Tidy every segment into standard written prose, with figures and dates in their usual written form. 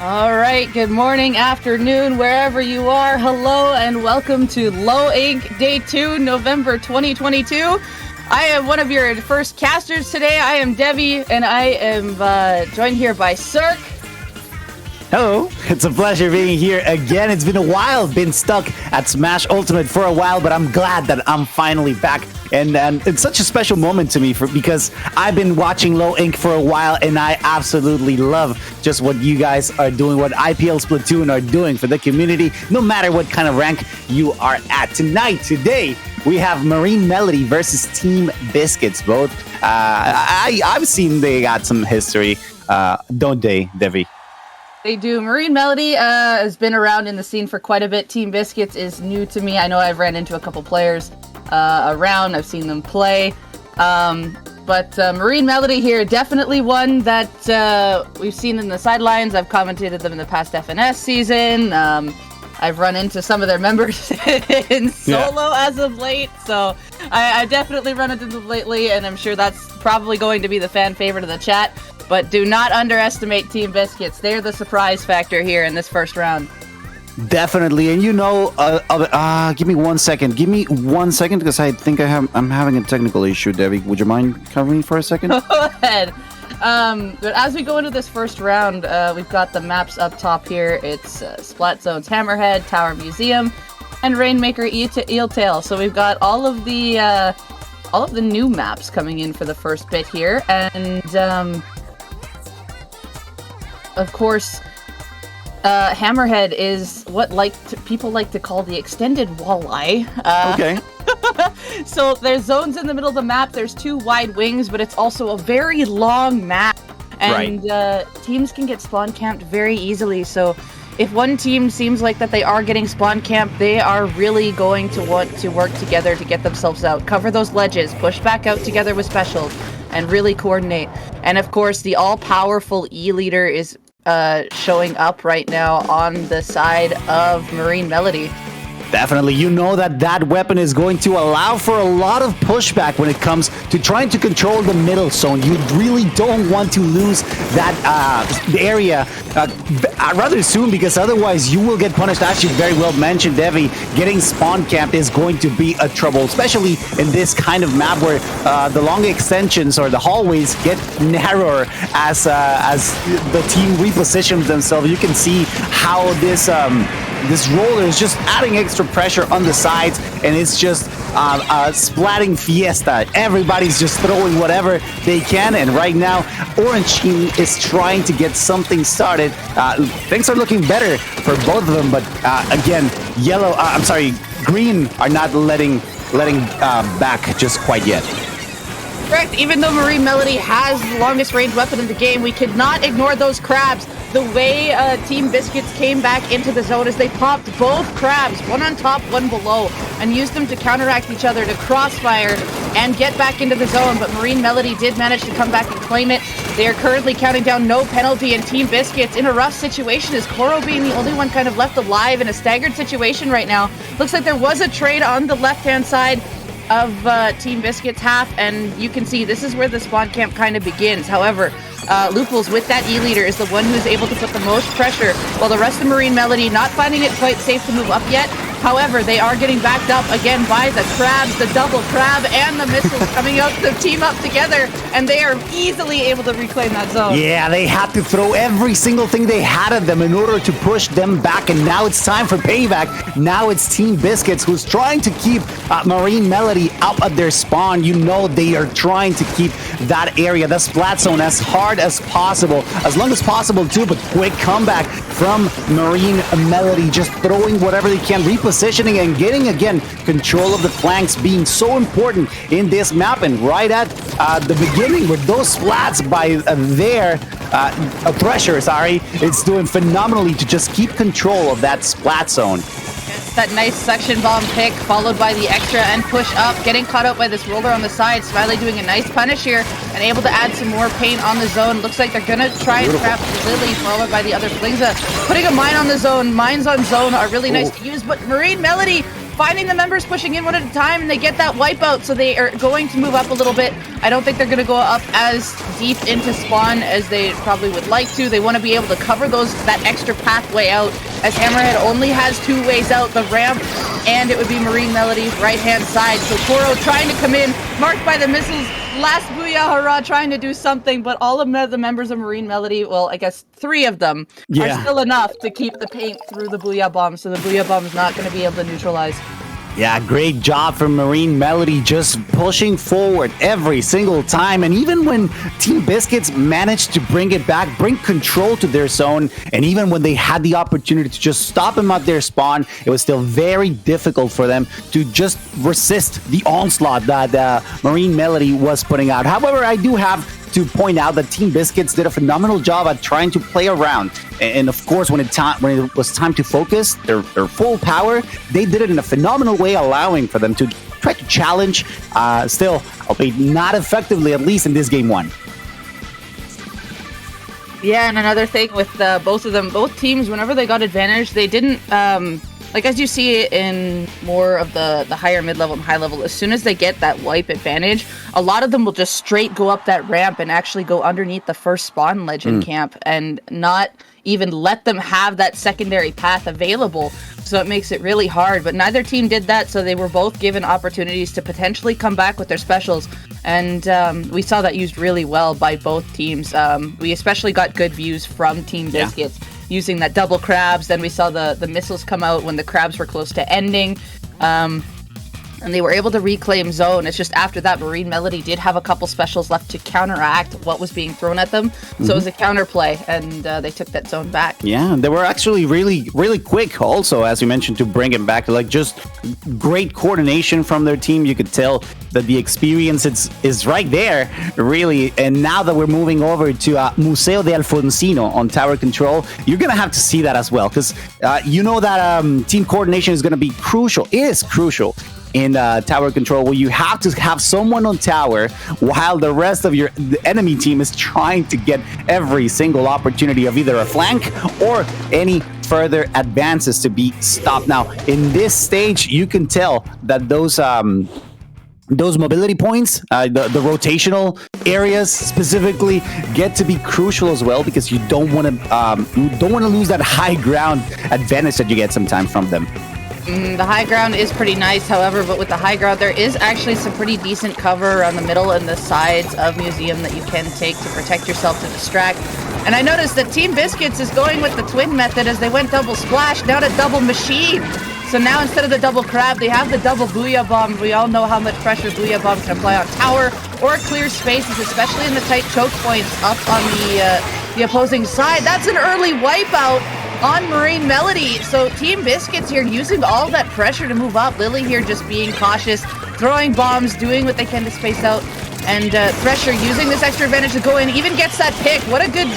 All right, good morning, afternoon, wherever you are. Hello and welcome to Low Ink Day 2, November 2022. I am one of your first casters today. I am Debbie, and I am joined here by Cirque. Hello, it's a pleasure being here again. It's been a while, been stuck at Smash Ultimate for a while, but I'm glad that I'm finally back. And it's such a special moment to me because I've been watching Low Ink for a while, and I absolutely love just what you guys are doing, what IPL Splatoon are doing for the community, no matter what kind of rank you are at. Today, we have Marine Melody versus Team Biscuits. Both, I've seen they got some history, don't they, Devi? They do. Marine Melody has been around in the scene for quite a bit. Team Biscuits is new to me. I know I've ran into a couple players around. I've seen them play. But Marine Melody here, definitely one that we've seen in the sidelines. I've commentated them in the past FNS season. I've run into some of their members in solo as of late. So I definitely run into them lately, and I'm sure that's probably going to be the fan favorite of the chat. But do not underestimate Team Biscuits. They're the surprise factor here in this first round. Definitely, and give me 1 second. Give me 1 second because I think I'm having a technical issue, Debbie. Would you mind covering me for a second? Go ahead. But as we go into this first round, we've got the maps up top here. It's Splat Zone's Hammerhead, Tower Museum, and Rainmaker Eeltail. So we've got all of the new maps coming in for the first bit here, and of course. Hammerhead is what people like to call the extended walleye. Okay. So there's zones in the middle of the map. There's 2 wide wings, but it's also a very long map. And teams can get spawn camped very easily. So if one team seems like that they are getting spawn camped, they are really going to want to work together to get themselves out. Cover those ledges, push back out together with specials, and really coordinate. And of course, the all-powerful E-leader is showing up right now on the side of Marine Melody. Definitely, you know that weapon is going to allow for a lot of pushback when it comes to trying to control the middle zone. You really don't want to lose that area rather soon, because otherwise you will get punished. As you very well mentioned, Devi, getting spawn camped is going to be a trouble, especially in this kind of map where the long extensions or the hallways get narrower as the team repositions themselves. You can see how this roller is just adding extra pressure on the sides, and it's just splatting fiesta. Everybody's just throwing whatever they can, and right now Orange Team is trying to get something started. Things are looking better for both of them, but again, Green are not letting back just quite yet. Correct. Even though Marine Melody has the longest range weapon in the game, we could not ignore those crabs. The way Team Biscuits came back into the zone is they popped both crabs, one on top, one below, and used them to counteract each other, to crossfire and get back into the zone. But Marine Melody did manage to come back and claim it. They are currently counting down no penalty, and Team Biscuits in a rough situation, as Koro being the only one kind of left alive in a staggered situation right now. Looks like there was a trade on the left-hand side of Team Biscuits half, and you can see this is where the spawn camp kind of begins. However, Loopholes with that E-leader is the one who is able to put the most pressure, while the rest of Marine Melody not finding it quite safe to move up yet. However, they are getting backed up again by the crabs, the double crab, and the missiles coming out to team up together, and they are easily able to reclaim that zone. Yeah, they had to throw every single thing they had at them in order to push them back, and now it's time for payback. Now it's Team Biscuits who's trying to keep Marine Melody up at their spawn. You know they are trying to keep that area, the splat zone, as hard as possible, as long as possible too, but quick comeback from Marine Melody, just throwing whatever they can, repositioning and getting again control of the flanks being so important in this map. And right at the beginning with those splats by their pressure, it's doing phenomenally to just keep control of that splat zone. That nice suction bomb pick, followed by the extra and push up, getting caught out by this roller on the side. Smiley doing a nice punish here and able to add some more paint on the zone. Looks like they're gonna try and trap Lily, followed by the other Flingza. Putting a mine on the zone. Mines on zone are really nice to use, but Marine Melody finding the members pushing in one at a time, and they get that wipeout, so they are going to move up a little bit. I don't think they're going to go up as deep into spawn as they probably would like to. They want to be able to cover that extra pathway out, as Hammerhead only has 2 ways out, the ramp, and it would be Marine Melody's right-hand side. So Koro trying to come in, marked by the missiles. Last Booyah Hurrah trying to do something, but all of the members of Marine Melody, well, I guess 3 of them, are still enough to keep the paint through the Booyah Bomb, so the Booyah Bomb is not going to be able to neutralize. Yeah, great job from Marine Melody, just pushing forward every single time. And even when Team Biscuits managed to bring it back, bring control to their zone, and even when they had the opportunity to just stop them at their spawn, it was still very difficult for them to just resist the onslaught that Marine Melody was putting out. However, I do have to point out that Team Biscuits did a phenomenal job at trying to play around. And of course, when it was time to focus their full power, they did it in a phenomenal way, allowing for them to try to challenge, still, albeit not effectively, at least in this game 1. Yeah, and another thing with both of them, both teams, whenever they got advantage, they didn't like as you see in more of the higher mid-level and high level, as soon as they get that wipe advantage, a lot of them will just straight go up that ramp and actually go underneath the first spawn legend camp and not even let them have that secondary path available. So it makes it really hard, but neither team did that, so they were both given opportunities to potentially come back with their specials, and we saw that used really well by both teams. We especially got good views from Team Biscuits using that double crabs. Then we saw the missiles come out when the crabs were close to ending. And they were able to reclaim zone. It's just after that, Marine Melody did have a couple specials left to counteract what was being thrown at them. So it was a counterplay, and they took that zone back. Yeah, they were actually really, really quick also, as you mentioned, to bring it back. Like, just great coordination from their team. You could tell that the experience is right there, really. And now that we're moving over to Museo de Alfonsino on tower control, you're going to have to see that as well. Because you know that team coordination is going to be crucial, is crucial in tower control, where you have to have someone on tower while the rest of the enemy team is trying to get every single opportunity of either a flank or any further advances to be stopped. Now, in this stage, you can tell that those mobility points, the rotational areas specifically, get to be crucial as well, because you don't want to lose that high ground advantage that you get sometimes from them. The high ground is pretty nice, however, but with the high ground, there is actually some pretty decent cover around the middle and the sides of Museum that you can take to protect yourself to distract. And I noticed that Team Biscuits is going with the twin method as they went double splash, down to double machine. So now instead of the double crab, they have the double booyah bomb. We all know how much pressure booyah bomb can apply on tower or clear spaces, especially in the tight choke points up on the opposing side. That's an early wipeout on Marine Melody. So Team Biscuits here using all that pressure to move up. Lily here just being cautious, throwing bombs, doing what they can to space out. And Thresher using this extra advantage to go in, even gets that pick. What a good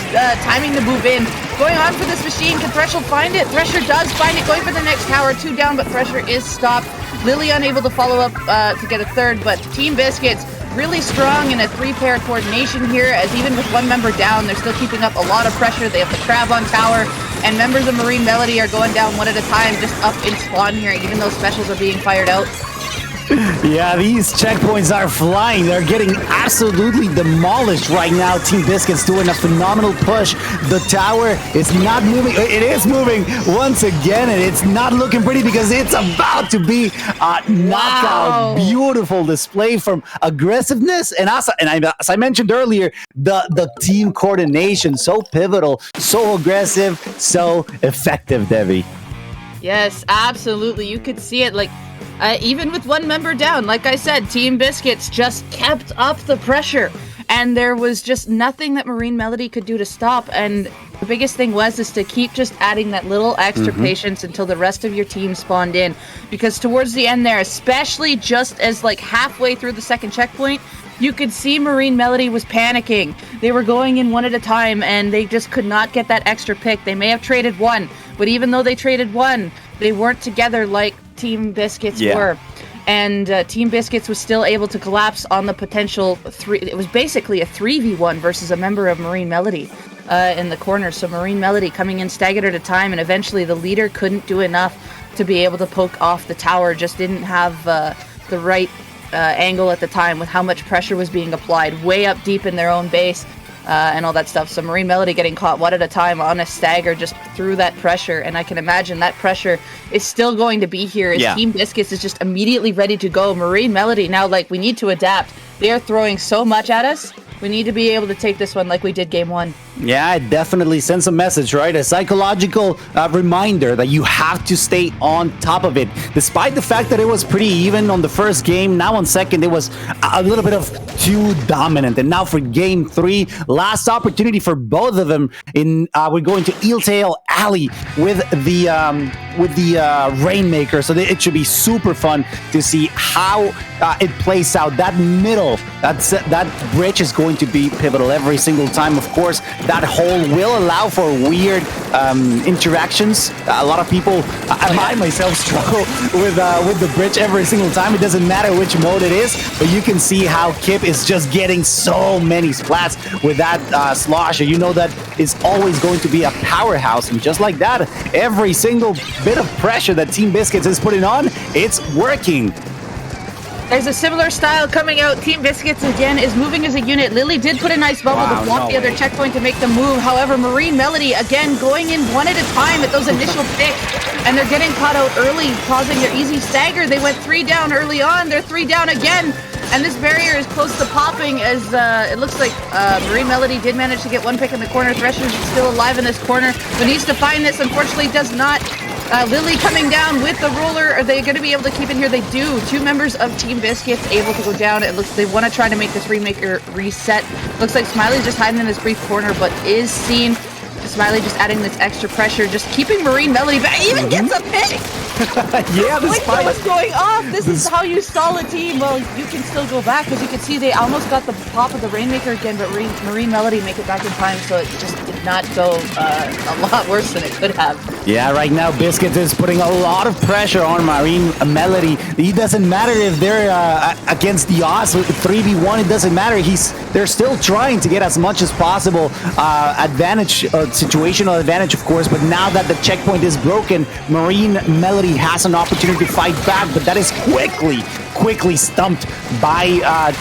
timing to move in. Going on for this machine. Can Thresher find it? Thresher does find it. Going for the next tower. 2 down, but Thresher is stopped. Lily unable to follow up to get a third, but Team Biscuits really strong in a 3-pair coordination here, as even with 1 member down, they're still keeping up a lot of pressure. They have the crab on tower, and members of Marine Melody are going down one at a time, just up in spawn here, even though specials are being fired out. Yeah, these checkpoints are flying. They're getting absolutely demolished right now. Team Biscuits doing a phenomenal push. The tower is not moving. It is moving once again, and it's not looking pretty because it's about to be a knockout. Beautiful display from aggressiveness. And as I mentioned earlier, the team coordination, so pivotal, so aggressive, so effective, Debbie. Yes, absolutely. You could see it, like, even with 1 member down, like I said, Team Biscuits just kept up the pressure, and there was just nothing that Marine Melody could do to stop. And the biggest thing was to keep just adding that little extra patience until the rest of your team spawned in, because towards the end there, especially just as like halfway through the second checkpoint, you could see Marine Melody was panicking. They were going in 1 at a time, and they just could not get that extra pick. They may have traded 1, but even though they traded 1, they weren't together like Team Biscuits were. And Team Biscuits was still able to collapse on the potential 3. It was basically a 3v1 versus a member of Marine Melody in the corner. So Marine Melody coming in staggered at a time, and eventually the leader couldn't do enough to be able to poke off the tower. Just didn't have the right angle at the time with how much pressure was being applied way up deep in their own base. And all that stuff. So Marine Melody getting caught 1 at a time on a stagger just through that pressure. And I can imagine that pressure is still going to be here as Team Biscuits is just immediately ready to go. Marine Melody now, like, we need to adapt. They are throwing so much at us. We need to be able to take this one like we did game 1. Yeah, it definitely sends a message, right? A psychological reminder that you have to stay on top of it. Despite the fact that it was pretty even on the first game, now on second, it was a little bit of too dominant. And now for game 3, last opportunity for both of them. We're going to Eeltail Alley with the Rainmaker. So it should be super fun to see how it plays out. That middle, that bridge is going to be pivotal every single time, of course. that hole will allow for weird interactions. A lot of people, I myself struggle with the bridge every single time. It doesn't matter which mode it is, but you can see how Kip is just getting so many splats with that slosher. You know that is always going to be a powerhouse, and just like that, every single bit of pressure that Team Biscuits is putting on, it's working. There's a similar style coming out. Team Biscuits again is moving as a unit. Lily did put a nice bubble to block the other checkpoint to make the move. However, Marine Melody again going in one at a time at those initial picks, and they're getting caught out early, causing their easy stagger. They went 3 down early on. They're 3 down again. And this barrier is close to popping as it looks like Marine Melody did manage to get one pick in the corner. Thresher's still alive in this corner, but needs to find this. Unfortunately, does not. Lily coming down with the roller. Are they going to be able to keep in here? They do. 2 members of Team Biscuits able to go down. It looks they want to try to make this Rainmaker reset. Looks like Smiley's just hiding in this brief corner, but is seen. Smiley just adding this extra pressure, just keeping Marine Melody back. Even gets a pick! Yeah, despite what's going off. This is how you stall a team. Well, you can still go back, because you can see they almost got the pop of the Rainmaker again, but Marine Melody make it back in time, so it just did not go a lot worse than it could have. Yeah, right now Biscuits is putting a lot of pressure on Marine Melody. It doesn't matter if they're against the odds with 3v1. It doesn't matter. They're still trying to get as much as possible advantage, situational advantage, of course. But now that the checkpoint is broken, Marine Melody has an opportunity to fight back, but that is quickly stumped by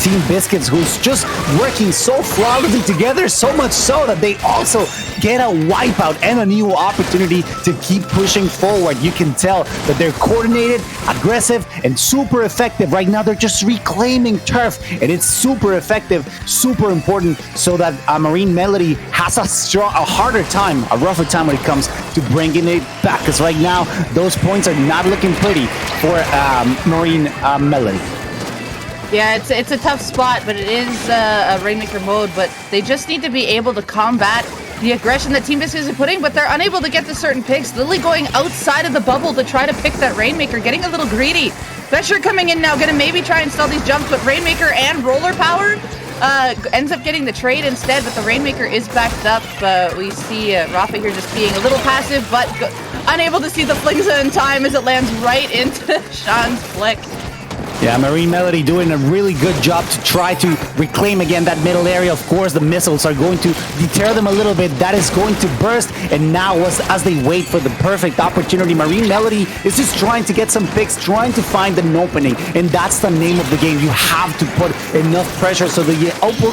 Team Biscuits, who's just working so flawlessly together, so much so that they also get a wipeout and a new opportunity to keep pushing forward. You can tell that they're coordinated, aggressive, and super effective. Right now, they're just reclaiming turf, and it's super effective, super important, so that Marine Melody has a harder time, a rougher time when it comes to bringing it back, because right now, those points are not looking pretty for Marine Melody. Yeah, it's a tough spot, but it is a Rainmaker mode, but they just need to be able to combat the aggression that Team Biscuits is putting, but they're unable to get to certain picks. Lily going outside of the bubble to try to pick that Rainmaker, getting a little greedy. Thresher coming in now, gonna maybe try and stall these jumps, but Rainmaker and Roller Power ends up getting the trade instead, but the Rainmaker is backed up. We see Rafa here just being a little passive, but unable to see the flings in time as it lands right into Sean's flick. Yeah, Marine Melody doing a really good job to try to reclaim again that middle area. Of course, the missiles are going to deter them a little bit. That is going to burst. And now, as they wait for the perfect opportunity, Marine Melody is just trying to get some picks, trying to find an opening. And that's the name of the game. You have to put enough pressure so the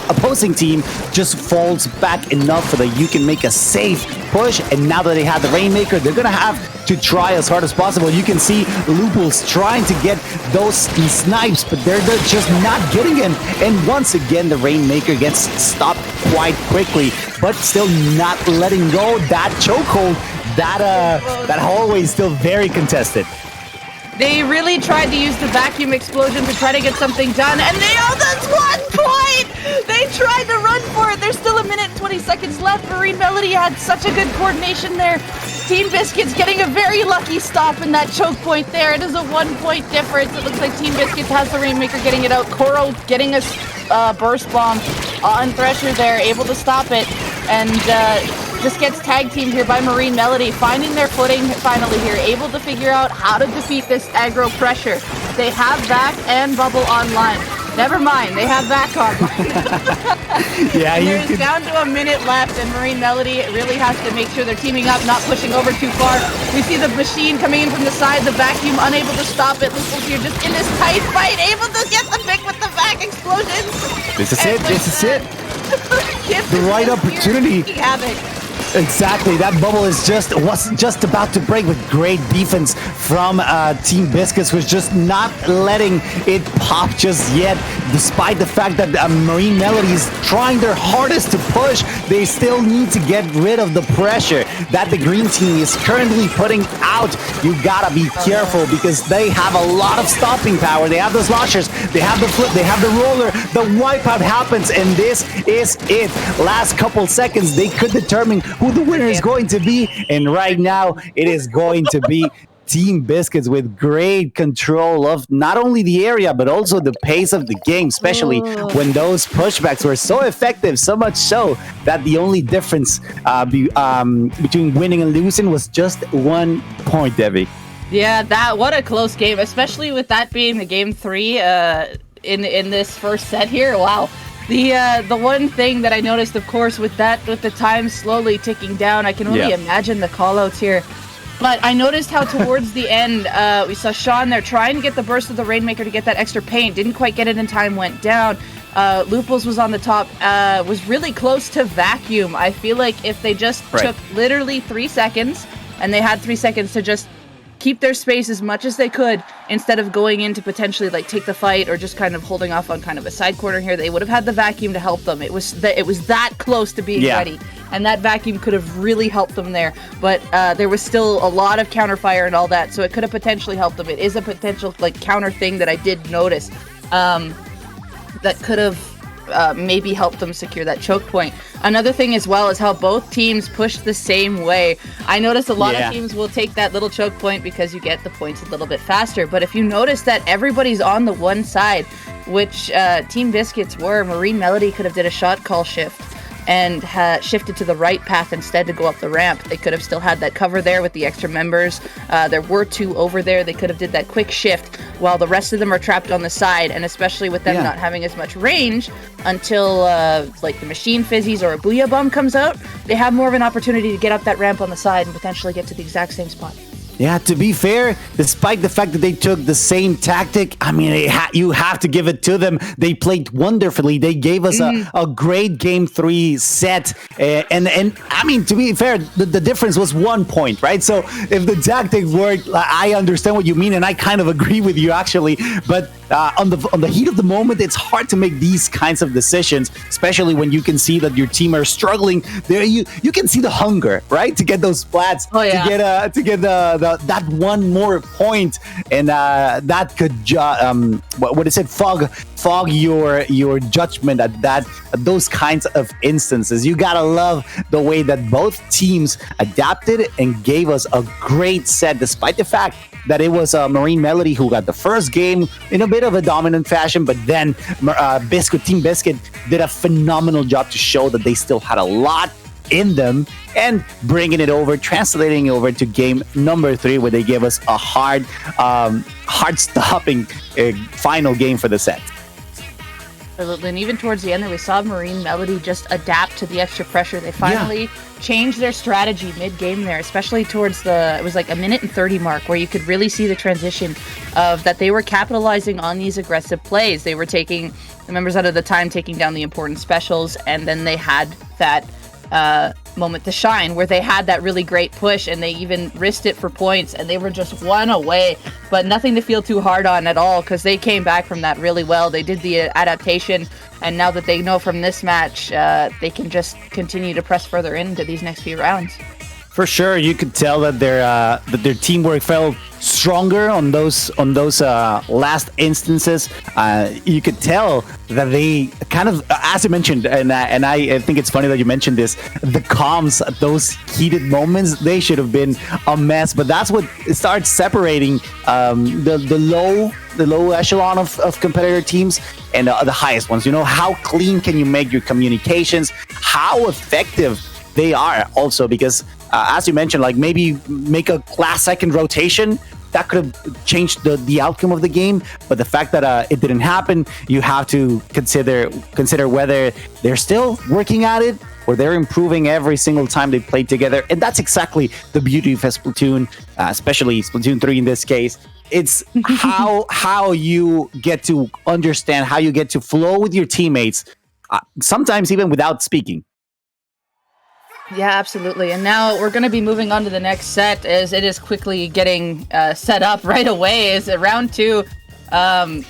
opposing team just falls back enough so that you can make a safe push. And now that they have the Rainmaker, they're going to have to try as hard as possible. You can see Looples trying to get those snipes, but they're just not getting him. And once again, the Rainmaker gets stopped quite quickly, but still not letting go. That chokehold, that hallway is still very contested. They really tried to use the vacuum explosion to try to get something done, and that's 1 point! They tried to run for it. There's still 1 minute and 20 seconds left. Marine Melody had such a good coordination there. Team Biscuits getting a very lucky stop in that choke point there. It is a 1 point difference. It looks like Team Biscuits has the Rainmaker getting it out. Koro getting a burst bomb on Thresher there, able to stop it, and just gets tag teamed here by Marine Melody, finding their footing finally here, able to figure out how to defeat this aggro pressure. They have back and bubble online. Never mind, they have back online. Yeah, there's down to 1 minute left, and Marine Melody really has to make sure they're teaming up, not pushing over too far. We see the machine coming in from the side, the vacuum unable to stop it. Looples here just in this tight fight, able to get the pick with the vac explosion. This is it. The right opportunity. Exactly, that bubble was just about to break with great defense from Team Biscuits, who's just not letting it pop just yet. Despite the fact that Marine Melody is trying their hardest to push, they still need to get rid of the pressure that the green team is currently putting out. You gotta be careful because they have a lot of stopping power. They have the sloshers, they have the flip, they have the roller, the wipeout happens, and this is it. Last couple seconds, they could determine who the winner is going to be, and right now it is going to be Team Biscuits with great control of not only the area, but also the pace of the game, especially when those pushbacks were so effective, so much so that the only difference between winning and losing was just 1 point, Debbie. Yeah, what a close game, especially with that being the game 3 in this first set here. Wow. The one thing that I noticed, of course, with the time slowly ticking down, I can only imagine the callouts here. But I noticed how towards the end, we saw Sean there trying to get the burst of the Rainmaker to get that extra paint. Didn't quite get it in time, went down. Lupus was on the top, was really close to Vacuum. I feel like if they just took literally 3 seconds, and they had 3 seconds to just keep their space as much as they could instead of going in to potentially like take the fight or just kind of holding off on kind of a side corner here, they would have had the Vacuum to help them. It was that close to being ready, and that Vacuum could have really helped them there. But there was still a lot of counterfire and all that, so it could have potentially helped them. It is a potential like counter thing that I did notice that could have maybe help them secure that choke point. Another thing as well is how both teams push the same way. I noticed a lot of teams will take that little choke point because you get the points a little bit faster. But if you notice that everybody's on the one side, which Team Biscuits were, Marine Melody could have did a shot call shift and shifted to the right path instead to go up the ramp. They could have still had that cover there with the extra members. There were 2 over there. They could have did that quick shift while the rest of them are trapped on the side, and especially with them not having as much range until like the Machine Fizzies or a Booyah Bomb comes out, they have more of an opportunity to get up that ramp on the side and potentially get to the exact same spot. Yeah, to be fair, despite the fact that they took the same tactic, I mean, you have to give it to them. They played wonderfully. They gave us a great Game 3 set. And I mean, to be fair, the difference was 1 point, right? So if the tactic worked, I understand what you mean, and I kind of agree with you, actually. But on the heat of the moment, it's hard to make these kinds of decisions, especially when you can see that your team are struggling. There, you can see the hunger, right, to get those splats, to get that one more point, and that could what is it? Fog your judgment at those kinds of instances. You gotta love the way that both teams adapted and gave us a great set, despite the fact that it was Marine Melody who got the first game in a bit of a dominant fashion, but then Team Biscuit did a phenomenal job to show that they still had a lot in them and bringing it over, translating over to game number 3, where they gave us a hard-stopping final game for the set. And even towards the end there, we saw Marine Melody just adapt to the extra pressure. They finally changed their strategy mid-game there, especially towards it was like a minute and 30 mark, where you could really see the transition of that they were capitalizing on these aggressive plays. They were taking the members out of the time, taking down the important specials, and then they had that moment to shine where they had that really great push, and they even risked it for points, and they were just 1 away, but nothing to feel too hard on at all, because they came back from that really well. They did the adaptation, and now that they know from this match, they can just continue to press further into these next few rounds. For sure, you could tell that their teamwork felt stronger on those last instances. You could tell that they kind of, as you mentioned, and I think it's funny that you mentioned this, the comms at those heated moments, they should have been a mess. But that's what starts separating the low echelon of competitor teams and the highest ones. You know, how clean can you make your communications? How effective they are also, because as you mentioned, like maybe make a last second rotation that could have changed the outcome of the game. But the fact that it didn't happen, you have to consider whether they're still working at it or they're improving every single time they play together. And that's exactly the beauty of Splatoon, especially Splatoon 3 in this case. It's how you get to understand, how you get to flow with your teammates, sometimes even without speaking. Yeah, absolutely. And now we're going to be moving on to the next set, as it is quickly getting set up right away. Is round 2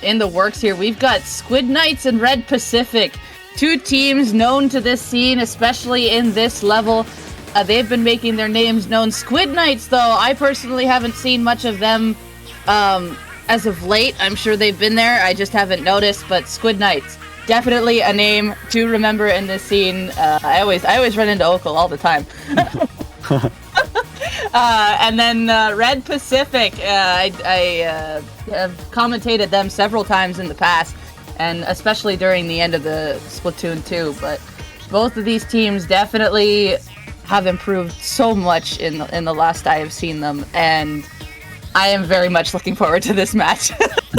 in the works here. We've got Squid Knights and Red Pacific, 2 teams known to this scene, especially in this level. They've been making their names known. Squid Knights, though, I personally haven't seen much of them as of late. I'm sure they've been there. I just haven't noticed. But Squid Knights, definitely a name to remember in this scene. I always run into Okul all the time. And then Red Pacific, I have commentated them several times in the past, and especially during the end of the Splatoon 2. But both of these teams definitely have improved so much in the last I have seen them, and I am very much looking forward to this match.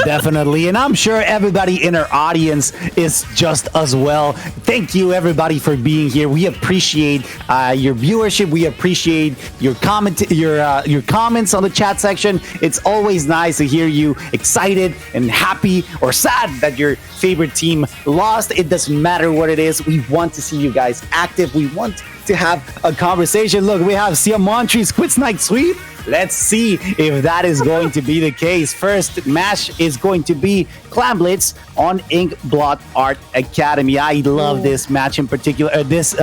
Definitely, and I'm sure everybody in our audience is just as well. Thank you, everybody, for being here. We appreciate your viewership. We appreciate your comments on the chat section. It's always nice to hear you excited and happy or sad that your favorite team lost. It doesn't matter what it is. We want to see you guys active. We want to have a conversation. Look, we have Seaya Montre's Squid's Night Sweep. Let's see if that is going to be the case. First match is going to be Clan Blitz on Ink Blot Art Academy. I love this match in particular, this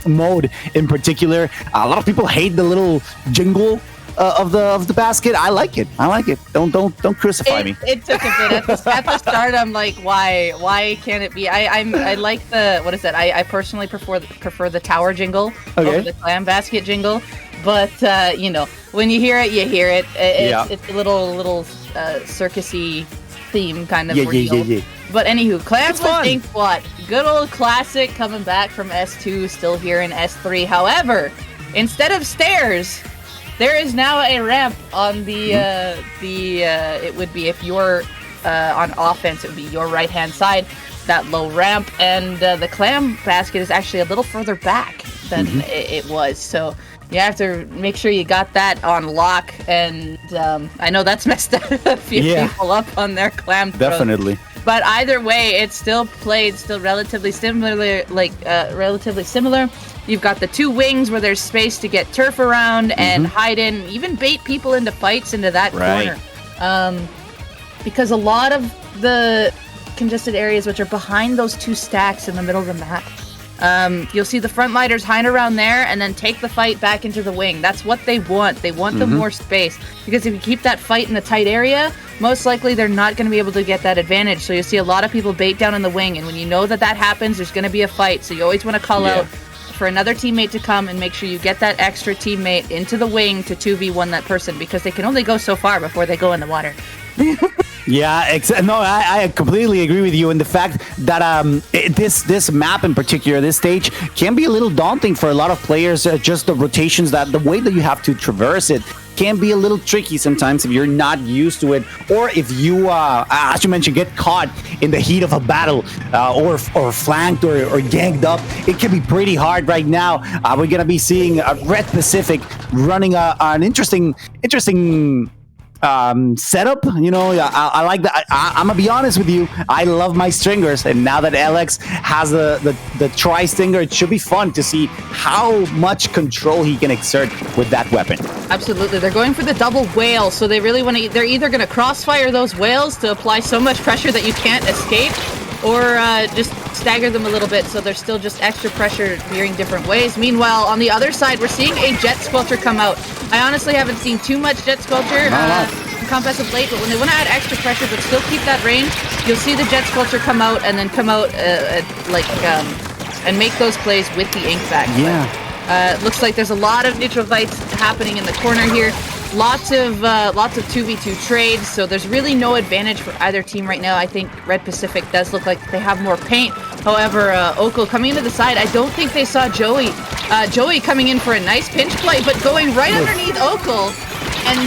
mode in particular. A lot of people hate the little jingle of the basket. I like it. I like it. Don't crucify me. It took a bit at the start. I'm like, why can't it be? I like the, what is that? I personally prefer the tower jingle over the clam basket jingle. But you know, when you hear it, you hear it. It's a little circusy theme kind of real. But anywho, Clan Blitz Ink Blot, good old classic, coming back from S2, still here in S3. However, instead of stairs, there is now a ramp on the it would be, if you're on offense, it would be your right hand side, that low ramp, and the clam basket is actually a little further back than it was. So you have to make sure you got that on lock, and I know that's messed a few people up on their clam throws. Definitely. But either way, it's still played, relatively similar, relatively similar. You've got the two wings where there's space to get turf around and hide in, even bait people into fights into that corner. Because a lot of the congested areas, which are behind those two stacks in the middle of the map, you'll see the frontliners hide around there and then take the fight back into the wing. That's what they want. They want the more space, because if you keep that fight in a tight area, most likely they're not going to be able to get that advantage. So you'll see a lot of people bait down in the wing, and when you know that happens, there's going to be a fight. So you always want to call out for another teammate to come and make sure you get that extra teammate into the wing to 2v1 that person, because they can only go so far before they go in the water. I completely agree with you in the fact that this map in particular, this stage, can be a little daunting for a lot of players. Just the rotations, the way that you have to traverse it can be a little tricky sometimes if you're not used to it, or if you, as you mentioned, get caught in the heat of a battle, or flanked or ganged up. It can be pretty hard right now. We're gonna be seeing Red Pacific running an interesting setup. You know, I like that. I'm gonna be honest with you, I love my stringers, and now that Alex has the tri-stinger, it should be fun to see how much control he can exert with that weapon. Absolutely. They're going for the double whale, so they really want to, they're either going to crossfire those whales to apply so much pressure that you can't escape, or just stagger them a little bit so there's still just extra pressure veering different ways. Meanwhile, on the other side, we're seeing a Jet Squelcher come out. I honestly haven't seen too much Jet Squelcher in Compass of late, but when they want to add extra pressure but still keep that range, you'll see the Jet Squelcher come out and then come out and make those plays with the ink back. Looks like there's a lot of neutral fights happening in the corner here. Lots of 2v2 trades, so there's really no advantage for either team right now. I think Red Pacific does look like they have more paint. However, Oko coming into the side, I don't think they saw Joey. Joey coming in for a nice pinch play, but going right underneath Oko, and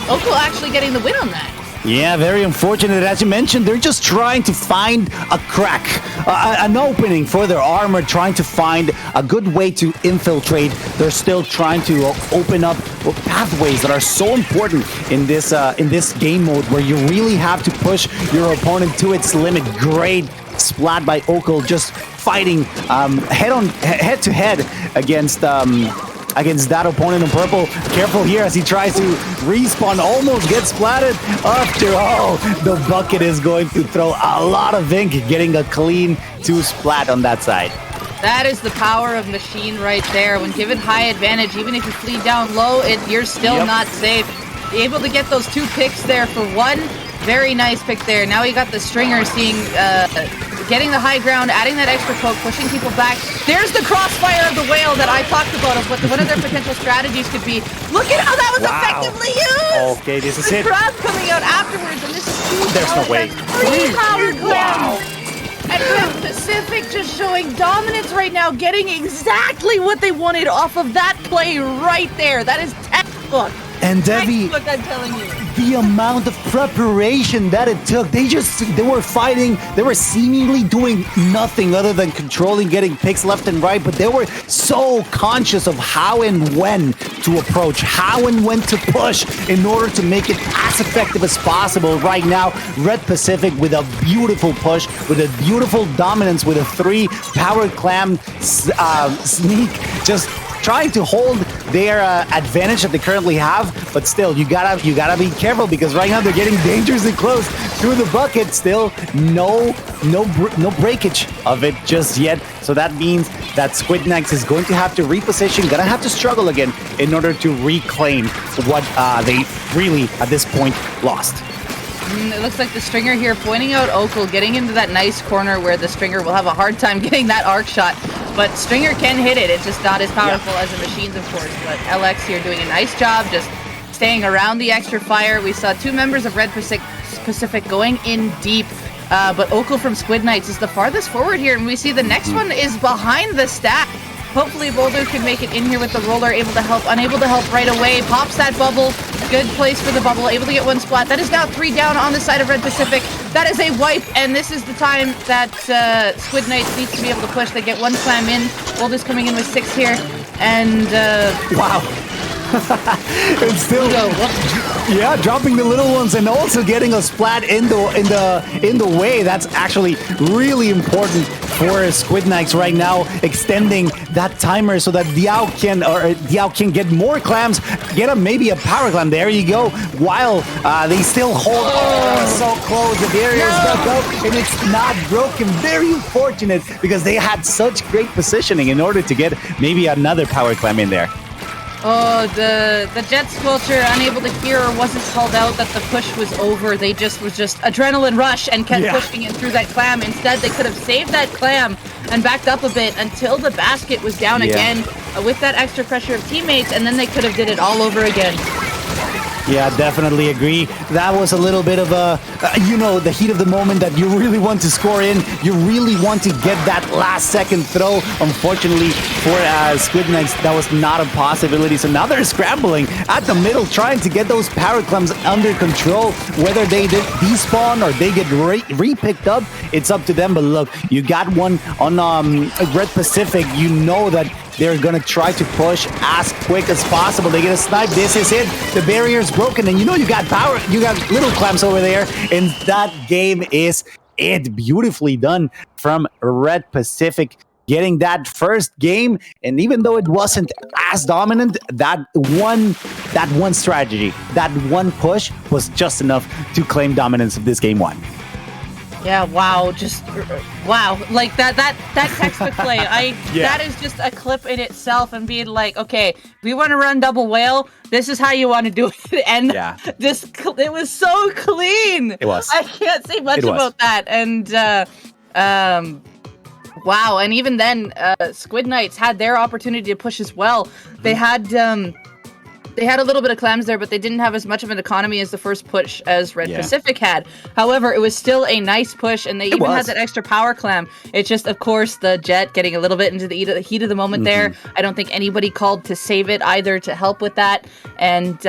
Oko actually getting the win on that. Yeah, very unfortunate. As you mentioned, they're just trying to find a crack, an opening for their armor, trying to find a good way to infiltrate. They're still trying to open up pathways that are so important in this game mode, where you really have to push your opponent to its limit. Great splat by Okal, just fighting head to head against that opponent in purple. Careful here as he tries to respawn, almost gets splatted. After all, the bucket is going to throw a lot of ink, getting a clean 2 splat on that side. That is the power of Machine right there. When given high advantage, even if you flee down low, you're still not safe. Able to get those 2 picks there for 1. Very nice pick there. Now you got the stringer seeing getting the high ground, adding that extra poke, pushing people back. There's the crossfire of the whale that I talked about of what one of their potential strategies could be. Look at how that was effectively used! Okay, this is the it. crab coming out afterwards, and this is There's no way. 3 power clams! And Red Pacific just showing dominance right now, getting exactly what they wanted off of that play right there. That is textbook. And Debbie, Textbook, I'm telling you. the amount of preparation that it took, they were fighting, they were seemingly doing nothing other than controlling, getting picks left and right, but they were so conscious of how and when to approach, how and when to push in order to make it as effective as possible. Right now, Red Pacific with a beautiful push, with a beautiful dominance, with a 3 power clam sneak, just trying to hold their advantage that they currently have, but still, you gotta be careful because right now they're getting dangerously close through the bucket. Still, no breakage of it just yet. So that means that Squid is going to have to reposition, gonna have to struggle again in order to reclaim what they really at this point lost. It looks like the Stringer here pointing out Okel, getting into that nice corner where the Stringer will have a hard time getting that arc shot. But Stringer can hit it. It's just not as powerful as the Machines, of course. But LX here doing a nice job just staying around the extra fire. We saw 2 members of Red Pacific going in deep. But Okel from Squid Knights is the farthest forward here. And we see the next one is behind the stack. Hopefully Boulder can make it in here with the roller, able to help, unable to help right away. Pops that bubble. Good place for the bubble, able to get 1 splat. That is now 3 down on the side of Red Pacific. That is a wipe, and this is the time that Squid Knights needs to be able to push. They get 1 slam in. Boulder's coming in with 6 here, and wow. It's still dropping the little ones and also getting a splat in the way. That's actually really important for Squid Knights right now, extending that timer so that Diao can get more clams, get maybe a power clam. There you go. While they still hold so close, the barrier is back up and it's not broken. Very unfortunate because they had such great positioning in order to get maybe another power clam in there. Oh, the Jet Squelcher unable to hear or wasn't called out that the push was over. They was just adrenaline rush and kept pushing it through that clam. Instead, they could have saved that clam and backed up a bit until the basket was down again with that extra pressure of teammates, and then they could have did it all over again. Yeah, definitely agree. That was a little bit of a, the heat of the moment that you really want to score in. You really want to get that last second throw. Unfortunately for Squid Knights, that was not a possibility. So now they're scrambling at the middle, trying to get those power clams under control. Whether they despawn or they get re-picked up, it's up to them. But look, you got one on Red Pacific. You know that they're going to try to push as quick as possible. They get a snipe. This is it. The barrier's broken. And you got power. You got little clams over there. And that game is it. Beautifully done from Red Pacific. Getting that first game. And even though it wasn't as dominant, that one strategy, that one push was just enough to claim dominance of this game 1. Yeah, wow, just wow, like that textbook play. That is just a clip in itself, and being like, okay, if we want to run double whale, this is how you want to do it. And it was so clean. It was. I can't say much about that. And wow, and even then, Squid Knights had their opportunity to push as well. They had a little bit of clams there, but they didn't have as much of an economy as the first push as Red Pacific had. However, it was still a nice push, and they even had that extra power clam. It's just, of course, the Jet getting a little bit into the heat of the moment there. I don't think anybody called to save it either to help with that, and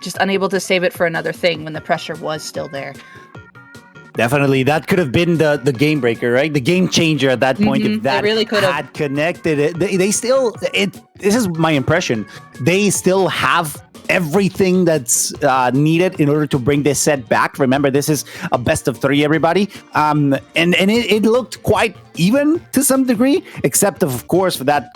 just unable to save it for another thing when the pressure was still there. Definitely, that could have been the game breaker, right? The game changer at that point. If that really had connected, they still. This is my impression. They still have everything that's needed in order to bring this set back. Remember, this is a best of 3, everybody. And it looked quite even to some degree, except of course for that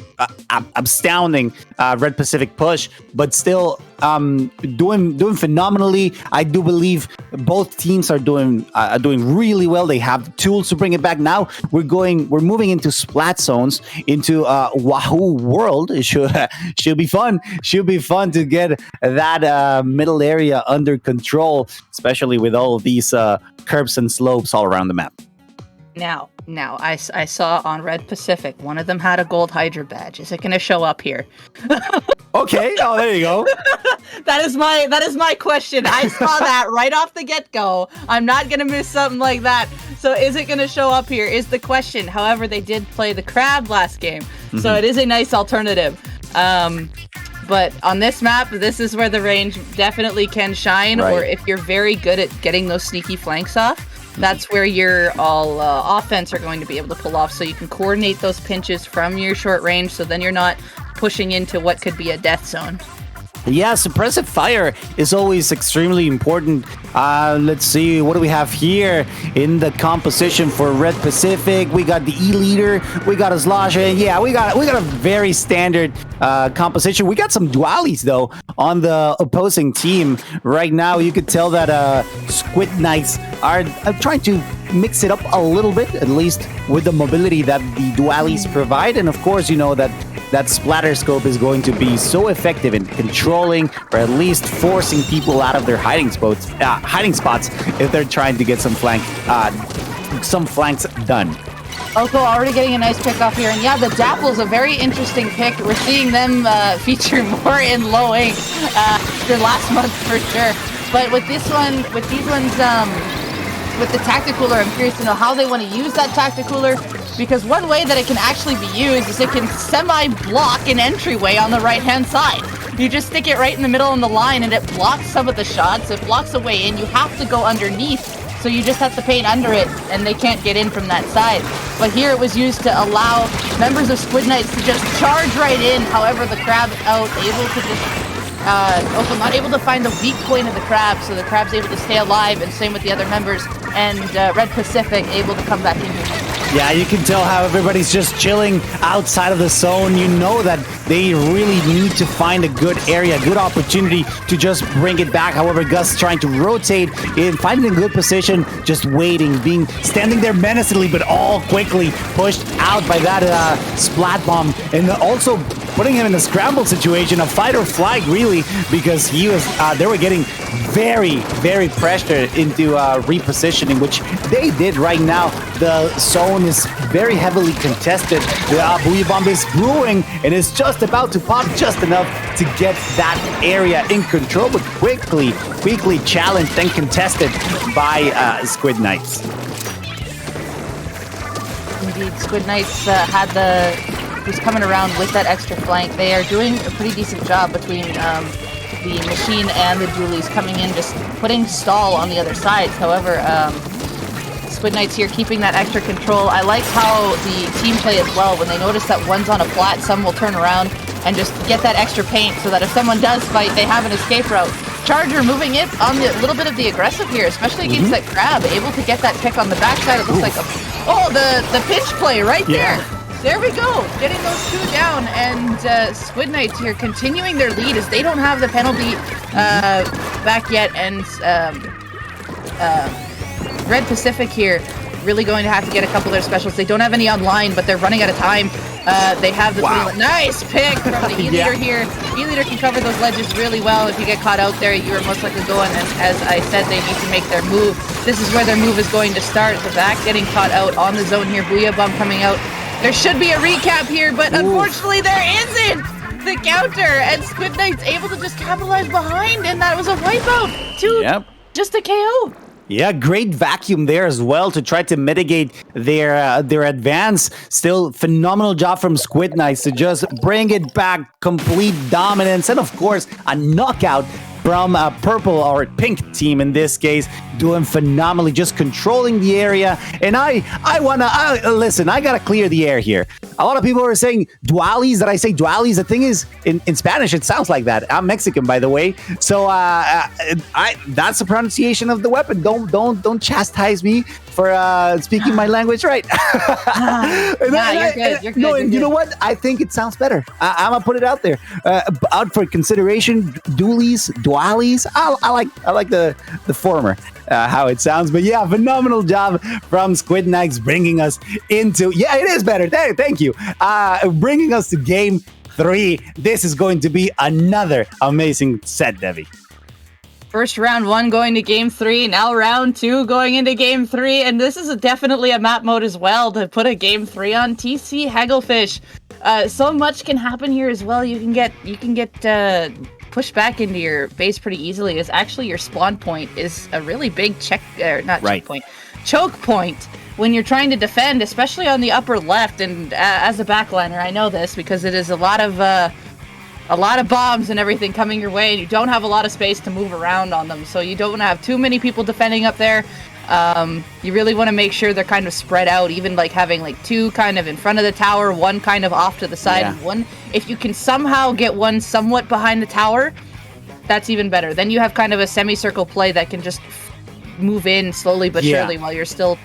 astounding Red Pacific push, but still doing phenomenally. I do believe both teams are doing really well. They have tools to bring it back. Now we're moving into splat zones, into Wahoo World. It should be fun. Should be fun to get that middle area under control, especially with all of these curbs and slopes all around the map. Now, I saw on Red Pacific, one of them had a gold Hydra badge. Is it going to show up here? Okay. Oh, there you go. That is my question. I saw that right off the get-go. I'm not going to miss something like that. So is it going to show up here is the question. However, they did play the crab last game. So it is a nice alternative. But on this map, this is where the range definitely can shine. Right. Or if you're very good at getting those sneaky flanks off, that's where your all offense are going to be able to pull off. So you can coordinate those pinches from your short range. So then you're not pushing into what could be a death zone. Yeah, suppressive fire is always extremely important. Let's see, what do we have here in the composition for Red Pacific? We got the E-Leader, we got a Slosher, and yeah, we got a very standard composition. We got some dualies, though, on the opposing team. Right now, you could tell that Squid Knights are trying to mix it up a little bit, at least with the mobility that the dualies provide. And of course, you know that splatter scope is going to be so effective in controlling or at least forcing people out of their hiding spots if they're trying to get some flanks done. Oko already getting a nice pick off here, and yeah, the Dapple's a very interesting pick. We're seeing them feature more in low ink after last month for sure. But with these ones, with the Tacticooler, I'm curious to know how they want to use that Tacticooler, because one way that it can actually be used is it can semi-block an entryway on the right-hand side. You just stick it right in the middle of the line and it blocks some of the shots, it blocks a way in, you have to go underneath, so you just have to paint under it and they can't get in from that side. But here it was used to allow members of Squid Knights to just charge right in, however the crab out, able to just also not able to find the weak point of the crab, so the crab's able to stay alive, and same with the other members, and Red Pacific able to come back in here. Yeah, you can tell how everybody's just chilling outside of the zone. You know that they really need to find a good area, a good opportunity to just bring it back. However, Gus trying to rotate in, finding a good position, just waiting, standing there menacingly, but all quickly pushed out by that splat bomb, and also putting him in a scramble situation, a fight or flight, really, because they were getting very, very pressured into repositioning, which they did right now. The zone is very heavily contested. The Booyah Bomb is brewing and is just about to pop just enough to get that area in control, but quickly challenged and contested by Squid Knights. Indeed, Squid Knights who's coming around with that extra flank. They are doing a pretty decent job between the machine and the dualies coming in, just putting stall on the other sides. However, Squid Knights here keeping that extra control. I like how the team play as well. When they notice that one's on a flat, some will turn around and just get that extra paint so that if someone does fight, they have an escape route. Charger moving it on the little bit of the aggressive here, especially against that crab, able to get that pick on the backside. It looks like the pinch play right there. There we go, getting those two down, and Squid Knights here continuing their lead as they don't have the penalty back yet, and Red Pacific here really going to have to get a couple of their specials. They don't have any online, but they're running out of time. They have the nice pick from the E-Leader here. E-Leader can cover those ledges really well. If you get caught out there, you are most likely going, and as I said, they need to make their move. This is where their move is going to start. The back getting caught out on the zone here. Booyah Bomb coming out. There should be a recap here, but unfortunately there isn't! The counter, and Squid Knights able to just capitalize behind, and that was a wipeout to just a KO. Yeah, great vacuum there as well to try to mitigate their advance. Still, phenomenal job from Squid Knights to just bring it back, complete dominance, and of course, a knockout from a purple or pink team in this case, doing phenomenally, just controlling the area. And I listen, I gotta clear the air here. A lot of people are saying dualies. That I say dualies? The thing is, in Spanish, it sounds like that. I'm Mexican, by the way, so that's the pronunciation of the weapon. Don't chastise me for speaking my language right. You're good. No, and you know what? I think it sounds better. I'm gonna put it out there, out for consideration. Dualies. I like the former, how it sounds. But yeah, phenomenal job from Squid Knights bringing us into. Yeah, it is better. Thank you. Bringing us to game 3. This is going to be another amazing set, Devi. First round 1 going to game 3, now round 2 going into game 3, and this is definitely a map mode as well to put a game 3 on. TC Hagglefish. So much can happen here as well. You can get pushed back into your base pretty easily. Is actually your spawn point is a really big checkpoint, choke point when you're trying to defend, especially on the upper left. And as a backliner, I know this because it is a lot of bombs and everything coming your way, and you don't have a lot of space to move around on them, so you don't want to have too many people defending up there. You really want to make sure they're kind of spread out, even like having like 2 kind of in front of the tower, 1 kind of off to the side, and 1, if you can somehow get 1 somewhat behind the tower, that's even better. Then you have kind of a semicircle play that can just move in slowly but surely while you're still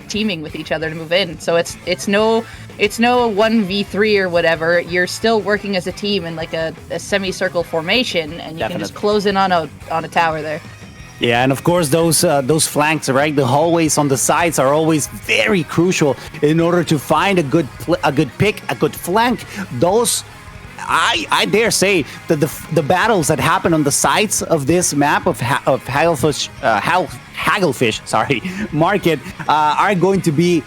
teaming with each other to move in. So it's no 1v3 or whatever. You're still working as a team in like a semicircle formation, and you can just close in on a tower there. Yeah, and of course those flanks, right? The hallways on the sides are always very crucial in order to find a good pick, a good flank. Those, I dare say that the battles that happen on the sides of this map of Hagglefish, market are going to be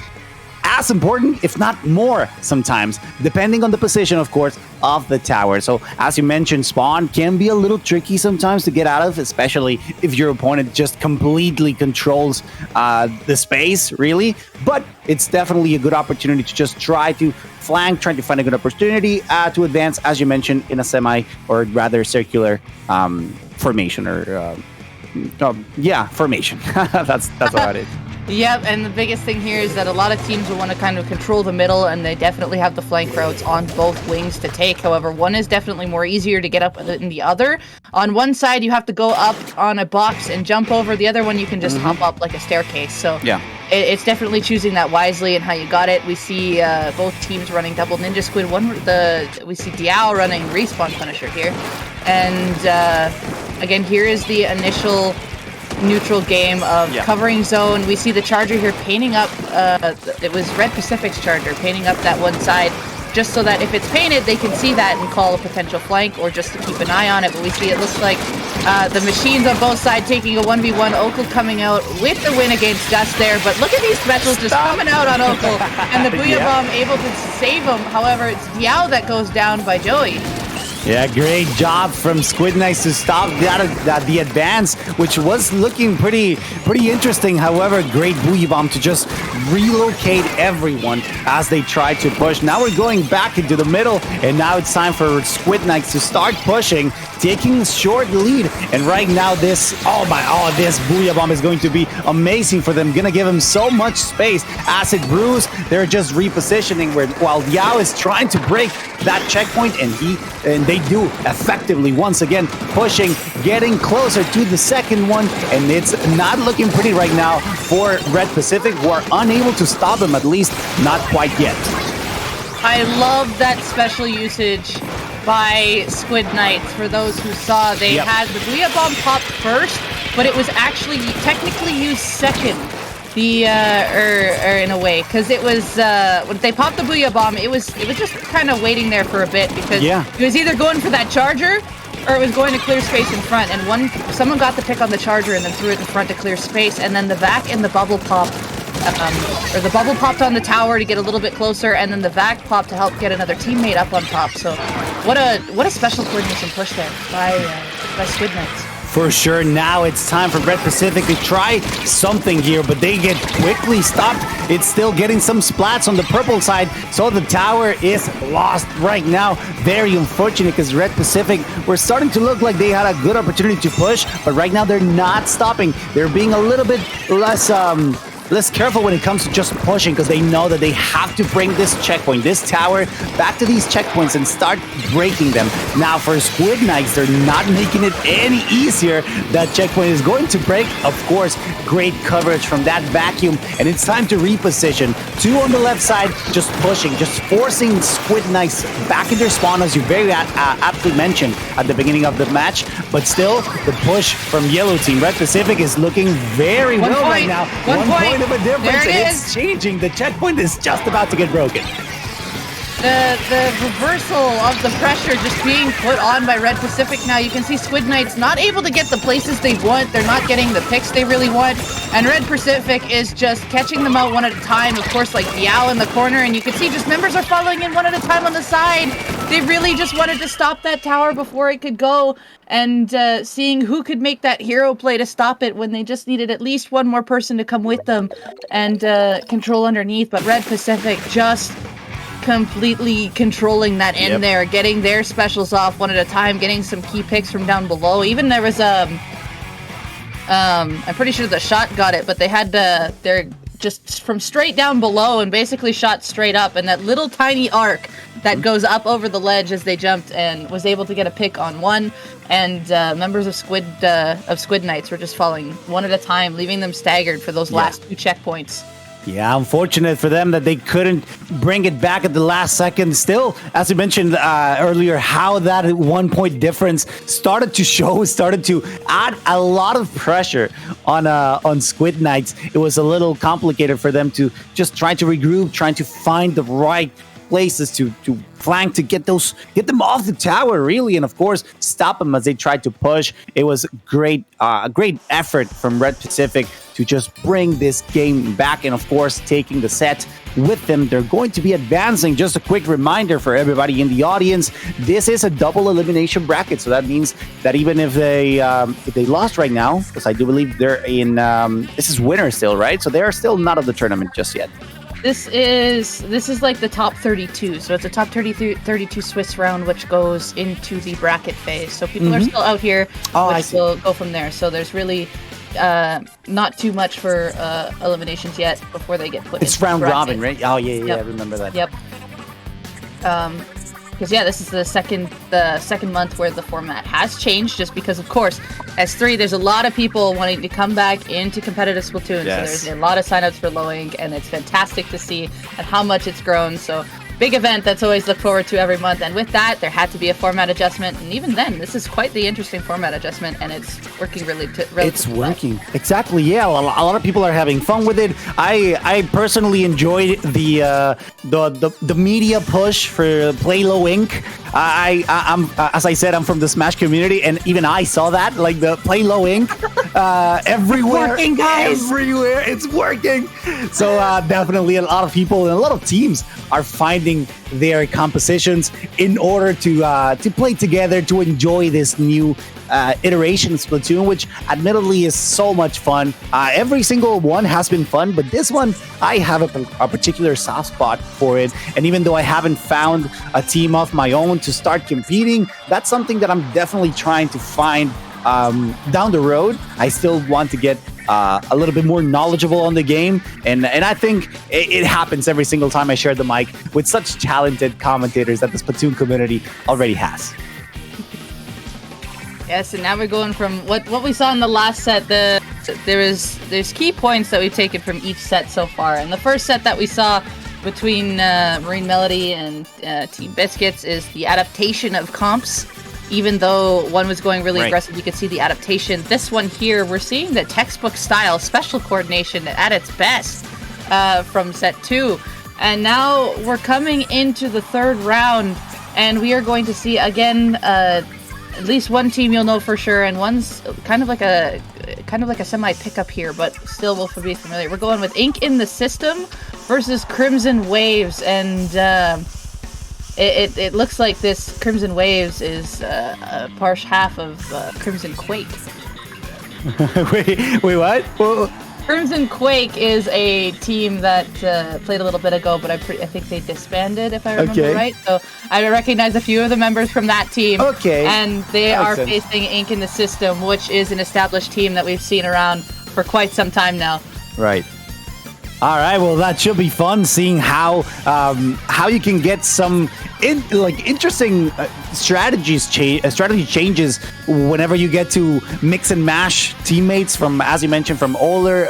as important, if not more, sometimes, depending on the position, of course, of the tower. So, as you mentioned, spawn can be a little tricky sometimes to get out of, especially if your opponent just completely controls the space, really. But it's definitely a good opportunity to just try to flank, trying to find a good opportunity to advance, as you mentioned, in a semi or rather circular formation formation. That's about it. Yep, and the biggest thing here is that a lot of teams will want to kind of control the middle, and they definitely have the flank routes on both wings to take. However, one is definitely more easier to get up than the other. On one side, you have to go up on a box and jump over. The other one, you can just hop up like a staircase. So yeah, it's definitely choosing that wisely and how you got it. We see both teams running double Ninja Squid. We see Diao running Respawn Punisher here. And again, here is the initial neutral game of covering zone. We see the charger here painting up, it was Red Pacific's charger painting up that one side, just so that if it's painted, they can see that and call a potential flank, or just to keep an eye on it. But we see it looks like the machines on both sides taking a 1v1. Okul coming out with the win against Gus there, but look at these specials just coming out on Okul, and the Booyah Bomb able to save him. However, it's Diao that goes down by Joey. Yeah, great job from Squid Nice to stop the advance, which was looking pretty interesting. However, great Booyah Bomb to just relocate everyone as they try to push. Now we're going back into the middle, and now it's time for Squid Nice to start pushing, taking a short lead. And right now this Booyah Bomb is going to be amazing for them. Gonna give him so much space. As it brews, they're just repositioning while Yao is trying to break that checkpoint, and they do effectively once again, pushing, getting closer to the second one, and it's not looking pretty right now for Red Pacific, who are unable to stop them, at least not quite yet. I love that special usage by Squid Knights. For those who saw, they had the Booyah Bomb pop first, but it was actually technically used second. In a way, because it was when they popped the Booyah Bomb, it was just kind of waiting there for a bit, because it was either going for that charger or it was going to clear space in front. And someone got the pick on the charger and then threw it in front to clear space, and then the vac and the bubble pop, or the bubble popped on the tower to get a little bit closer, and then the vac popped to help get another teammate up on top. So what a special coordination push there by Squid Knights. For sure, now it's time for Red Pacific to try something here, but they get quickly stopped. It's still getting some splats on the purple side, so the tower is lost right now. Very unfortunate, because Red Pacific were starting to look like they had a good opportunity to push, but right now they're not stopping. They're being a little bit less careful when it comes to just pushing, because they know that they have to bring this checkpoint, this tower, back to these checkpoints and start breaking them. Now for Squid Knights, they're not making it any easier. That checkpoint is going to break. Of course, great coverage from that vacuum, and it's time to reposition. 2 on the left side, just pushing, just forcing Squid Knights back in their spawn, as you very aptly mentioned at the beginning of the match. But still, the push from Yellow Team, Red Pacific, is looking very well right now. One point of a difference, and it's changing. The checkpoint is just about to get broken. the reversal of the pressure just being put on by Red Pacific now. You can see Squid Knights not able to get the places they want. They're not getting the picks they really want. And Red Pacific is just catching them out one at a time. Of course, like Biao in the corner. And you can see just members are following in one at a time on the side. They really just wanted to stop that tower before it could go. And seeing who could make that hero play to stop it when they just needed at least one more person to come with them and control underneath. But Red Pacific just completely controlling that in there, getting their specials off one at a time, getting some key picks from down below. Even there was I'm pretty sure the shot got it, but they had they're just from straight down below and basically shot straight up, and that little tiny arc that goes up over the ledge as they jumped and was able to get a pick on one. And members of Squid Knights were just falling one at a time, leaving them staggered for those last two checkpoints. Yeah, unfortunate for them that they couldn't bring it back at the last second. Still, as you mentioned earlier, how that 1 point difference started to add a lot of pressure on Squid Knights. It was a little complicated for them to just try to regroup, trying to find the right places to flank, to get them off the tower, really, and of course stop them as they tried to push. It was a great effort from Red Pacific to just bring this game back, and of course taking the set with them. They're going to be advancing. Just a quick reminder for everybody in the audience, this is a double elimination bracket, so that means that even if they lost right now, because I do believe they're in this is winner still, right? So they are still not of the tournament just yet. This is like the top 32, so it's a top 32 Swiss round, which goes into the bracket phase. So people are still out here, which will go from there. So there's really not too much for eliminations yet before they get put. It's round robin, right? Oh yeah, I remember that. Yep. Because this is the second month where the format has changed, just because of course S3 there's a lot of people wanting to come back into competitive Splatoon. Yes. So there's a lot of signups for Low Ink, and it's fantastic to see and how much it's grown. So big event that's always looked forward to every month, and with that there had to be a format adjustment, and even then this is quite the interesting format adjustment, and it's working really it's working well. Exactly. Yeah, a lot of people are having fun with it. I personally enjoyed the media push for Play Low Ink. I'm as I said, I'm from the Smash community, and even I saw that, like the Play Low Ink everywhere. It's working, guys. Everywhere, it's working. So definitely a lot of people and a lot of teams are finding their compositions in order to play together, to enjoy this new iteration of Splatoon, which admittedly is so much fun. Every single one has been fun, but this one, I have a particular soft spot for it. And even though I haven't found a team of my own to start competing, that's something that I'm definitely trying to find down the road. I still want to get a little bit more knowledgeable on the game, and I think it happens every single time I share the mic with such talented commentators that the Splatoon community already has. Yes, and now we're going from what we saw in the last set. There's key points that we've taken from each set so far, and the first set that we saw between Marine Melody and Team Biscuits is the adaptation of comps. Even though one was going really aggressive, you could see the adaptation. This one here, we're seeing the textbook style special coordination at its best from set 2. And now we're coming into the third round, and we are going to see again at least one team you'll know for sure, and one's kind of like a semi pickup here, but still will be familiar. We're going with Ink in the System versus Crimson Waves, and It looks like this Crimson Waves is a partial half of Crimson Quake. wait, what? Whoa. Crimson Quake is a team that played a little bit ago, but I think they disbanded, if I remember right. So I recognize a few of the members from that team. Okay. And they are facing Ink in the System, which is an established team that we've seen around for quite some time now. Right. All right, well, that should be fun, seeing how you can get some interesting strategy changes whenever you get to mix and mash teammates from, as you mentioned, from older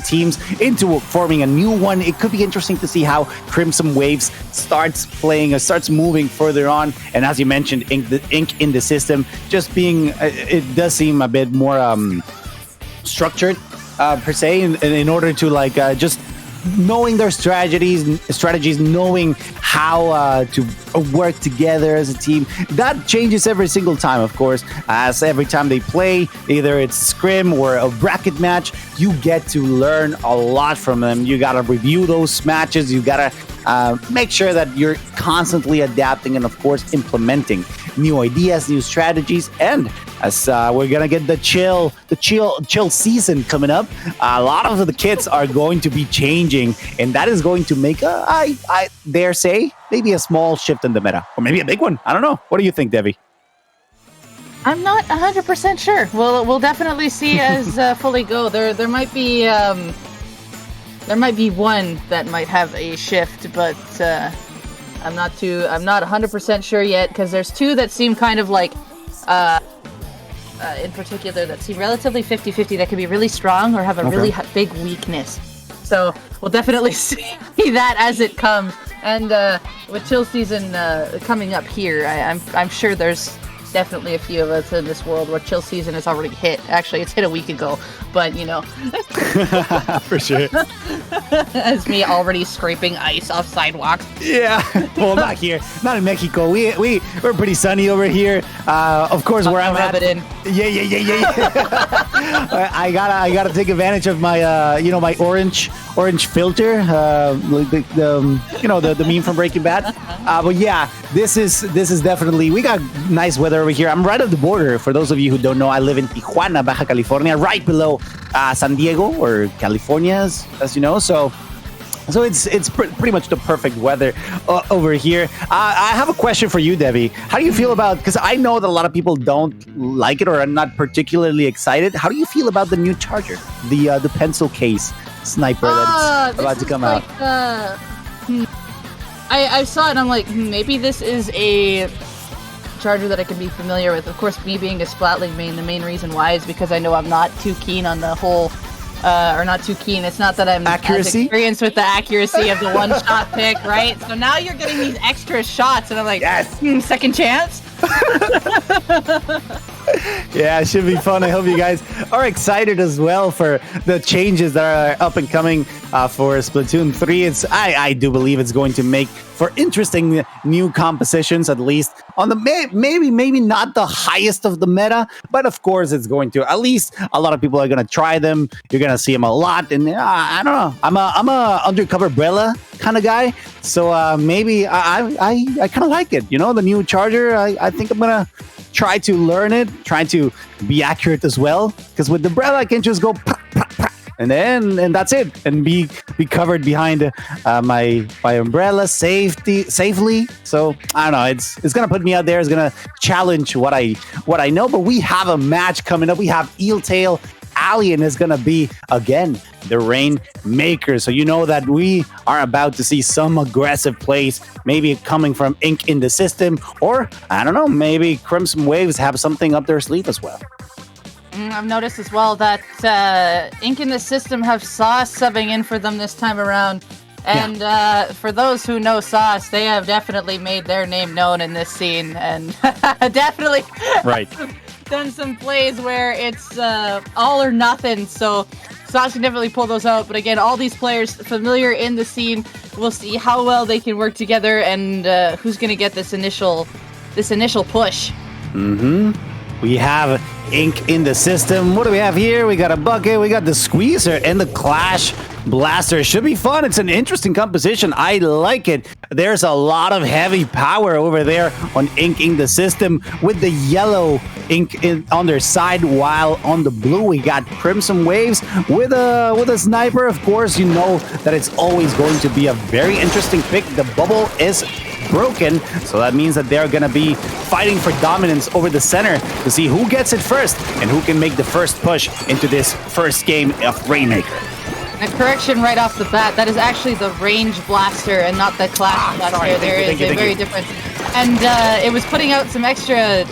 teams into forming a new one. It could be interesting to see how Crimson Waves starts moving further on, and as you mentioned, Ink in the System just being it does seem a bit more structured. Per se, in order to just knowing their strategies, knowing how to work together as a team, that changes every single time, of course, as every time they play, either it's scrim or a bracket match, you get to learn a lot from them. You got to review those matches. You got to make sure that you're constantly adapting and, of course, implementing new ideas, new strategies, and as we're gonna get the chill season coming up, a lot of the kits are going to be changing, and that is going to make I dare say maybe a small shift in the meta, or maybe a big one. I don't know. What do you think, Debbie? I'm not 100% sure. We'll definitely see as fully go. There might be one that might have a shift, but I'm not 100% sure yet, because there's two that seem kind of like in particular that seem relatively 50-50 that can be really strong or have a really big weakness. So we'll definitely see that as it comes. And with chill season coming up here, I'm sure there's definitely a few of us in this world where chill season has already hit. Actually, it's hit a week ago, but you know. For sure. As me already scraping ice off sidewalks. Yeah. Well, not here. Not in Mexico. We're pretty sunny over here. Of course, where I'm at. Yeah. I gotta take advantage of my my orange filter. The meme from Breaking Bad. But yeah, this is definitely, we got nice weather over here. I'm right at the border. For those of you who don't know, I live in Tijuana, Baja California, right below San Diego, or California, as you know. So it's pretty much the perfect weather over here. I have a question for you, Debbie. How do you feel about, because I know that a lot of people don't like it or are not particularly excited. How do you feel about the new charger, the pencil case sniper that's about to come out? I saw it and I'm like, maybe this is a charger that I could be familiar with. Of course, me being a Splatling main, the main reason why is because I know I'm not too keen on the whole, or not too keen. It's not that I'm as experienced with the accuracy of the one-shot pick, right? So now you're getting these extra shots, and I'm like, yes, second chance? Yeah, it should be fun. I hope you guys are excited as well for the changes that are up and coming for Splatoon 3. I do believe it's going to make for interesting new compositions, at least on the maybe not the highest of the meta, but of course it's going to, at least a lot of people are going to try them. You're going to see them a lot, and I don't know. I'm a undercover Brella kind of guy, so maybe I kind of like it. The new charger. I think I'm gonna try to learn it, try to be accurate as well, because with the Brella I can just go pop, pop, pop, and that's it, and be covered behind my umbrella safely. So I don't know, it's gonna put me out there. It's gonna challenge what I know. But we have a match coming up. We have Eeltail Alien is gonna be again the Rainmaker, so you know that we are about to see some aggressive plays, maybe coming from Ink in the system, or I don't know, maybe Crimson Waves have something up their sleeve as well. I've noticed as well that Ink in the system have Sauce subbing in for them this time around, and for those who know Sauce, they have definitely made their name known in this scene, and definitely right. Done some plays where it's all or nothing, so Sauce can definitely pull those out. But again, all these players familiar in the scene, we'll see how well they can work together, and who's going to get this initial push. We have Ink in the system. What do we have here? We got a bucket, we got the Squeezer, and the Clash Blaster. Should be fun. It's an interesting composition. I like it. There's a lot of heavy power over there on Ink in the system, with the yellow Ink on their side, while on the blue we got Crimson Waves with a sniper. Of course, you know that it's always going to be a very interesting pick. The bubble is broken, so that means that they're gonna be fighting for dominance over the center to see who gets it first and who can make the first push into this first game of Rainmaker. A correction right off the bat, that is actually the range blaster and not the Clash blaster. Sorry, there is a very different, and it was putting out some extra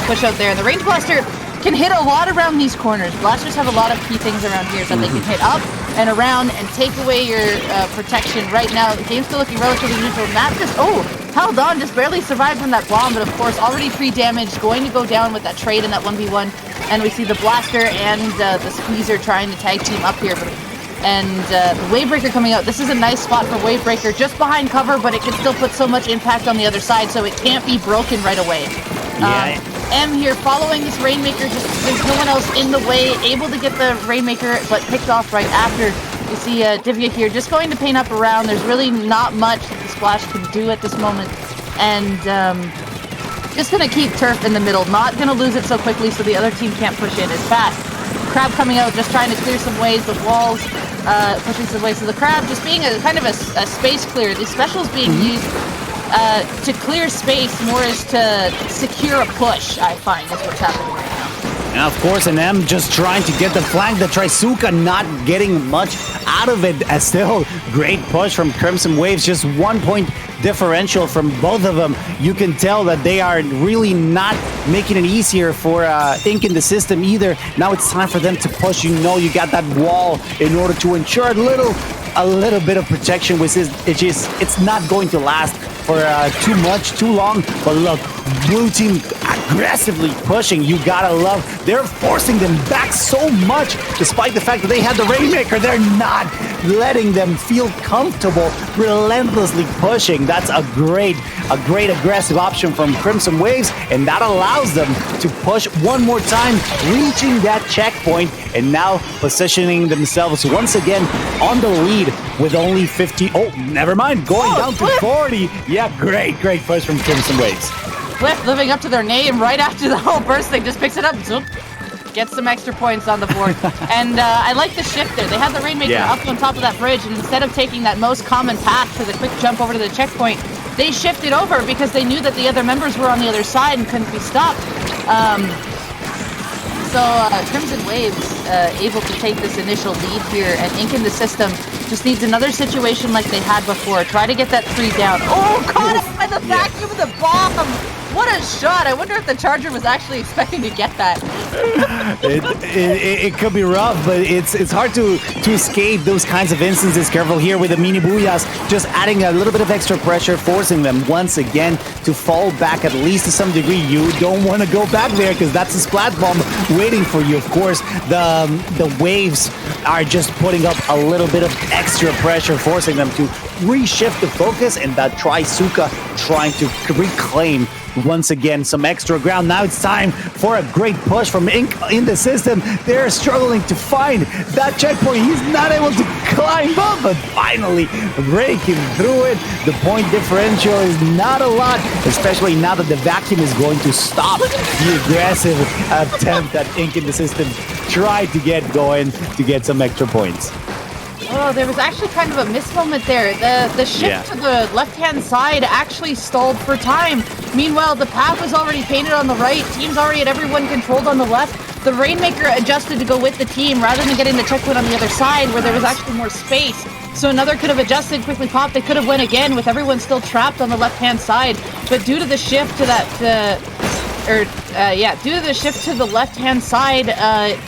push out there, and the range blaster can hit a lot around these corners. Blasters have a lot of key things around here that they can hit up and around and take away your protection. Right now, the game's still looking relatively neutral. Matt held on, just barely survived from that bomb, but of course already pre-damaged, going to go down with that trade in that 1v1. And we see the Blaster and the Squeezer trying to tag team up here, but And the Wavebreaker coming out, this is a nice spot for Wavebreaker, just behind cover, but it can still put so much impact on the other side, so it can't be broken right away. M here following this Rainmaker, just there's no one else in the way, able to get the Rainmaker, but picked off right after. You see Divya here just going to paint up around. There's really not much that the Splash can do at this moment. And just going to keep Turf in the middle, not going to lose it so quickly so the other team can't push in as fast. Crab coming out, just trying to clear some ways, the walls pushing some ways. So the Crab just being a kind of a space clear. These specials being used to clear space more as to secure a push, I find, is what's happening right now. And of course, an M just trying to get the flank. The Trisuka not getting much out of it. Still, great push from Crimson Waves. Just 1 point differential from both of them. You can tell that they are really not making it easier for Ink in the system either. Now it's time for them to push. You know, you got that wall in order to ensure a little bit of protection, which is it's not going to last for too long. But look, blue team aggressively pushing. You gotta love, they're forcing them back so much, despite the fact that they had the Rainmaker. They're not letting them feel comfortable, relentlessly pushing. That's a great aggressive option from Crimson Waves, and that allows them to push one more time, reaching that checkpoint, and now positioning themselves once again on the lead with only 50. Oh, never mind, going down to 40. Yeah, great push from Crimson Waves. Swift living up to their name right after the whole burst thing, just picks it up, zoop, gets some extra points on the board. And I like the shift there. They had the Rainmaker up on top of that bridge, and instead of taking that most common path for the quick jump over to the checkpoint, they shifted over because they knew that the other members were on the other side and couldn't be stopped. So Crimson Waves able to take this initial lead here, and Ink in the system just needs another situation like they had before. Try to get that 3 down. Oh, caught it by the vacuum of the bomb! What a shot! I wonder if the Charger was actually expecting to get that. it could be rough, but it's hard to escape those kinds of instances. Careful here with the mini booyahs, just adding a little bit of extra pressure, forcing them once again to fall back at least to some degree. You don't want to go back there because that's a splat bomb waiting for you. Of course, the waves are just putting up a little bit of extra pressure, forcing them to reshift the focus, and that Trisuka trying to reclaim once again some extra ground. Now it's time for a great push from Ink in the system. They're struggling to find that checkpoint. He's not able to climb up, but finally breaking through it. The point differential is not a lot, especially now that the vacuum is going to stop the aggressive attempt that Ink in the system tried to get going to get some extra points. Oh, there was actually kind of a miss moment there. The shift to the left-hand side actually stalled for time. Meanwhile, the path was already painted on the right. Teams already had everyone controlled on the left. The Rainmaker adjusted to go with the team rather than getting the checkpoint on the other side where there was actually more space. So another could have adjusted, quickly popped. They could have went again with everyone still trapped on the left-hand side. But due to the shift to that... due to the shift to the left-hand side,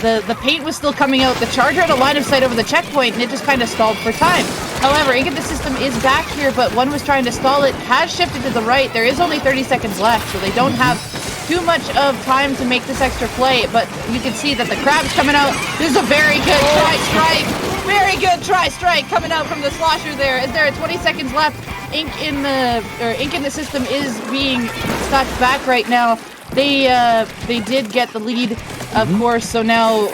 the paint was still coming out. The Charger had a line of sight over the checkpoint, and it just kind of stalled for time. However, Ink in the system is back here, but one was trying to stall it, has shifted to the right. There is only 30 seconds left, so they don't have too much of time to make this extra play, but you can see that the Crab's coming out. This is a very good try-strike. Very good try-strike coming out from the Slosher there. Is there 20 seconds left? Ink in the system is being stuck back right now. They did get the lead, of course, so now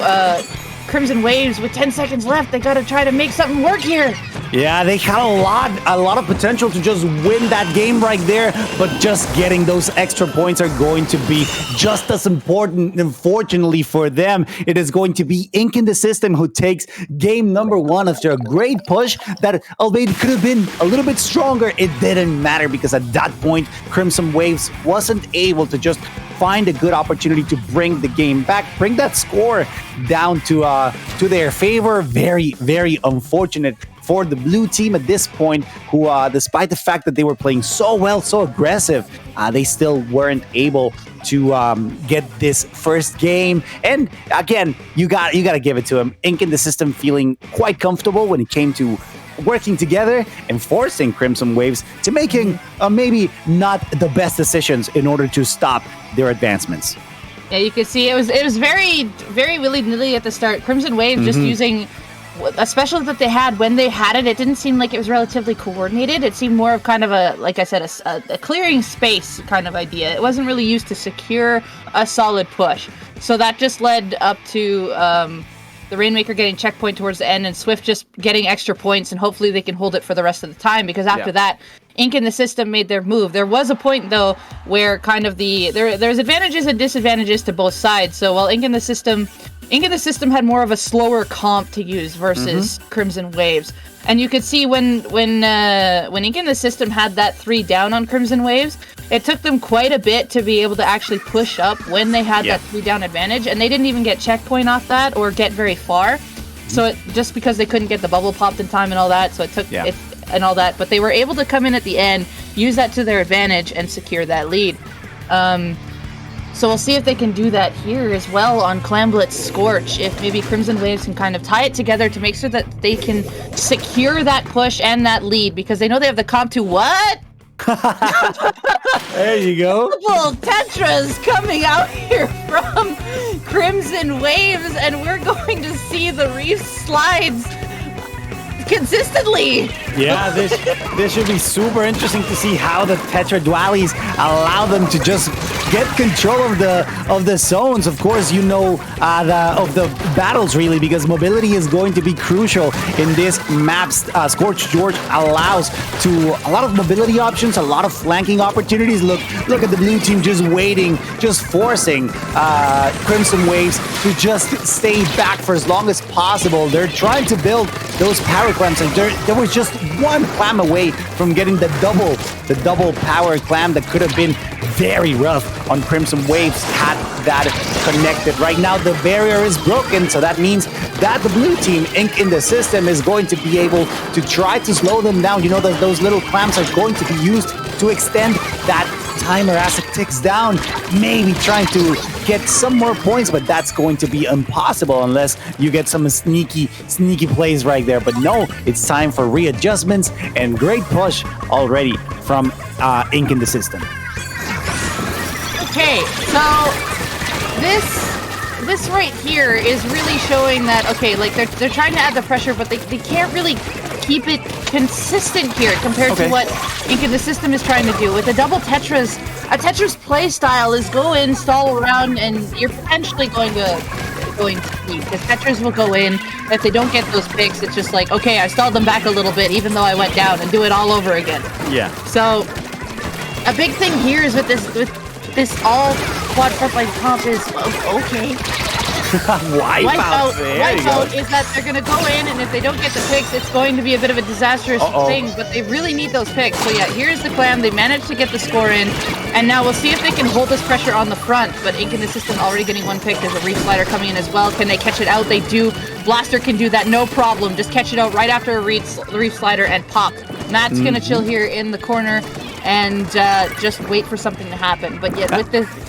Crimson Waves with 10 seconds left, they gotta try to make something work here. Yeah, they had a lot of potential to just win that game right there, but just getting those extra points are going to be just as important. Unfortunately for them, it is going to be Ink in the system who takes game number 1 after a great push that, albeit could have been a little bit stronger, it didn't matter because at that point, Crimson Waves wasn't able to just find a good opportunity to bring the game back, bring that score down to their favor. Very, very unfortunate for the blue team at this point, who, despite the fact that they were playing so well, so aggressive, they still weren't able to get this first game. And again, you got to give it to them. Ink in the system feeling quite comfortable when it came to working together and forcing Crimson Waves to making maybe not the best decisions in order to stop their advancements. Yeah, you could see it was very, very willy-nilly at the start. Crimson Waves just using a special that they had, when they had it, it didn't seem like it was relatively coordinated. It seemed more of kind of a, like I said, a clearing space kind of idea. It wasn't really used to secure a solid push. So that just led up to the Rainmaker getting checkpoint towards the end and Swift just getting extra points, and hopefully they can hold it for the rest of the time, because after that, Ink and the system made their move. There was a point, though, where kind of there's advantages and disadvantages to both sides. So while Ink and the system had more of a slower comp to use versus Crimson Waves. And you could see when Ink and the system had that 3 down on Crimson Waves, it took them quite a bit to be able to actually push up when they had that 3 down advantage, and they didn't even get checkpoint off that or get very far. So just because they couldn't get the bubble popped in time and all that, so it took it and all that, but they were able to come in at the end, use that to their advantage, and secure that lead. So we'll see if they can do that here as well on Clamblitz Scorch, if maybe Crimson Waves can kind of tie it together to make sure that they can secure that push and that lead, because they know they have the comp to what? There you go. Multiple Tetras coming out here from Crimson Waves, and we're going to see the Reef slides consistently. Yeah, this should be super interesting to see how the Tetra Dualies allow them to just get control of the zones. Of course, you know, of the battles, really, because mobility is going to be crucial in this map's Scorch George allows to a lot of mobility options, a lot of flanking opportunities. Look at the blue team just waiting, just forcing Crimson Waves to just stay back for as long as possible. They're trying to build those power clams, and there was just one clam away from getting the double power clam that could have been very rough on Crimson Waves had that connected. Right now the barrier is broken, so that means that the blue team, Ink in the system, is going to be able to try to slow them down. You know that those little clams are going to be used to extend that timer as it ticks down, maybe trying to get some more points, but that's going to be impossible unless you get some sneaky plays right there. But no, it's time for readjustments, and great push already from Ink in the system. Okay, so this right here is really showing that, okay, like they're trying to add the pressure, but they can't really keep it consistent here compared to what Ink in the system is trying to do. With the double Tetras, a Tetras play style is go in, stall around, and you're potentially going to speed, because Tetras will go in. If they don't get those picks, it's just like, okay, I stalled them back a little bit, even though I went down, and do it all over again. Yeah. So a big thing here is with this all quad frontline comp is okay. Wipeout is that they're going to go in, and if they don't get the picks, it's going to be a bit of a disastrous thing, but they really need those picks. So yeah, here's the clam. They managed to get the score in, and now we'll see if they can hold this pressure on the front, but Ink in the system already getting one pick. There's a Reef Slider coming in as well. Can they catch it out? They do. Blaster can do that, no problem. Just catch it out right after a Reef Slider and pop. Matt's going to chill here in the corner and just wait for something to happen. But yet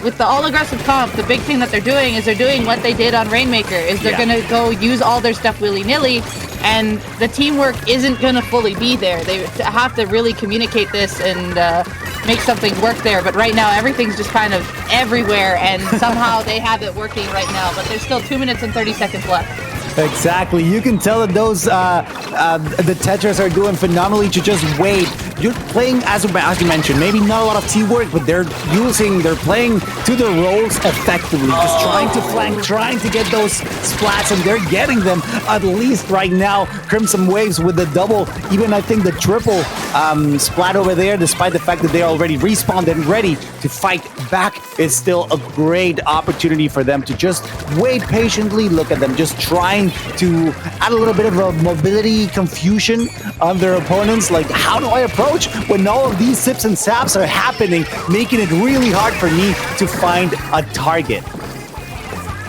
with the all-aggressive comp, the big thing that they're doing is they're doing what they did on Rainmaker, is they're going to go use all their stuff willy-nilly, and the teamwork isn't going to fully be there. They have to really communicate this and make something work there. But right now, everything's just kind of everywhere, and somehow they have it working right now. But there's still 2 minutes and 30 seconds left. Exactly. You can tell that those the Tetras are doing phenomenally to just wait. You're playing, as you mentioned, maybe not a lot of teamwork, but they're playing to their roles effectively. Just trying to flank, trying to get those splats, and they're getting them, at least right now. Crimson Waves with the double, even I think the triple splat over there, despite the fact that they're already respawned and ready to fight back, is still a great opportunity for them to just wait patiently. Look at them just trying to add a little bit of a mobility confusion on their opponents. Like, how do I approach when all of these sips and saps are happening, making it really hard for me to find a target?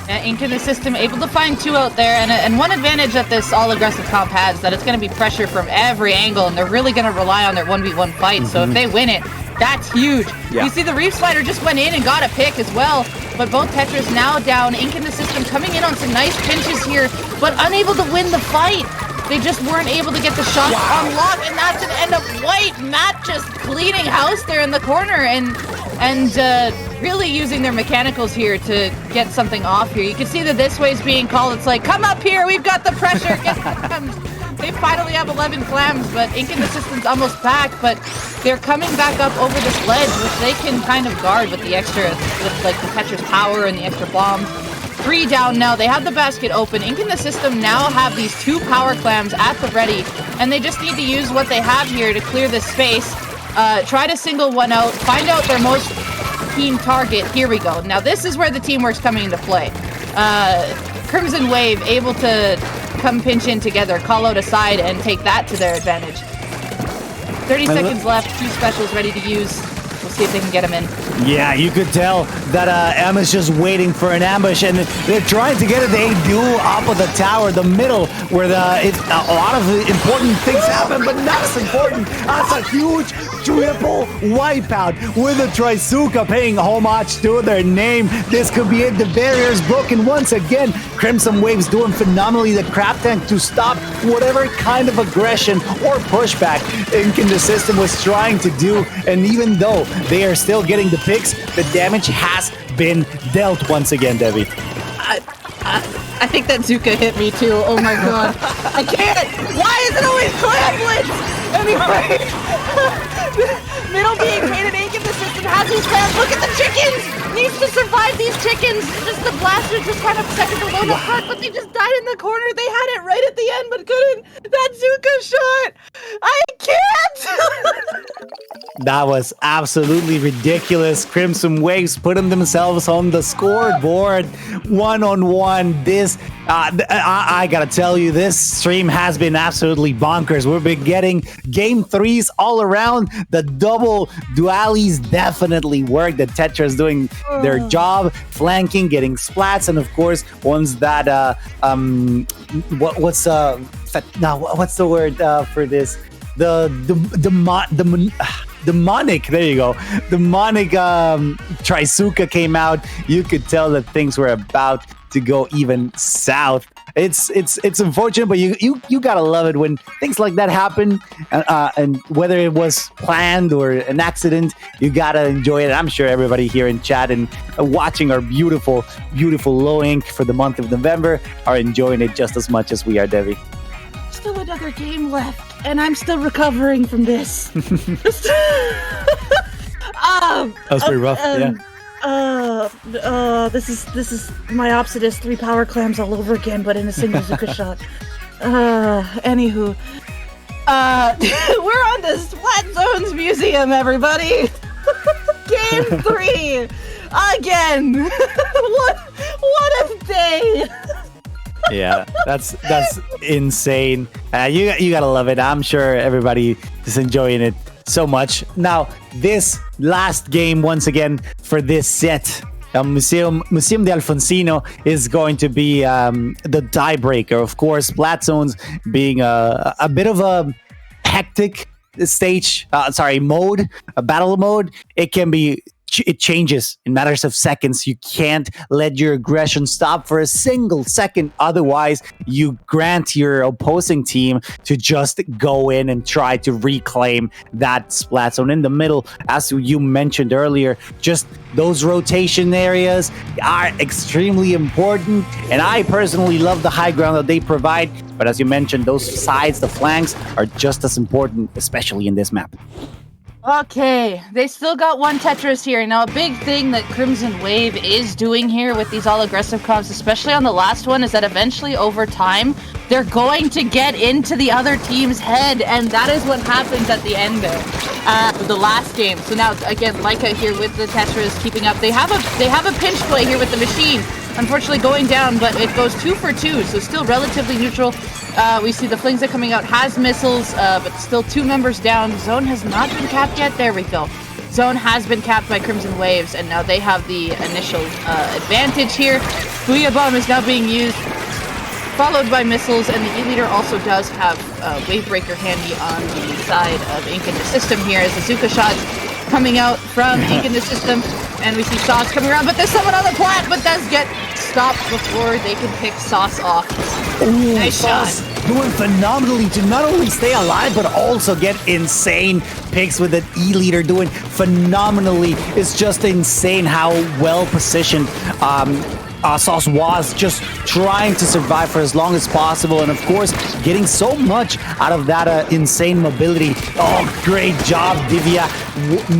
Ink in the system able to find 2 out there, and one advantage that this all-aggressive comp has is that it's going to be pressure from every angle, and they're really going to rely on their 1v1 fight. So if they win it, that's huge. You see the Reef Slider just went in and got a pick as well, but both Tetras now down. Ink in the system coming in on some nice pinches here, but unable to win the fight. They just weren't able to get the shots on lock, and that's an end up white. Matt just cleaning house there in the corner, and really using their mechanicals here to get something off here. You can see that this way's being called. It's like, come up here, we've got the pressure, get clams. They finally have 11 clams, but Ink in the system's almost back, but they're coming back up over this ledge, which they can kind of guard with the extra, with like the Tetra's power and the extra bombs. 3 down now, they have the basket open. Ink in the system now have these 2 power clams at the ready, and they just need to use what they have here to clear this space. Try to single one out, find out their most keen target. Here we go. Now this is where the teamwork's coming into play. Crimson Wave able to come pinch in together, call out a side, and take that to their advantage. 30 seconds left, 2 specials ready to use. We'll see if they can get him in. Yeah, you could tell that Emma's just waiting for an ambush, and they're trying to get it. They do up of the tower, the middle, where a lot of important things happen, but not as important. That's a huge triple wipeout with a Trisuka paying homage to their name. This could be it. The barrier's broken once again. Crimson Wave's doing phenomenally. The crab tank to stop whatever kind of aggression or pushback Ink in the system was trying to do, and even though they are still getting the picks, the damage has been dealt once again, Debbie. I think that Zuka hit me too. Oh my god. I can't! Why is it always clamblets? Anyway. Middle being painted, Ink in the system has these clams. Look at the chickens! Needs to survive these chickens! Just the blasters just kind of second below the front, but they just died in the corner. They had it right at the end, but couldn't. That Zuka shot! I can't! That was absolutely ridiculous. Crimson Waves putting themselves on the scoreboard 1-on-1. This, I gotta tell you, this stream has been absolutely bonkers. We've been getting game 3s all around. The double dualies definitely work. The Tetra's doing their job, flanking, getting splats, and of course, ones that what's the word for this? Demonic, there you go. Demonic Trisuka came out. You could tell that things were about to go even south. It's unfortunate, but you gotta love it when things like that happen, and whether it was planned or an accident, you gotta enjoy it. I'm sure everybody here in chat and watching our beautiful low ink for the month of November are enjoying it just as much as we are, Debbie. Still another game left, and I'm still recovering from this. That was pretty rough, yeah. This is my Opsidus 3 power clams all over again, but in a single Zuka shot. Anywho. We're on to Splat Zones Museum, everybody! Game 3! Again! What a day! Yeah, that's insane. You gotta love it. I'm sure everybody is enjoying it so much. Now, this last game, once again, for this set, Museum de Alfonsino is going to be the tiebreaker. Of course, Splat Zones being a bit of a hectic mode, a battle mode. It changes in matters of seconds. You can't let your aggression stop for a single second. Otherwise, you grant your opposing team to just go in and try to reclaim that splat zone in the middle. As you mentioned earlier, just those rotation areas are extremely important. And I personally love the high ground that they provide. But as you mentioned, those sides, the flanks, are just as important, especially in this map. Okay, they still got one Tetris here. Now, a big thing that Crimson Wave is doing here with these all-aggressive comps, especially on the last one, is that eventually, over time, they're going to get into the other team's head, and that is what happens at the end there, the last game. So now, again, Leica here with the Tetris keeping up. They have a pinch play here with the machine. Unfortunately going down, but it goes 2 for 2, so still relatively neutral. We see the Flings that coming out has missiles, but still 2 members down. Zone has not been capped yet. There we go. Zone has been capped by Crimson Waves, and now they have the initial advantage here. Booyah Bomb is now being used, followed by missiles, and the E-Leader also does have Wave Breaker handy on the side of Ink in the system here as the Zuka shots coming out from Ink in the system. And we see shots coming around, but there's someone on the plat, but does get stop before they can pick Sauce off. Ooh, Nice Sauce shot. doing phenomenally to not only stay alive, but also get insane picks with an E-leader doing phenomenally. It's just insane how well positioned Sauce was, just trying to survive for as long as possible, and of course getting so much out of that insane mobility. Oh, great job, Divya,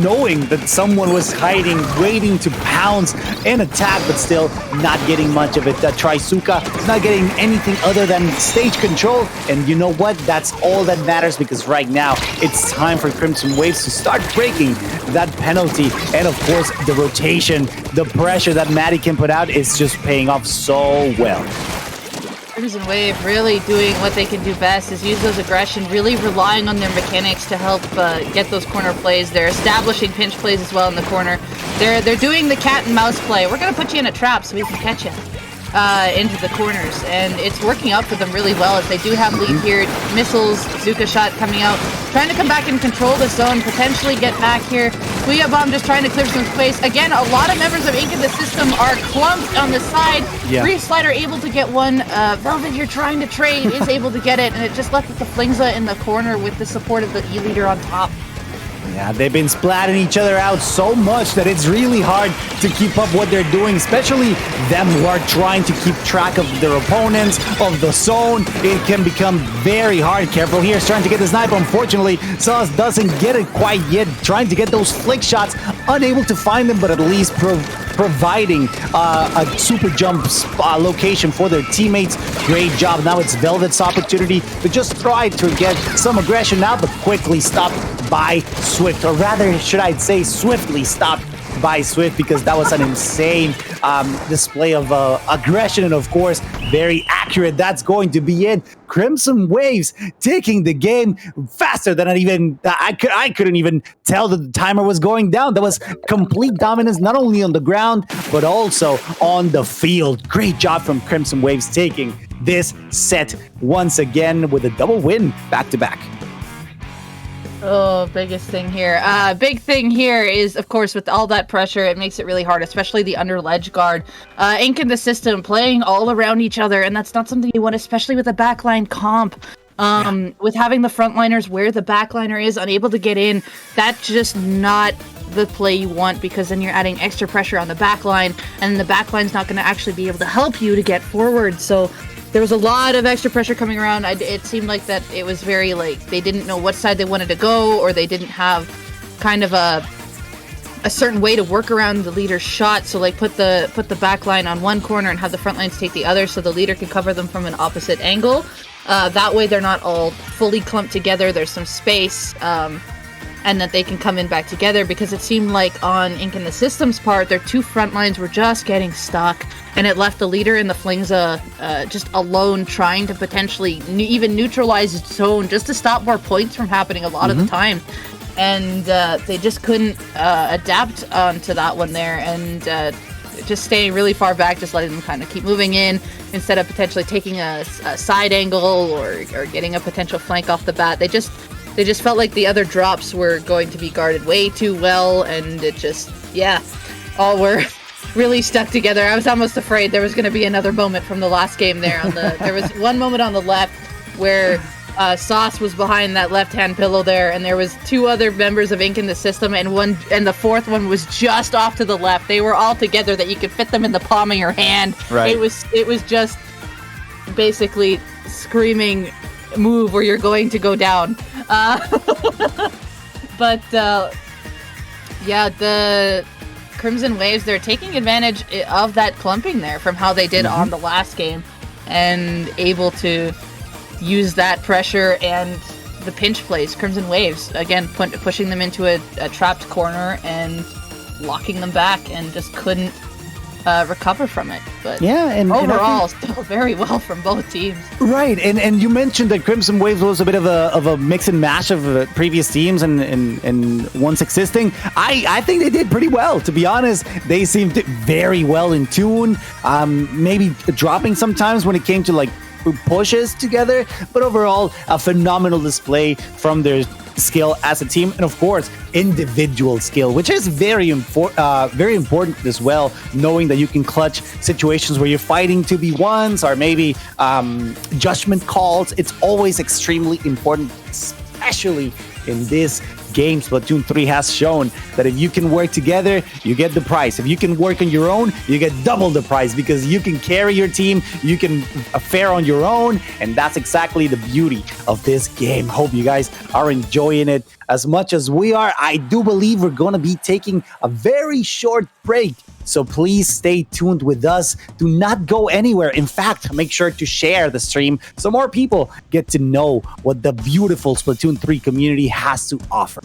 knowing that someone was hiding, waiting to pounce and attack, but still not getting much of it. Trisuka is not getting anything other than stage control, and you know what? That's all that matters, because right now it's time for Crimson Waves to start breaking that penalty, and of course the rotation, the pressure that Maddie can put out is just paying off so well. Crimson Wave really doing what they can do best is use those aggression, really relying on their mechanics to help get those corner plays. They're establishing pinch plays as well in the corner. They're doing the cat and mouse play. We're gonna put you in a trap so we can catch you into the corners, and it's working out for them really well as they do have lead here. Missiles, Zuka shot coming out, trying to come back and control the zone, potentially get back here. Kuya Bomb just trying to clear some space. Again, a lot of members of Ink in the system are clumped on the side. Yeah. Reef Slider able to get one. Velvet here trying to trade is able to get it, and it just left with the Flingza in the corner with the support of the E-leader on top. Yeah, they've been splatting each other out so much that it's really hard to keep up what they're doing, especially them who are trying to keep track of their opponents, of the zone. It can become very hard. Careful here, trying to get the sniper. Unfortunately, Sauce doesn't get it quite yet, trying to get those flick shots, unable to find them, but at least providing a super jump location for their teammates. Great job. Now it's Velvet's opportunity to just try to get some aggression now, but quickly stopped by Swift, or rather, should I say, swiftly stopped by Swift, because that was an insane display of aggression, and of course, very accurate. That's going to be it. Crimson Waves taking the game faster than I couldn't even tell that the timer was going down. That was complete dominance, not only on the ground, but also on the field. Great job from Crimson Waves taking this set once again with a double win back-to-back. Oh, biggest thing here. Big thing here is, of course, with all that pressure, it makes it really hard, especially the under ledge guard. Ink in the system playing all around each other, and that's not something you want, especially with a backline comp. With having the frontliners where the backliner is unable to get in, that's just not the play you want, because then you're adding extra pressure on the backline, and the backline's not going to actually be able to help you to get forward. So there was a lot of extra pressure coming around. It seemed like that it was very, like, they didn't know what side they wanted to go, or they didn't have kind of a certain way to work around the leader's shot. So, like, put the back line on one corner and have the front lines take the other, so the leader can cover them from an opposite angle. That way they're not all fully clumped together. There's some space, and that they can come in back together, because it seemed like on Ink in the System's part, their two front lines were just getting stuck, and it left the leader and the Flingza just alone, trying to potentially even neutralize its zone just to stop more points from happening a lot of the time. And they just couldn't adapt to that one there, and just staying really far back, just letting them kind of keep moving in instead of potentially taking a side angle or getting a potential flank off the bat. They just felt like the other drops were going to be guarded way too well, and it just, all were really stuck together. I was almost afraid there was going to be another moment from the last game there. There was one moment on the left where Sauce was behind that left-hand pillow there, and there was two other members of Ink in the System, and the fourth one was just off to the left. They were all together that you could fit them in the palm of your hand. Right. It was just basically screaming, move or you're going to go down. But the Crimson Waves, they're taking advantage of that clumping there from how they did on the last game, and able to use that pressure and the pinch plays. Crimson Waves, again, pushing them into a trapped corner and locking them back, and just couldn't recover from it. But overall, still very well from both teams. Right, and you mentioned that Crimson Waves was a bit of a mix and mash of previous teams and once existing. I think they did pretty well, to be honest. They seemed very well in tune, maybe dropping sometimes when it came to like pushes together, but overall a phenomenal display from their skill as a team, and of course, individual skill, which is very important as well. Knowing that you can clutch situations where you're fighting 2v1s or maybe judgment calls, it's always extremely important, especially in this game. Splatoon 3 has shown that if you can work together, you get the prize. If you can work on your own, you get double the prize because you can carry your team, you can fare on your own, and that's exactly the beauty of this game. Hope you guys are enjoying it as much as we are. I do believe we're going to be taking a very short break, so please stay tuned with us. Do not go anywhere. In fact, make sure to share the stream so more people get to know what the beautiful Splatoon 3 community has to offer.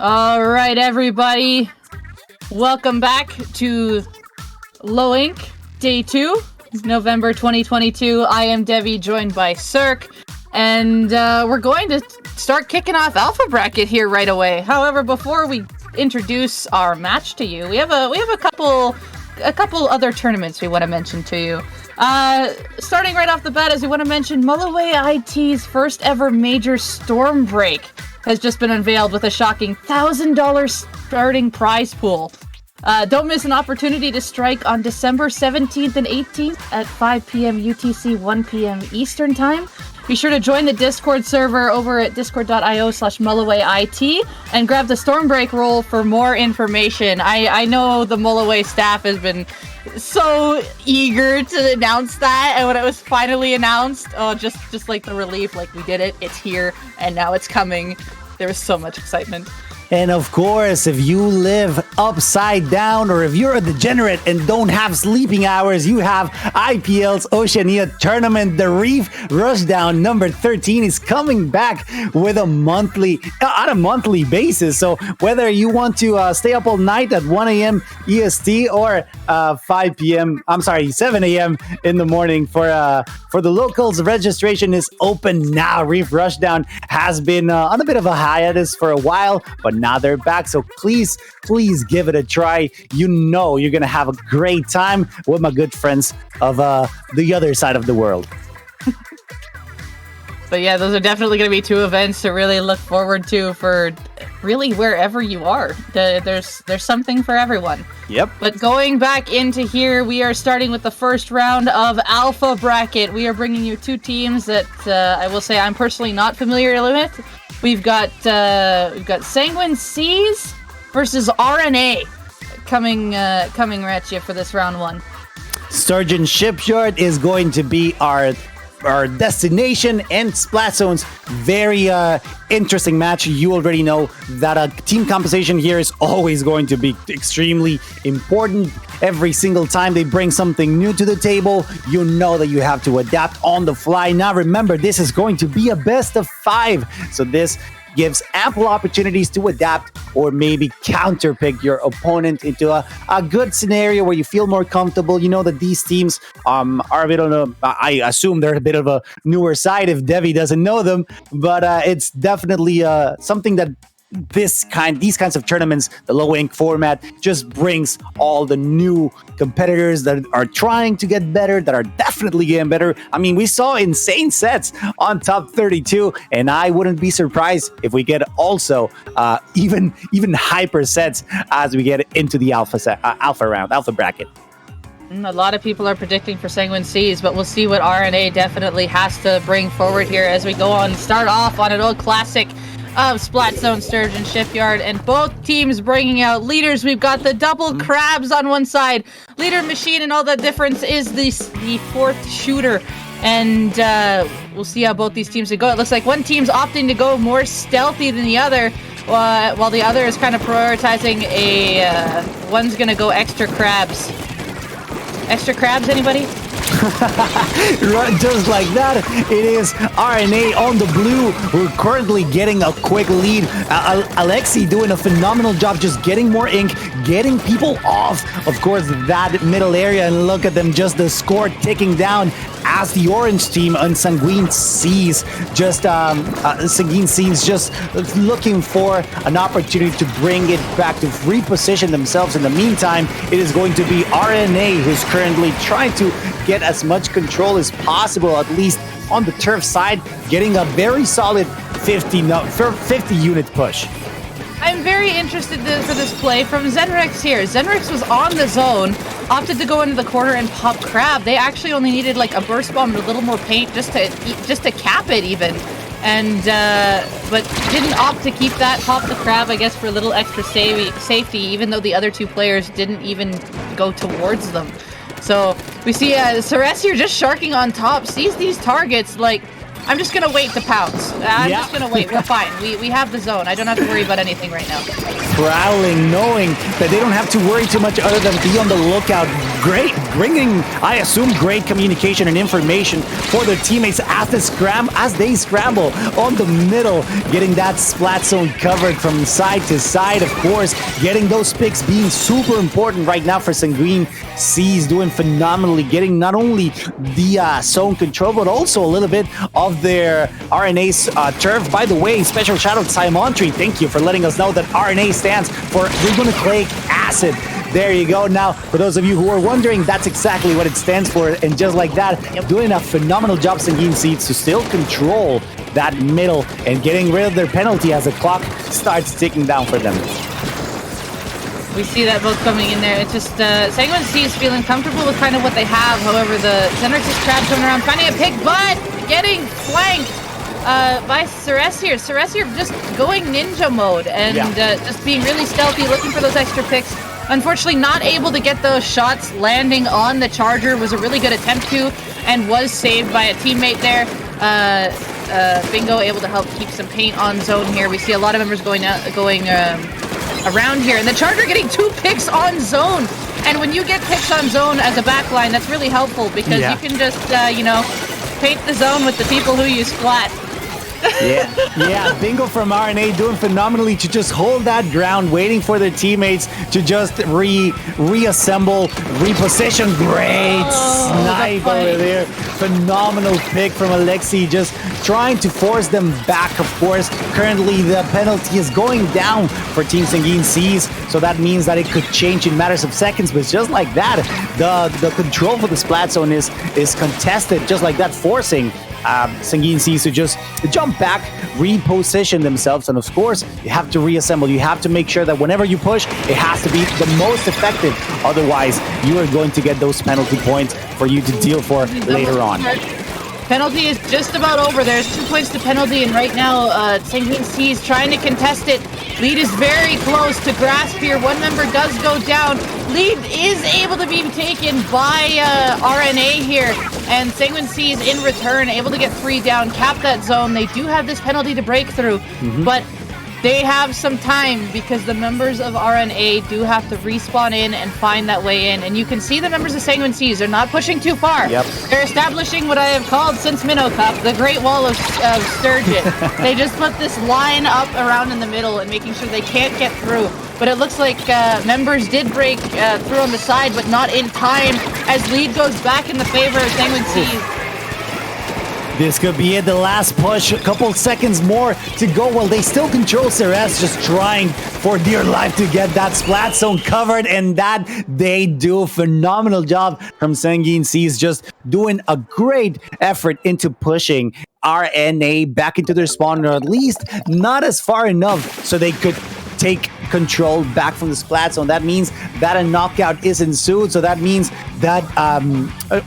All right, everybody. Welcome back to Low Ink, Day 2, November 2022. I am Devi, joined by Cirque, and we're going to start kicking off Alpha Bracket here right away. However, before we introduce our match to you, we have a couple other tournaments we want to mention to you. Starting right off the bat, as we want to mention, Mulloway IT's first ever major storm break has just been unveiled with a shocking $1,000 starting prize pool. Don't miss an opportunity to strike on December 17th and 18th at 5 p.m. UTC, 1 p.m. Eastern Time. Be sure to join the Discord server over at discord.io/MullowayIT and grab the Stormbreak roll for more information. I know the Mulloway staff has been so eager to announce that, and when it was finally announced, just like the relief, like we did it, it's here, and now it's coming. There was so much excitement. And of course, if you live upside down or if you're a degenerate and don't have sleeping hours, you have IPL's Oceania Tournament. The Reef Rushdown number 13 is coming back with a monthly basis. So whether you want to stay up all night at 1 a.m. EST or 7 a.m. in the morning for the locals, registration is open now. Reef Rushdown has been on a bit of a hiatus for a while, but now they're back. So please give it a try. You know you're going to have a great time with my good friends of the other side of the world. But yeah, those are definitely going to be two events to really look forward to for really wherever you are. There's something for everyone. Yep. But going back into here, we are starting with the first round of Alpha Bracket. We are bringing you two teams that I will say I'm personally not familiar with. We've got Sanguine Seas versus RNA coming at you for this round one. Sturgeon Shipyard is going to be our destination, and Splatoon's very interesting match. You already know that team composition here is always going to be extremely important. Every single time they bring something new to the table, you know that you have to adapt on the fly. Now remember, this is going to be a best of 5, so this gives ample opportunities to adapt or maybe counterpick your opponent into a good scenario where you feel more comfortable. You know that these teams are a bit on I assume they're a bit of a newer side if Devi doesn't know them, but it's definitely something that these kinds of tournaments, the low ink format, just brings all the new competitors that are trying to get better, that are definitely getting better. I mean, we saw insane sets on top 32, and I wouldn't be surprised if we get also even hyper sets as we get into the alpha bracket. A lot of people are predicting for Sanguine Seas, but we'll see what RNA definitely has to bring forward here as we go on. Start off on an old classic of Splatoon, Sturgeon Shipyard, and both teams bringing out leaders. We've got the double crabs on one side, leader machine, and all the difference is the fourth shooter. And we'll see how both these teams go. It looks like one team's opting to go more stealthy than the other, while the other is kind of prioritizing one's gonna go extra crabs. Extra crabs, anybody? Just like that, it is RNA on the blue. We're currently getting a quick lead. Alexi doing a phenomenal job just getting more ink, getting people off, of course, that middle area. And look at them, just the score ticking down as the orange team on Sanguine Seas just looking for an opportunity to bring it back, to reposition themselves. In the meantime, it is going to be RNA who's currently trying to get as much control as possible, at least on the turf side, getting a very solid 50 unit push. I'm very interested for this play from Zenrix here. Zenrix was on the zone, opted to go into the corner and pop crab. They actually only needed like a burst bomb and a little more paint just to cap it even. And but didn't opt to keep that, pop the crab, I guess, for a little extra safety, even though the other two players didn't even go towards them. So we see Ceres here just sharking on top, sees these targets like, I'm just going to wait to pounce. I'm just going to wait. We're fine. We have the zone. I don't have to worry about anything right now. Prowling, knowing that they don't have to worry too much other than be on the lookout. great, bringing, I assume, great communication and information for their teammates as they scramble on the middle, getting that splat zone covered from side to side. Of course, getting those picks being super important right now for Sanguine Seas, doing phenomenally, getting not only the zone control, but also a little bit of their RNA's turf. By the way, special shout out to Simontry. Thank you for letting us know that RNA stands for ribonucleic acid. There you go. Now, for those of you who are wondering, that's exactly what it stands for. And just like that, doing a phenomenal job, Sanguine Seas, to still control that middle and getting rid of their penalty as the clock starts ticking down for them. We see that both coming in there. It's just Sanguine Seas feeling comfortable with kind of what they have. However, the Xenrix is trapped coming around, finding a pick, but getting flanked by Seaya. Seaya just going ninja mode and just being really stealthy, looking for those extra picks. Unfortunately, not able to get those shots landing on the charger. Was a really good attempt to, and was saved by a teammate there. Bingo able to help keep some paint on zone here. We see a lot of members going around here, and the charger getting 2 picks on zone. And when you get picks on zone as a backline, that's really helpful because you can just paint the zone with the people who you splat. Yeah, Bingo from RNA doing phenomenally to just hold that ground, waiting for their teammates to just reassemble, reposition. Great snipe over there. Phenomenal pick from Alexi, just trying to force them back, of course. Currently, the penalty is going down for Team Sanguine Seas, so that means that it could change in matters of seconds, but just like that, the control for the splat zone is contested, just like that, forcing Sanguine Seas to just jump back, reposition themselves, and of course, you have to reassemble. You have to make sure that whenever you push, it has to be the most effective. Otherwise, you are going to get those penalty points for you to deal for later on. Penalty is just about over. There's 2 points to penalty, and right now, Sanguine Seas trying to contest it. Lead is very close to grasp here. One member does go down. Lead is able to be taken by RNA here, and Sanguine Seas in return able to get 3 down, cap that zone. They do have this penalty to break through, but they have some time because the members of RNA do have to respawn in and find that way in. And you can see the members of Sanguine Seas are not pushing too far. They're establishing what I have called since Minnow Cup, the Great Wall of Sturgeon. They just put this line up around in the middle and making sure they can't get through. But it looks like members did break through on the side, but not in time as lead goes back in the favor of Sanguine Seas. This could be it, the last push. A couple seconds more to go while they still control Ceres, just trying for dear life to get that splat zone covered, and that they do a phenomenal job from Sanguine Seas, just doing a great effort into pushing RNA back into their spawn, or at least not as far enough so they could take control back from the splat zone. That means that a knockout is ensued, so that means that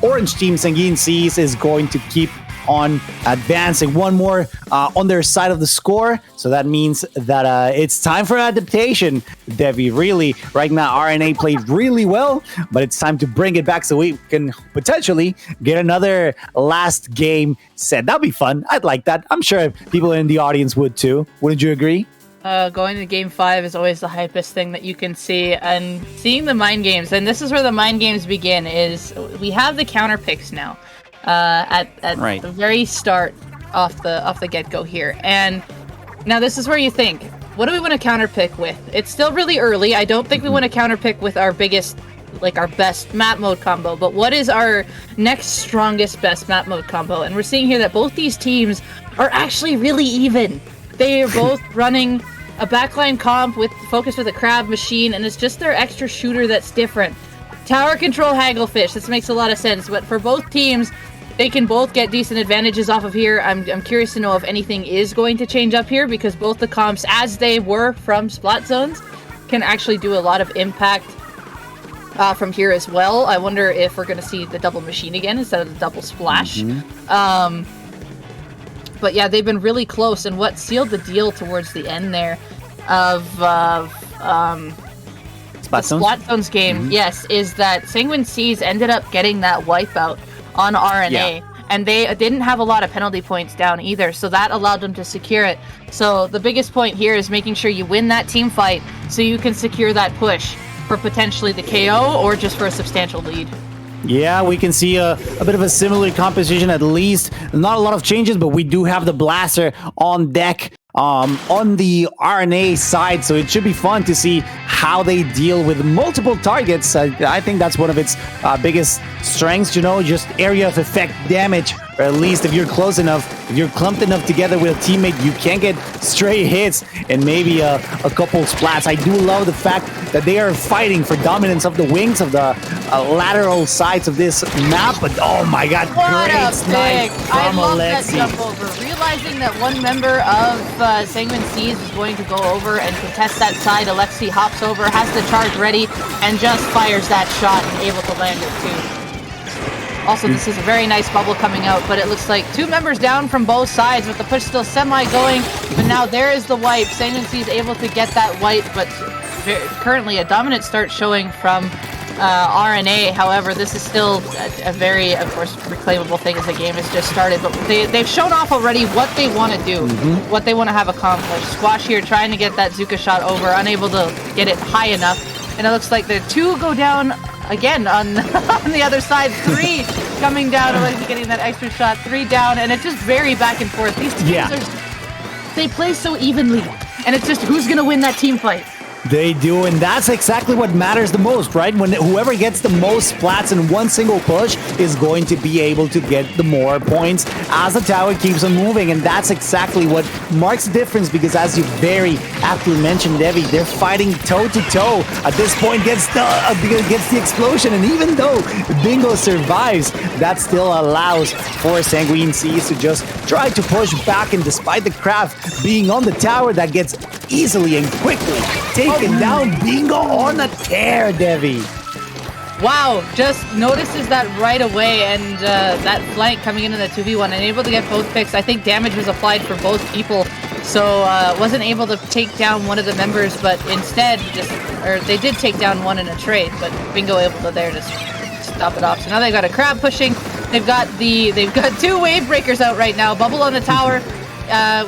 Orange Team Sanguine Seas is going to keep on advancing. One more on their side of the score, so that means that it's time for adaptation. Debbie, really, right now RNA played really well, but it's time to bring it back so we can potentially get another last game set. That'd be fun. I'd like that. I'm sure people in the audience would too. Wouldn't you agree? Going to Game 5 is always the hypest thing that you can see, and seeing the mind games, and this is where the mind games begin, is we have the counter picks now. At the very start off the get-go here. And now this is where you think, what do we want to counterpick with? It's still really early. I don't think we want to counterpick with our biggest, our best map mode combo, but what is our next strongest best map mode combo? And we're seeing here that both these teams are actually really even. They are both running a backline comp with focus with a crab machine, and it's just their extra shooter that's different. Tower control Hagglefish, this makes a lot of sense, but for both teams, they can both get decent advantages off of here. I'm curious to know if anything is going to change up here, because both the comps, as they were from splat zones, can actually do a lot of impact from here as well. I wonder if we're going to see the double machine again instead of the double splash. But yeah, they've been really close, and what sealed the deal towards the end there of Splat Zones game, yes, is that Sanguine Seas ended up getting that wipeout on RNA, and they didn't have a lot of penalty points down either, so that allowed them to secure it. So the biggest point here is making sure you win that team fight so you can secure that push. for potentially the KO or just for a substantial lead. Yeah, we can see a bit of a similar composition at least. Not a lot of changes, but we do have the blaster on deck on the RNA side, so it should be fun to see how they deal with multiple targets. I think that's one of its biggest strengths, you know, just area of effect damage, or at least if you're close enough, if you're clumped enough together with a teammate, you can get stray hits and maybe a couple splats. I do love the fact that they are fighting for dominance of the wings, of the lateral sides of this map, but oh my god, what great a snipe pick! from I love Alexi. that jump over. Realizing that one member of Sanguine Seas is going to go over and contest that side, Alexi hops over, has the charge ready, and just fires that shot and able to land it too. Also, this is a very nice bubble coming out, but it looks like 2 members down from both sides with the push still semi-going, but now there is the wipe. Sanguine Seas able to get that wipe, but currently a dominant start showing from RNA. However, this is still a very, of course, reclaimable thing as the game has just started, but they've shown off already what they want to do, what they want to have accomplished. Squash here trying to get that Zuka shot over, unable to get it high enough, and it looks like the 2 go down again on, on the other side. 3 coming down, Alexi getting that extra shot, 3 down, and it's just very back and forth. These teams they play so evenly, and it's just who's going to win that team fight. They do, and that's exactly what matters the most, right? When whoever gets the most splats in one single push is going to be able to get the more points as the tower keeps on moving, and that's exactly what marks the difference, because as you very aptly mentioned, Devi, they're fighting toe-to-toe. At this point, gets the explosion, and even though Bingo survives, that still allows for Sanguine Seas to just try to push back, and despite the craft being on the tower, that gets easily and quickly taken down. Bingo on a tear, Devi. Wow, just notices that right away, and that flank coming into the 2v1 and able to get both picks. I think damage was applied for both people, so wasn't able to take down one of the members, but instead they did take down one in a trade, but Bingo able to there just stop it off. So now they've got a crab pushing. They've got 2 wave breakers out right now. Bubble on the tower.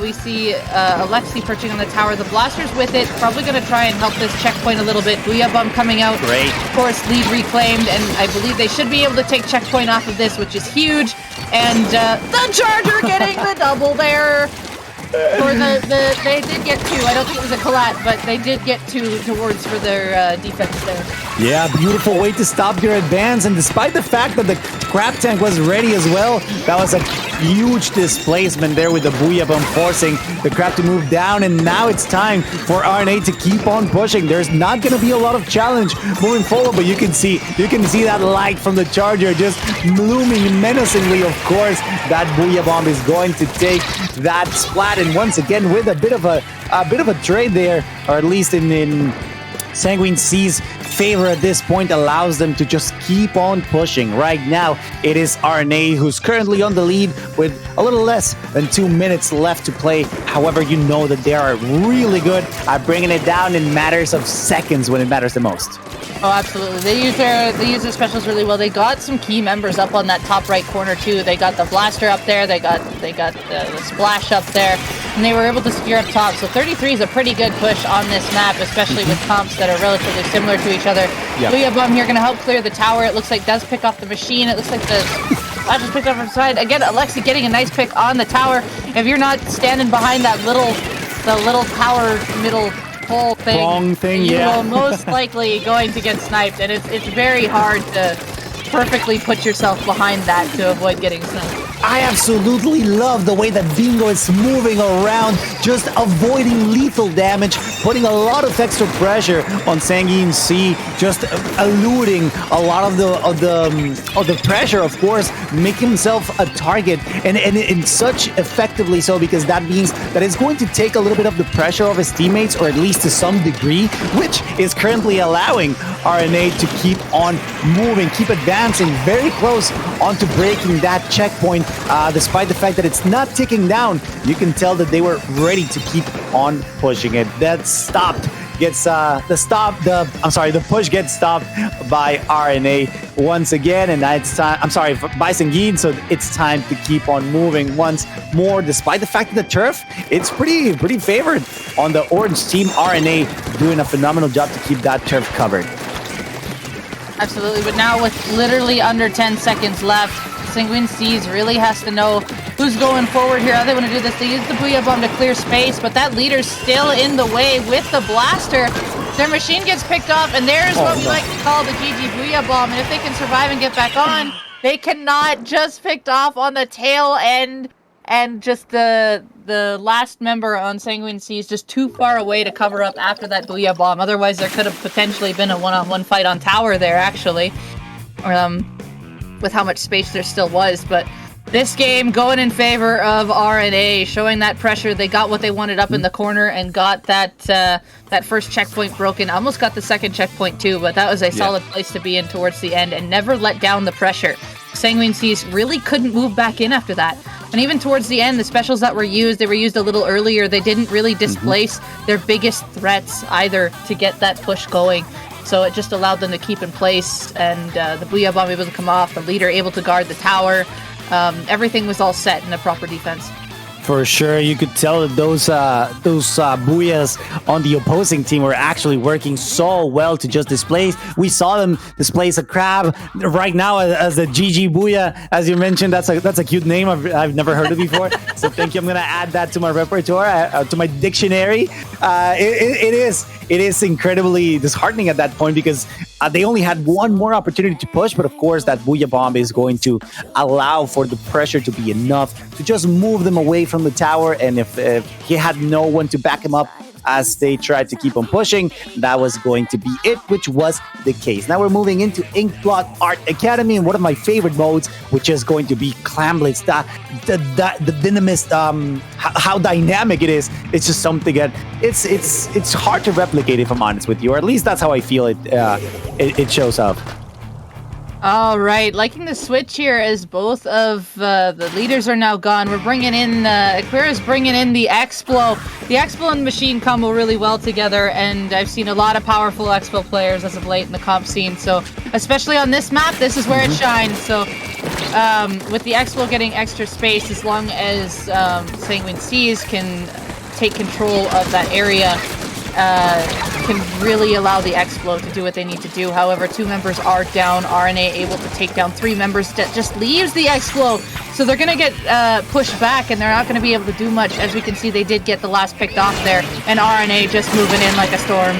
We see Alexi perching on the tower. The blaster's with it. Probably going to try and help this checkpoint a little bit. Booyah Bomb coming out. Great. Of course, lead reclaimed, and I believe they should be able to take checkpoint off of this, which is huge. And the Charger getting the double there. For they did get 2. I don't think it was a collat, but they did get 2 towards for their defense there. Yeah, beautiful way to stop your advance, and despite the fact that the crab tank was ready as well, that was a huge displacement there with the Booyah Bomb forcing the crab to move down, and now it's time for RNA to keep on pushing. There's not going to be a lot of challenge moving forward, but you can see that light from the Charger just blooming menacingly. Of course, that Booyah Bomb is going to take that splat, and once again with a bit of a trade there, or at least in Sanguine Seas' favor at this point, allows them to just keep on pushing. Right now, it is RNA who's currently on the lead with a little less than 2 minutes left to play. However, you know that they are really good at bringing it down in matters of seconds when it matters the most. Oh, absolutely. They use their specials really well. They got some key members up on that top right corner too. They got the blaster up there. They got the splash up there, and they were able to secure up top. So 33 is a pretty good push on this map, especially with comps that are relatively similar to each other. Yep. Booyah Bomb here going to help clear the tower. It looks like does pick off the machine. It looks like the splash is picked up from the side. Again, Alexi getting a nice pick on the tower. If you're not standing behind that the little tower middle whole thing, you will most likely going to get sniped, and it's very hard to perfectly put yourself behind that to avoid getting sniped. I absolutely love the way that Bingo is moving around, just avoiding lethal damage, putting a lot of extra pressure on Sanguine Sea, just eluding a lot of the pressure, of course, making himself a target, and in such effectively so, because that means that it's going to take a little bit of the pressure of his teammates, or at least to some degree, which is currently allowing RNA to keep on moving, keep advancing very close onto breaking that checkpoint. Despite the fact that it's not ticking down, you can tell that they were ready to keep on pushing it. That the push gets stopped by RNA once again, and it's time. By Sanguine, so it's time to keep on moving once more. Despite the fact that the turf, it's pretty favored on the orange team. RNA doing a phenomenal job to keep that turf covered. Absolutely, but now with literally under 10 seconds left, Sanguine Seas really has to know who's going forward here, how they want to do this. They use the Booyah Bomb to clear space, but that leader's still in the way with the blaster. Their machine gets picked off, and there's what we like to call the GG Booyah Bomb, and if they can survive and get back on, they cannot. Just picked off on the tail end, and just the last member on Sanguine Seas just too far away to cover up after that Booyah Bomb. Otherwise, there could have potentially been a one-on-one fight on tower there, actually, with how much space there still was. But this game going in favor of RNA, showing that pressure. They got what they wanted up in the corner and got that first checkpoint broken. Almost got the second checkpoint too, but that was a solid place to be in towards the end and never let down the pressure. Sanguine Seas really couldn't move back in after that. And even towards the end, the specials that were used, they were used a little earlier. They didn't really displace their biggest threats either to get that push going. So it just allowed them to keep in place, and the Booyah Bomb able to come off, the leader able to guard the tower. Everything was all set in a proper defense. For sure, you could tell that those booyahs on the opposing team were actually working so well to just displace. We saw them displace a crab right now as a GG Booyah, as you mentioned. That's a cute name. I've never heard it before. So thank you. I'm gonna add that to my repertoire, to my dictionary. It is incredibly disheartening at that point because they only had one more opportunity to push, but of course that Booyah Bomb is going to allow for the pressure to be enough to just move them away from the tower. And if he had no one to back him up as they tried to keep on pushing, that was going to be it, which was the case. Now we're moving into Inkblot Art Academy, and one of my favorite modes, which is going to be Clamblitz. The dynamist, how dynamic it is. It's just something that it's hard to replicate, if I'm honest with you, or at least that's how I feel it shows up. All right, liking the switch here as both of the leaders are now gone. We're bringing in, Aquira's bringing in the Explo. The Explo and Machine combo really well together, and I've seen a lot of powerful Explo players as of late in the comp scene. So, especially on this map, this is where it shines. So, with the Explo getting extra space, as long as Sanguine Seas can take control of that area, can really allow the Explo to do what they need to do. However, 2 members are down. RNA able to take down 3 members. That just leaves the Explo. So they're going to get pushed back, and they're not going to be able to do much. As we can see, they did get the last picked off there, and RNA just moving in like a storm.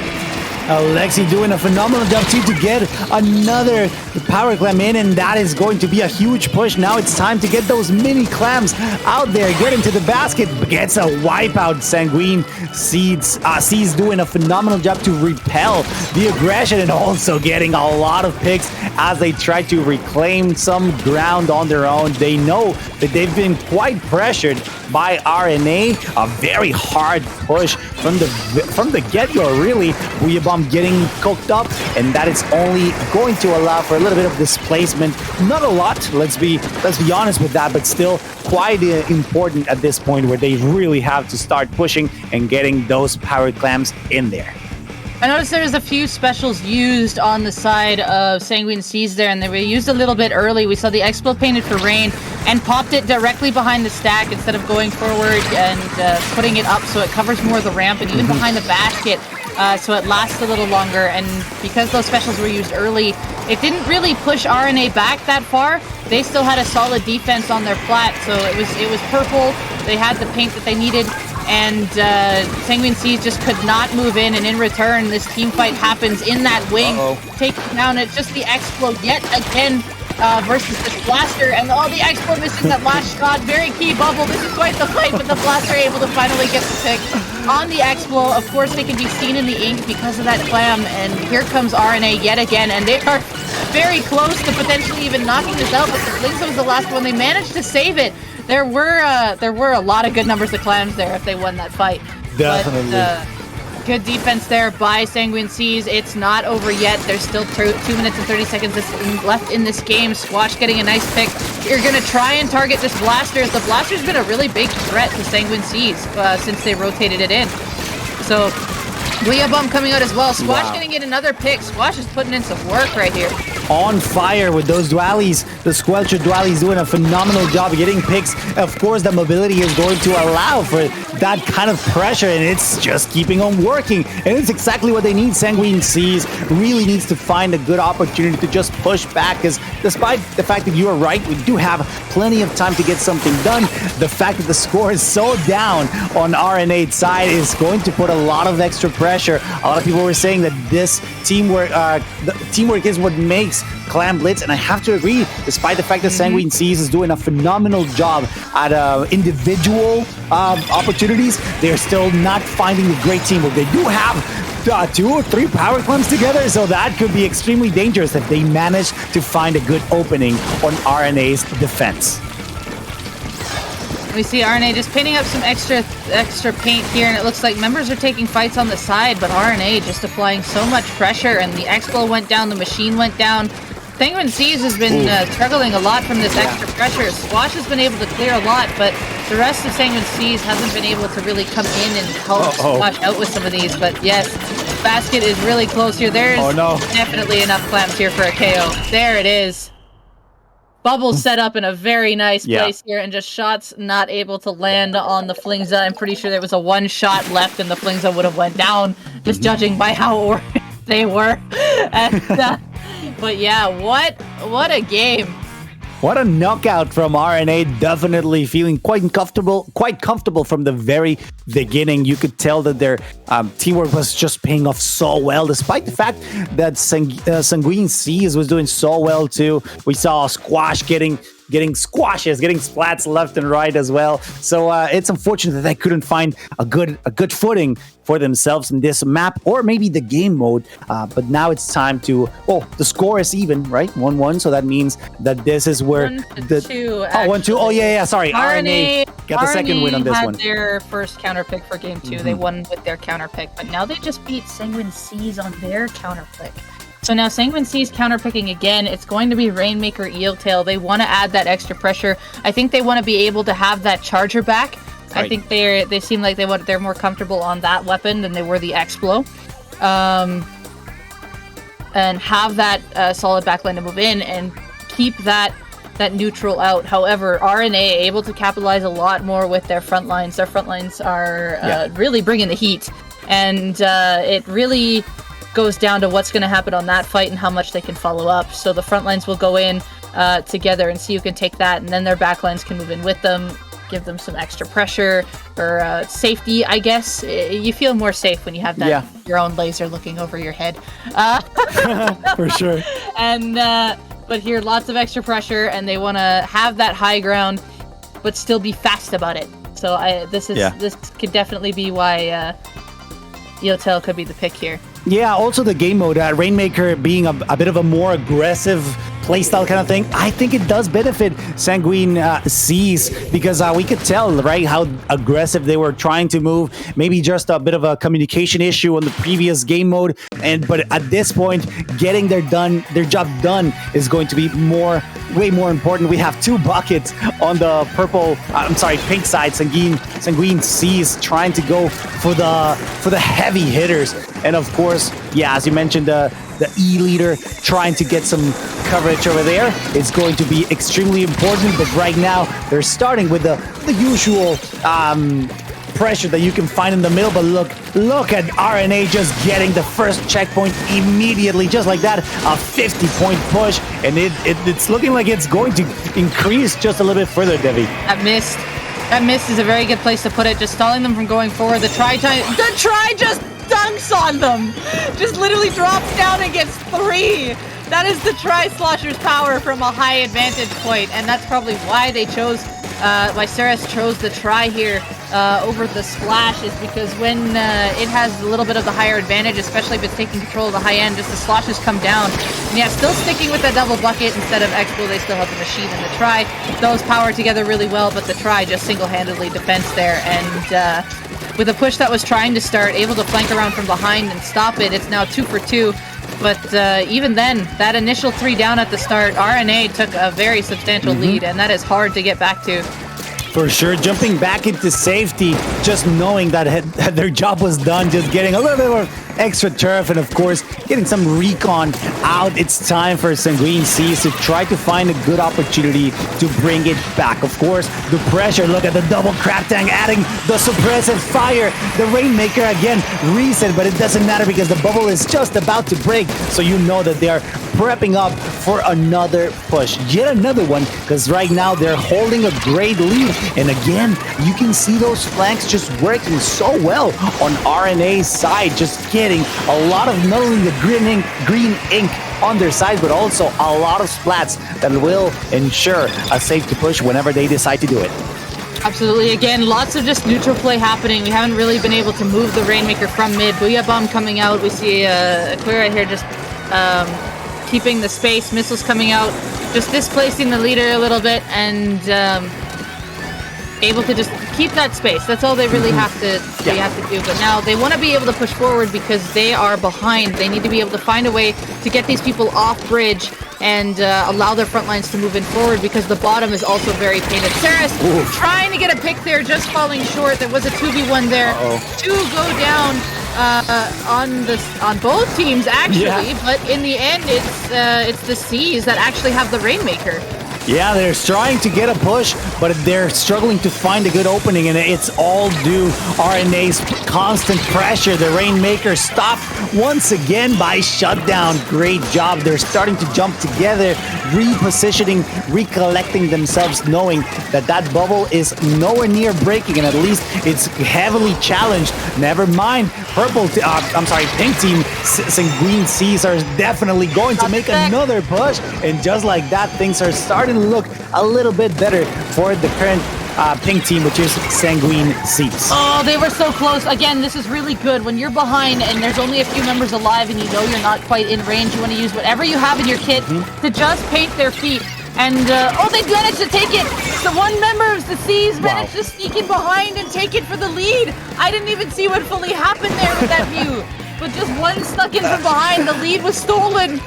Alexi doing a phenomenal job too to get another power clam in, and that is going to be a huge push. Now it's time to get those mini clams out there, get into the basket, gets a wipeout. Sanguine Seas doing a phenomenal job to repel the aggression and also getting a lot of picks as they try to reclaim some ground on their own. They know that they've been quite pressured by RNA. A very hard push from the get-go, really. Booyah Bomb getting cooked up, and that is only going to allow for a little bit of displacement. Not a lot, let's be honest with that, but still quite important at this point where they really have to start pushing and getting those power clams in there. I noticed there was a few specials used on the side of Sanguine Seas there, and they were used a little bit early. We saw the Explo painted for rain and popped it directly behind the stack instead of going forward and putting it up so it covers more of the ramp and even behind the basket, so it lasts a little longer. And because those specials were used early, it didn't really push RNA back that far. They still had a solid defense on their plat, so it was purple. They had the paint that they needed, and Sanguine Seas just could not move in, and in return, this team fight happens in that wing, taking down it. Just the Explo yet again versus this blaster, and the Explo missing that last shot. Very key bubble. This is quite the fight, but the blaster able to finally get the pick on the Explo. Of course, they can be seen in the ink because of that clam, and here comes RNA yet again, and they are very close to potentially even knocking this out, but the Blinks was the last one. They managed to save it. There were a lot of good numbers of clams there if they won that fight. Definitely. But, good defense there by Sanguine Seas. It's not over yet. There's still 2 minutes and 30 seconds left in this game. Squash getting a nice pick. You're going to try and target this blaster. The blaster's been a really big threat to Sanguine Seas since they rotated it in. So, Booyah Bomb coming out as well. Squash getting in another pick. Squash is putting in some work right here. on fire with those dualies. The Squelcher dualies doing a phenomenal job getting picks. Of course, the mobility is going to allow for that kind of pressure, and it's just keeping on working. And it's exactly what they need. Sanguine Seas really needs to find a good opportunity to just push back, because despite the fact that you are right, we do have plenty of time to get something done. The fact that the score is so down on RNA's side is going to put a lot of extra pressure. A lot of people were saying that this teamwork is what makes Clan Blitz, and I have to agree, despite the fact that Sanguine Seas is doing a phenomenal job at individual opportunities, they're still not finding a great teamwork. They do have 2 or 3 power clamps together, so that could be extremely dangerous if they manage to find a good opening on RNA's defense. We see RNA just painting up some extra paint here, and it looks like members are taking fights on the side, but RNA just applying so much pressure, and the Explo went down, the machine went down. Sanguine Seas has been struggling a lot from this extra pressure. Squash has been able to clear a lot, but the rest of Sanguine Seas hasn't been able to really come in and help Squash out with some of these. But yes, Basket is really close here. There's definitely enough clamps here for a KO. There it is. Bubbles set up in a very nice place here, and just shots not able to land on the Flingza. I'm pretty sure there was a 1 shot left, and the Flingza would have went down, just judging by how orange they were. And, but yeah, what a game. What a knockout from RNA. Definitely feeling quite comfortable from the very beginning. You could tell that their teamwork was just paying off so well, despite the fact that Sanguine Seas was doing so well too. We saw Squash getting squashes, getting splats left and right as well. So it's unfortunate that they couldn't find a good footing for themselves in this map, or maybe the game mode. But now it's time to. Oh, the score is even, right? 1-1. So that means that this is where 1-2. 1-2. Oh yeah. Sorry, RNA got the second win on this one. Their first counter pick for game 2. They won with their counter pick, but now they just beat Sanguine Seas on their counter pick. So now Sanguine Seas counterpicking again. It's going to be Rainmaker Eeltail. They want to add that extra pressure. I think they want to be able to have that charger back. Right. I think they seem like they're more comfortable on that weapon than they were the Explo. And have that solid backline to move in and keep that neutral out. However, RNA able to capitalize a lot more with their front lines. Their front lines are really bringing the heat. And it really goes down to what's going to happen on that fight and how much they can follow up. So the front lines will go in together and see who can take that, and then their back lines can move in with them, give them some extra pressure or safety, I guess. You feel more safe when you have that your own laser looking over your head. For sure. And but here, lots of extra pressure, and they want to have that high ground, but still be fast about it. So this could definitely be why Eeltail could be the pick here. Yeah, also the game mode, Rainmaker being a bit of a more aggressive playstyle kind of thing, I think it does benefit Sanguine Seas, because we could tell, right, how aggressive they were trying to move. Maybe just a bit of a communication issue on the previous game mode, but at this point, getting their job done is going to be way more important. We have 2 buckets on the pink side. Sanguine Seas trying to go for the heavy hitters, and of course, as you mentioned, the E leader trying to get some coverage over there. It's going to be extremely important, but right now they're starting with the usual pressure that you can find in the middle. But look at RNA just getting the first checkpoint immediately, just like that. A 50-point push, and it's looking like it's going to increase just a little bit further, Debbie. That miss is a very good place to put it, just stalling them from going forward. The try just dunks on them. Just literally drops down and gets 3. That is the Try Slosher's power from a high advantage point, and that's probably why they chose, why Ceres chose the try here over the splash, is because when it has a little bit of the higher advantage, especially if it's taking control of the high end, just the sloshes come down. And still sticking with that double bucket instead of Explo, they still have the machine and the try. Those power together really well, but the try just single-handedly defends there, and with a push that was trying to start, able to flank around from behind and stop it, it's now 2 for 2. But even then, that initial 3 down at the start, RNA took a very substantial lead, and that is hard to get back to. For sure, jumping back into safety, just knowing that their job was done, just getting a little bit more extra turf, and of course, getting some recon out. It's time for Sanguine Seas to try to find a good opportunity to bring it back. Of course, the pressure, look at the double crab tank, adding the suppressive fire. The Rainmaker again, reset, but it doesn't matter because the bubble is just about to break, so you know that they are prepping up for another push. Yet another one, because right now they're holding a great lead. And again, you can see those flanks just working so well on RNA's side, just getting a lot of not only the green ink on their side, but also a lot of splats that will ensure a safety push whenever they decide to do it. Absolutely. Again, lots of just neutral play happening. We haven't really been able to move the Rainmaker from mid. Booyah Bomb coming out. We see Aquira here just keeping the space. Missiles coming out, just displacing the leader a little bit, and able to just keep that space. That's all they really have to do. But now they want to be able to push forward because they are behind. They need to be able to find a way to get these people off bridge and allow their front lines to move in forward, because the bottom is also very painted. Saris trying to get a pick there, just falling short. There was a 2v1 there. Two go down on both teams actually, but in the end it's the Seas that actually have the Rainmaker. Yeah, they're trying to get a push, but they're struggling to find a good opening, and it's all due RNA's constant pressure. The Rainmaker stopped once again by shutdown. Great job. They're starting to jump together, repositioning, recollecting themselves, knowing that that bubble is nowhere near breaking, and at least it's heavily challenged. Never mind, pink team, Sanguine Seas are definitely going to make another push, and just like that, things are starting to look a little bit better for the current pink team, which is Sanguine Seas. Oh, they were so close. Again, this is really good. When you're behind and there's only a few members alive and you know you're not quite in range, you want to use whatever you have in your kit to just paint their feet. And, they managed to take it. So one member of the Seas managed to sneak in behind and take it for the lead. I didn't even see what fully happened there with that view. But just one snuck in from behind. The lead was stolen.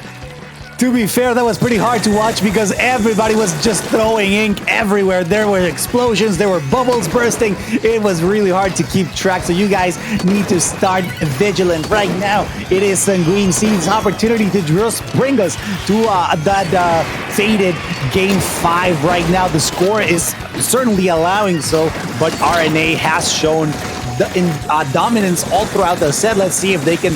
To be fair, that was pretty hard to watch because everybody was just throwing ink everywhere. There were explosions, there were bubbles bursting. It was really hard to keep track, so you guys need to start vigilant right now. It is Sanguine Seas' opportunity to just bring us to that faded Game 5 right now. The score is certainly allowing so, but RNA has shown dominance all throughout the set. Let's see if they can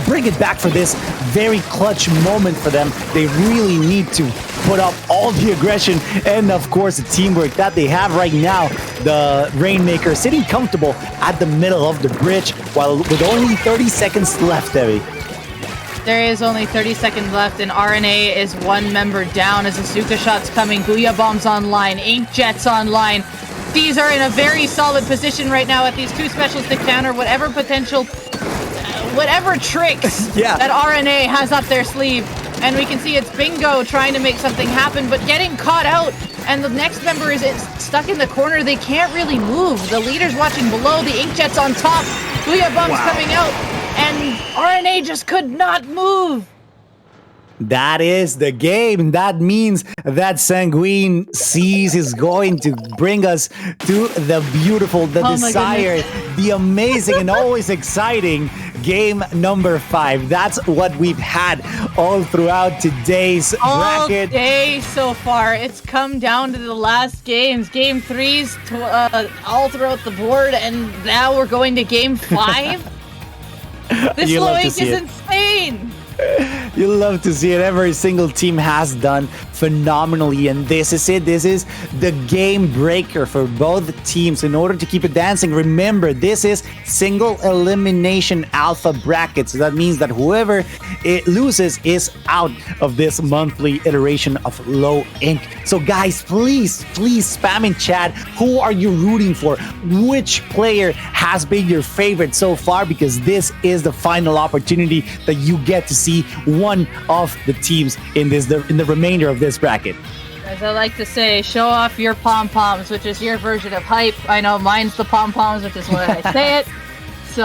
bring it back for this very clutch moment for them. They really need to put up all the aggression and, of course, the teamwork that they have right now. The Rainmaker sitting comfortable at the middle of the bridge, while with only 30 seconds left, Debbie. There is only 30 seconds left, and RNA is one member down as Asuka shots coming. Booyah Bombs online, Inkjet's online. These are in a very solid position right now at these two specials to counter whatever potential, whatever tricks that RNA has up their sleeve. And we can see it's Bingo trying to make something happen, but getting caught out. And the next member is stuck in the corner. They can't really move. The leader's watching below. The Inkjet's on top. Booyah Bomb's coming out. And RNA just could not move. That is the game. That means that Sanguine Seas is going to bring us to the beautiful, the desired, the amazing, and always exciting game number 5. That's what we've had all throughout today's bracket. All day so far. It's come down to the last games. Game 3s all throughout the board, and now we're going to Game 5. This low ink is insane. You love to see it. Every single team has done phenomenally, and this is it. This is the game breaker for both teams. In order to keep it dancing, remember, this is single elimination alpha bracket. So that means that whoever it loses is out of this monthly iteration of low ink. So guys, please spam in chat. Who are you rooting for? Which player has been your favorite so far? Because this is the final opportunity that you get to see one of the teams in the remainder of this bracket. As I like to say, show off your pom-poms, which is your version of hype. I know mine's the pom-poms, which is what I say it. So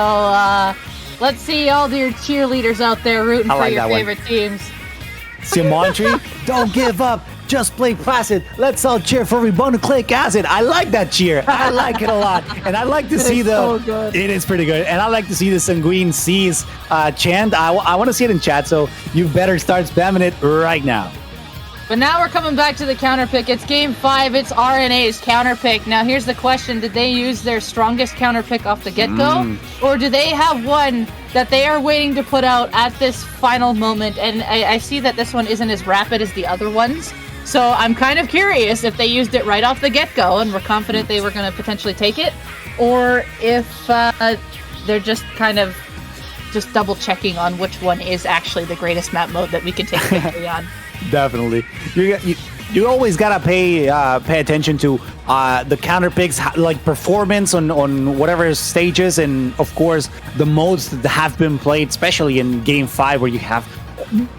let's see all your cheerleaders out there rooting for your favorite teams. Simontry, don't give up. just play Placid. Let's all cheer for Ribonucleic Acid. I like that cheer. I like it a lot. And I like to see it is pretty good. And I like to see the Sanguine Seas chant. I want to see it in chat, so you better start spamming it right now. But now we're coming back to the counter pick. It's game 5. It's RNA's counter pick. Now here's the question. Did they use their strongest counter pick off the get-go? Or do they have one that they are waiting to put out at this final moment? And I see that this one isn't as rapid as the other ones. So I'm kind of curious if they used it right off the get-go and were confident they were going to potentially take it. Or if they're just kind of just double-checking on which one is actually the greatest map mode that we can take victory on. Definitely. You always gotta pay attention to the counter picks, like performance on whatever stages, and of course the modes that have been played, especially in game 5 where you have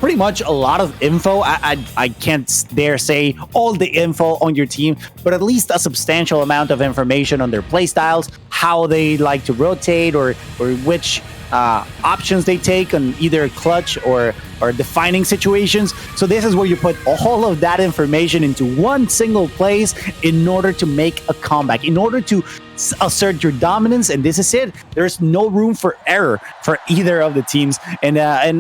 pretty much a lot of info. I can't dare say all the info on your team, but at least a substantial amount of information on their playstyles, how they like to rotate, or which options they take on either clutch or defining situations. So this is where you put all of that information into one single place in order to make a comeback, in order to assert your dominance. And this is it. There's no room for error for either of the teams. And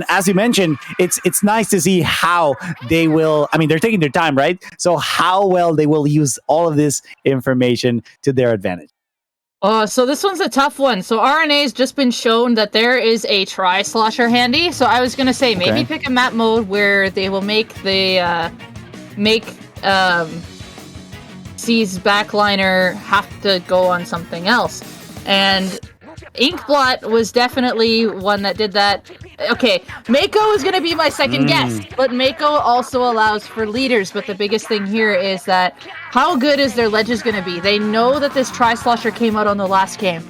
as you mentioned, it's nice to see how they will. I mean, they're taking their time, right? So how well they will use all of this information to their advantage. So this one's a tough one. So RNA's just been shown that there is a tri-slosher handy. So I was gonna say maybe pick a map mode where they will make the C's backliner have to go on something else. And Inkblot was definitely one that did that. Okay, Mako is going to be my second guess, but Mako also allows for leaders. But the biggest thing here is that how good is their ledges going to be? They know that this tri-slosher came out on the last game.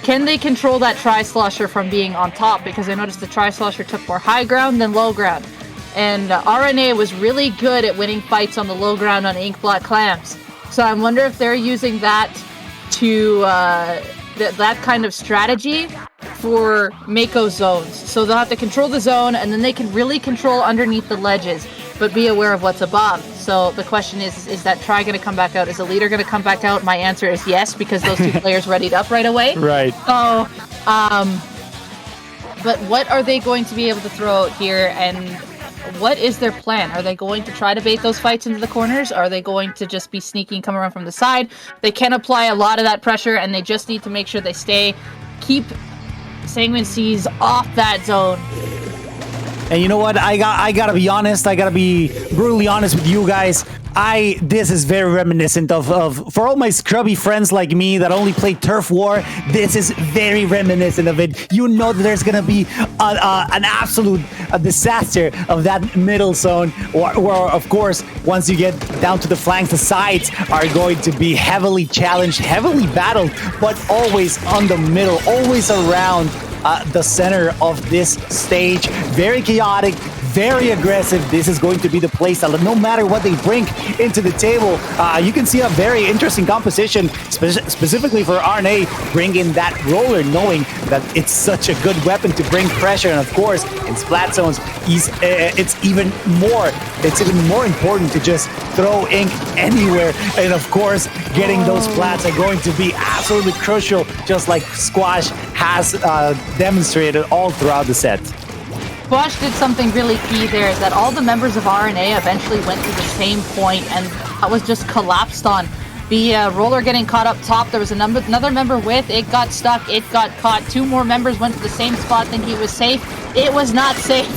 Can they control that tri-slosher from being on top? Because I noticed the tri-slosher took more high ground than low ground. And RNA was really good at winning fights on the low ground on Inkblot clams. So I wonder if they're using that to that kind of strategy for Mako zones. So they'll have to control the zone, and then they can really control underneath the ledges, but be aware of what's above. So the question is that Tri going to come back out? Is the leader going to come back out? My answer is yes, because those two players readied up right away. Right. So, but what are they going to be able to throw out here, and what is their plan? Are they going to try to bait those fights into the corners? Are they going to just be sneaky and come around from the side? They can apply a lot of that pressure, and they just need to make sure they keep Sanguine Seas off that zone. And you know what? I gotta be honest. I gotta be brutally honest with you guys. This is very reminiscent of for all my scrubby friends like me that only play Turf War. This is very reminiscent of it. You know that there's gonna be an absolute disaster of that middle zone, or of course, once you get down to the flanks, the sides are going to be heavily challenged, heavily battled, but always on the middle, always around the center of this stage. Very chaotic, very aggressive. This is going to be the place that no matter what they bring into the table, you can see a very interesting composition, specifically for RNA, bringing that roller, knowing that it's such a good weapon to bring pressure. And of course, in splat zones, it's even more important to just throw ink anywhere. And of course, getting those splats are going to be absolutely crucial, just like Squash has demonstrated all throughout the set. Squash did something really key there, is that all the members of RNA eventually went to the same point, and that was just collapsed on. The roller getting caught up top, there was another member with, it got stuck, it got caught. Two more members went to the same spot thinking it was safe. It was not safe,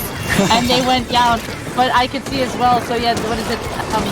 and they went down. But I could see as well, so yeah, what is it?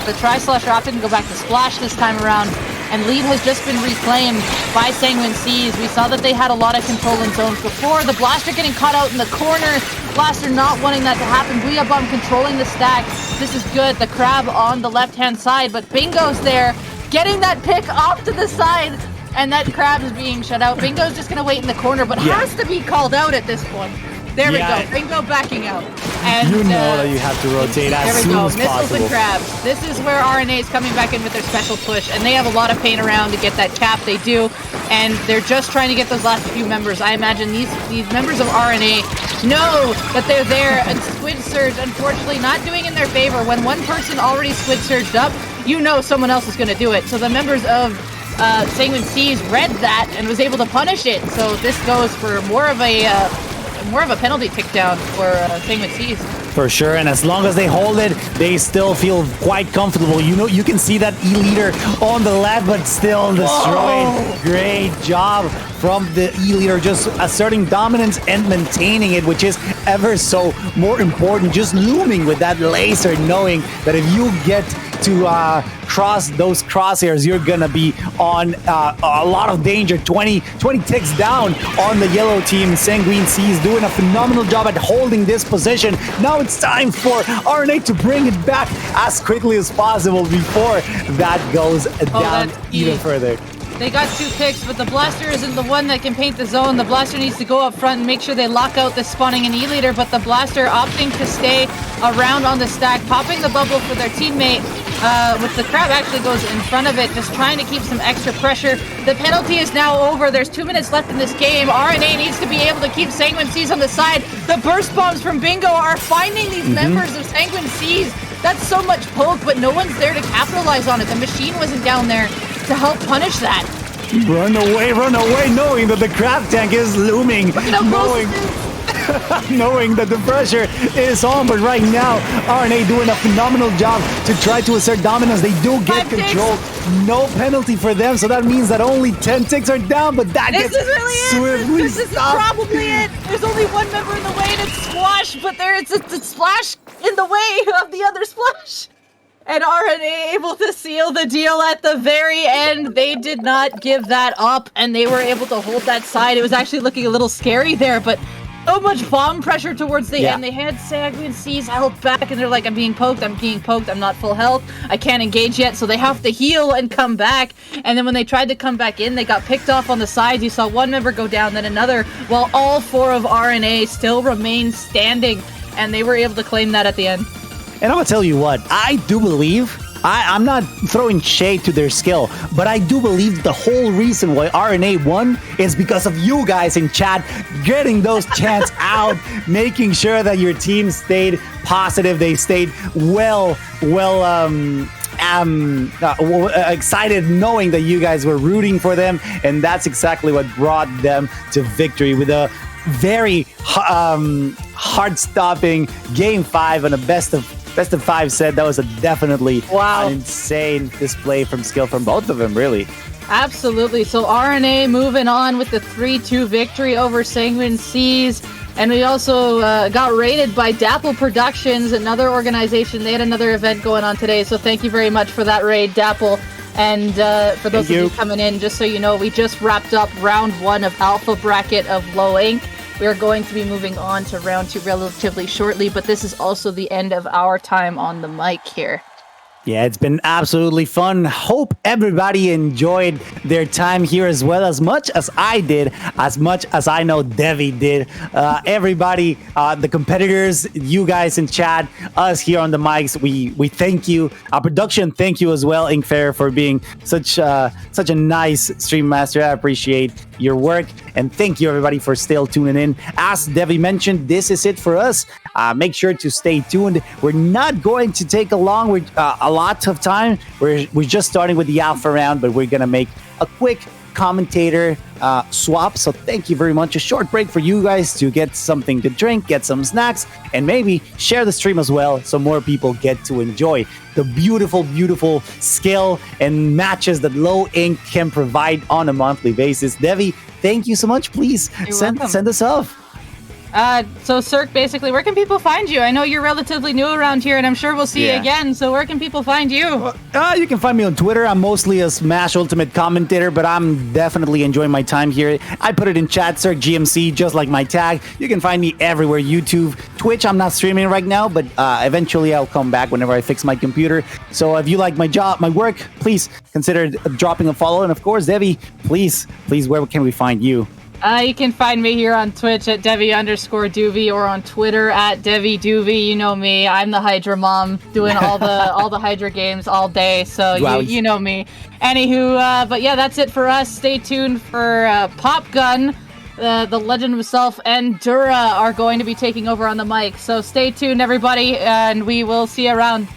The Tri-Slosher opted to go back to Splash this time around, and lead has just been reclaimed by Sanguine Seas. We saw that they had a lot of control in zones before. The Blaster getting caught out in the corner. Blaster not wanting that to happen. Booyah Bomb controlling the stack. This is good. The Crab on the left-hand side, but Bingo's there, getting that pick off to the side, and that Crab is being shut out. Bingo's just going to wait in the corner, but has to be called out at this point. There we go. Bingo backing out. And you know that you have to rotate as soon as Missiles possible. and Crabs. This is where RNA is coming back in with their special push, and they have a lot of pain around to get that cap. They do, and they're just trying to get those last few members. I imagine these members of RNA know that they're there, and Squid Surge, unfortunately, not doing in their favor. When one person already Squid Surged up, you know someone else is going to do it. So the members of Sanguine Seas read that and was able to punish it. So this goes for more of a penalty tick down for Sanguine Seas. For sure, and as long as they hold it, they still feel quite comfortable. You know, you can see that E-Leader on the left, but still destroyed. Whoa. Great job from the E-Leader, just asserting dominance and maintaining it, which is ever so more important. Just looming with that laser, knowing that if you get to cross those crosshairs, you're gonna be on a lot of danger. 20 ticks down on the yellow team. Sanguine Seas doing a phenomenal job at holding this position. Now it's time for RNA to bring it back as quickly as possible before that goes down even further. They got 2 picks, but the Blaster isn't the one that can paint the zone. The Blaster needs to go up front and make sure they lock out the spawning and E-Leader, but the Blaster opting to stay around on the stack, popping the bubble for their teammate, with the Crab actually goes in front of it, just trying to keep some extra pressure. The penalty is now over. There's 2 minutes left in this game. RNA needs to be able to keep Sanguine Seas on the side. The burst bombs from Bingo are finding these members of Sanguine Seas. That's so much poke, but no one's there to capitalize on it. The machine wasn't down there to help punish that. Run away, knowing that the crab tank is looming. Knowing that the pressure is on, but right now, RNA doing a phenomenal job to try to assert dominance. They do get control. No penalty for them, so that means that only 10 ticks are down, but that gets swiftly This is probably it. There's only one member in the way, and it's Splash, but it's a splash in the way of the other splash. And RNA able to seal the deal at the very end. They did not give that up, and they were able to hold that side. It was actually looking a little scary there, but so much bomb pressure towards the end. They had Sanguine Seas held back, and they're like, I'm being poked, I'm not full health, I can't engage yet, so they have to heal and come back. And then when they tried to come back in, they got picked off on the sides. You saw one member go down, then another, while all 4 of RNA still remained standing, and they were able to claim that at the end. And I'm gonna tell you what, I do believe, I'm not throwing shade to their skill, but I do believe the whole reason why RNA won is because of you guys in chat getting those chants out, making sure that your team stayed positive, they stayed excited knowing that you guys were rooting for them, and that's exactly what brought them to victory with a very heart-stopping Game 5 and a best of 5 set. That was definitely an insane display from skill from both of them, really. Absolutely. So RNA moving on with the 3-2 victory over Sanguine Seas. And we also got rated by Dapple Productions, another organization. They had another event going on today. So thank you very much for that raid, Dapple. And for those of you coming in, just so you know, we just wrapped up round 1 of Alpha Bracket of Low Ink. We are going to be moving on to round 2 relatively shortly, but this is also the end of our time on the mic here. Yeah, it's been absolutely fun. Hope everybody enjoyed their time here as well, as much as I did, as much as I know Devi did. Everybody, the competitors, you guys in chat, us here on the mics, we thank you. Our production, thank you as well, Inkfair, for being such a nice stream master. I appreciate your work, and thank you everybody for still tuning in. As Devi mentioned, this is it for us. Make sure to stay tuned. We're not going to take a lot of time. We're just starting with the alpha round, but we're gonna make a quick commentator swap. So thank you very much. A short break for you guys to get something to drink, get some snacks, and maybe share the stream as well so more people get to enjoy the beautiful skill and matches that Low Ink can provide on a monthly basis. Devi, thank you so much. Please send us off. So Cirque, basically, where can people find you? I know you're relatively new around here, and I'm sure we'll see you again, so where can people find you? You can find me on Twitter. I'm mostly a Smash Ultimate commentator, but I'm definitely enjoying my time here. I put it in chat, Cirque GMC, just like my tag. You can find me everywhere, YouTube, Twitch. I'm not streaming right now, but eventually I'll come back whenever I fix my computer. So if you like my job, my work, please consider dropping a follow. And of course, Devi, please, where can we find you? You can find me here on Twitch at Devi_Duvie or on Twitter at DeviDuvie. You know me. I'm the Hydra mom doing all the Hydra games all day. So you know me. Anywho, but yeah, that's it for us. Stay tuned for Pop Gun the legend himself and Dura are going to be taking over on the mic. So stay tuned, everybody, and we will see you around.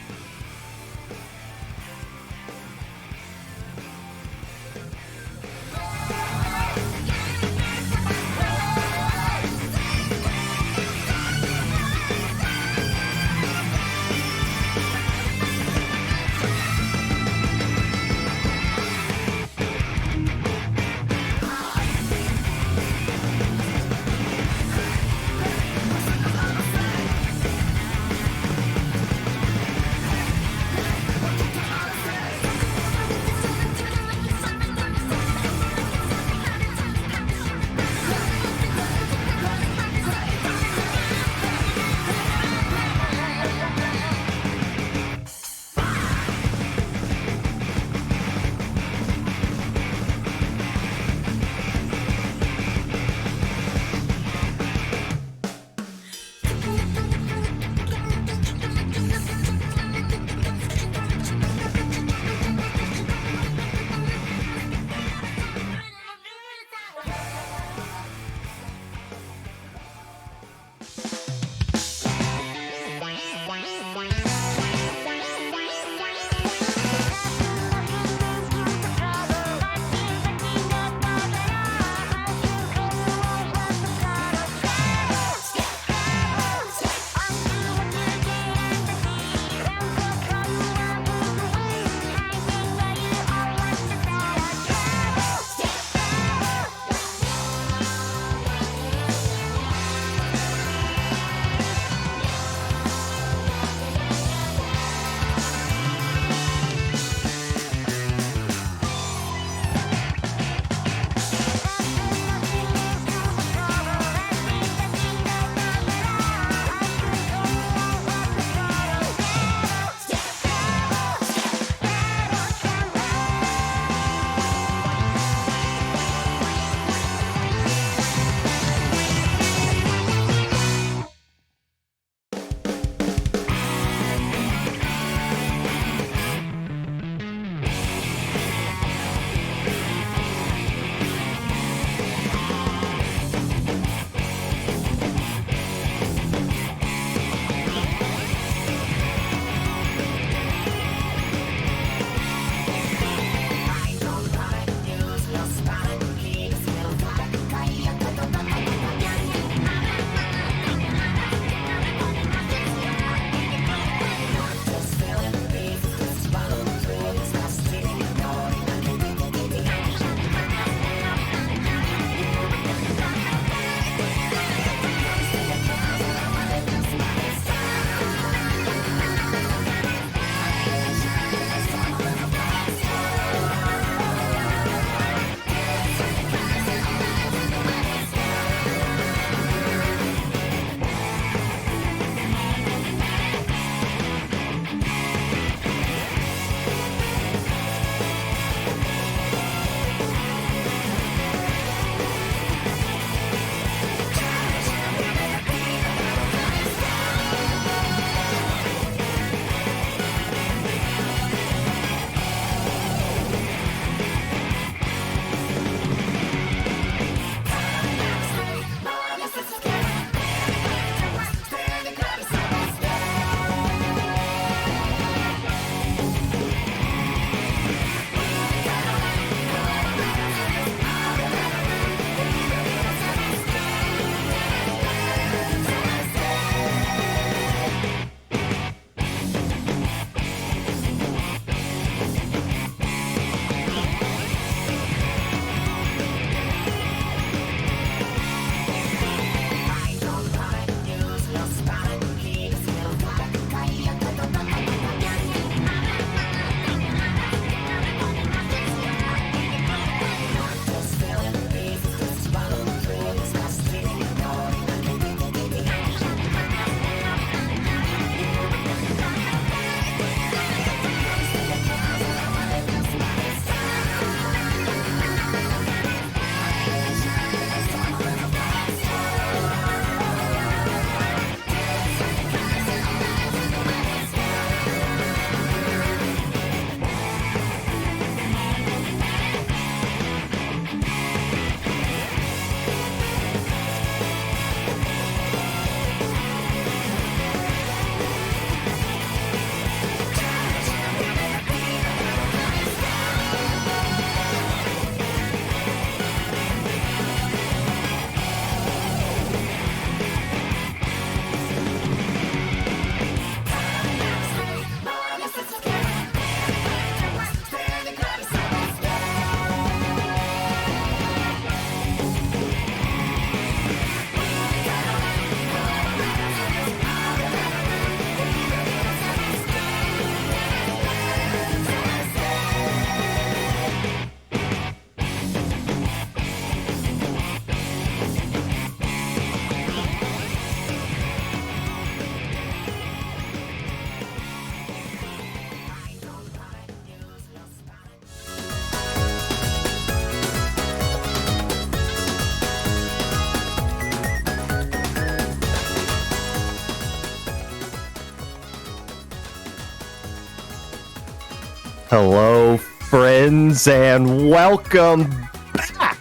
Hello, friends, and welcome back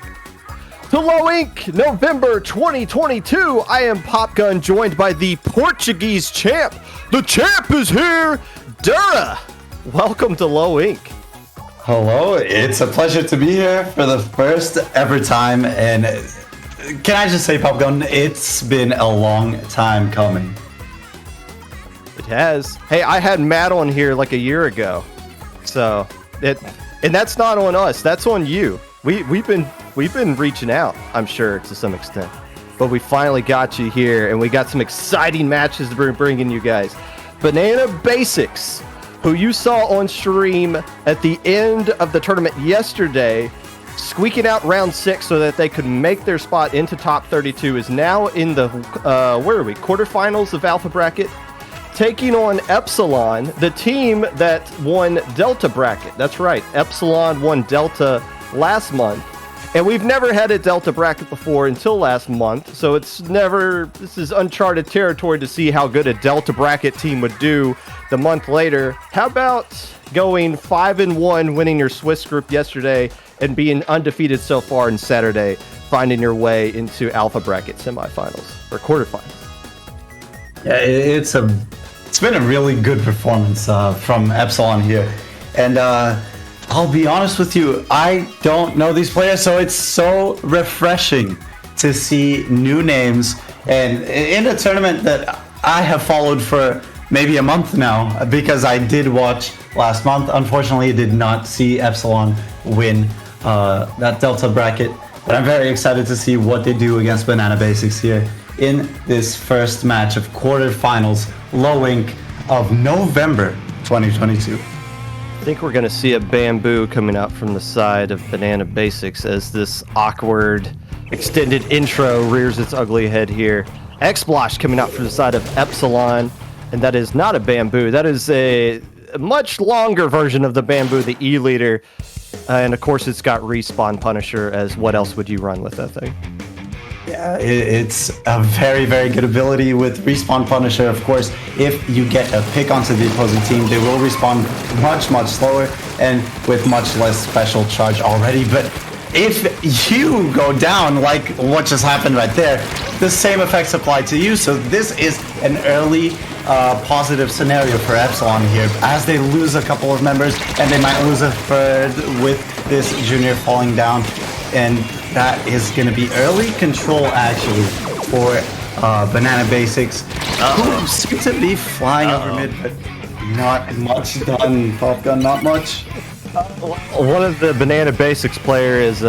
to Low Ink November 2022. I am Popgun, joined by the Portuguese champ. The champ is here, Dura. Welcome to Low Ink. Hello, it's a pleasure to be here for the first ever time, and can I just say, Popgun, it's been a long time coming. It has. Hey, I had Matt on here like a year ago, so and that's not on us. That's on you. We've been reaching out, I'm sure, to some extent, but we finally got you here, and we got some exciting matches to bring bringing you guys. Banana Basics, who you saw on stream at the end of the tournament yesterday, squeaking out round 6 so that they could make their spot into top 32, is now in the quarterfinals of Alpha Bracket, taking on Epsilon, the team that won Delta Bracket. That's right, Epsilon won Delta last month, and we've never had a Delta Bracket before until last month, so this is uncharted territory to see how good a Delta Bracket team would do the month later. How about going 5-1, winning your Swiss group yesterday, and being undefeated so far in Saturday, finding your way into Alpha Bracket semifinals or quarterfinals? Yeah, it's been a really good performance from Epsilon here, and I'll be honest with you, I don't know these players, so it's so refreshing to see new names, and in a tournament that I have followed for maybe a month now, because I did watch last month. Unfortunately, I did not see Epsilon win that Delta bracket, but I'm very excited to see what they do against Banana Basics here in this first match of quarterfinals, Low Ink of November 2022. I think we're going to see a bamboo coming out from the side of Banana Basics as this awkward extended intro rears its ugly head here. X-Blosh coming out from the side of Epsilon, and that is not a bamboo. That is a much longer version of the bamboo, the E-Leader. And of course, it's got Respawn Punisher, as what else would you run with that thing? Yeah, it's a very, very good ability with Respawn Punisher. Of course, if you get a pick onto the opposing team, they will respawn much, much slower and with much less special charge already. But if you go down, like what just happened right there, the same effects apply to you. So this is an early positive scenario for Epsilon here, as they lose a couple of members, and they might lose a third with this junior falling down. And that is going to be early control, actually, for Banana Basics, who seem to be flying over mid, but not much done. Popgun, not much. One of the Banana Basics player is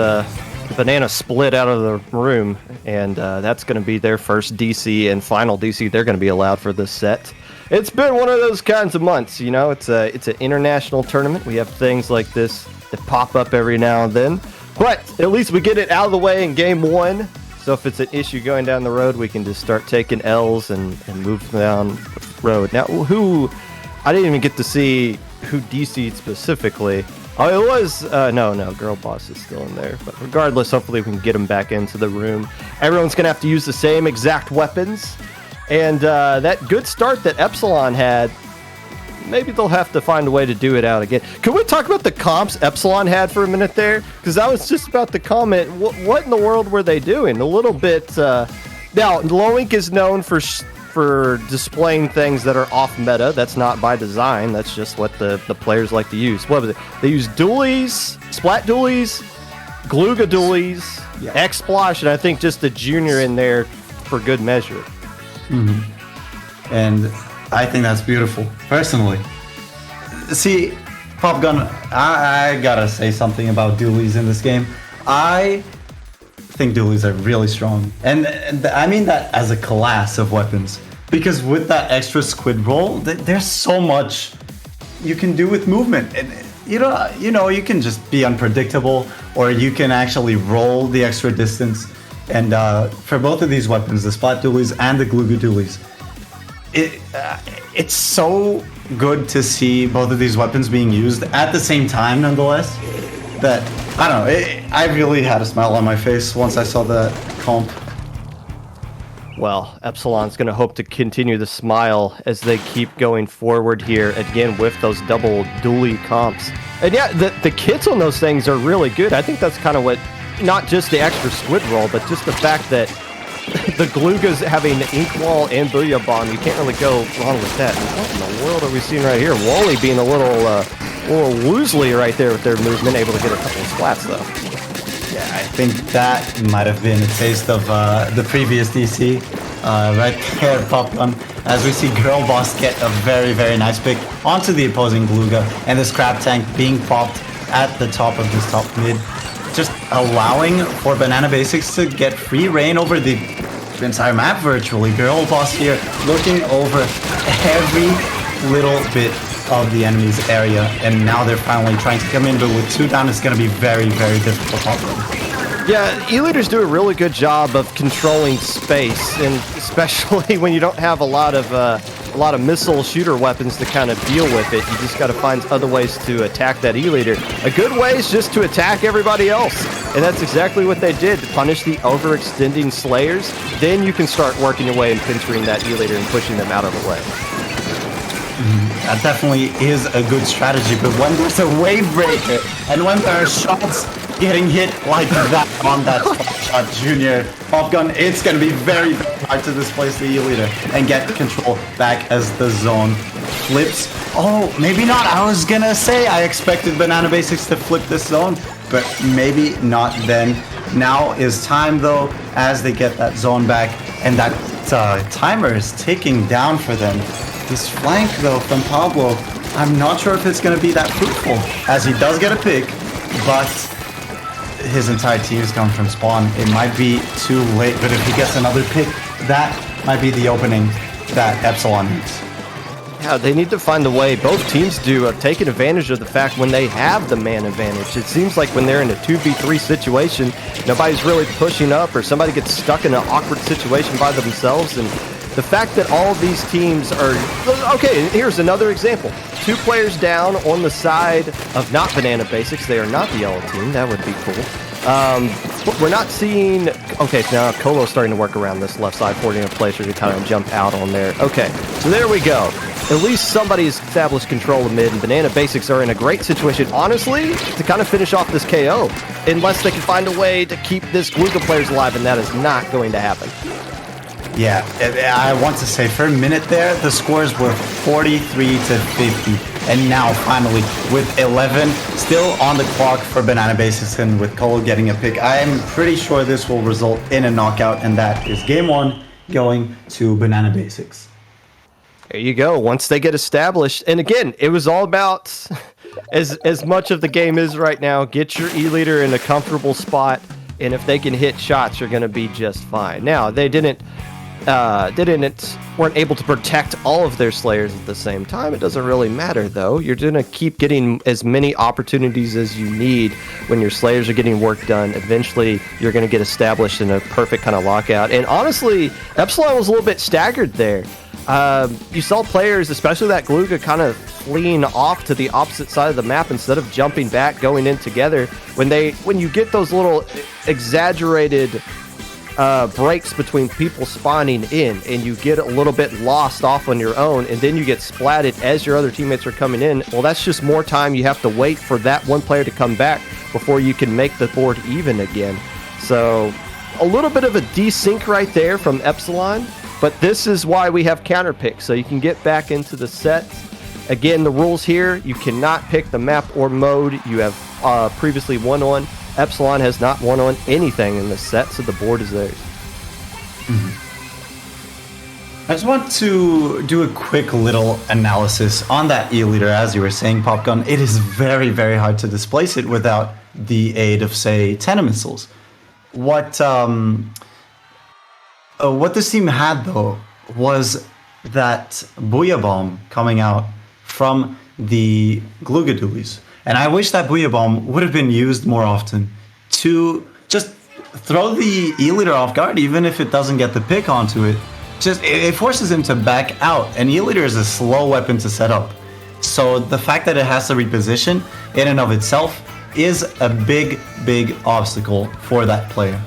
Banana split out of the room, and that's going to be their first DC and final DC they're going to be allowed for this set. It's been one of those kinds of months, you know. It's an international tournament. We have things like this that pop up every now and then. But at least we get it out of the way in game 1. So if it's an issue going down the road, we can just start taking L's and move down the road. Now, I didn't even get to see who DC'd specifically. Oh, it was, no, Girl Boss is still in there. But regardless, hopefully we can get them back into the room. Everyone's going to have to use the same exact weapons. And that good start that Epsilon had, maybe they'll have to find a way to do it out again. Can we talk about the comps Epsilon had for a minute there? Because I was just about to comment, what in the world were they doing? A little bit... now, Low Ink is known for displaying things that are off meta. That's not by design. That's just what the players like to use. What was it? They use dualies, splat dualies, Gluga dualies, yeah. X-Splosh, and I think just a junior in there for good measure. Mm-hmm. And I think that's beautiful, personally. See, Popgun, I gotta say something about dualies in this game. I think dualies are really strong. And I mean that as a class of weapons. Because with that extra squid roll, there's so much you can do with movement. And you know, you can just be unpredictable, or you can actually roll the extra distance. And for both of these weapons, the splat dualies and the Gluga dualies, it's so good to see both of these weapons being used at the same time, nonetheless, that, I don't know, I really had a smile on my face once I saw the comp. well. Epsilon's going to hope to continue the smile as they keep going forward here, again, with those double dually comps. And yeah, the kits on those things are really good. I think that's kind of what, not just the extra Squid roll, but just the fact that the Glooga's having Ink Wall and Booyah Bomb, you can't really go wrong with that. And what in the world are we seeing right here? Wally being a little woozly right there with their movement, able to get a couple of splats though. Yeah, I think that might have been a taste of the previous DC. Right there, Popgun. As we see Girl Boss get a very, very nice pick onto the opposing Glooga, and this Crab Tank being popped at the top of this top mid, just allowing for Banana Basics to get free reign over the entire map virtually. Girl Boss here looking over every little bit of the enemy's area, and now they're finally trying to come in, but with 2 down, it's going to be very, very difficult for them. Yeah, E-Leaders do a really good job of controlling space, and especially when you don't have a lot of missile shooter weapons to kind of deal with it. You just got to find other ways to attack that E-Leader. A good way is just to attack everybody else, and that's exactly what they did to punish the overextending Slayers. Then you can start working your way and pinching that E-Leader and pushing them out of the way. That definitely is a good strategy, but when there's a wave breaker and when there are shots getting hit like that on that shot Junior Popgun, it's going to be very, very hard to displace the E-Leader and get control back as the zone flips. Oh, maybe not. I was going to say I expected Banana Basics to flip this zone, but maybe not then. Now is time, though, as they get that zone back, and that timer is ticking down for them. This flank, though, from Pablo, I'm not sure if it's going to be that fruitful, as he does get a pick, but his entire team is coming from spawn. It might be too late, but if he gets another pick, that might be the opening that Epsilon needs. Yeah, they need to find a way. Both teams do of taking advantage of the fact when they have the man advantage. It seems like when they're in a 2v3 situation, nobody's really pushing up, or somebody gets stuck in an awkward situation by themselves, and the fact that all of these teams are... Okay, here's another example. 2 players down on the side of not Banana Basics. They are not the yellow team. That would be cool. We're not seeing... Okay, so now Colo's starting to work around this left side, forcing a placer to kind of jump out on there. Okay, so there we go. At least somebody's established control of mid, and Banana Basics are in a great situation, honestly, to kind of finish off this KO. Unless they can find a way to keep this Glooga players alive, and that is not going to happen. Yeah, I want to say for a minute there, the scores were 43-50. And now, finally, with 11 still on the clock for Banana Basics and with Colo getting a pick, I am pretty sure this will result in a knockout, and that is game 1 going to Banana Basics. There you go. Once they get established, and again, it was all about, as much of the game is right now, get your E-Leader in a comfortable spot, and if they can hit shots, you're going to be just fine. Now, they weren't able to protect all of their Slayers at the same time. It doesn't really matter, though. You're going to keep getting as many opportunities as you need when your Slayers are getting work done. Eventually, you're going to get established in a perfect kind of lockout. And honestly, Epsilon was a little bit staggered there. You saw players, especially that Glooga, kind of fleeing off to the opposite side of the map instead of jumping back, going in together. When you get those little exaggerated breaks between people spawning in, and you get a little bit lost off on your own, and then you get splatted as your other teammates are coming in, well, that's just more time you have to wait for that one player to come back before you can make the board even again. So a little bit of a desync right there from Epsilon, but this is why we have counter picks, so you can get back into the set. Again, the rules here, you cannot pick the map or mode you have previously won on. Epsilon has not won on anything in this set, so the board is theirs. I just want to do a quick little analysis on that E-Leader. As you were saying, Popgun, it is very, very hard to displace it without the aid of, say, Tena missiles. What this team had, though, was that Booyah Bomb coming out from the Glooga Dualies. And I wish that Booyah Bomb would have been used more often to just throw the E-Leader off guard, even if it doesn't get the pick onto it. It forces him to back out, and E-Leader is a slow weapon to set up. So the fact that it has to reposition in and of itself is a big, big obstacle for that player.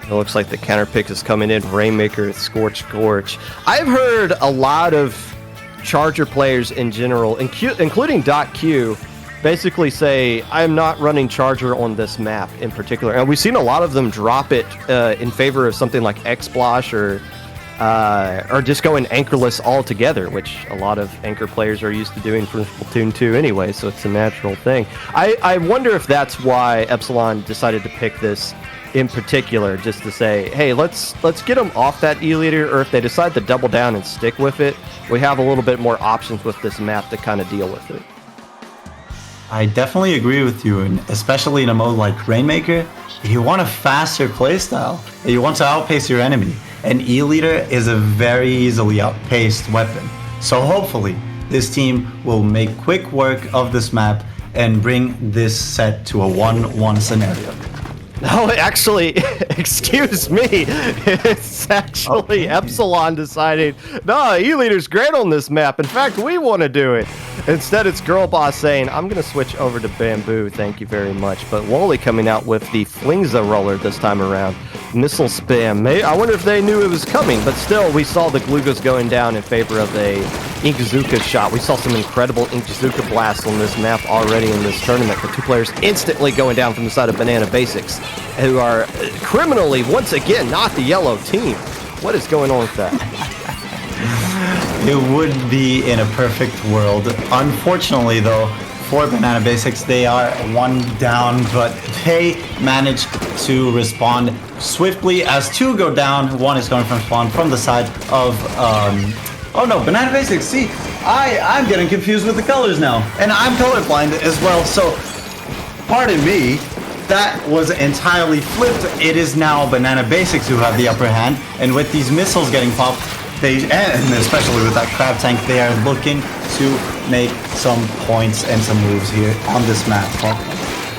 It looks like the counter pick is coming in. Rainmaker, Scorch. I've heard a lot of Charger players in general, including .Q, basically say, I'm not running Charger on this map in particular. And we've seen a lot of them drop it in favor of something like X-Splosh or just going anchorless altogether, which a lot of anchor players are used to doing from Splatoon 2 anyway, so it's a natural thing. I wonder if that's why Epsilon decided to pick this in particular, just to say, hey, let's get them off that E-Leader, or if they decide to double down and stick with it, we have a little bit more options with this map to kind of deal with it. I definitely agree with you, and especially in a mode like Rainmaker, you want a faster playstyle. You want to outpace your enemy. An E-Leader is a very easily outpaced weapon. So hopefully, this team will make quick work of this map and bring this set to a 1-1 scenario. No, actually, excuse me. It's actually Epsilon deciding, no, E-Leader's great on this map. In fact, we want to do it. Instead, it's Girl Boss saying, I'm going to switch over to Bamboo. Thank you very much. But Wally coming out with the Flingza roller this time around. Missile spam. I wonder if they knew it was coming, but still, we saw the Glugos going down in favor of a Inkzuka shot. We saw some incredible Inkzuka blasts on this map already in this tournament, with two players instantly going down from the side of Banana Basics, who are criminally, once again, not the yellow team. What is going on with that? It would be in a perfect world. Unfortunately, though, for Banana Basics, they are one down, but they managed to respond swiftly as two go down. One is coming from spawn from the side of, oh no, Banana Basics, see, I'm getting confused with the colors now, and I'm colorblind as well, so pardon me, that was entirely flipped. It is now Banana Basics who have the upper hand, and with these missiles getting popped, and especially with that crab tank, they are looking to make some points and some moves here on this map.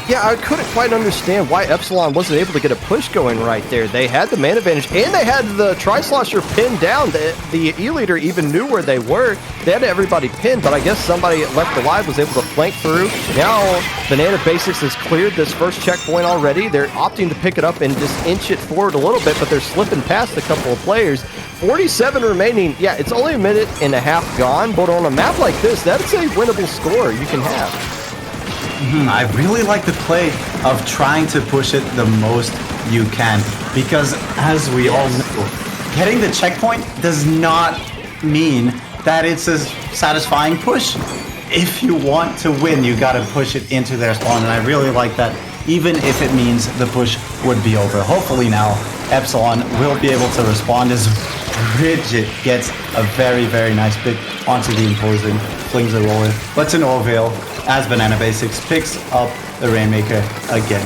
Yeah, I couldn't quite understand why Epsilon wasn't able to get a push going right there. They had the man advantage, and they had the Tri-Slosher pinned down. The E-Leader even knew where they were. They had everybody pinned, but I guess somebody left alive was able to flank through. Now, Banana Basics has cleared this first checkpoint already. They're opting to pick it up and just inch it forward a little bit, but they're slipping past a couple of players. 47 remaining. Yeah, it's only a minute and a half gone, but on a map like this, that's a winnable score you can have. I really like the play of trying to push it the most you can, because as we all know, getting the checkpoint does not mean that it's a satisfying push. If you want to win, you gotta push it into their spawn, and I really like that, even if it means the push would be over. Hopefully now, Epsilon will be able to respond as Bridget gets a very, very nice pick onto the imposing Flingza roller. But to no avail, as Banana Basics picks up the Rainmaker again.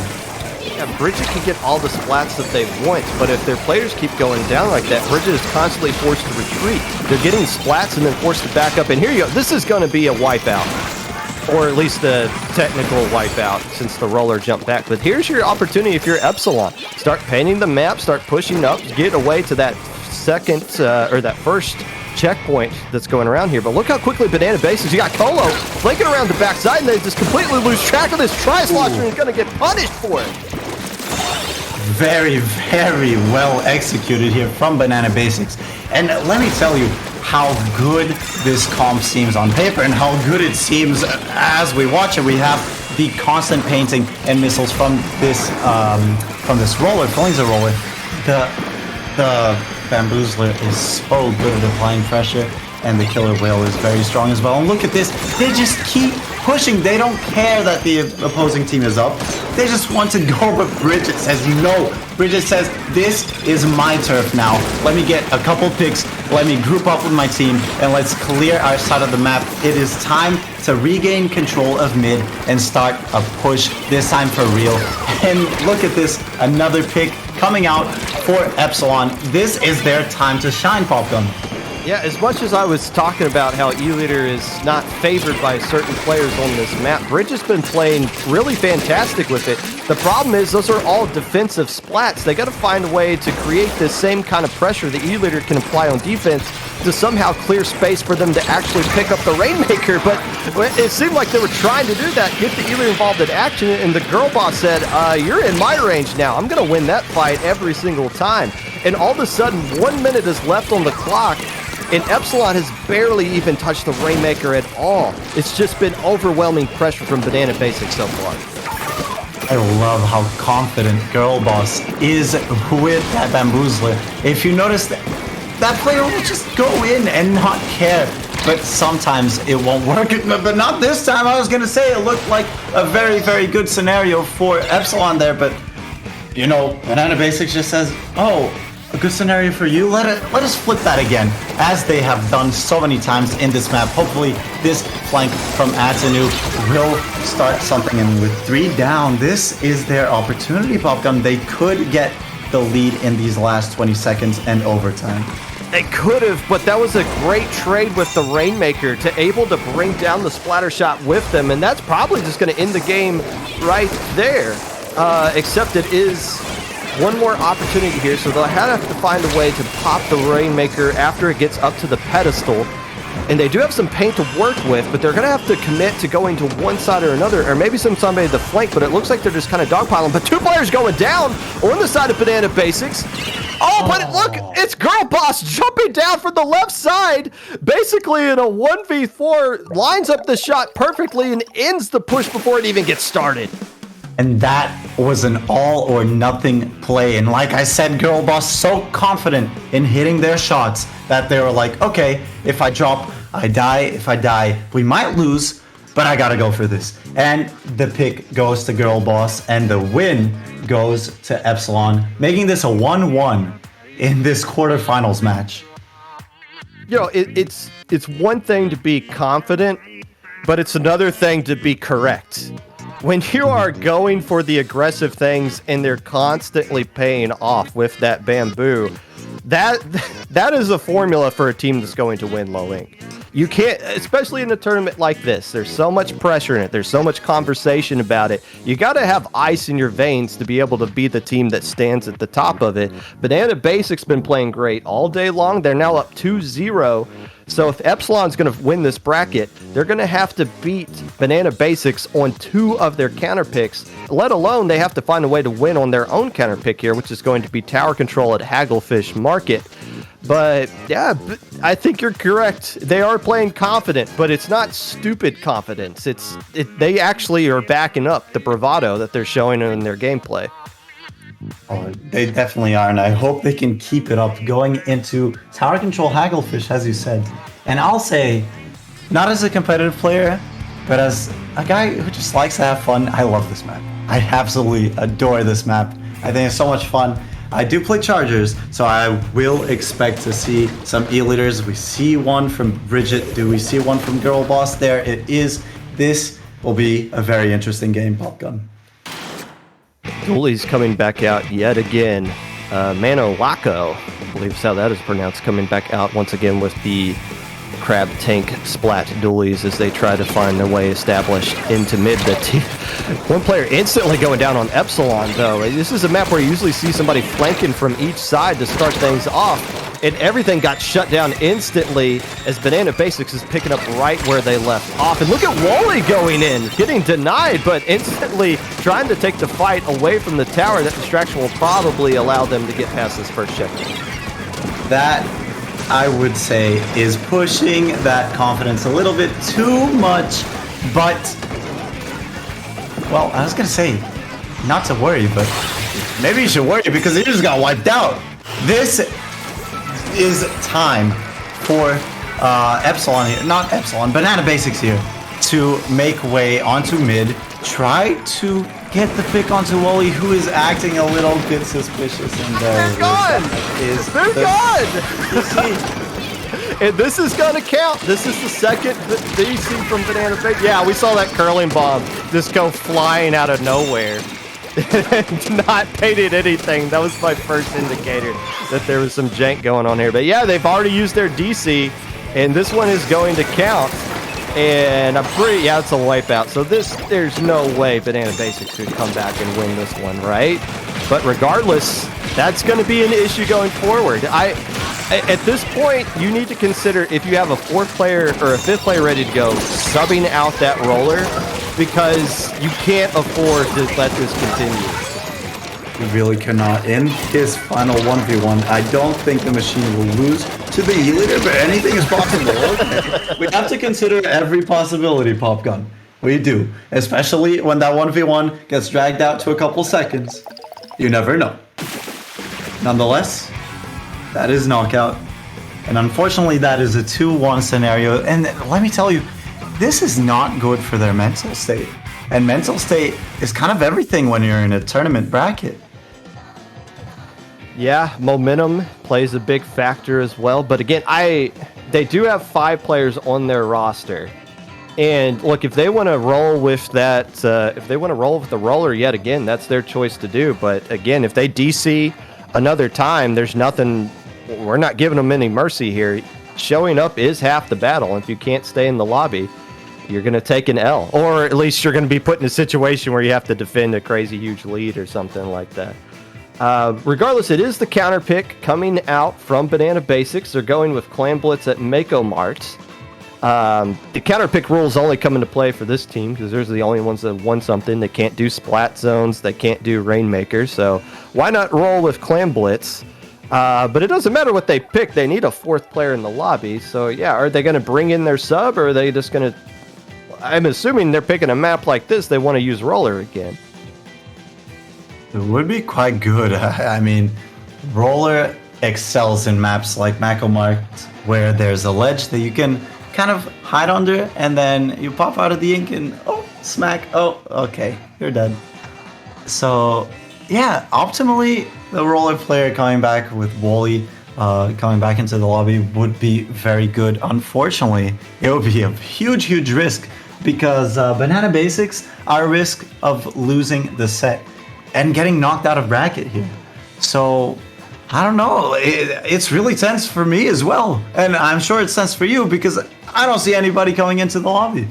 Yeah, Bridget can get all the splats that they want, but if their players keep going down like that, Bridget is constantly forced to retreat. They're getting splats and then forced to back up, and here you go. This is going to be a wipeout, or at least a technical wipeout since the roller jumped back. But here's your opportunity if you're Epsilon. Start painting the map, start pushing up, get away to that second, or that first checkpoint that's going around here. But look how quickly Banana Basics, you got Colo flanking around the backside, and they just completely lose track of this Tri-Slosher and going to get punished for it. Very, very well executed here from Banana Basics. And let me tell you how good this comp seems on paper and how good it seems as we watch it. We have the constant painting and missiles from this roller, Flingza roller. The Bamboozler is so good at applying pressure, and the Killer Whale is very strong as well. And look at this, they just keep pushing. They don't care that the opposing team is up. They just want to go, but Bridget says no. Bridget says, this is my turf now. Let me get a couple picks, let me group up with my team, and let's clear our side of the map. It is time to regain control of mid and start a push, this time for real. And look at this, another pick coming out for Epsilon. This is their time to shine, Popgun. Yeah, as much as I was talking about how E-Leader is not favored by certain players on this map, Bridge has been playing really fantastic with it. The problem is those are all defensive splats. They got to find a way to create this same kind of pressure that E-Leader can apply on defense to somehow clear space for them to actually pick up the Rainmaker, but it seemed like they were trying to do that, get the Ealer involved in action, and the girl boss said, you're in my range now. I'm going to win that fight every single time. And all of a sudden, 1 minute is left on the clock, and Epsilon has barely even touched the Rainmaker at all. It's just been overwhelming pressure from Banana Basics so far. I love how confident Girl Boss is with that Bamboozler. If you notice, that player will just go in and not care. But sometimes it won't work. But not this time. I was going to say it looked like a very, very good scenario for Epsilon there. But, you know, Banana Basics just says, oh, a good scenario for you? Let us flip that again, as they have done so many times in this map. Hopefully, this flank from Atanu will start something. And with 3 down, this is their opportunity, Popgun. They could get the lead in these last 20 seconds and overtime. They could have, but that was a great trade with the Rainmaker to able to bring down the splatter shot with them, and that's probably just going to end the game right there. Except it is one more opportunity here, so they'll have to find a way to pop the Rainmaker after it gets up to the pedestal. And they do have some paint to work with, but they're going to have to commit to going to one side or another, or maybe somebody to the flank, but it looks like they're just kind of dogpiling. But 2 players going down on the side of Banana Basics. Oh, but look, it's Girl Boss jumping down from the left side, basically in a 1v4, lines up the shot perfectly and ends the push before it even gets started. And that was an all or nothing play. And like I said, Girl Boss so confident in hitting their shots that they were like, okay, if I drop, I die. If I die, we might lose, but I gotta go for this. And the pick goes to Girl Boss, and the win goes to Epsilon, making this a 1-1 in this quarterfinals match. You know, it's one thing to be confident, but it's another thing to be correct. When you are going for the aggressive things and they're constantly paying off with that bamboo, that is a formula for a team that's going to win low ink. You can't, especially in a tournament like this, there's so much pressure in it, there's so much conversation about it. You got to have ice in your veins to be able to be the team that stands at the top of it. Banana Basics been playing great all day long. They're now up 2-0. So if Epsilon's going to win this bracket, they're going to have to beat Banana Basics on 2 of their counter picks, let alone they have to find a way to win on their own counter pick here, which is going to be tower control at Hagglefish Market. But yeah, I think you're correct. They are playing confident, but it's not stupid confidence. They actually are backing up the bravado that they're showing in their gameplay. Oh, they definitely are, and I hope they can keep it up going into tower control Hagglefish, as you said. And I'll say, not as a competitive player, but as a guy who just likes to have fun, I love this map. I absolutely adore this map. I think it's so much fun. I do play Chargers, so I will expect to see some E-leaders. We see one from Bridget. Do we see one from Girl Boss? There it is. This will be a very interesting game, Popgun. Dooley's coming back out yet again. Manowako, I believe is how that is pronounced, coming back out once again with the Crab Tank Splat Doolies as they try to find their way established into mid. One player instantly going down on Epsilon, though. This is a map where you usually see somebody flanking from each side to start things off, and everything got shut down instantly as Banana Basics is picking up right where they left off. And look at Wally going in, getting denied, but instantly trying to take the fight away from the tower. That distraction will probably allow them to get past this first checkpoint. That, I would say, is pushing that confidence a little bit too much, but, well, I was going to say, not to worry, but maybe you should worry because he just got wiped out. This is time for Epsilon here, not Epsilon, Banana Basics here, to make way onto mid, try to get the pick onto Wally, who is acting a little bit suspicious. And they're gone! They're gone! And this is going to count. This is the second DC from Banana Basics. Yeah, we saw that curling bomb just go flying out of nowhere. Not painted anything. That was my first indicator that there was some jank going on here. But yeah, they've already used their DC, and this one is going to count. And I'm pretty, yeah, it's a wipeout. So there's no way Banana Basics could come back and win this one, right? But regardless, That's going to be an issue going forward. At this point, you need to consider if you have a fourth player or a fifth player ready to go, subbing out that roller, because you can't afford to let this continue. You really cannot. In his final 1v1, I don't think the machine will lose to the E-Leader, but anything is possible. Okay. We have to consider every possibility, Popgun. We do. Especially when that 1v1 gets dragged out to a couple seconds. You never know. Nonetheless, that is knockout. And unfortunately, that is a 2-1 scenario. And let me tell you, this is not good for their mental state. And mental state is kind of everything when you're in a tournament bracket. Yeah, momentum plays a big factor as well. But again, they do have 5 players on their roster. And look, if they want to roll with that, if they want to roll with the roller yet again, that's their choice to do. But again, if they DC another time, there's nothing, we're not giving them any mercy here. Showing up is half the battle. If you can't stay in the lobby, you're going to take an L. Or at least you're going to be put in a situation where you have to defend a crazy huge lead or something like that. Regardless, it is the counter pick coming out from Banana Basics. They're going with Clan Blitz at Mako Mart. The counter pick rules only come into play for this team because they're the only ones that won something. They can't do splat zones. They can't do Rainmakers. So why not roll with Clan Blitz? But it doesn't matter what they pick. They need a fourth player in the lobby. So yeah, are they going to bring in their sub, or are they just going to... I'm assuming they're picking a map like this. They want to use roller again. It would be quite good. I mean, roller excels in maps like Mako Mart, where there's a ledge that you can kind of hide under, and then you pop out of the ink and smack. Oh, okay, you're dead. So yeah, optimally, the roller player coming back with Wally coming back into the lobby would be very good. Unfortunately, it would be a huge risk because Banana Basics are at risk of losing the set and getting knocked out of bracket here. So I don't know. It's really tense for me as well. And I'm sure it's tense for you because I don't see anybody coming into the lobby.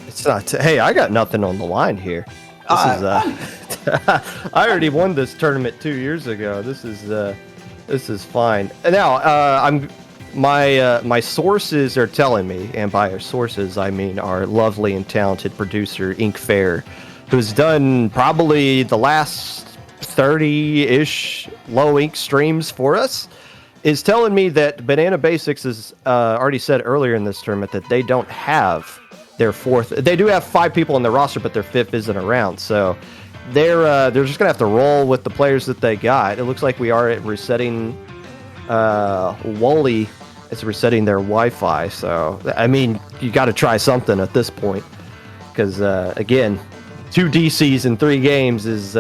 It's not... hey, I got nothing on the line here. This is... I already won this tournament 2 years ago. This is fine. Now, my sources are telling me, and by our sources, I mean our lovely and talented producer, Ink Fair, who's done probably the last 30-ish low ink streams for us, is telling me that Banana Basics has already said earlier in this tournament that they don't have their fourth. They do have 5 people on their roster, but their fifth isn't around. So they're just gonna have to roll with the players that they got. It looks like we are resetting. Wally is resetting their Wi-Fi. So I mean, you got to try something at this point, because again, 2 DCs in 3 games is.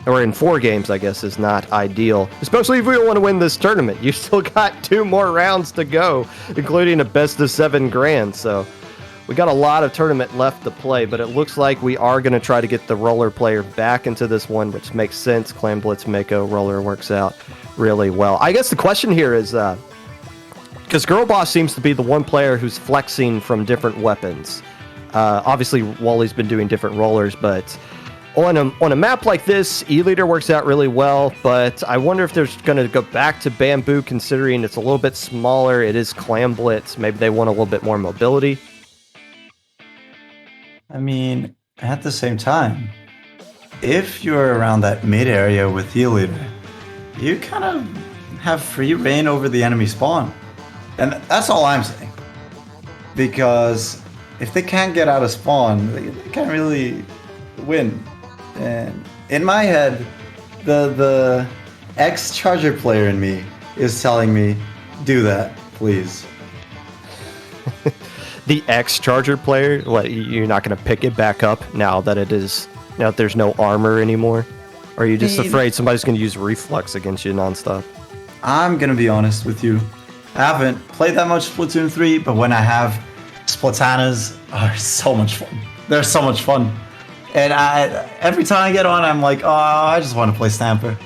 Or in 4 games, I guess, is not ideal. Especially if we want to win this tournament. You've still got 2 more rounds to go, including a best-of-7 grand. So we got a lot of tournament left to play, but it looks like we are going to try to get the roller player back into this one, which makes sense. Clan Blitz Mako roller works out really well. I guess the question here is, because Girl Boss seems to be the one player who's flexing from different weapons. Obviously, Wally's been doing different rollers, but... On a map like this, E-Leader works out really well, but I wonder if they're going to go back to Bamboo, considering it's a little bit smaller. It is Clan Blitz. Maybe they want a little bit more mobility. I mean, at the same time, if you're around that mid area with E-Leader, you kind of have free reign over the enemy spawn. And that's all I'm saying. Because if they can't get out of spawn, they can't really win. And in my head, the ex-Charger player in me is telling me, do that, please. The ex-Charger player? What, you're not going to pick it back up now that there's no armor anymore? Or are you just afraid somebody's going to use reflux against you nonstop? I'm going to be honest with you. I haven't played that much Splatoon 3, but when I have, Splatanas are so much fun. They're so much fun. And every time I get on, I'm like, oh, I just want to play Stamper.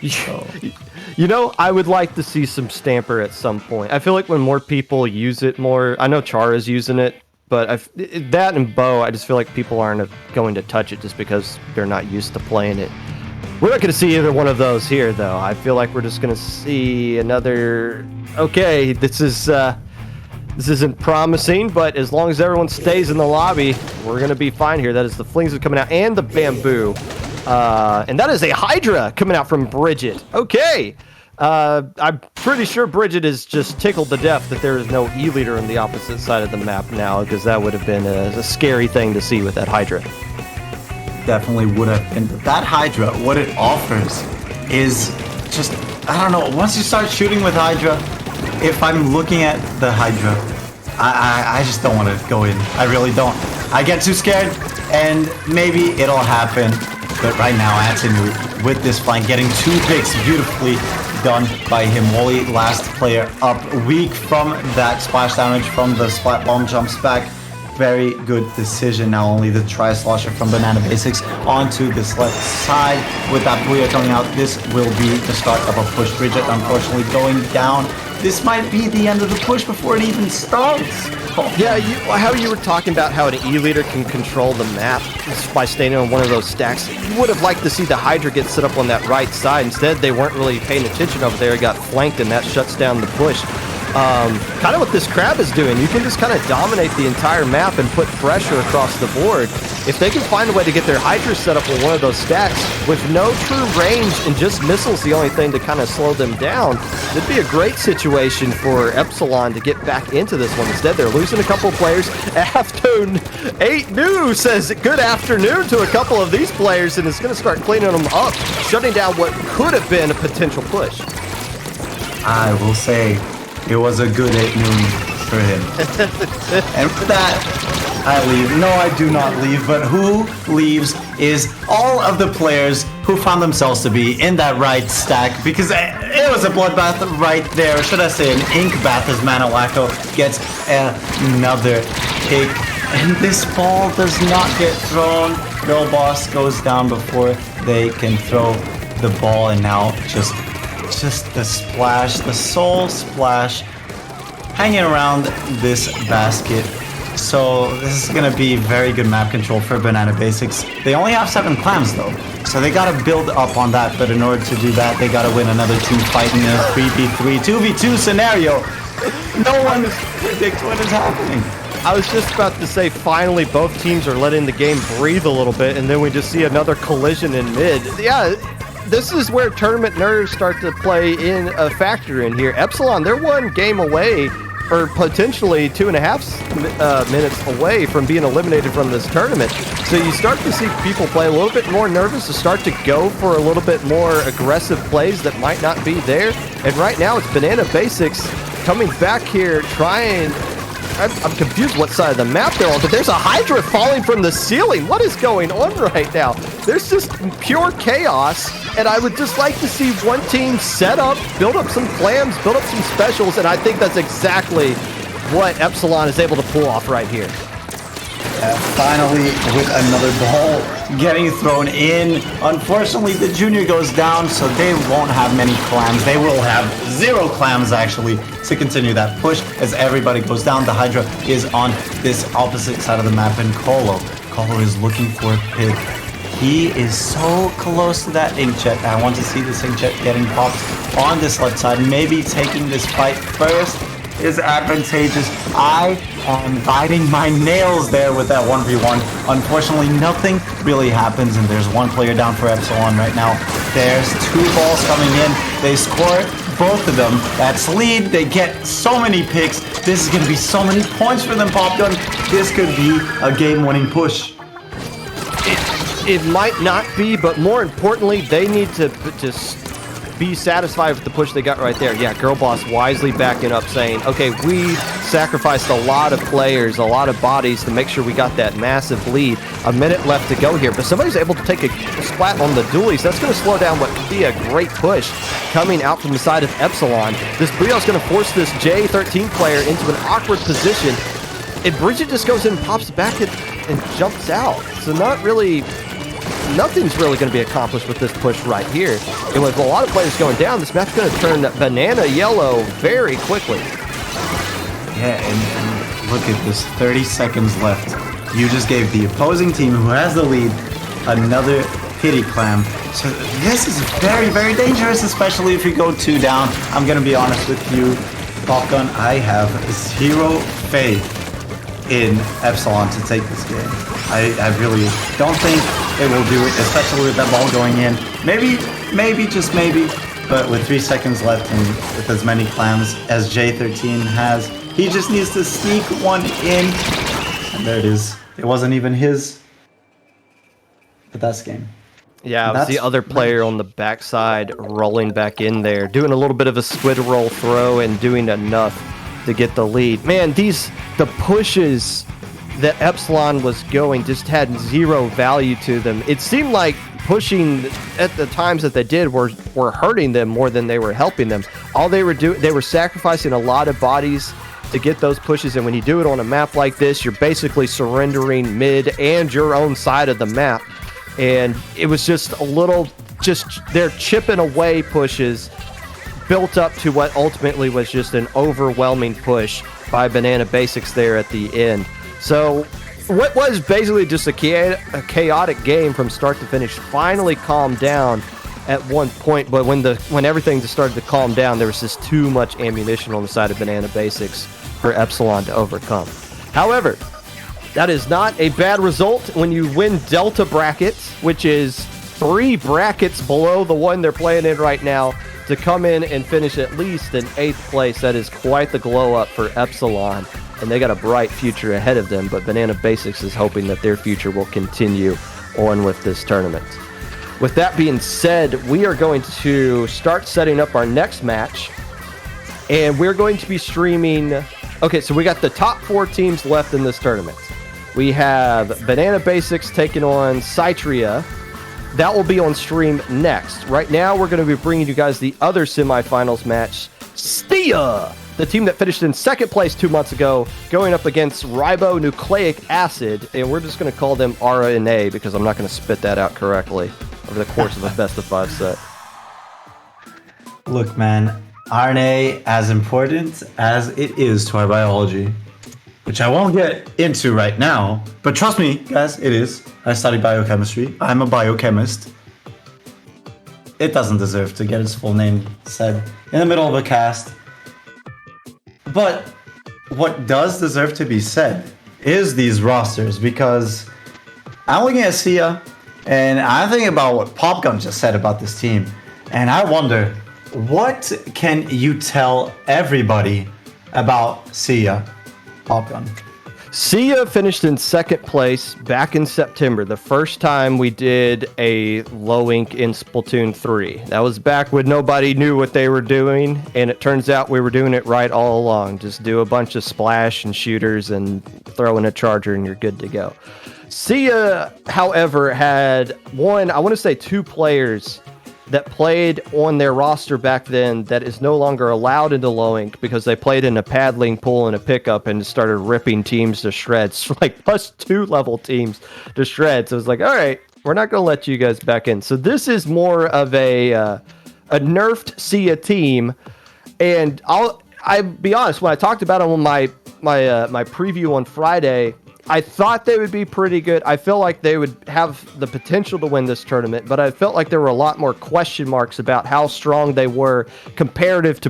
So. You know, I would like to see some Stamper at some point. I feel like when more people use it more, I know Chara's using it, but that and Bo, I just feel like people aren't going to touch it just because they're not used to playing it We're not going to see either one of those here, though. I feel like we're just going to see another... Okay, this isn't promising, but as long as everyone stays in the lobby, we're going to be fine here. That is the flings are coming out and the bamboo. And that is a Hydra coming out from Bridget. Okay. I'm pretty sure Bridget is just tickled to death that there is no E-leader on the opposite side of the map now, because that would have been a scary thing to see with that Hydra. Definitely would have been. That Hydra, what it offers is just, I don't know, once you start shooting with Hydra, if I'm looking at the Hydra, I just don't want to go in. I really don't. I get too scared, and maybe it'll happen. But right now, Atinu with this flank, getting 2 picks beautifully done by him. Wally, last player up, weak from that splash damage from the splat bomb, jumps back. Very good decision. Now only the tri-slosher from Banana Basics onto this left side. With that Booyah coming out, this will be the start of a push. Bridget, unfortunately, going down. This might be the end of the push before it even starts. Oh. Yeah, how you were talking about how an E-leader can control the map by staying on one of those stacks. You would have liked to see the Hydra get set up on that right side. Instead, they weren't really paying attention over there. It got flanked, and that shuts down the push. Kind of what this crab is doing. You can just kind of dominate the entire map and put pressure across the board. If they can find a way to get their Hydra set up on one of those stacks with no true range and just missiles the only thing to kind of slow them down, it'd be a great situation for Epsilon to get back into this one. Instead, they're losing a couple of players. Afternoon 8 New says good afternoon to a couple of these players, and is going to start cleaning them up, shutting down what could have been a potential push. I will say, it was a good 8 noon for him. And for that, I leave. No, I do not leave, but who leaves is all of the players who found themselves to be in that right stack, because it was a bloodbath right there. Or should I say an ink bath, as Manawako gets another pick. And this ball does not get thrown. Girl Boss goes down before they can throw the ball, and now just the splash, the soul splash, hanging around this basket. So this is going to be very good map control for Banana Basics. They only have 7 clams though, so they got to build up on that. But in order to do that, they got to win another team fight in a 3v3, 2v2 scenario. No one predicts what is happening. I was just about to say, finally, both teams are letting the game breathe a little bit, and then we just see another collision in mid. Yeah. This is where tournament nerves start to play in a factor in here. Epsilon, they're 1 game away, or potentially 2.5 minutes away from being eliminated from this tournament. So you start to see people play a little bit more nervous, to start to go for a little bit more aggressive plays that might not be there. And right now it's Banana Basics coming back here trying... I'm confused what side of the map they're on, but there's a Hydra falling from the ceiling. What is going on right now? There's just pure chaos, and I would just like to see one team set up, build up some clams, build up some specials, and I think that's exactly what Epsilon is able to pull off right here. Finally, with another ball getting thrown in. Unfortunately, the junior goes down, so they won't have many clams. They will have 0 clams, actually, to continue that push. As everybody goes down, the Hydra is on this opposite side of the map, and Colo is looking for a pick. He is so close to that inkjet. I want to see this inkjet getting popped on this left side. Maybe taking this fight first is advantageous. I am biting my nails there with that 1v1. Unfortunately, nothing really happens, and there's 1 player down for Epsilon right now. There's 2 balls coming in. They score both of them. That's lead. They get so many picks. This is going to be so many points for them, Pop Gun. This could be a game-winning push. It might not be, but more importantly, they need to just be satisfied with the push they got right there. Yeah, Girl Boss wisely backing up, saying, okay, we sacrificed a lot of players, a lot of bodies to make sure we got that massive lead. A minute left to go here, but somebody's able to take a splat on the dualies. That's going to slow down what could be a great push coming out from the side of Epsilon. This Brio's going to force this J13 player into an awkward position, and Bridget just goes in and pops back and jumps out. So nothing's really going to be accomplished with this push right here. And with a lot of players going down, this map's going to turn banana yellow very quickly. Yeah, and look at this, 30 seconds left. You just gave the opposing team, who has the lead, another pity clam. So this is very, very dangerous, especially if you go 2 down. I'm gonna be honest with you, Popgun, I have zero faith in Epsilon to take this game. I really don't think it will do it, especially with that ball going in. Maybe, just maybe, but with 3 seconds left and with as many clams as J13 has, he just needs to sneak one in. And there it is. It wasn't even his. But that's game. Yeah, it was the other player on the backside rolling back in there, doing a little bit of a squid roll throw and doing enough to get the lead. Man, the pushes that Epsilon was going just had zero value to them. It seemed like pushing at the times that they did were hurting them more than they were helping them. All they were doing, they were sacrificing a lot of bodies to get those pushes, and when you do it on a map like this, you're basically surrendering mid and your own side of the map. And it was just they're chipping away pushes built up to what ultimately was just an overwhelming push by Banana Basics there at the end. So what was basically just a chaotic game from start to finish finally calmed down at one point, but when everything just started to calm down, there was just too much ammunition on the side of Banana Basics for Epsilon to overcome. However, that is not a bad result when you win Delta brackets, which is 3 brackets below the one they're playing in right now, to come in and finish at least in 8th place. That is quite the glow up for Epsilon, and they got a bright future ahead of them, but Banana Basics is hoping that their future will continue on with this tournament. With that being said, we are going to start setting up our next match, and we're going to be streaming. Okay, so we got the top 4 teams left in this tournament. We have Banana Basics taking on Cytria. That will be on stream next. Right now, we're going to be bringing you guys the other semifinals match. Seaya, the team that finished in 2nd place 2 months ago, going up against ribonucleic acid. And we're just going to call them RNA because I'm not going to spit that out correctly over the course of a best of 5 set. Look, man, RNA, as important as it is to our biology, which I won't get into right now, but trust me, guys, it is. I study biochemistry. I'm a biochemist. It doesn't deserve to get its full name said in the middle of a cast. But what does deserve to be said is these rosters, because I'm looking at Seaya, and I'm thinking about what Popgun just said about this team, and I wonder, what can you tell everybody about Seaya? Popgun. Seaya finished in 2nd place back in September, the first time we did a low ink in Splatoon 3. That was back when nobody knew what they were doing, and it turns out we were doing it right all along. Just do a bunch of splash and shooters and throw in a charger and you're good to go. Seaya, however, had I want to say 2 players that played on their roster back then that is no longer allowed into low ink because they played in a paddling pool and a pickup and started ripping teams to shreds, like +2 level teams to shreds. So it was like, all right, we're not going to let you guys back in. So this is more of a nerfed Seaya team. And I'll be honest, when I talked about them on my preview on Friday, I thought they would be pretty good. I feel like they would have the potential to win this tournament, but I felt like there were a lot more question marks about how strong they were comparative to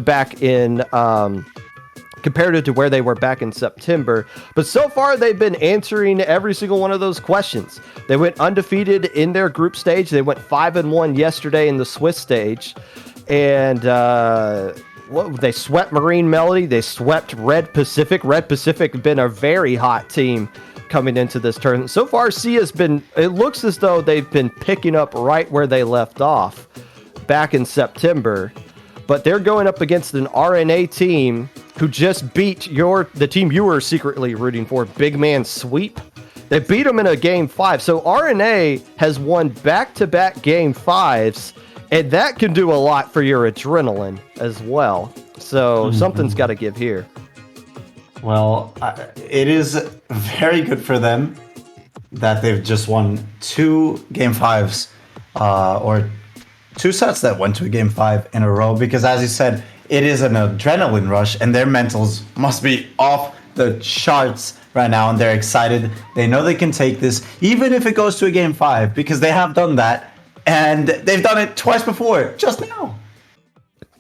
where they were back in September. But so far, they've been answering every single one of those questions. They went undefeated in their group stage. They went 5-1 yesterday in the Swiss stage, and they swept Marine Melody. They swept Red Pacific. Red Pacific have been a very hot team coming into this tournament. So far, Seaya's it looks as though they've been picking up right where they left off back in September. But they're going up against an RNA team who just beat the team you were secretly rooting for, Big Man Sweep. They beat them in a Game 5. So RNA has won back-to-back Game 5s, and that can do a lot for your adrenaline as well. So something's got to give here. Well, it is very good for them that they've just won 2 Game 5s, or 2 sets that went to a Game 5 in a row, because as you said, it is an adrenaline rush, and their mentals must be off the charts right now, and they're excited. They know they can take this, even if it goes to a Game 5, because they have done that And they've done it twice before, just now.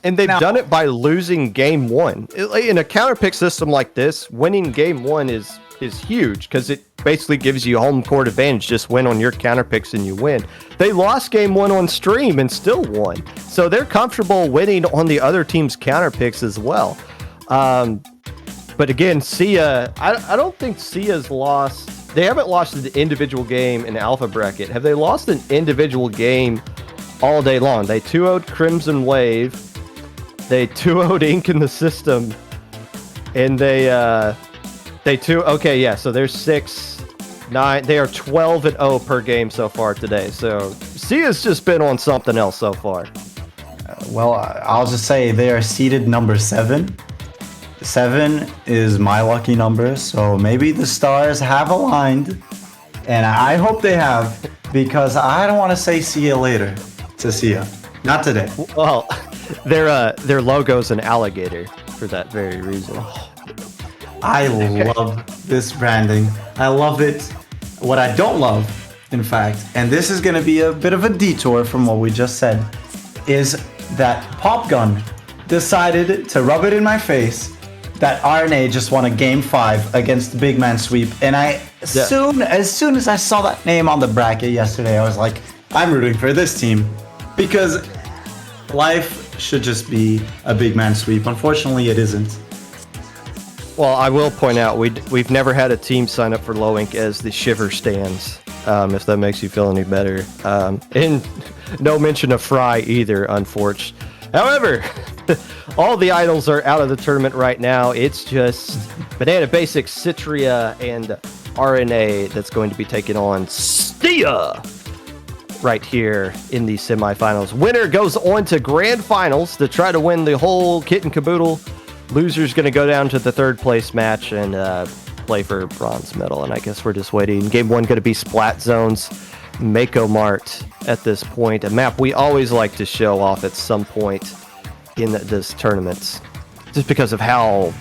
And they've done it by losing game one. In a counter pick system like this, winning game one is huge because it basically gives you home court advantage. Just win on your counter picks and you win. They lost game one on stream and still won. So they're comfortable winning on the other team's counter picks as well. But again, Seaya, I don't think Seiya's lost. They haven't lost an individual game in Alpha Bracket. Have they lost an individual game all day long? They 2-0'd Crimson Wave. They 2-0'd Ink in the system. And so they're 6-9. They are 12-0 per game so far today. So Seiya's just been on something else so far. Well, I'll just say they are seeded number 7. 7 is my lucky number, so maybe the stars have aligned, and I hope they have, because I don't want to say see you later to Seaya. Not today. Well, their logo's an alligator for that very reason. I love this branding. I love it. What I don't love, in fact, and this is going to be a bit of a detour from what we just said, is that Popgun decided to rub it in my face that RNA just won a game 5 against the big man sweep, and as soon as I saw that name on the bracket yesterday, I was like, I'm rooting for this team, because life should just be a big man sweep. Unfortunately, it isn't. Well, I will point out we've never had a team sign up for Low Ink as the Shiver Stands, if that makes you feel any better. And no mention of Fry either, unfortunately. However, all the idols are out of the tournament right now. It's just Banana Basics, Cytria, and RNA that's going to be taking on Seaya right here in the semifinals. Winner goes on to grand finals to try to win the whole kit and caboodle. Loser's going to go down to the third place match and play for bronze medal. And I guess we're just waiting. Game 1 going to be Splat Zones, Mako Mart at this point. A map we always like to show off at some point in this tournament, just because of how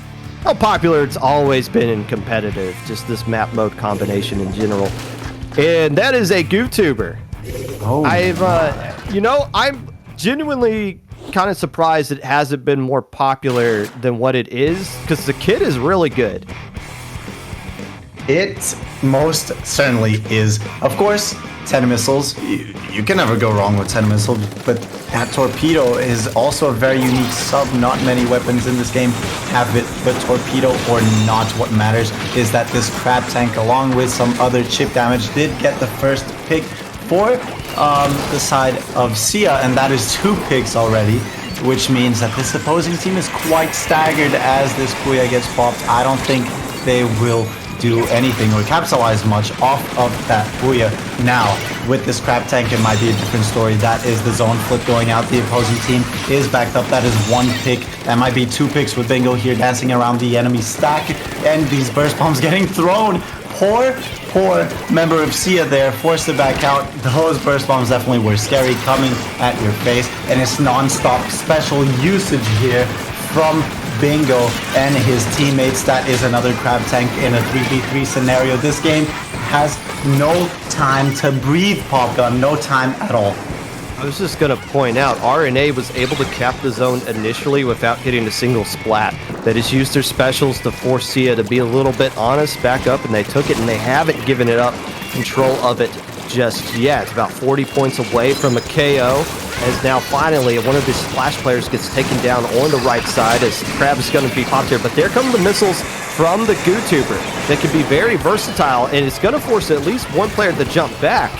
popular it's always been in competitive, just this map mode combination in general. And that is a GooTuber. I'm genuinely kind of surprised it hasn't been more popular than what it is, because the kit is really good. It most certainly is. Of course, 10 missiles. You can never go wrong with 10 missiles, but that torpedo is also a very unique sub. Not many weapons in this game have it, but torpedo or not, what matters is that this crab tank, along with some other chip damage, did get the first pick for the side of Seaya, and that is 2 picks already, which means that this opposing team is quite staggered as this Puya gets popped. I don't think they will do anything or capitalize much off of that Puya. Now, with this crab tank, it might be a different story. That is the zone flip going out. The opposing team is backed up. That is 1 pick. That might be 2 picks with Bingo here dancing around the enemy stack, and these burst bombs getting thrown. Poor member of Seaya there, forced to back out. Those burst bombs definitely were scary, coming at your face, and it's non-stop special usage here from Bingo and his teammates. That is another crab tank in a 3v3 scenario. This game has no time to breathe, Popgun, no time at all. I was just going to point out, RNA was able to cap the zone initially without hitting a single splat. They just used their specials to force Seaya to be a little bit honest, back up, and they took it, and they haven't given it up control of it just yet. About 40 points away from a KO, as now finally one of the Splash players gets taken down on the right side as Crab is going to be popped here. But there come the missiles from the GooTuber that can be very versatile, and it's going to force at least one player to jump back.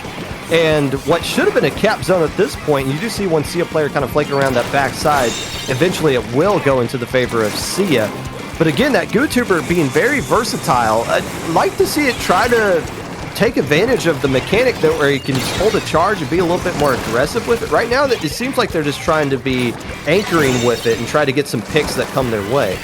And what should have been a cap zone at this point, you do see one Seaya player kind of flaking around that backside. Eventually it will go into the favor of Seaya. But again, that GooTuber being very versatile, I'd like to see it try to take advantage of the mechanic that where you can just hold a charge and be a little bit more aggressive with it. Right now, it seems like they're just trying to be anchoring with it and try to get some picks that come their way.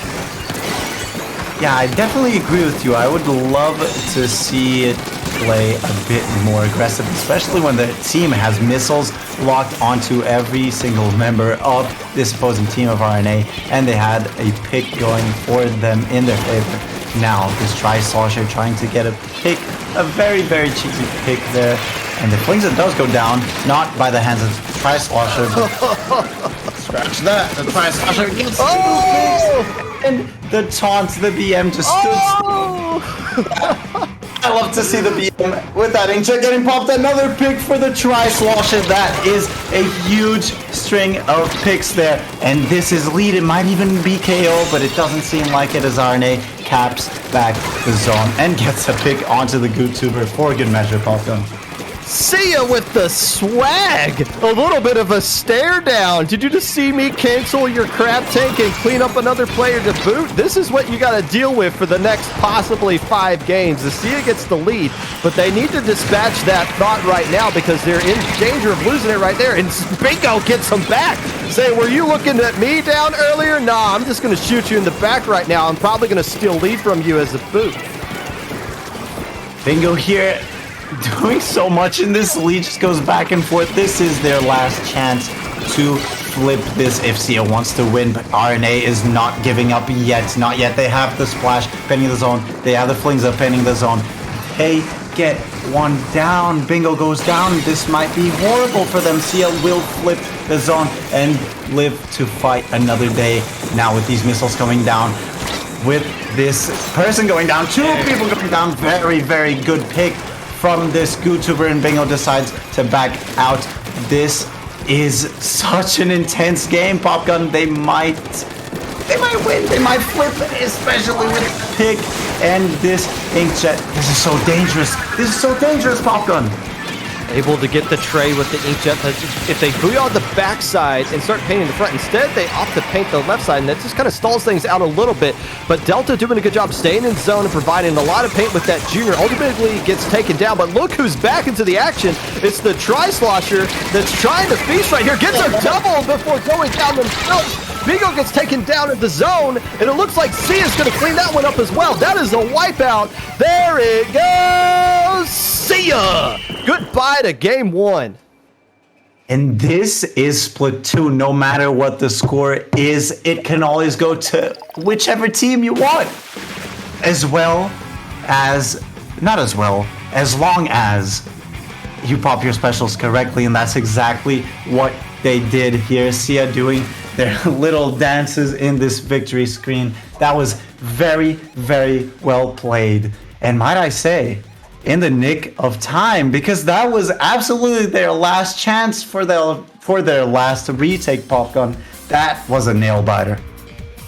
Yeah, I definitely agree with you. I would love to see it play a bit more aggressive, especially when the team has missiles locked onto every single member of this opposing team of RNA, and they had a pick going for them in their favor. Now, this Tri-Saucer trying to get a pick, a very, very cheeky pick there And the Flingset does go down, not by the hands of Tri-Slosher, but scratch that. The Tri-Slosher gets and the taunt, the BM just stood. I love to see the BM with that inkjet getting popped. Another pick for the Tri-Slosher. That is a huge string of picks there. And this is lead. It might even be KO, but it doesn't seem like it as RNA caps back the zone and gets a pick onto the GootTuber for a good measure, Popgun. Seaya with the swag! A little bit of a stare down. Did you just see me cancel your crab tank and clean up another player to boot? This is what you got to deal with for the next possibly 5 games. The Seaya gets the lead, but they need to dispatch that thought right now because they're in danger of losing it right there. And Bingo gets them back. Say, were you looking at me down earlier? Nah, I'm just going to shoot you in the back right now. I'm probably going to steal lead from you as a boot. Bingo here. Doing so much in this lead just goes back and forth. This is their last chance to flip this if Seaya wants to win, but RNA is not giving up yet. Not yet. They have the splash penning the zone. They have the flings up penning the zone. They get one down. Bingo goes down. This might be horrible for them. Seaya will flip the zone and live to fight another day. Now with these missiles coming down, with this person going down, 2 people going down. Very, very good pick from this GootTuber, and Bingo decides to back out. This is such an intense game, Popgun. They might win, they might flip, especially with the pick and this inkjet. This is so dangerous. This is so dangerous, Popgun. Able to get the tray with the inkjet. If they booyah the backside and start painting the front, instead they opt to paint the left side, and that just kind of stalls things out a little bit. But Delta doing a good job staying in zone and providing a lot of paint with that junior. Ultimately gets taken down, but look who's back into the action. It's the Tri-Slosher that's trying to feast right here. Gets a double before going down themselves. Bingo gets taken down at the zone, and it looks like Seaya's going to clean that one up as well. That is a wipeout. There it goes. Seaya! Goodbye to game 1. And this is Splatoon. No matter what the score is, it can always go to whichever team you want. As long as you pop your specials correctly, and that's exactly what they did here. Seaya doing their little dances in this victory screen. That was very, very well played. And might I say, in the nick of time, because that was absolutely their last chance for their last retake, Popgun. That was a nail biter.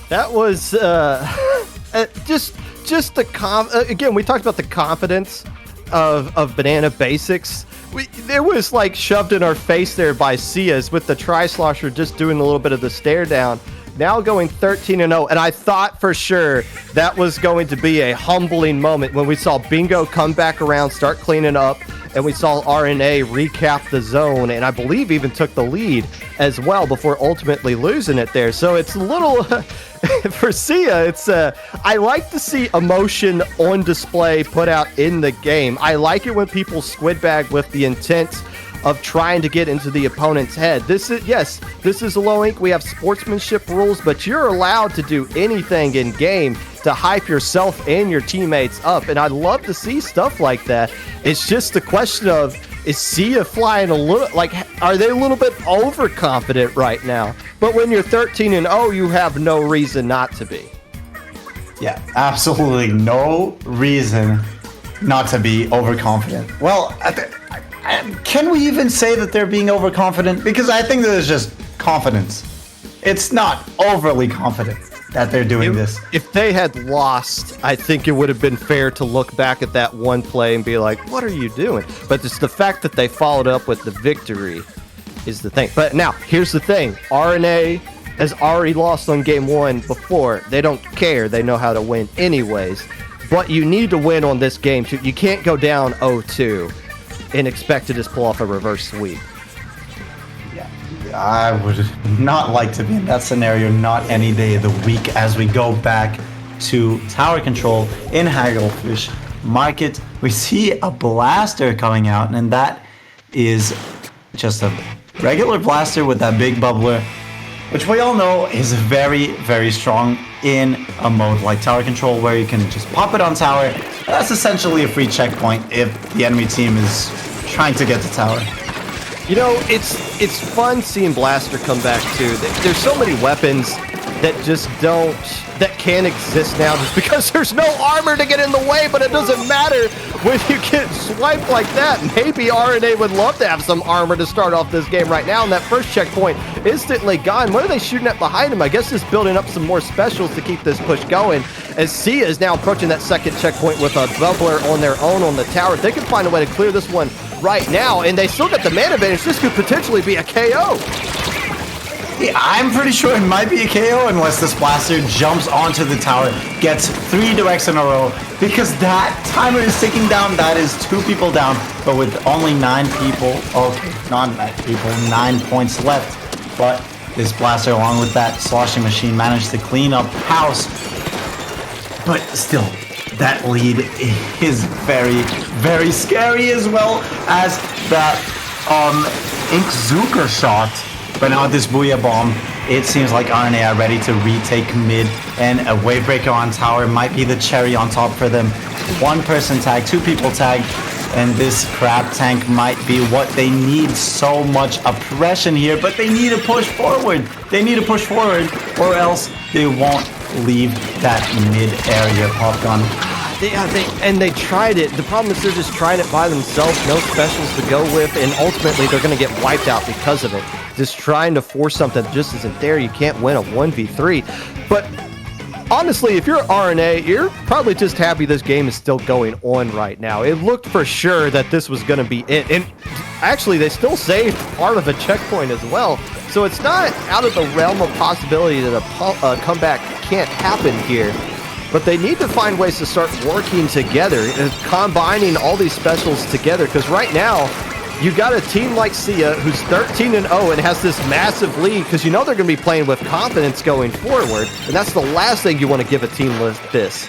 That was just the again, we talked about the confidence of Banana Basics. It was like shoved in our face there by Seaya's with the Tri-Slosher just doing a little bit of the stare down. Now going 13-0, and I thought for sure that was going to be a humbling moment when we saw Bingo come back around, start cleaning up, and we saw RNA recap the zone, and I believe even took the lead as well before ultimately losing it there. So it's a little, for Seaya, it's I like to see emotion on display put out in the game. I like it when people squid bag with the intent of trying to get into the opponent's head. This is a low ink. We have sportsmanship rules, but you're allowed to do anything in game to hype yourself and your teammates up. And I'd love to see stuff like that. It's just a question of, is Seaya flying a little, like, are they a little bit overconfident right now? But when you're 13-0, you have no reason not to be. Yeah, absolutely no reason not to be overconfident. Well, can we even say that they're being overconfident? Because I think that it's just confidence. It's not overly confident that they're doing this. If they had lost, I think it would have been fair to look back at that one play and be like, what are you doing? But it's the fact that they followed up with the victory is the thing. But now, here's the thing. RNA has already lost on game 1 before. They don't care. They know how to win anyways. But you need to win on this game, too. You can't go down 0-2 and expect to just pull off a reverse sweep. Yeah, I would not like to be in that scenario, not any day of the week, as we go back to tower control in Hagglefish Market. We see a blaster coming out, and that is just a regular blaster with that big bubbler, which we all know is very, very strong in a mode like tower control, where you can just pop it on tower. That's essentially a free checkpoint if the enemy team is trying to get to tower. You know, it's fun seeing Blaster come back too. There's so many weapons that just that can't exist now just because there's no armor to get in the way, but it doesn't matter when you get swiped like that. Maybe RNA would love to have some armor to start off this game right now, and that first checkpoint instantly gone. What are they shooting at behind him? I guess just building up some more specials to keep this push going, as Seaya is now approaching that second checkpoint with a bubbler on their own on the tower. If they can find a way to clear this one right now, and they still got the mana advantage, this could potentially be a KO. Yeah, I'm pretty sure it might be a KO unless this Blaster jumps onto the tower, gets 3 directs in a row, because that timer is ticking down. That is 2 people down, but with only 9 people, okay, not 9 people, 9 points left. But this Blaster, along with that sloshing machine, managed to clean up house. But still, that lead is very, very scary, as well as that Inkzuka shot. But now with this Booyah Bomb, it seems like RNA are ready to retake mid, and a Wave Breaker on tower might be the cherry on top for them. 1 person tag, 2 people tag, and this Crab Tank might be what they need. So much oppression here, but they need to push forward. They need to push forward, or else they won't leave that mid area. Popgun. They tried it. The problem is they're just trying it by themselves. No specials to go with, and ultimately they're going to get wiped out because of it. Just trying to force something that just isn't there. You can't win a 1v3. But honestly, if you're RNA, you're probably just happy this game is still going on right now. It looked for sure that this was going to be it. And actually, they still saved part of a checkpoint as well. So it's not out of the realm of possibility that a comeback can't happen here. But they need to find ways to start working together and combining all these specials together. Because right now, you got a team like Seaya who's 13-0 and has this massive lead, because you know they're going to be playing with confidence going forward. And that's the last thing you want to give a team like this.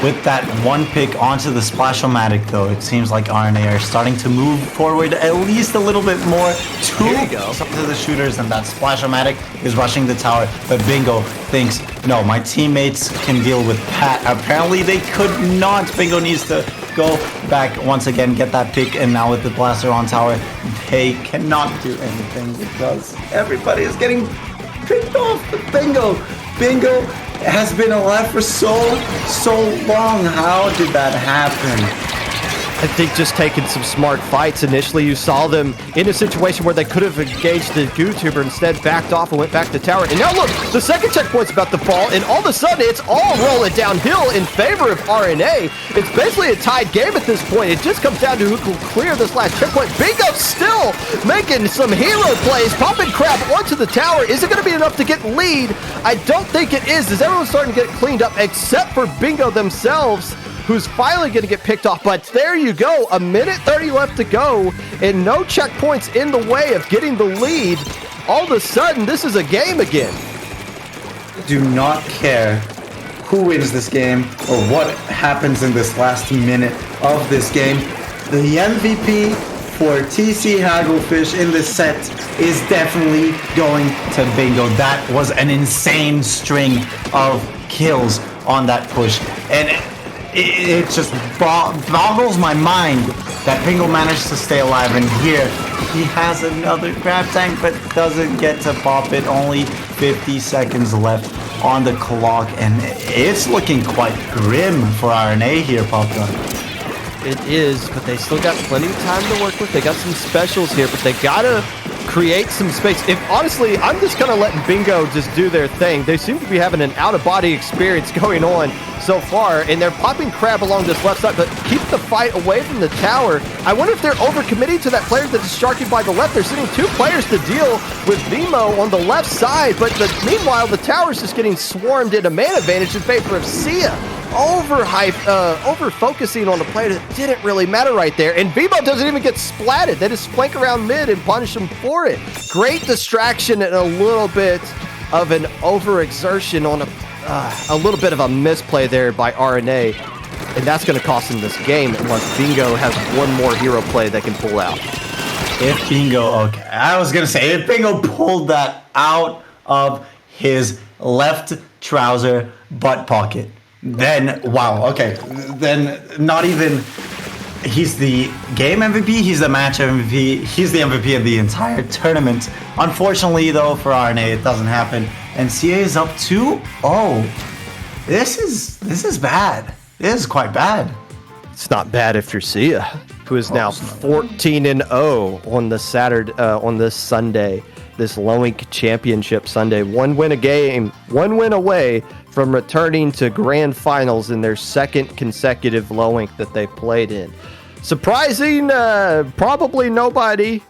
With that 1 pick onto the Splash-O-Matic, though, it seems like RNA are starting to move forward at least a little bit more to some of the shooters, and that Splash-O-Matic is rushing the tower. But Bingo thinks, no, my teammates can deal with Pat. Apparently they could not. Bingo needs to go back once again, get that pick, and now with the Blaster on tower, they cannot do anything because everybody is getting picked off. But Bingo has been alive for so long. How did that happen? I think just taking some smart fights. Initially, you saw them in a situation where they could have engaged the GooTuber, instead backed off and went back to tower. And now look, the second checkpoint's about to fall, and all of a sudden, it's all rolling downhill in favor of RNA. It's basically a tied game at this point. It just comes down to who can clear this last checkpoint. Bingo still making some hero plays, popping crap onto the tower. Is it going to be enough to get lead? I don't think it is, as everyone's starting to get cleaned up, except for Bingo themselves, who's finally going to get picked off. But there you go, a minute 30 left to go, and no checkpoints in the way of getting the lead. All of a sudden, this is a game again. Do not care who wins this game or what happens in this last minute of this game. The MVP for TC Hagglefish in this set is definitely going to Bingo. That was an insane string of kills on that push, and it just boggles my mind that Bingo managed to stay alive, and here he has another Crab Tank but doesn't get to pop it. Only 50 seconds left on the clock, and it's looking quite grim for RNA here, Popgun. It is, but they still got plenty of time to work with. They got some specials here, but they gotta create some space. Honestly, I'm just kind of letting Bingo just do their thing. They seem to be having an out-of-body experience going on so far, and they're popping crab along this left side, but keep the fight away from the tower. I wonder if they're overcommitting to that player that is sharking by the left. They're sitting 2 players to deal with Vimo on the left side, but meanwhile, the tower's just getting swarmed into man advantage in favor of Seaya. Over-focusing on a player that didn't really matter right there, and Vimo doesn't even get splatted. They just flank around mid and punish him for it. Great distraction and a little bit of an overexertion on a little bit of a misplay there by RNA, and that's going to cost him this game unless Bingo has one more hero play they can pull out. If Bingo, okay, I was going to say, if Bingo pulled that out of his left trouser butt pocket, then, wow, okay, then not even He's the game MVP, he's the match MVP, he's the MVP of the entire tournament. Unfortunately, though, for RNA, it doesn't happen. And Seaya is up 2-0. This is bad. This is quite bad. It's not bad if you're Seaya, who is now 14-0 on the Saturday, on this Sunday, this Lowink Championship Sunday. One win away from returning to grand finals in their second consecutive Lowink that they played in. Surprising, probably nobody,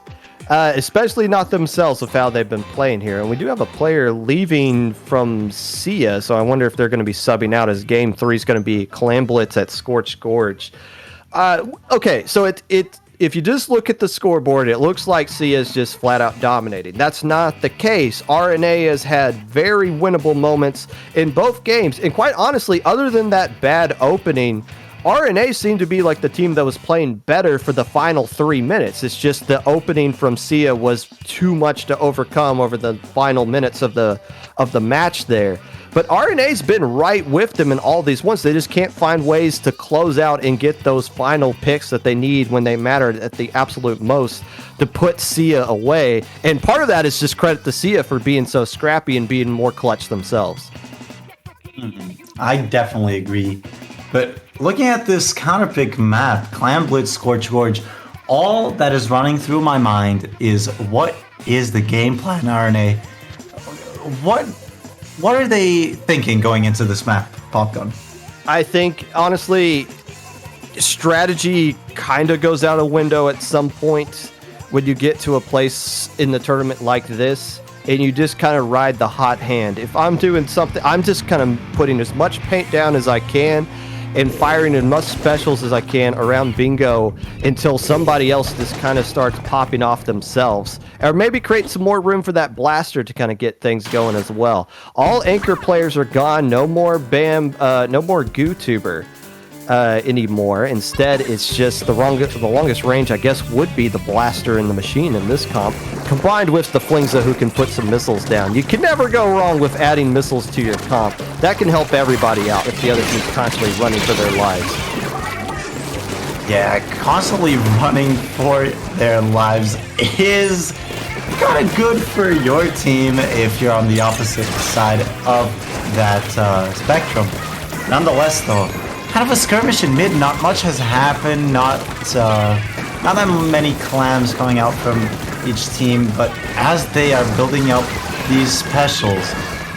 especially not themselves, with how they've been playing here. And we do have a player leaving from Seaya, so I wonder if they're going to be subbing out, as game 3 is going to be Clamblitz at Scorched Gorge. Okay, so if you just look at the scoreboard, it looks like Seaya is just flat out dominating. That's not the case. RNA has had very winnable moments in both games. And quite honestly, other than that bad opening, RNA seemed to be like the team that was playing better for the final 3 minutes. It's just the opening from Seaya was too much to overcome over the final minutes of the match there. But RNA's been right with them in all these ones. They just can't find ways to close out and get those final picks that they need when they matter at the absolute most to put Seaya away. And part of that is just credit to Seaya for being so scrappy and being more clutch themselves. I definitely agree. But looking at this counterpick map, Clamblitz, Scorched Gorge, all that is running through my mind is, what is the game plan, RNA? What are they thinking going into this map, Popgun? I think, honestly, strategy kind of goes out a window at some point when you get to a place in the tournament like this, and you just kind of ride the hot hand. If I'm doing something, I'm just kind of putting as much paint down as I can and firing as much specials as I can around Bingo until somebody else just kind of starts popping off themselves. Or maybe create some more room for that blaster to kind of get things going as well. All anchor players are gone. No more no more GooTuber anymore. Instead, it's just the longest range, I guess, would be the blaster in the machine in this comp, combined with the Flingza, who can put some missiles down. You can never go wrong with adding missiles to your comp. That can help everybody out if the other team's constantly running for their lives. Yeah, constantly running for their lives is kind of good for your team if you're on the opposite side of that spectrum. Nonetheless, though, kind of a skirmish in mid. Not much has happened. Not that many clams coming out from each team. But as they are building up these specials,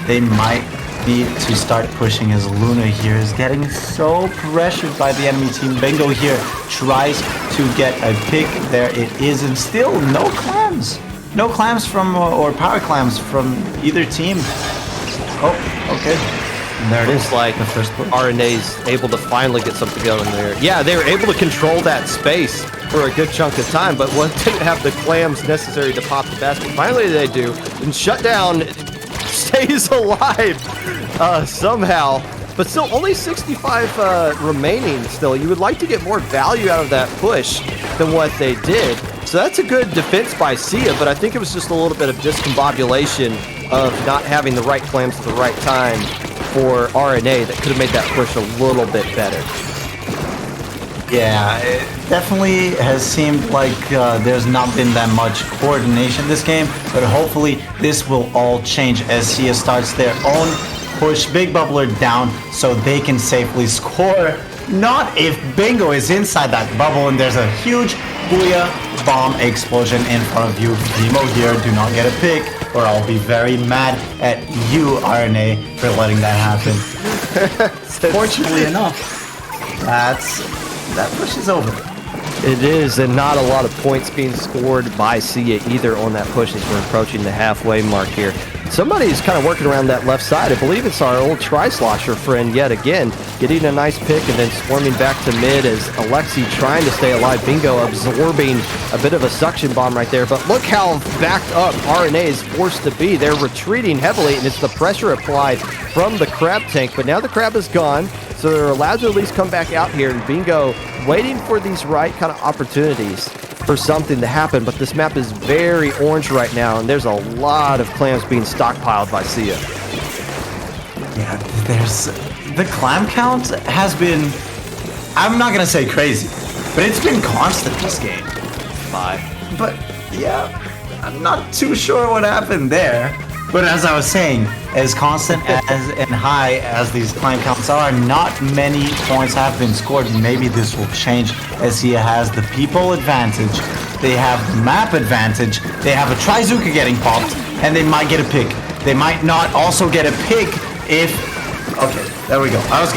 they might need to start pushing, as Luna here is getting so pressured by the enemy team. Bingo here tries to get a pick. There it is, and still no clams. No clams from, or power clams from either team. Oh, okay. And there it is, like the first push. RNA's able to finally get something going there. Yeah, they were able to control that space for a good chunk of time, but didn't have the clams necessary to pop the basket. Finally they do, and Shutdown stays alive somehow, but still only 65 remaining still. You would like to get more value out of that push than what they did. So that's a good defense by Seaya, but I think it was just a little bit of discombobulation of not having the right clams at the right time for RNA that could have made that push a little bit better. Yeah, it definitely has seemed like there's not been that much coordination this game, but hopefully this will all change as Seaya starts their own push. Big Bubbler down so they can safely score. Not if Bingo is inside that bubble and there's a huge Booyah bomb explosion in front of you. Nemo here, do not get a pick, or I'll be very mad at you, RNA, for letting that happen. Fortunately enough, that push is over. It is, and not a lot of points being scored by Seaya either on that push as we're approaching the halfway mark here. Somebody's kind of working around that left side. I believe it's our old Tri-Slosher friend yet again, getting a nice pick and then swarming back to mid as Alexi trying to stay alive. Bingo absorbing a bit of a suction bomb right there, but look how backed up RNA is forced to be. They're retreating heavily, and it's the pressure applied from the crab tank, but now the crab is gone, so they're allowed to at least come back out here, and Bingo waiting for these right kind of opportunities for something to happen. But this map is very orange right now, and there's a lot of clams being stockpiled by Seaya. Yeah, the clam count has been, I'm not gonna say crazy, but it's been constant this game. 5. But yeah, I'm not too sure what happened there. But as I was saying, as constant as and high as these climb counts are, not many points have been scored. Maybe this will change as he has the people advantage. They have the map advantage. They have a Trizuka getting popped, and they might get a pick. They might not also get a pick if... Okay, there we go. I was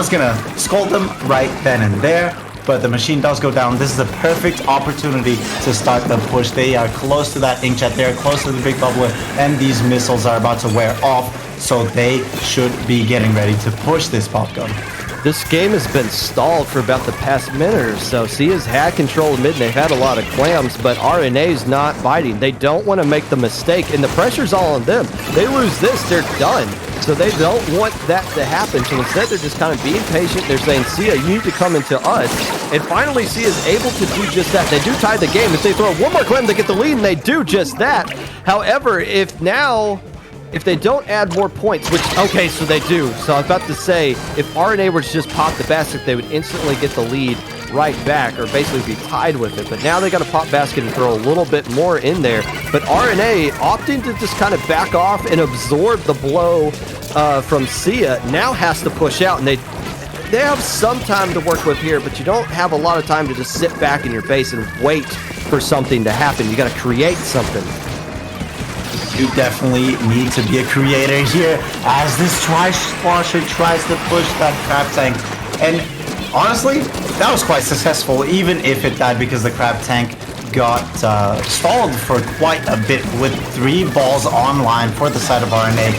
gonna scold them right then and there, but the machine does go down. This is the perfect opportunity to start the push. They are close to that inkjet. They are close to the big bubbler, and these missiles are about to wear off, so they should be getting ready to push this pop gun. This game has been stalled for about the past minute or so. Sia's had control of mid, and they've had a lot of clams, but RNA's not biting. They don't want to make the mistake, and the pressure's all on them. They lose this, they're done. So they don't want that to happen. So instead, they're just kind of being patient. They're saying, Seaya, you need to come into us. And finally, Sia's able to do just that. They do tie the game. If they throw one more clam, they get the lead, and they do just that. However, if they don't add more points, which, okay, so they do. So I was about to say, if RNA were to just pop the basket, they would instantly get the lead right back, or basically be tied with it. But now they got to pop basket and throw a little bit more in there. But RNA opting to just kind of back off and absorb the blow from Seaya now has to push out, and they have some time to work with here, but you don't have a lot of time to just sit back in your base and wait for something to happen. You got to create something. You definitely need to be a creator here as this Tri-Slosher tries to push that crab tank. And honestly, that was quite successful, even if it died because the crab tank got stalled for quite a bit with 3 balls online for the side of RNA.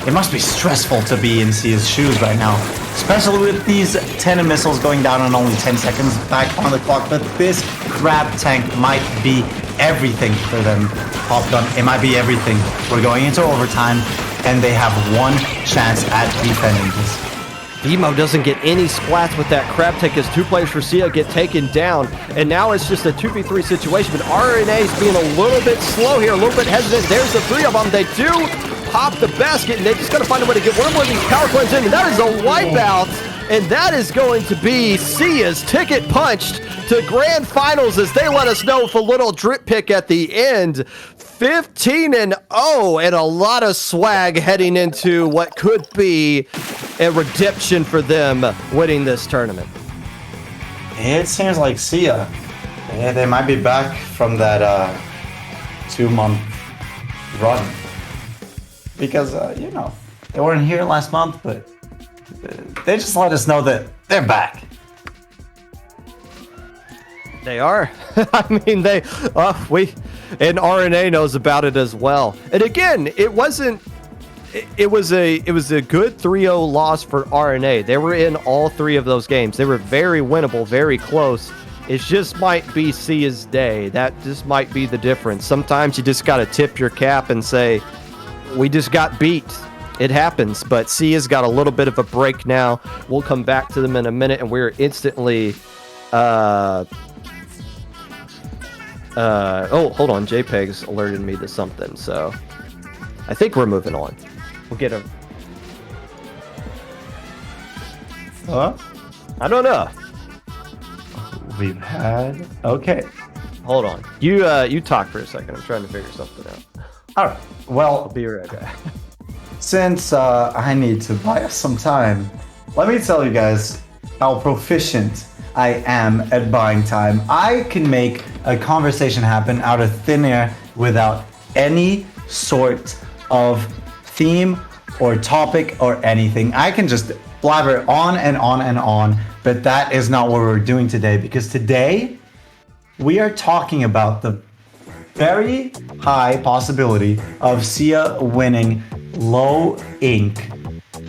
It must be stressful to be in Sia's shoes right now, especially with these 10 missiles going down in only 10 seconds back on the clock. But this crab tank might be everything for them. Pop gun, it might be everything. We're going into overtime, and they have one chance at defending this. Demo doesn't get any splats with that crab tank as 2 players for Seaya get taken down, and now it's just a 2v3 situation, but RNA's being a little bit slow here, a little bit hesitant. There's the 3 of them. They do pop the basket, and they just got to find a way to get one more of these power coins in, and that is a wipeout, and that is going to be Sia's ticket punched to grand finals as they let us know with a little drip pick at the end. 15-0 and a lot of swag heading into what could be a redemption for them winning this tournament. It seems like Seaya, they might be back from that 2-month run. Because, they weren't here last month, but they just let us know that they're back. They are. I mean, and RNA knows about it as well. And again, it was a good 3-0 loss for RNA. They were in all 3 of those games. They were very winnable, very close. It just might be Sia's day. That just might be the difference. Sometimes you just got to tip your cap and say, we just got beat. It happens, but Sia's got a little bit of a break now. We'll come back to them in a minute, and we're instantly... hold on. JPEG's alerted me to something, so I think we're moving on. We'll get him. Huh? I don't know. We've had... Okay. Hold on. You talk for a second. I'm trying to figure something out. All right. Well, I'll be right back. Since I need to buy us some time, let me tell you guys how proficient I am at buying time. I can make a conversation happen out of thin air without any sort of theme or topic or anything. I can just blabber on and on and on, but that is not what we're doing today, because today we are talking about the very high possibility of Seaya winning Low Ink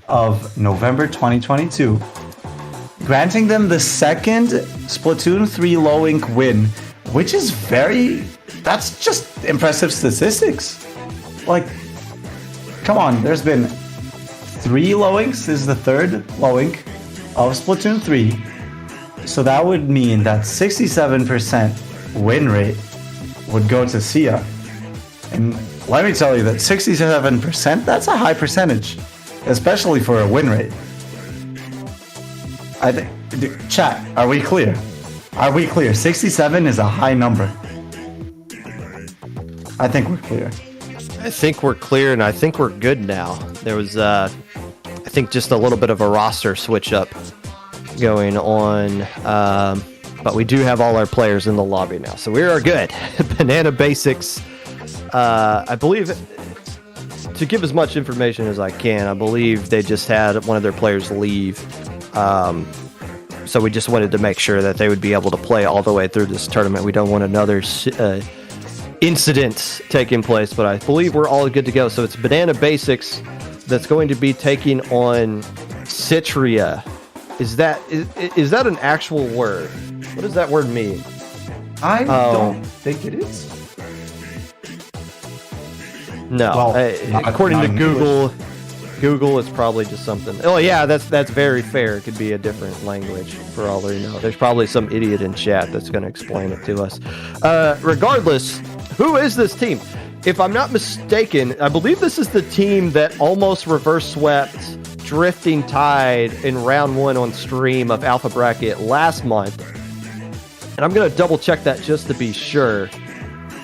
of November 2022, granting them the second Splatoon 3 Low Ink win, which is that's just impressive statistics. Like, come on, there's been 3 Low Inks, this is the 3rd Low Ink of Splatoon 3, so that would mean that 67% win rate would go to Seaya. And let me tell you that 67%, that's a high percentage, especially for a win rate. I think, chat, are we clear? Are we clear? 67 is a high number. I think we're clear. I think we're clear, and I think we're good now. There was, I think, just a little bit of a roster switch up going on, but we do have all our players in the lobby now, so we are good. Banana Basics, I believe, to give as much information as I can, I believe they just had one of their players leave, so we just wanted to make sure that they would be able to play all the way through this tournament. We don't want another incident taking place, but I believe we're all good to go. So it's Banana Basics that's going to be taking on Cytria. Is that an actual word? What does that word mean? I don't think it is. No. Well, according to Google, it's probably just something. Oh yeah, that's very fair. It could be a different language for all we know. There's probably some idiot in chat that's going to explain it to us. Regardless, who is this team? If I'm not mistaken, I believe this is the team that almost reverse swept Drifting Tide in round 1 on stream of Alpha Bracket last month. And I'm going to double check that just to be sure.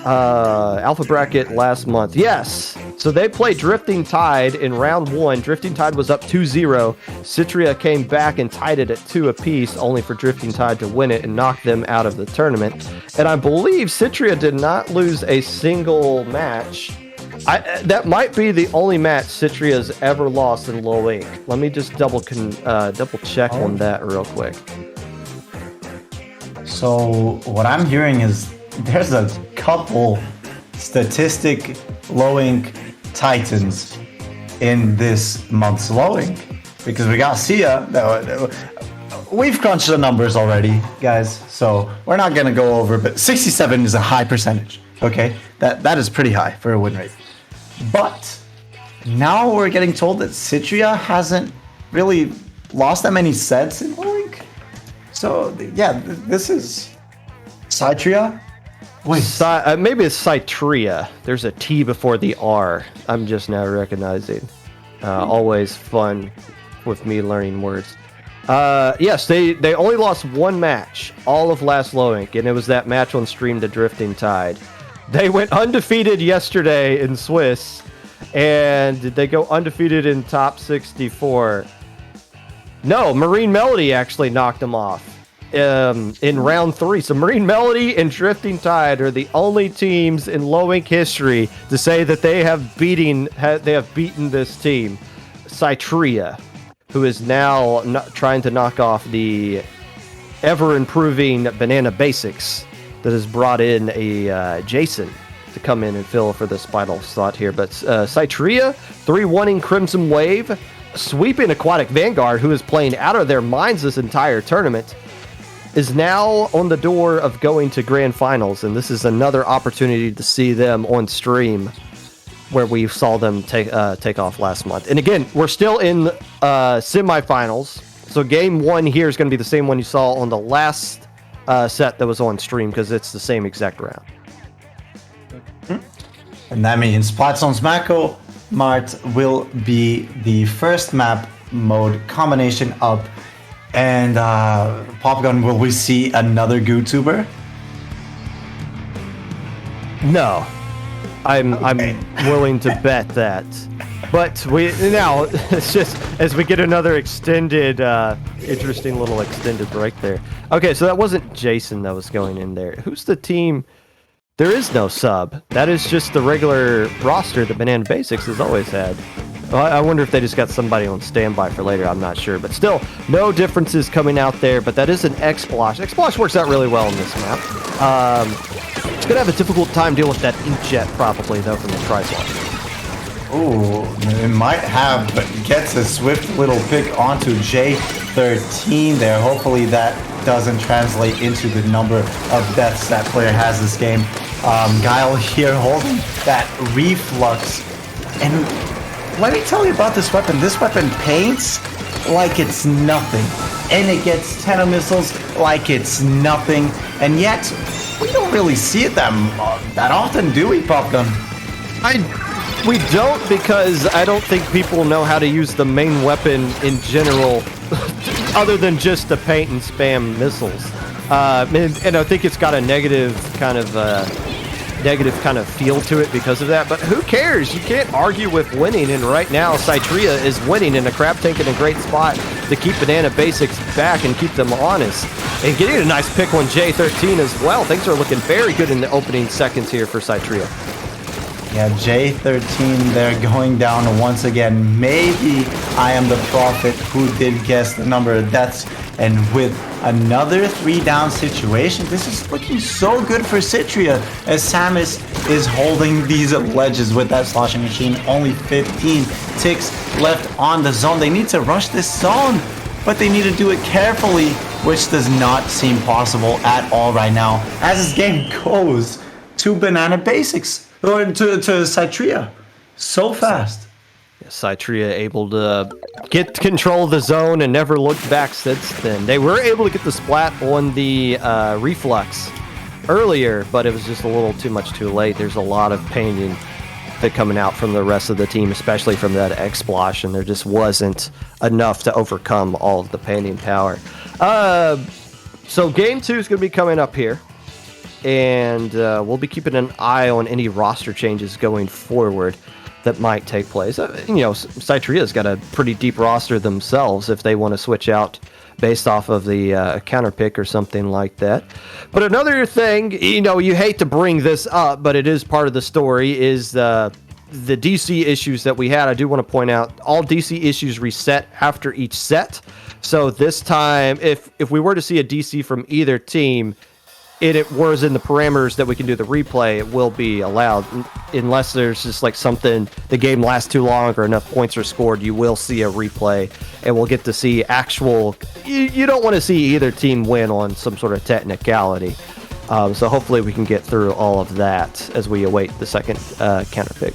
Alpha Bracket last month. Yes. So they played Drifting Tide in round 1. Drifting Tide was up 2-0. Cytria came back and tied it at 2 apiece, only for Drifting Tide to win it and knock them out of the tournament. And I believe Cytria did not lose a single match. That might be the only match Cytria's ever lost in low ink. Let me just double check on that real quick. So what I'm hearing is there's a couple statistic low ink titans in this month's low ink, because we got Seaya. We've crunched the numbers already, guys, so we're not gonna go over, but 67 is a high percentage. Okay, that is pretty high for a win rate. But now we're getting told that Cytria hasn't really lost that many sets in low ink. So yeah, this is Cytria. Wait, maybe it's Cytria. There's a T before the R. I'm just now recognizing. Always fun with me learning words. Yes, they only lost one match all of last low ink, and it was that match on stream to Drifting Tide. They went undefeated yesterday in Swiss, and did they go undefeated in top 64? No, Marine Melody actually knocked them off in round 3. So Marine Melody and Drifting Tide are the only teams in low ink history to say that they have beaten this team, Cytria, who is now trying to knock off the ever-improving Banana Basics that has brought in a Jason to come in and fill for this final slot here. But Cytria, 3-1ing Crimson Wave, sweeping Aquatic Vanguard, who is playing out of their minds this entire tournament, is now on the door of going to grand finals, and this is another opportunity to see them on stream where we saw them take off last month. And again, we're still in semifinals, so game 1 here is going to be the same one you saw on the last set that was on stream, because it's the same exact round. and that means Splatoon Smacko Mart will be the first map mode combination up. And Popgun, will we see another GooTuber? No. I'm willing to bet that. But it's just as we get another extended, interesting little extended break there. Okay, so that wasn't Jason that was going in there. Who's the team? There is no sub. That is just the regular roster that Banana Basics has always had. Well, I wonder if they just got somebody on standby for later. I'm not sure. But still, no differences coming out there. But that is an X-Splosh. X-Splosh works out really well in this map. It's going to have a difficult time dealing with that inkjet probably, though, from the Tri-Swap. Ooh, it might have, but gets a swift little pick onto J13 there. Hopefully that doesn't translate into the number of deaths that player has this game. Guile here holding that reflux. And let me tell you about this weapon. This weapon paints like it's nothing. And it gets 10 missiles like it's nothing. And yet, we don't really see it that often, do we, Popgun? We don't, because I don't think people know how to use the main weapon in general, other than just to paint and spam missiles. And I think it's got a negative kind of feel to it because of that. But who cares? You can't argue with winning. And right now, Cytria is winning in a crab tank in a great spot to keep Banana Basics back and keep them honest. And getting a nice pick on J13 as well. Things are looking very good in the opening seconds here for Cytria. Yeah, J13, they're going down once again. Maybe I am the prophet who did guess the number of deaths. And with another 3-down situation, this is looking so good for Cytria as Samus is holding these ledges with that sloshing machine. Only 15 ticks left on the zone. They need to rush this zone, but they need to do it carefully, which does not seem possible at all right now. As this game goes to Banana Basics, or to Cytria, so fast. Cytria able to get control of the zone and never looked back since then. They were able to get the splat on the reflux earlier, but it was just a little too much too late. There's a lot of pain coming out from the rest of the team, especially from that explosion. There just wasn't enough to overcome all of the painting power. So game 2 is going to be coming up here. And we'll be keeping an eye on any roster changes going forward that might take place. Cytria's got a pretty deep roster themselves if they want to switch out based off of the counter pick or something like that. But another thing, you hate to bring this up, but it is part of the story, is the DC issues that we had. I do want to point out all DC issues reset after each set. So this time, if we were to see a DC from either team, it was in the parameters that we can do the replay, it will be allowed. Unless there's just like something, the game lasts too long or enough points are scored, you will see a replay and we'll get to see actual, you don't want to see either team win on some sort of technicality. So hopefully we can get through all of that as we await the second counter pick.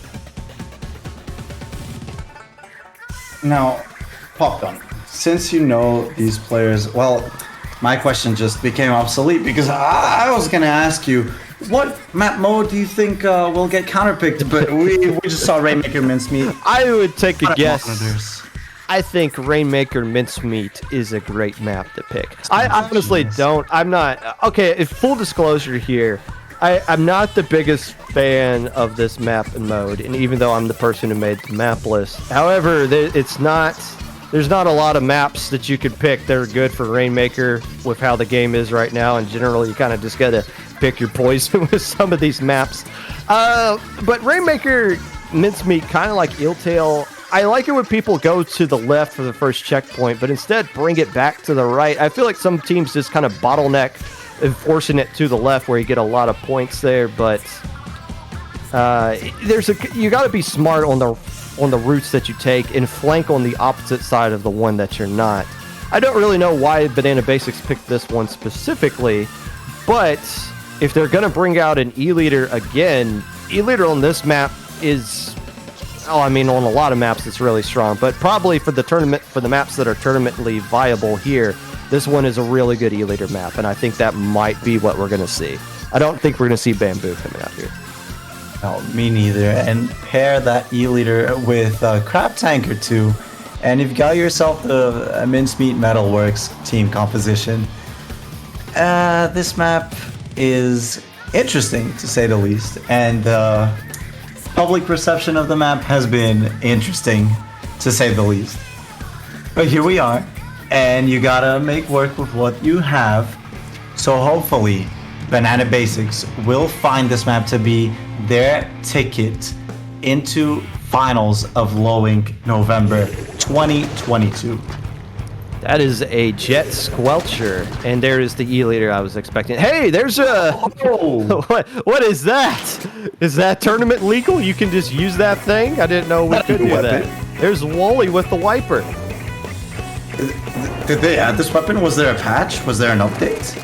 Now, Popcorn, since you know these players, well, my question just became obsolete because I was going to ask you, what map mode do you think will get counterpicked? But we just saw Rainmaker Mincemeat. I would take a guess. I think Rainmaker Mincemeat is a great map to pick. I honestly don't. I'm not. Okay, if full disclosure here, I'm not the biggest fan of this map and mode, and even though I'm the person who made the map list. However, there's not a lot of maps that you could pick that are good for Rainmaker with how the game is right now, and generally you kind of just gotta pick your poison with some of these maps. But Rainmaker Mincemeat, kind of like Eeltail, I like it when people go to the left for the first checkpoint, but instead bring it back to the right. I feel like some teams just kind of bottleneck and forcing it to the left where you get a lot of points there, but you gotta be smart on the routes that you take and flank on the opposite side of the one that you're not. I don't really know why Banana Basics picked this one specifically, but if they're going to bring out an E-Leader again, E-Leader on this map is, on a lot of maps it's really strong, but probably for the maps that are tournamentally viable here, this one is a really good E-Leader map, and I think that might be what we're going to see. I don't think we're going to see Bamboo coming out here. No, me neither. And pair that E-Leader with a Crab Tank or two, and you've got yourself a Mincemeat Metalworks team composition. This map is interesting, to say the least, and public perception of the map has been interesting, to say the least. But here we are, and you gotta make work with what you have. So hopefully, Banana Basics will find this map to be their ticket into finals of Low Ink November 2022. That is a Jet Squelcher, and there is the E-Leader I was expecting. Hey, there's a... Oh. What is that? Is that tournament legal? You can just use that thing? I didn't know we could do that. There's Wooly with the wiper. Did they add this weapon? Was there a patch? Was there an update?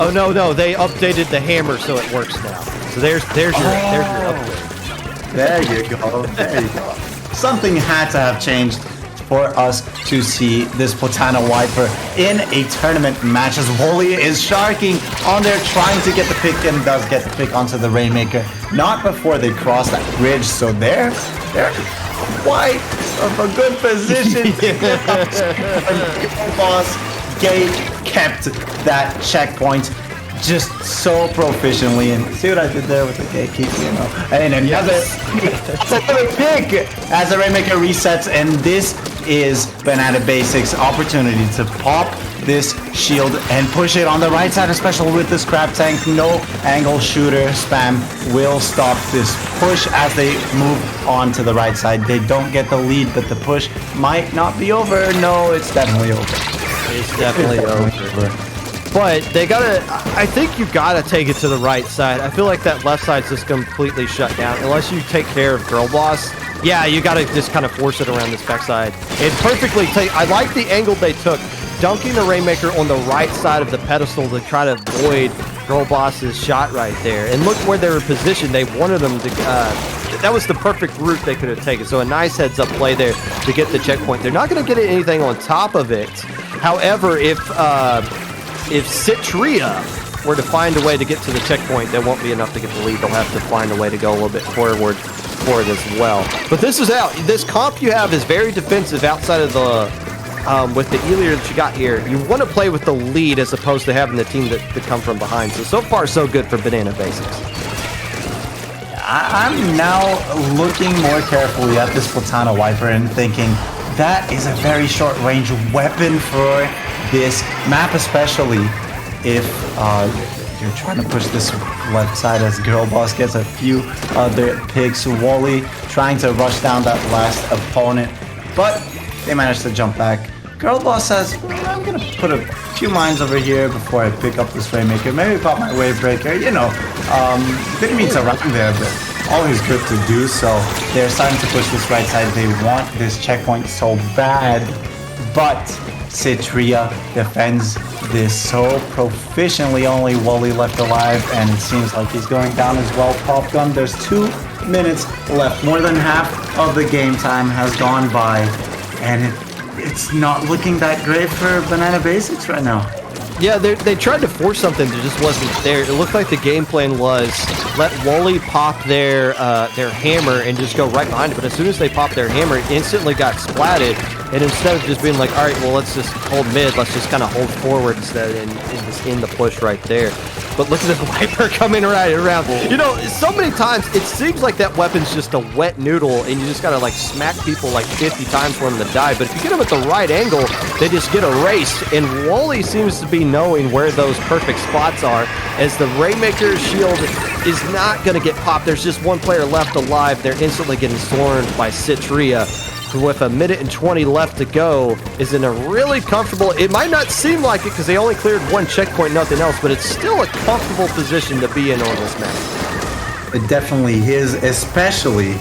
Oh, no, they updated the hammer so it works now. So there's your upgrade. There you go. Something had to have changed for us to see this Platana Wiper in a tournament match as Wooly is sharking on there trying to get the pick and does get the pick onto the Rainmaker. Not before they cross that bridge, so they're quite of a good position to get boss gate kept that checkpoint just so proficiently. And see what I did there with the gatekeep, you know? And then that's another pick as the Rainmaker resets, and this is Banana Basics' opportunity to pop this shield and push it on the right side, especially with this crab tank. No angle shooter spam will stop this push as they move on to the right side. They don't get the lead, but the push might not be over. No, it's definitely over. It's definitely over. But they gotta, I think you gotta take it to the right side. I feel like that left side's just completely shut down. Unless you take care of Girl Boss, yeah, you gotta just kind of force it around this backside. It perfectly I like the angle they took, dunking the Rainmaker on the right side of the pedestal to try to avoid Girl Boss's shot right there. And look where they were positioned. They wanted them to, that was the perfect route they could have taken. So a nice heads up play there to get the checkpoint. They're not gonna get anything on top of it. However, if Cytria were to find a way to get to the checkpoint, that won't be enough to get the lead. They'll have to find a way to go a little bit forward for it as well. But this is out. This comp you have is very defensive outside of the, with the Elier that you got here. You want to play with the lead as opposed to having the team that come from behind. So far, so good for Banana Basics. I'm now looking more carefully at this Platana Wiper and thinking that is a very short-range weapon for this map, especially if you're trying to push this left side as Girl Boss gets a few other picks. Wally trying to rush down that last opponent, but they managed to jump back. Girl Boss says, I'm gonna put a few mines over here before I pick up this Rainmaker. Maybe pop my Wave Breaker, you know. Didn't mean to run there, but always good to do so. They're starting to push this right side. They want this checkpoint so bad, but Cytria defends this so proficiently. Only Wally left alive, and it seems like he's going down as well. Pop gun, there's 2 minutes left. More than half of the game time has gone by, and it's not looking that great for Banana Basics right now. Yeah, they tried to force something that just wasn't there. It looked like the game plan was let Wally pop their hammer and just go right behind it. But as soon as they popped their hammer, it instantly got splatted. And instead of just being like, all right, well, let's just hold mid, let's just kind of hold forward instead and just end the push right there. But look at the Viper coming right around. You know, so many times it seems like that weapon's just a wet noodle and you just gotta like smack people like 50 times for them to die. But if you get them at the right angle, they just get erased. And Wally seems to be knowing where those perfect spots are, as the Rainmaker shield is not gonna get popped. There's just one player left alive. They're instantly getting stormed by Cytria, who with 1 minute and 20 left to go is in a really comfortable, it might not seem like it because they only cleared 1 checkpoint, nothing else, but it's still a comfortable position to be in on this map. It definitely is, especially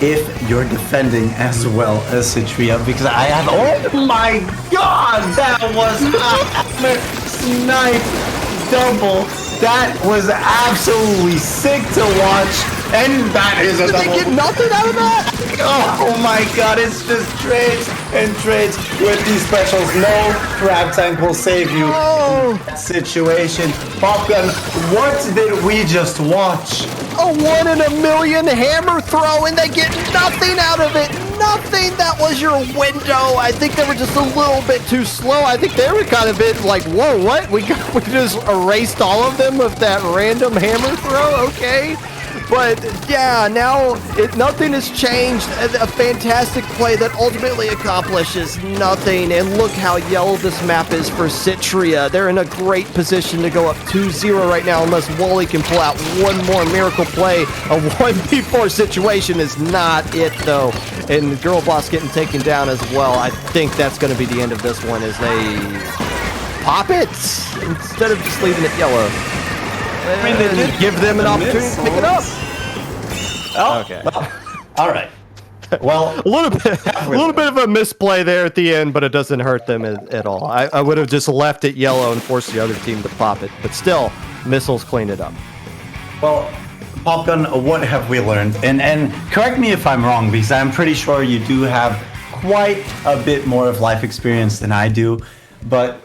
if you're defending as well as Cytria, because I have, oh my god, that was a hammer snipe double. That was absolutely sick to watch, and that is a double. Did they get nothing out of that? Oh my god, it's just trades and trades with these specials. No crab tank will save you in that situation. Popgun, what did we just watch? A 1 in a million hammer throw, and they get nothing out of it. Nothing. That was your window. I think they were just a little bit too slow. I think they were kind of bit like, whoa, what? We just erased all of them with that random hammer throw. Okay. But yeah, now nothing has changed. A fantastic play that ultimately accomplishes nothing. And look how yellow this map is for Cytria. They're in a great position to go up 2-0 right now, unless Wally can pull out one more miracle play. A 1v4 situation is not it, though. And Girl Boss getting taken down as well. I think that's going to be the end of this one as they pop it instead of just leaving it yellow. I mean, they did give them an opportunity to pick it up. Oh, okay. All right. Well, a little bit of a misplay there at the end, but it doesn't hurt them at all. I would have just left it yellow and forced the other team to pop it, but still, missiles cleaned it up. Well, Popgun, what have we learned? And correct me if I'm wrong, because I'm pretty sure you do have quite a bit more of life experience than I do. But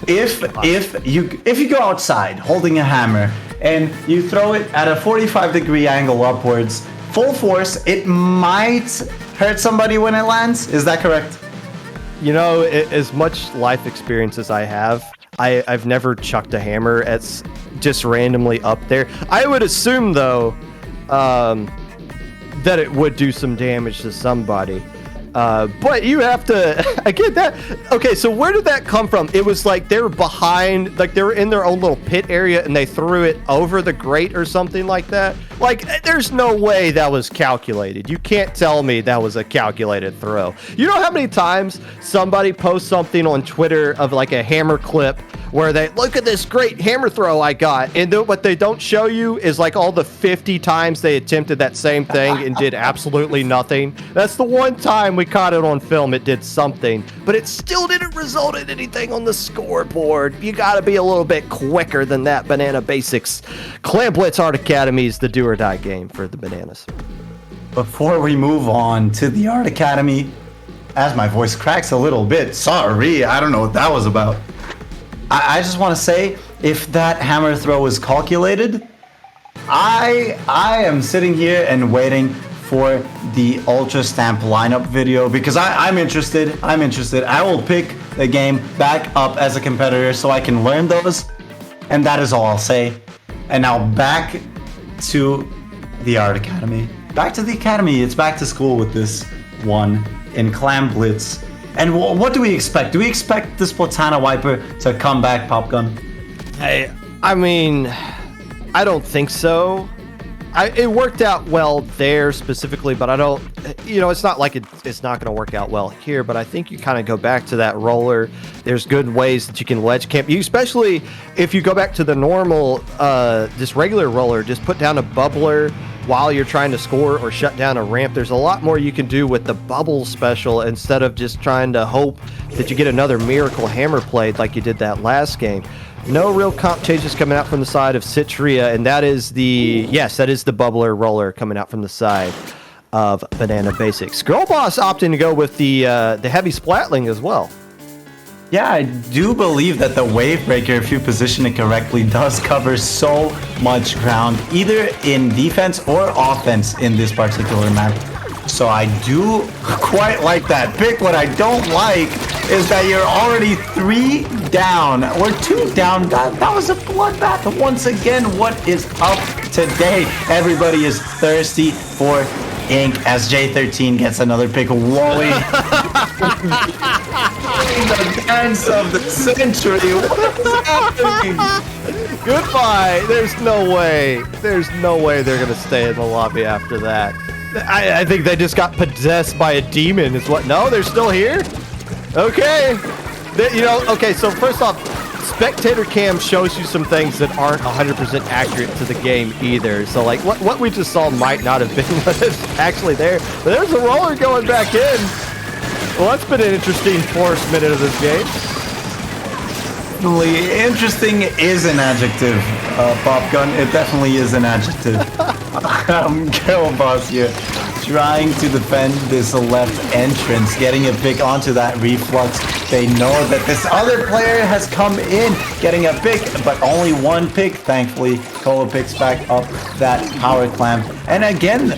if you go outside holding a hammer and you throw it at a 45-degree angle upwards, full force, it might hurt somebody when it lands. Is that correct? You know, as much life experience as I have, I've never chucked a hammer at just randomly up there. I would assume though that it would do some damage to somebody. But you have to, I get that. Okay, so where did that come from? It was like they were behind, like they were in their own little pit area and they threw it over the grate or something like that. Like, there's no way that was calculated. You can't tell me that was a calculated throw. You know how many times somebody posts something on Twitter of like a hammer clip where they, look at this great hammer throw I got, and then what they don't show you is like all the 50 times they attempted that same thing and did absolutely nothing. That's the one time we caught it on film, it did something, but it still didn't result in anything on the scoreboard. You gotta be a little bit quicker than that, Banana Basics. Clan Blitz Art Academy is the do or die game for the Bananas. Before we move on to the Art Academy, as my voice cracks a little bit, sorry, I don't know what that was about. I just want to say, if that hammer throw is calculated, I am sitting here and waiting for the Ultra Stamp lineup video because I'm interested. I will pick the game back up as a competitor so I can learn those, and that is all I'll say. And now back to the Art Academy. Back to the Academy. It's back to school with this one in Clan Blitz. And what do we expect? Do we expect this Platana Wiper to come back, Popgun? I mean, I don't think so. It worked out well there specifically, but I don't, it's not like it's not going to work out well here, but I think you kind of go back to that roller. There's good ways that you can ledge camp. You, especially if you go back to the normal, just regular roller, just put down a bubbler while you're trying to score or shut down a ramp. There's a lot more you can do with the bubble special instead of just trying to hope that you get another miracle hammer played like you did that last game. No real comp changes coming out from the side of Cytria, and that is the bubbler roller coming out from the side of Banana Basics. Girl Boss opting to go with the heavy splatling as well. Yeah, I do believe that the Wave Breaker, if you position it correctly, does cover so much ground, either in defense or offense in this particular map. So I do quite like that pick. What I don't like is that you're already 3 down, or 2 down. That was a bloodbath. Once again, what is up today? Everybody is thirsty for ink as J13 gets another pick. Wally. The dance of the century. What is happening? Goodbye. There's no way they're going to stay in the lobby after that. I think they just got possessed by a demon is what. No, they're still here? Okay. Okay, so first off, spectator cam shows you some things that aren't 100% accurate to the game either. So like what we just saw might not have been what is actually there. But there's a roller going back in. Well, that's been an interesting first minute of this game. Interesting is an adjective, Popgun. It definitely is an adjective. Girl Boss here, trying to defend this left entrance, getting a pick onto that reflux. They know that this other player has come in, getting a pick, but only one pick, thankfully. Colo picks back up that power clamp. And again,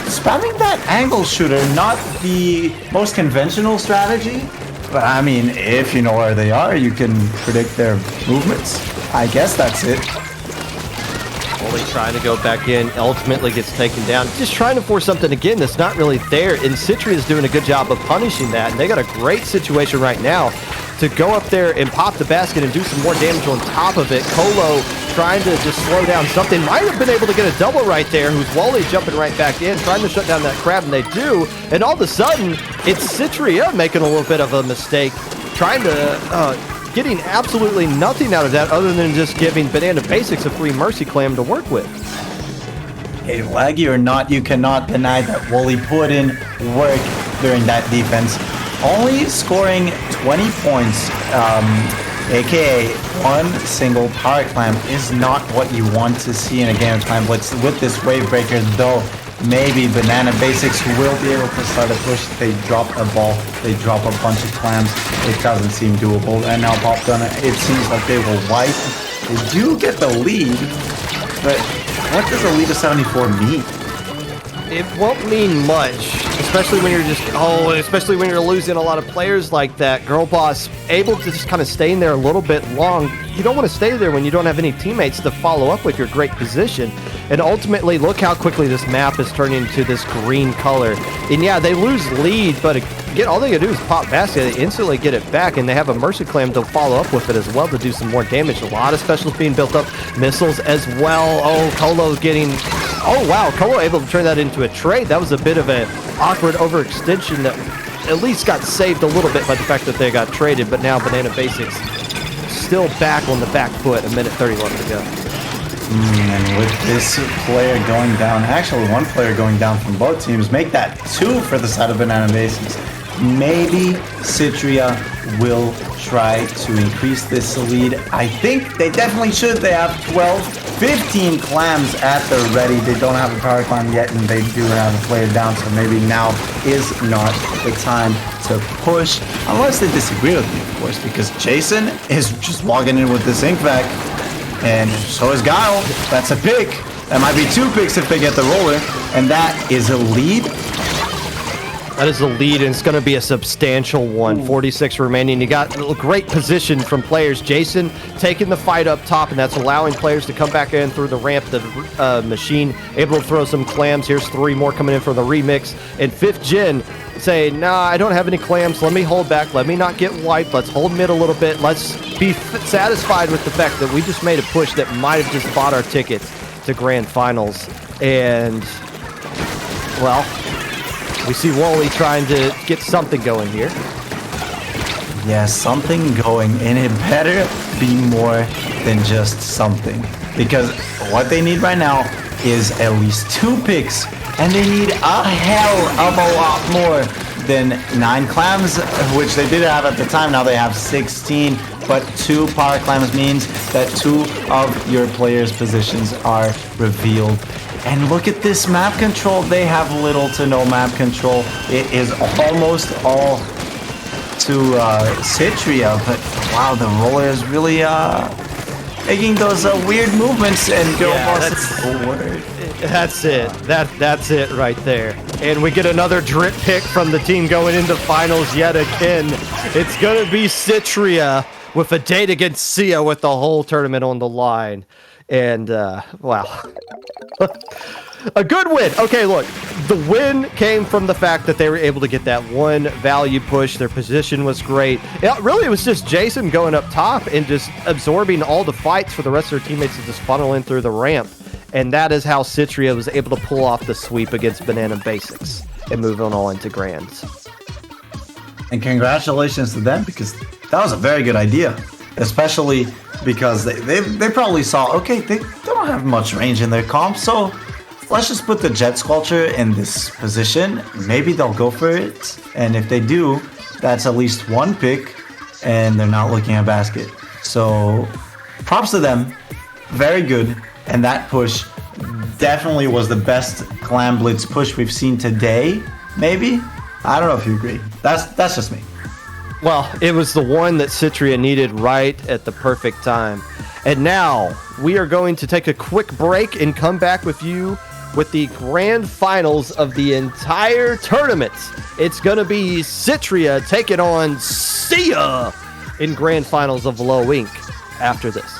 spamming that angle shooter, not the most conventional strategy. But I mean, if you know where they are, you can predict their movements. I guess that's it. Only trying to go back in, ultimately gets taken down. Just trying to force something again that's not really there. And Cytria is doing a good job of punishing that. And they got a great situation right now to go up there and pop the basket and do some more damage on top of it. Colo trying to just slow down something. Might have been able to get a double right there. Who's Wally jumping right back in, trying to shut down that crab, and they do. And all of a sudden, it's Cytria making a little bit of a mistake, trying to getting absolutely nothing out of that other than just giving Banana Basics a free Mercy Clam to work with. Hey, laggy or not, you cannot deny that Wooly put in work during that defense. Only scoring 20 points, aka one single power clamp, is not what you want to see in a game of Clan Blitz. With this Wave Breaker, though, maybe Banana Basics will be able to start a push. They drop a ball, they drop a bunch of clams. It doesn't seem doable. And now Popgun, it seems like they will wipe. They do get the lead, but what does a lead of 74 mean? it won't mean much, especially when you're losing a lot of players like that. Girl Boss able to just kind of stay in there a little bit long. You don't want to stay there when you don't have any teammates to follow up with your great position. And ultimately, look how quickly this map is turning into this green color. And yeah, they lose lead, but again, all they gotta do is pop basket, they instantly get it back, and they have a Mercy Clam to follow up with it as well to do some more damage. A lot of specials being built up, missiles as well. Oh, Colo getting... Oh wow, Colo able to turn that into a trade. That was a bit of an awkward overextension that at least got saved a little bit by the fact that they got traded, but now Banana Basics still back on the back foot, a minute 30 left to go. And with this player going down, actually one player going down from both teams, make that 2 for the side of Banana Basics. Maybe Cytria will try to increase this lead. I think they definitely should. They have 12, 15 clams at the ready. They don't have a power clam yet, and they do have a player down, so maybe now is not the time to push, unless they disagree with me, of course, because Jason is just logging in with this ink vac, and so is Guile. That's a pick. That might be 2 picks if they get the roller, and that is a lead. That is the lead, and it's going to be a substantial one. 46 remaining. You got a great position from players. Jason taking the fight up top, and that's allowing players to come back in through the ramp. The machine able to throw some clams. Here's 3 more coming in from the remix. And 5th Gen saying, nah, I don't have any clams. Let me hold back. Let me not get wiped. Let's hold mid a little bit. Let's be satisfied with the fact that we just made a push that might have just bought our ticket to Grand Finals. And, well... we see Wally trying to get something going here. Yeah, something going, and it better be more than just something. Because what they need right now is at least 2 picks, and they need a hell of a lot more than 9 clams, which they did have at the time. Now they have 16, but 2 power clams means that 2 of your players' positions are revealed. And look at this map control. They have little to no map control. It is almost all to Cytria, but wow, the roller is really making those weird movements and go forward. That's it. That's it right there. And we get another drip pick from the team going into finals yet again. It's gonna be Cytria with a date against Seaya with the whole tournament on the line. And wow. A good win. Okay, look, the win came from the fact that they were able to get that one value push. Their position was great. It was just Jason going up top and just absorbing all the fights for the rest of their teammates to just funnel in through the ramp. And that is how Cytria was able to pull off the sweep against Banana Basics and move on all into Grands. And congratulations to them, because that was a very good idea. Especially because they probably saw, okay, they don't have much range in their comp, so let's just put the Jet Sculpture in this position. Maybe they'll go for it, and if they do, that's at least 1 pick, and they're not looking at basket. So props to them, very good, and that push definitely was the best Clam Blitz push we've seen today, maybe? I don't know if you agree. That's just me. Well, it was the one that Cytria needed right at the perfect time. And now we are going to take a quick break and come back with you with the grand finals of the entire tournament. It's going to be Cytria taking on Seaya in grand finals of Low Ink after this.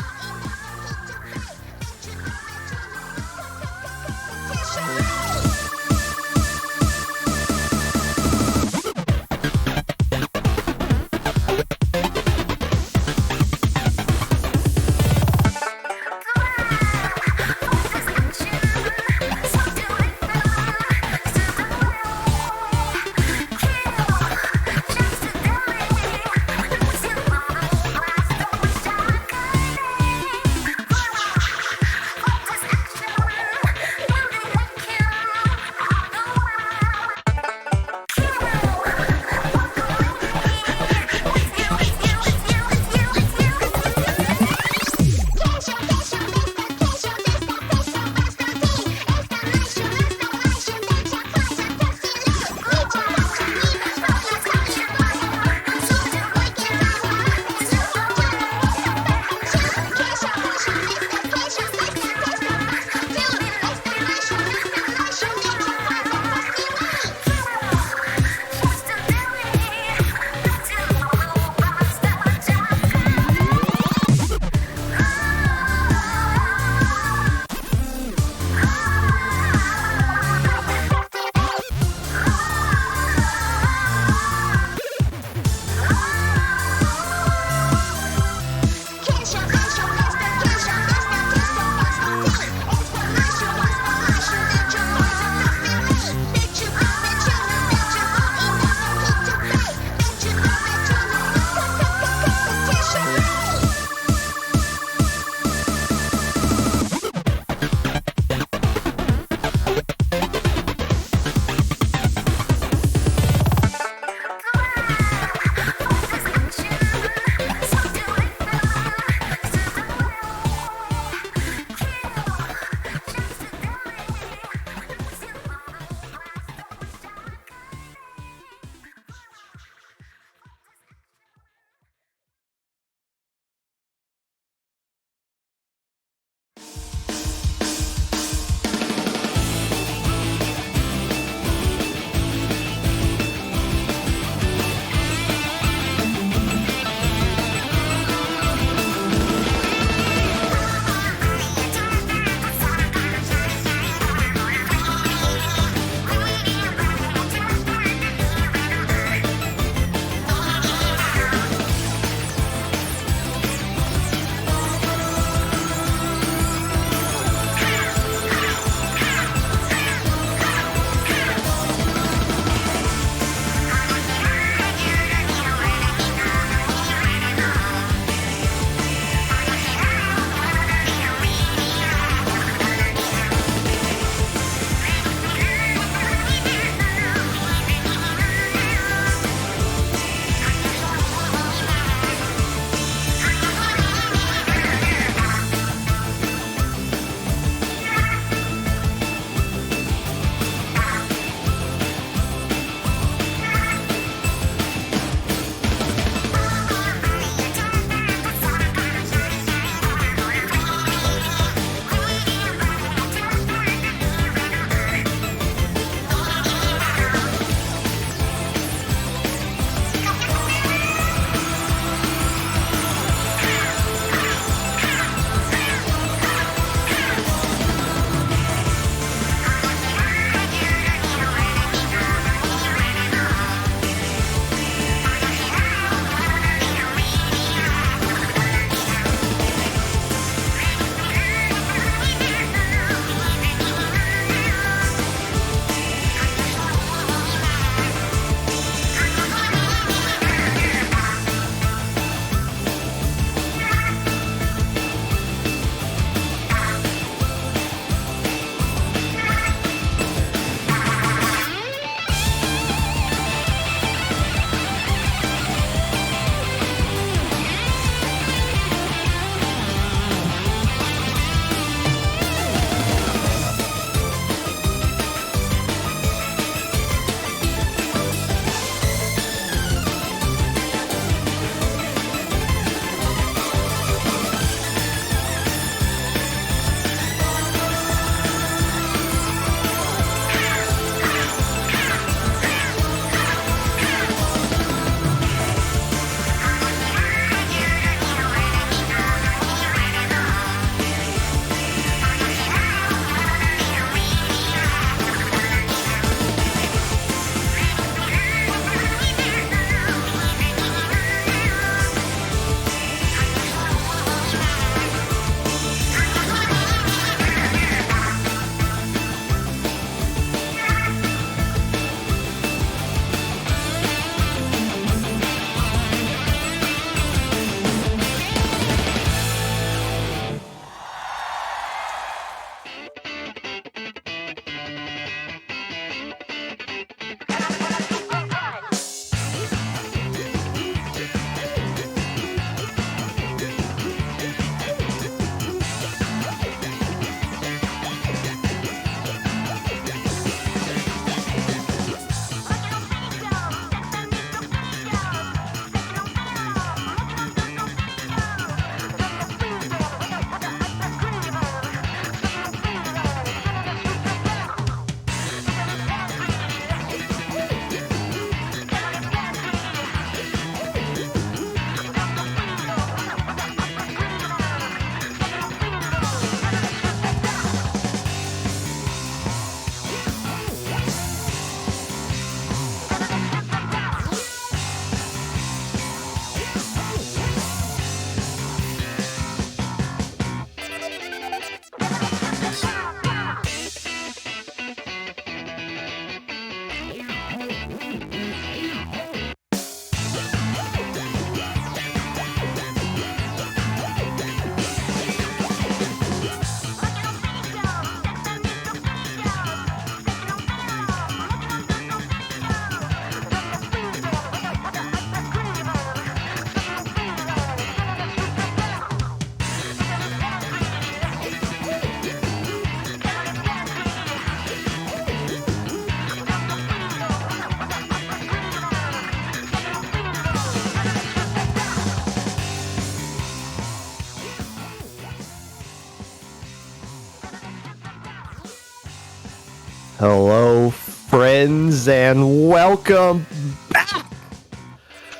Hello, friends, and welcome back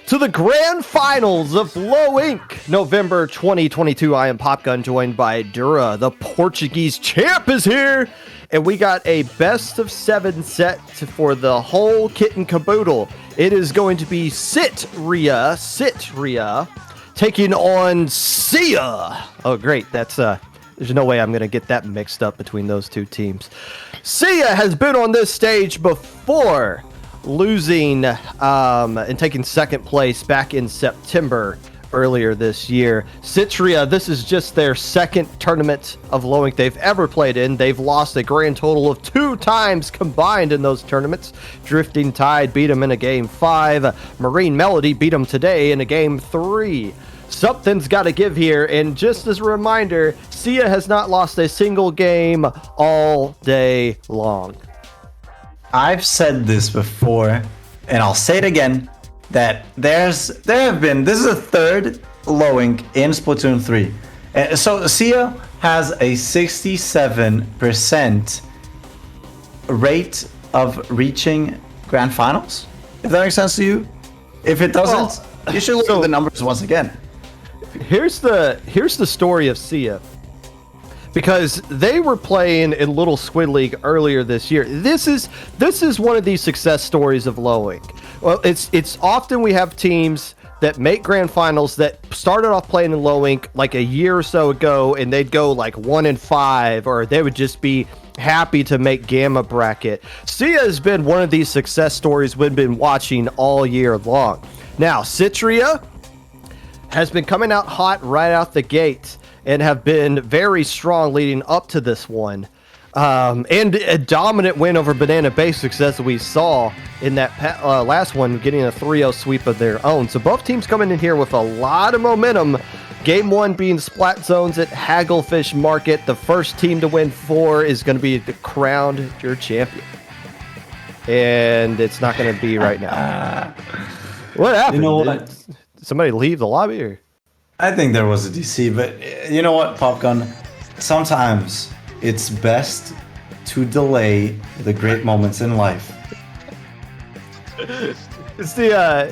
to the grand finals of Low Ink, November 2022. I am Popgun, joined by Dura. The Portuguese champ is here, and we got a best of 7 set for the whole kit and caboodle. It is going to be Cytria taking on Seaya. Oh, great. That's there's no way I'm going to get that mixed up between those two teams. Seaya has been on this stage before, losing and taking second place back in September earlier this year. Cytria, this is just their second tournament of Low Ink they've ever played in. They've lost a grand total of 2 times combined in those tournaments. Drifting Tide beat them in a game 5. Marine Melody beat them today in a game 3. Something's got to give here, and just as a reminder, Seaya has not lost a single game all day long. I've said this before, and I'll say it again, that there have been, this is the third Low Ink in Splatoon 3. And so Seaya has a 67% rate of reaching grand finals, if that makes sense to you. If it doesn't, you should look at the numbers once again. Here's the story of Seaya, because they were playing in Little Squid League earlier this year. This is one of these success stories of Low Ink. Well, it's often we have teams that make grand finals that started off playing in Low Ink like a year or so ago, and they'd go like 1-5, or they would just be happy to make Gamma bracket. Seaya has been one of these success stories we've been watching all year long. Now, Cytria has been coming out hot right out the gate and have been very strong leading up to this one. And a dominant win over Banana Basics, as we saw in that last one, getting a 3-0 sweep of their own. So both teams coming in here with a lot of momentum. Game 1 being Splat Zones at Hagglefish Market. The first team to win 4 is going to be crowned your champion. And it's not going to be right now. What happened? You know what? Did somebody leave the lobby? Or? I think there was a DC, but you know what, Popgun? Sometimes it's best to delay the great moments in life. Is the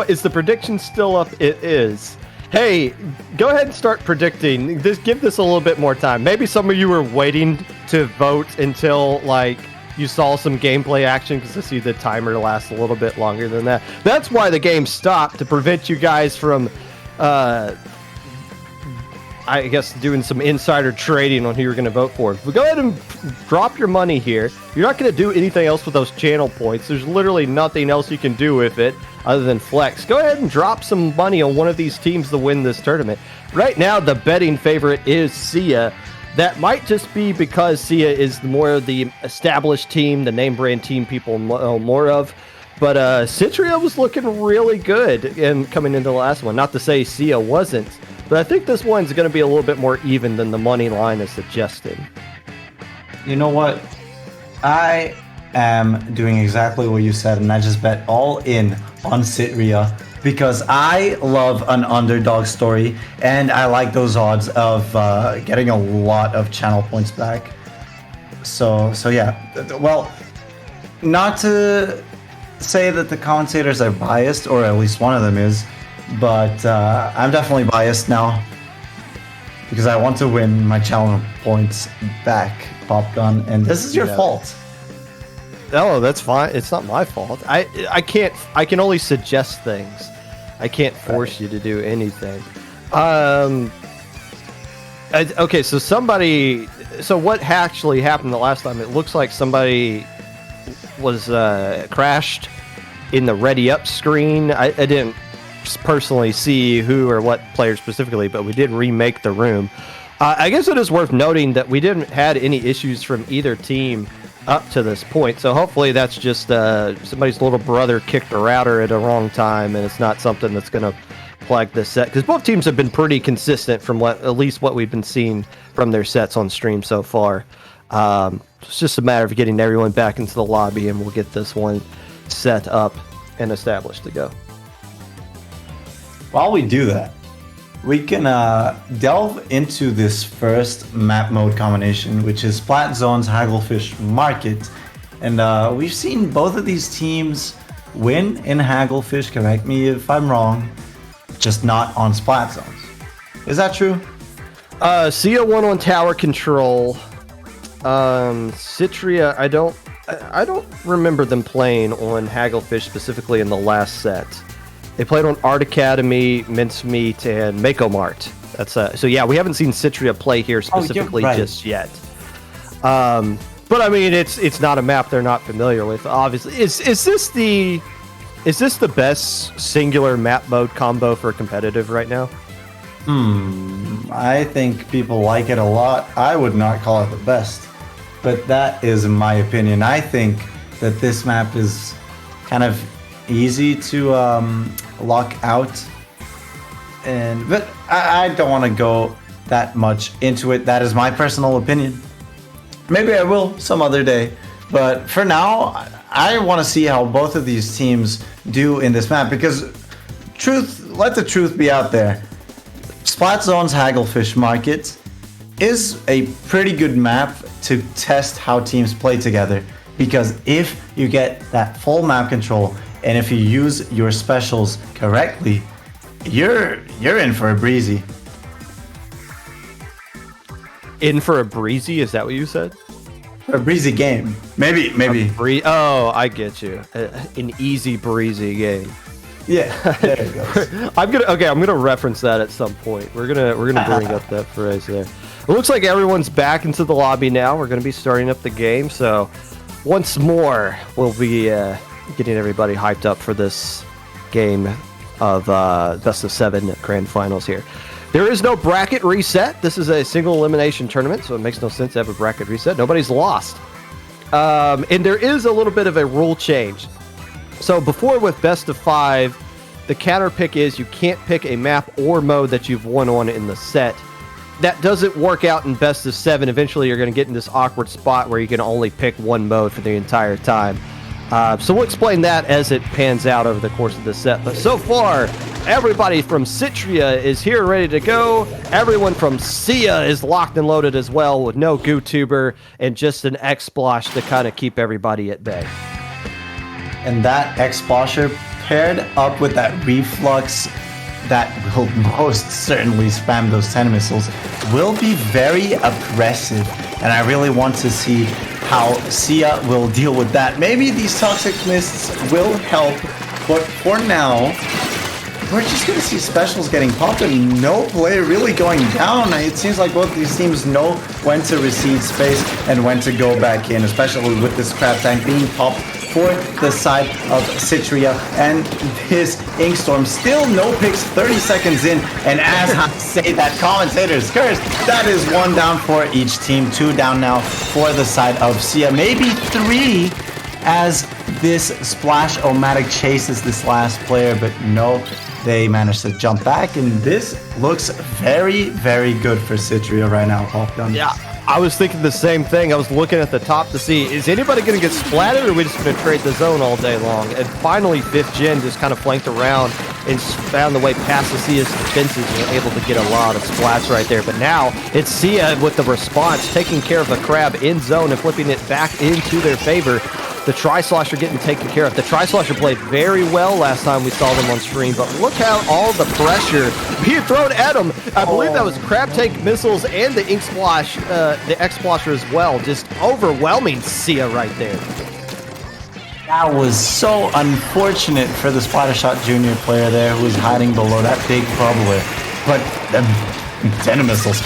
is the prediction still up? It is. Hey, go ahead and start predicting. Just give this a little bit more time. Maybe some of you were waiting to vote until you saw some gameplay action, because I see the timer lasts a little bit longer than that. That's why the game stopped, to prevent you guys from, I guess, doing some insider trading on who you're going to vote for. But go ahead and drop your money here. You're not going to do anything else with those channel points. There's literally nothing else you can do with it other than flex. Go ahead and drop some money on one of these teams to win this tournament. Right now, the betting favorite is Seaya. That might just be because Seaya is more of the established team, the name brand team people know more of. But Cytria was looking really good in coming into the last one. Not to say Seaya wasn't, but I think this one's going to be a little bit more even than the money line is suggesting. You know what? I am doing exactly what you said, and I just bet all in on Cytria, because I love an underdog story, and I like those odds of getting a lot of channel points back. So yeah. Well, not to say that the commentators are biased, or at least one of them is, but I'm definitely biased now, because I want to win my channel points back, Popgun, and this is your fault. Oh, that's fine. It's not my fault. I can only suggest things. I can't force you to do anything. Okay, so what actually happened the last time? It looks like somebody was crashed in the ready up screen. I didn't personally see who or what player specifically, but we did remake the room. I guess it is worth noting that we didn't had any issues from either team up to this point, so hopefully that's just somebody's little brother kicked a router at a wrong time, and it's not something that's going to plague this set, because both teams have been pretty consistent from at least what we've been seeing from their sets on stream so far. It's just a matter of getting everyone back into the lobby, and we'll get this one set up and established to go. While we do that, we can delve into this first map mode combination, which is Splat Zones Hagglefish Market. And we've seen both of these teams win in Hagglefish, correct me if I'm wrong, just not on Splat Zones. Is that true? Seaya won on tower control. Cytria, I don't remember them playing on Hagglefish specifically in the last set. They played on Art Academy, Mincemeat, and Mako Mart. That's so yeah, we haven't seen Cytria play here specifically just yet. But I mean, it's not a map they're not familiar with. Obviously, is this the best singular map mode combo for competitive right now? I think people like it a lot. I would not call it the best, but that is my opinion. I think that this map is kind of easy to lock out, but I don't want to go that much into it. That is my personal opinion. Maybe I will some other day, but for now, I want to see how both of these teams do in this map, because let the truth be out there. Splat Zone's Hagglefish Market is a pretty good map to test how teams play together, because if you get that full map control and if you use your specials correctly, you're in for a breezy. In for a breezy? Is that what you said? A breezy game. Maybe. Oh, I get you. An easy breezy game. Yeah, there it goes. I'm gonna reference that at some point. We're gonna bring up that phrase there. It looks like everyone's back into the lobby now. We're gonna be starting up the game, so once more we'll be getting everybody hyped up for this game of best of 7 grand finals here. There is no bracket reset. This is a single elimination tournament, so it makes no sense to have a bracket reset. Nobody's lost. And there is a little bit of a rule change. So before with best of 5, the counter pick is you can't pick a map or mode that you've won on in the set. That doesn't work out in best of 7. Eventually you're going to get in this awkward spot where you can only pick one mode for the entire time. So we'll explain that as it pans out over the course of the set. But so far, everybody from Cytria is here ready to go. Everyone from Seaya is locked and loaded as well, with no GooTuber and just an X-Splosh to kind of keep everybody at bay. And that X-Splasher paired up with that Reflux that will most certainly spam those 10 missiles will be very oppressive. And I really want to see how Seaya will deal with that. Maybe these Toxic Mists will help, but for now, we're just going to see specials getting popped and no play really going down. It seems like both these teams know when to recede space and when to go back in, especially with this Crab Tank being popped for the side of Cytria. And his Inkstorm, still no picks, 30 seconds in, and as I say that Commentators curse, that is 1 down for each team, 2 down now for the side of Seaya, maybe 3 as this Splash-O-Matic chases this last player, but no, they managed to jump back, and this looks very, very good for Cytria right now, Popgun. Yeah, I was thinking the same thing. I was looking at the top to see, is anybody going to get splatted, or are we just going to trade the zone all day long? And finally, 5th Gen just kind of flanked around and found the way past the Seaya's defenses and were able to get a lot of splats right there. But now, it's Seaya with the response, taking care of the crab in zone and flipping it back into their favor. The Tri-Slosher getting taken care of. The Tri-Slosher played very well last time we saw them on stream, but look how all the pressure being thrown at him. I believe that was Crab Tank missiles and the Ink Splash, the X-Splasher as well. Just overwhelming Seaya right there. That was so unfortunate for the Splattershot Junior player there who was hiding below that big bubbler. But Venom missiles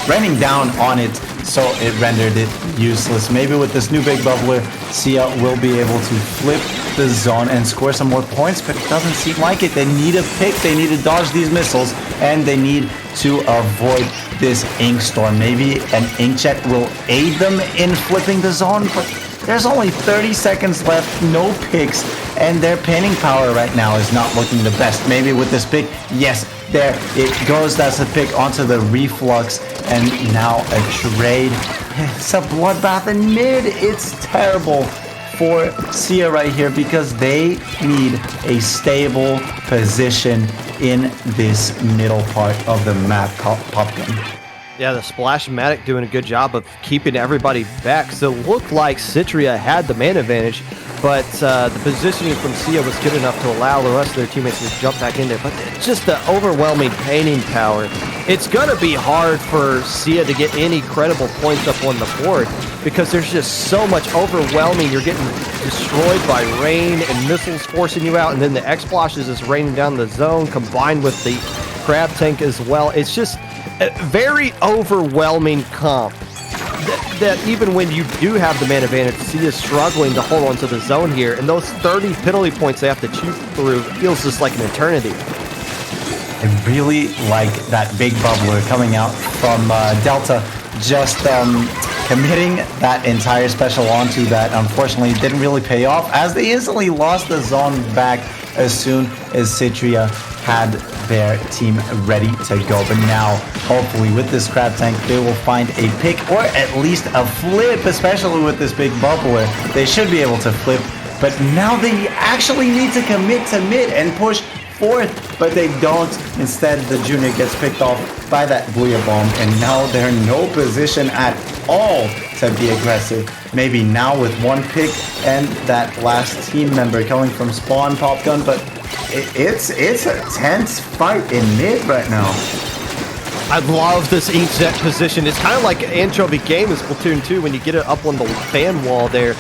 raining down on it, so it rendered it useless. Maybe with this new big bubbler, Seaya will be able to flip the zone and score some more points, but it doesn't seem like it. They need a pick, they need to dodge these missiles, and they need to avoid this Ink Storm. Maybe an Inkjet will aid them in flipping the zone, but there's only 30 seconds left, no picks, and their pinning power right now is not looking the best. Maybe with this pick, yes, there it goes. That's a pick onto the Reflux, and now a trade. It's a bloodbath in mid. It's terrible for Seaya right here because they need a stable position in this middle part of the map. Popgun. Yeah, the Splashmatic doing a good job of keeping everybody back. So it looked like Cytria had the man advantage, but the positioning from Seaya was good enough to allow the rest of their teammates to jump back in there. But just the overwhelming painting power. It's going to be hard for Seaya to get any credible points up on the board because there's just so much overwhelming. You're getting destroyed by rain and missiles forcing you out, and then the X-Splosh is just raining down the zone combined with the Crab Tank as well. It's just a very overwhelming comp that even when you do have the man advantage, Seaya's struggling to hold on to the zone here, and those 30 penalty points they have to chew through feels just like an eternity. I really like that big bubbler coming out from Delta, just committing that entire special onto that. Unfortunately, didn't really pay off as they instantly lost the zone back as soon as Cytria had their team ready to go. But now, hopefully, with this Crab Tank, they will find a pick or at least a flip, especially with this big bubbler. They should be able to flip, but now they actually need to commit to mid and push fourth, but they don't. Instead, the junior gets picked off by that Booyah Bomb, and now they're in no position at all to be aggressive. Maybe now with one pick and that last team member coming from spawn pop gun, but it's a tense fight in mid right now. I love this inkjet position. It's kind of like Anchovy Game in Splatoon 2 when you get it up on the fan wall there.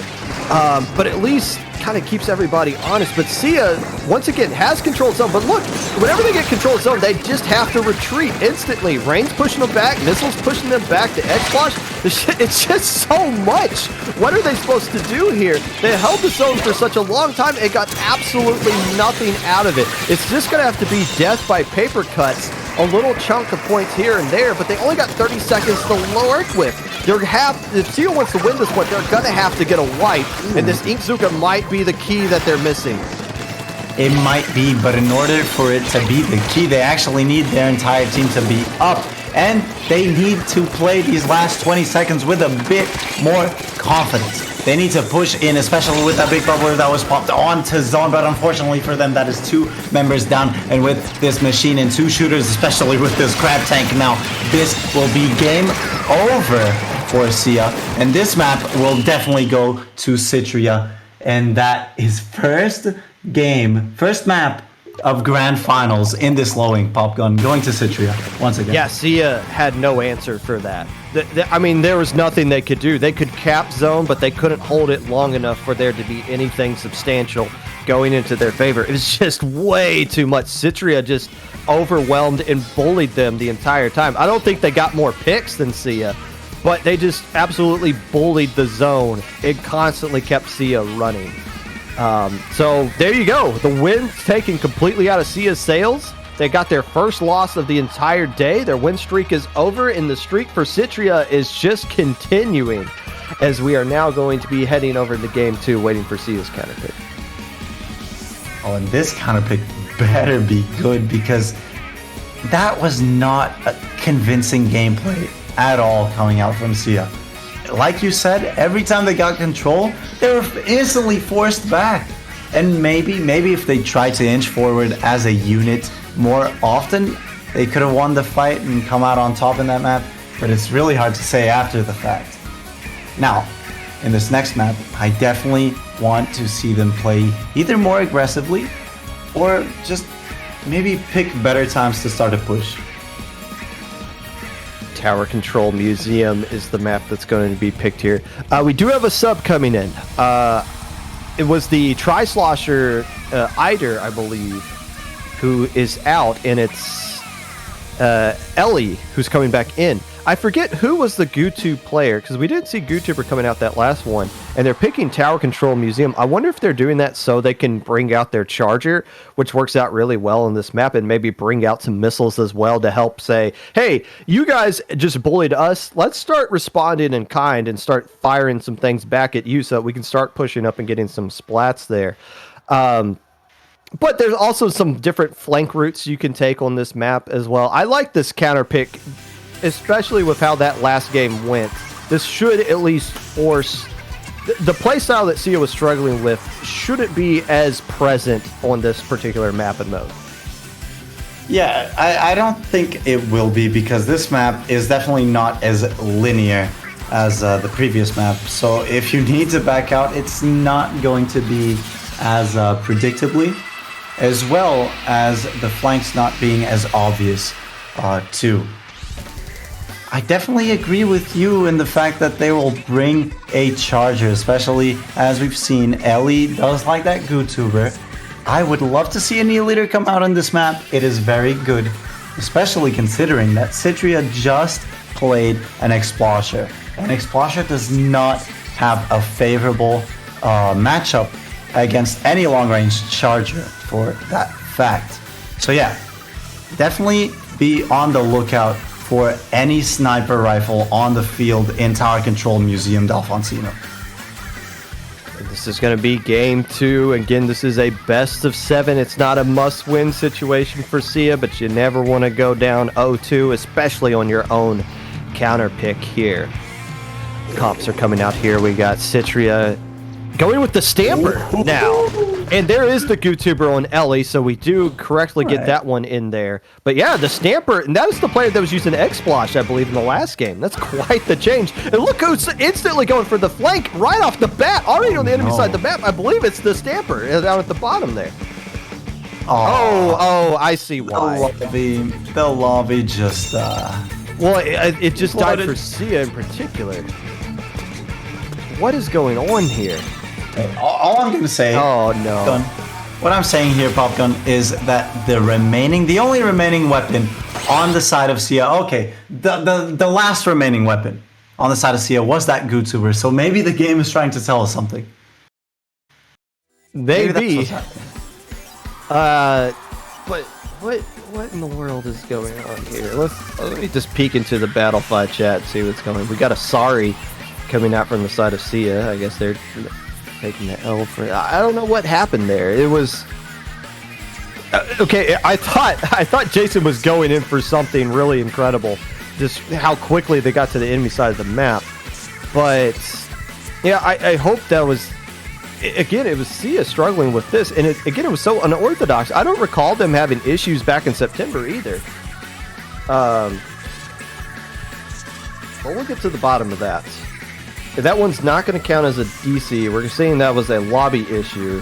But at least kind of keeps everybody honest. But Seaya, once again, has controlled zone. But look, whenever they get controlled zone, they just have to retreat instantly. Rain's pushing them back, missiles pushing them back to X-Flash. It's just so much. What are they supposed to do here? They held the zone for such a long time and got absolutely nothing out of it. It's just going to have to be death by paper cuts. A little chunk of points here and there, but they only got 30 seconds to work with. If Seaya wants to win this one, they're going to have to get a wipe, and this Inkzuka might be the key that they're missing. It might be, but in order for it to be the key, they actually need their entire team to be up, and they need to play these last 20 seconds with a bit more confidence. They need to push in, especially with that big bubbler that was popped onto zone, but unfortunately for them, that is 2 members down, and with this machine and 2 shooters, especially with this Crab Tank now, this will be game over for Seaya, and this map will definitely go to Cytria, and that is first map of grand finals in this low ink pop gun going to Cytria once again. Yeah, Seaya had no answer for that. I mean, there was nothing they could do. They could cap zone, but they couldn't hold it long enough for there to be anything substantial going into their favor. It was just way too much. Cytria just overwhelmed and bullied them the entire time. I don't think they got more picks than Seaya, but they just absolutely bullied the zone and constantly kept Seaya running. So there you go. The wind's taken completely out of Seaya's sails. They got their first loss of the entire day. Their win streak is over, and the streak for Cytria is just continuing as we are now going to be heading over into game 2, waiting for Seaya's counter pick. Oh, and this counter pick better be good, because that was not a convincing gameplay at all coming out from Seaya. Like you said, every time they got control, they were instantly forced back. And maybe if they tried to inch forward as a unit more often, they could have won the fight and come out on top in that map. But it's really hard to say after the fact. Now, in this next map, I definitely want to see them play either more aggressively or just maybe pick better times to start a push. Tower Control Museum is the map that's going to be picked here. We do have a sub coming in. It was the Tri-Slosher Eider, I believe, who is out, and it's Ellie who's coming back in. I forget who was the Gutu player, because we didn't see Gutuber coming out that last one, and they're picking Tower Control Museum. I wonder if they're doing that so they can bring out their charger, which works out really well in this map, and maybe bring out some missiles as well to help say, hey, you guys just bullied us. Let's start responding in kind and start firing some things back at you so that we can start pushing up and getting some splats there. But there's also some different flank routes you can take on this map as well. I like this counter pick, especially with how that last game went. This should at least force the playstyle that Seaya was struggling with shouldn't be as present on this particular map and mode. Yeah, I don't think it will be because this map is definitely not as linear as the previous map. So if you need to back out, it's not going to be as predictably, as well as the flanks not being as obvious too. I definitely agree with you in the fact that they will bring a charger, especially as we've seen Ellie does like that GooTuber. I would love to see a new leader come out on this map. It is very good, especially considering that Cytria just played an Explosher. And Explosher does not have a favorable matchup against any long-range charger for that fact. So yeah, definitely be on the lookout for any sniper rifle on the field in Tower Control Museum d'Alfonsino. This is going to be game 2. Again, this is a best of 7. It's not a must-win situation for Seaya, but you never want to go down 0-2, especially on your own counter pick here. Comps are coming out here. We got Cytria going with the Stamper now. And there is the GooTuber on Ellie, so we do correctly get that one in there. But yeah, the Stamper, and that was the player that was using X-Splosh, I believe, in the last game. That's quite the change. And look who's instantly going for the flank right off the bat, already on the enemy side of the map. I believe it's the Stamper down at the bottom there. Oh, I see why. The lobby just... Well, it just died for Seaya in particular. What is going on here? All I'm going to say... Oh, no. What I'm saying here, Popgun, is that the only remaining weapon on the side of Seaya... Okay, the last remaining weapon on the side of Seaya was that GooTuber, so maybe the game is trying to tell us something. Maybe. But what in the world is going on here? Let me just peek into the Battlefy chat and see what's going on. We got a Sorry coming out from the side of Seaya. I guess they're taking the L for... I don't know what happened there. It was... okay, I thought Jason was going in for something really incredible. Just how quickly they got to the enemy side of the map. But, yeah, I hope that was... Again, it was Seaya struggling with this, and it was so unorthodox. I don't recall them having issues back in September either. But we'll get to the bottom of that. That one's not going to count as a DC. We're saying that was a lobby issue.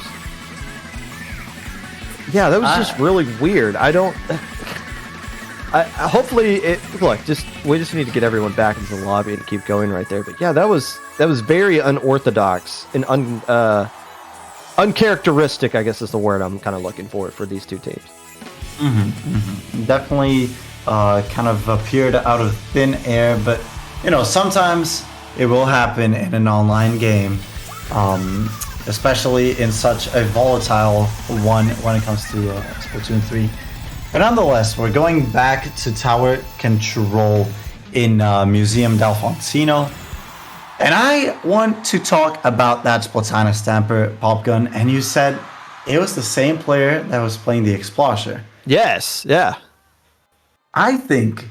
Yeah, that was just really weird. I don't... hopefully, we just need to get everyone back into the lobby and keep going right there. But yeah, that was very unorthodox and uncharacteristic, I guess is the word I'm kind of looking for these two teams. Definitely kind of appeared out of thin air, but sometimes it will happen in an online game, especially in such a volatile one when it comes to Splatoon 3. But nonetheless, we're going back to Tower Control in Museum d'Alfonsino. And I want to talk about that Splatana Stamper Popgun, and you said it was the same player that was playing the Explosher. Yes, yeah. I think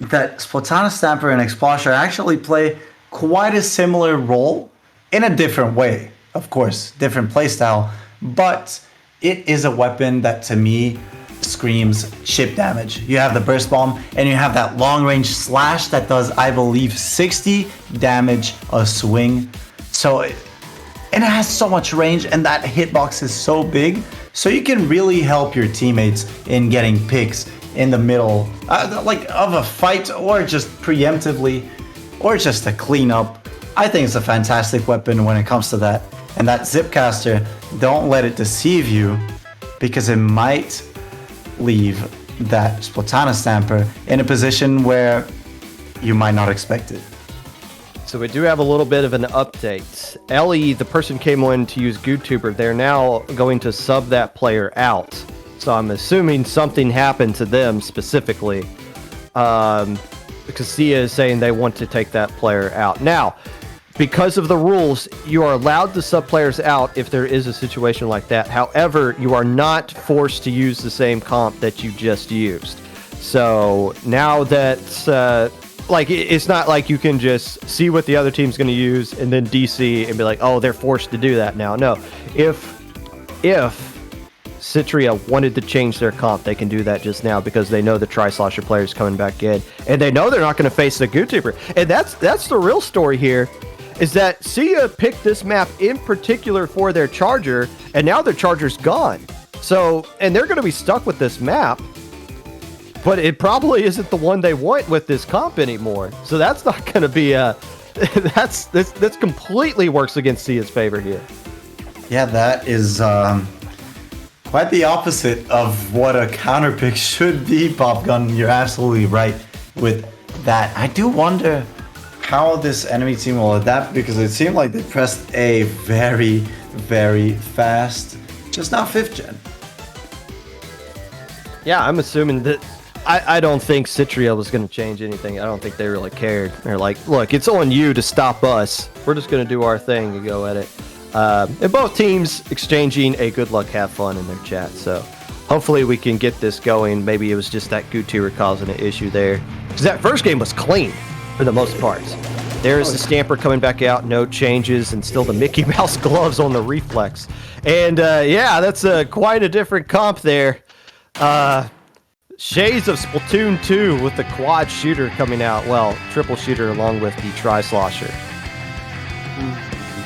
that Splatana Stamper and Explosher actually play quite a similar role in a different way. Of course, different playstyle, but it is a weapon that to me screams chip damage. You have the burst bomb and you have that long range slash that does, I believe, 60 damage a swing. So and it has so much range, and that hitbox is so big, so you can really help your teammates in getting picks in the middle of a fight, or just preemptively, or just to clean up. I think it's a fantastic weapon when it comes to that. And that Zipcaster, don't let it deceive you, because it might leave that Splatana Stamper in a position where you might not expect it. So we do have a little bit of an update. Ellie, the person came on to use GooTuber, they're now going to sub that player out. So I'm assuming something happened to them specifically, because Seaya is saying they want to take that player out. Now, because of the rules, you are allowed to sub players out if there is a situation like that. However, you are not forced to use the same comp that you just used. So now that, it's not like you can just see what the other team's going to use and then DC and be like, oh, they're forced to do that now. No, if Cytria wanted to change their comp, they can do that just now because they know the Tri-Slosher player is coming back in. And they know they're not going to face the GooTuber. And that's the real story here, is that Seaya picked this map in particular for their Charger, and now their Charger's gone. So, and they're going to be stuck with this map, but it probably isn't the one they want with this comp anymore. So that's not going to be a... that's completely works against Seaya's favor here. Yeah, that is quite the opposite of what a counter pick should be, Popgun. You're absolutely right with that. I do wonder how this enemy team will adapt, because it seemed like they pressed a very, very fast, just now 5th gen. Yeah, I'm assuming that... I don't think Cytria was going to change anything. I don't think they really cared. They're like, look, it's on you to stop us. We're just going to do our thing and go at it. And both teams exchanging a good luck, have fun in their chat. So hopefully we can get this going. Maybe it was just that GooTuber causing an issue there. Because that first game was clean for the most part. There's the Stamper coming back out, no changes, and still the Mickey Mouse gloves on the Reflex. And yeah, that's quite a different comp there. Shades of Splatoon 2 with the quad shooter coming out. Well, triple shooter along with the Tri-Slosher.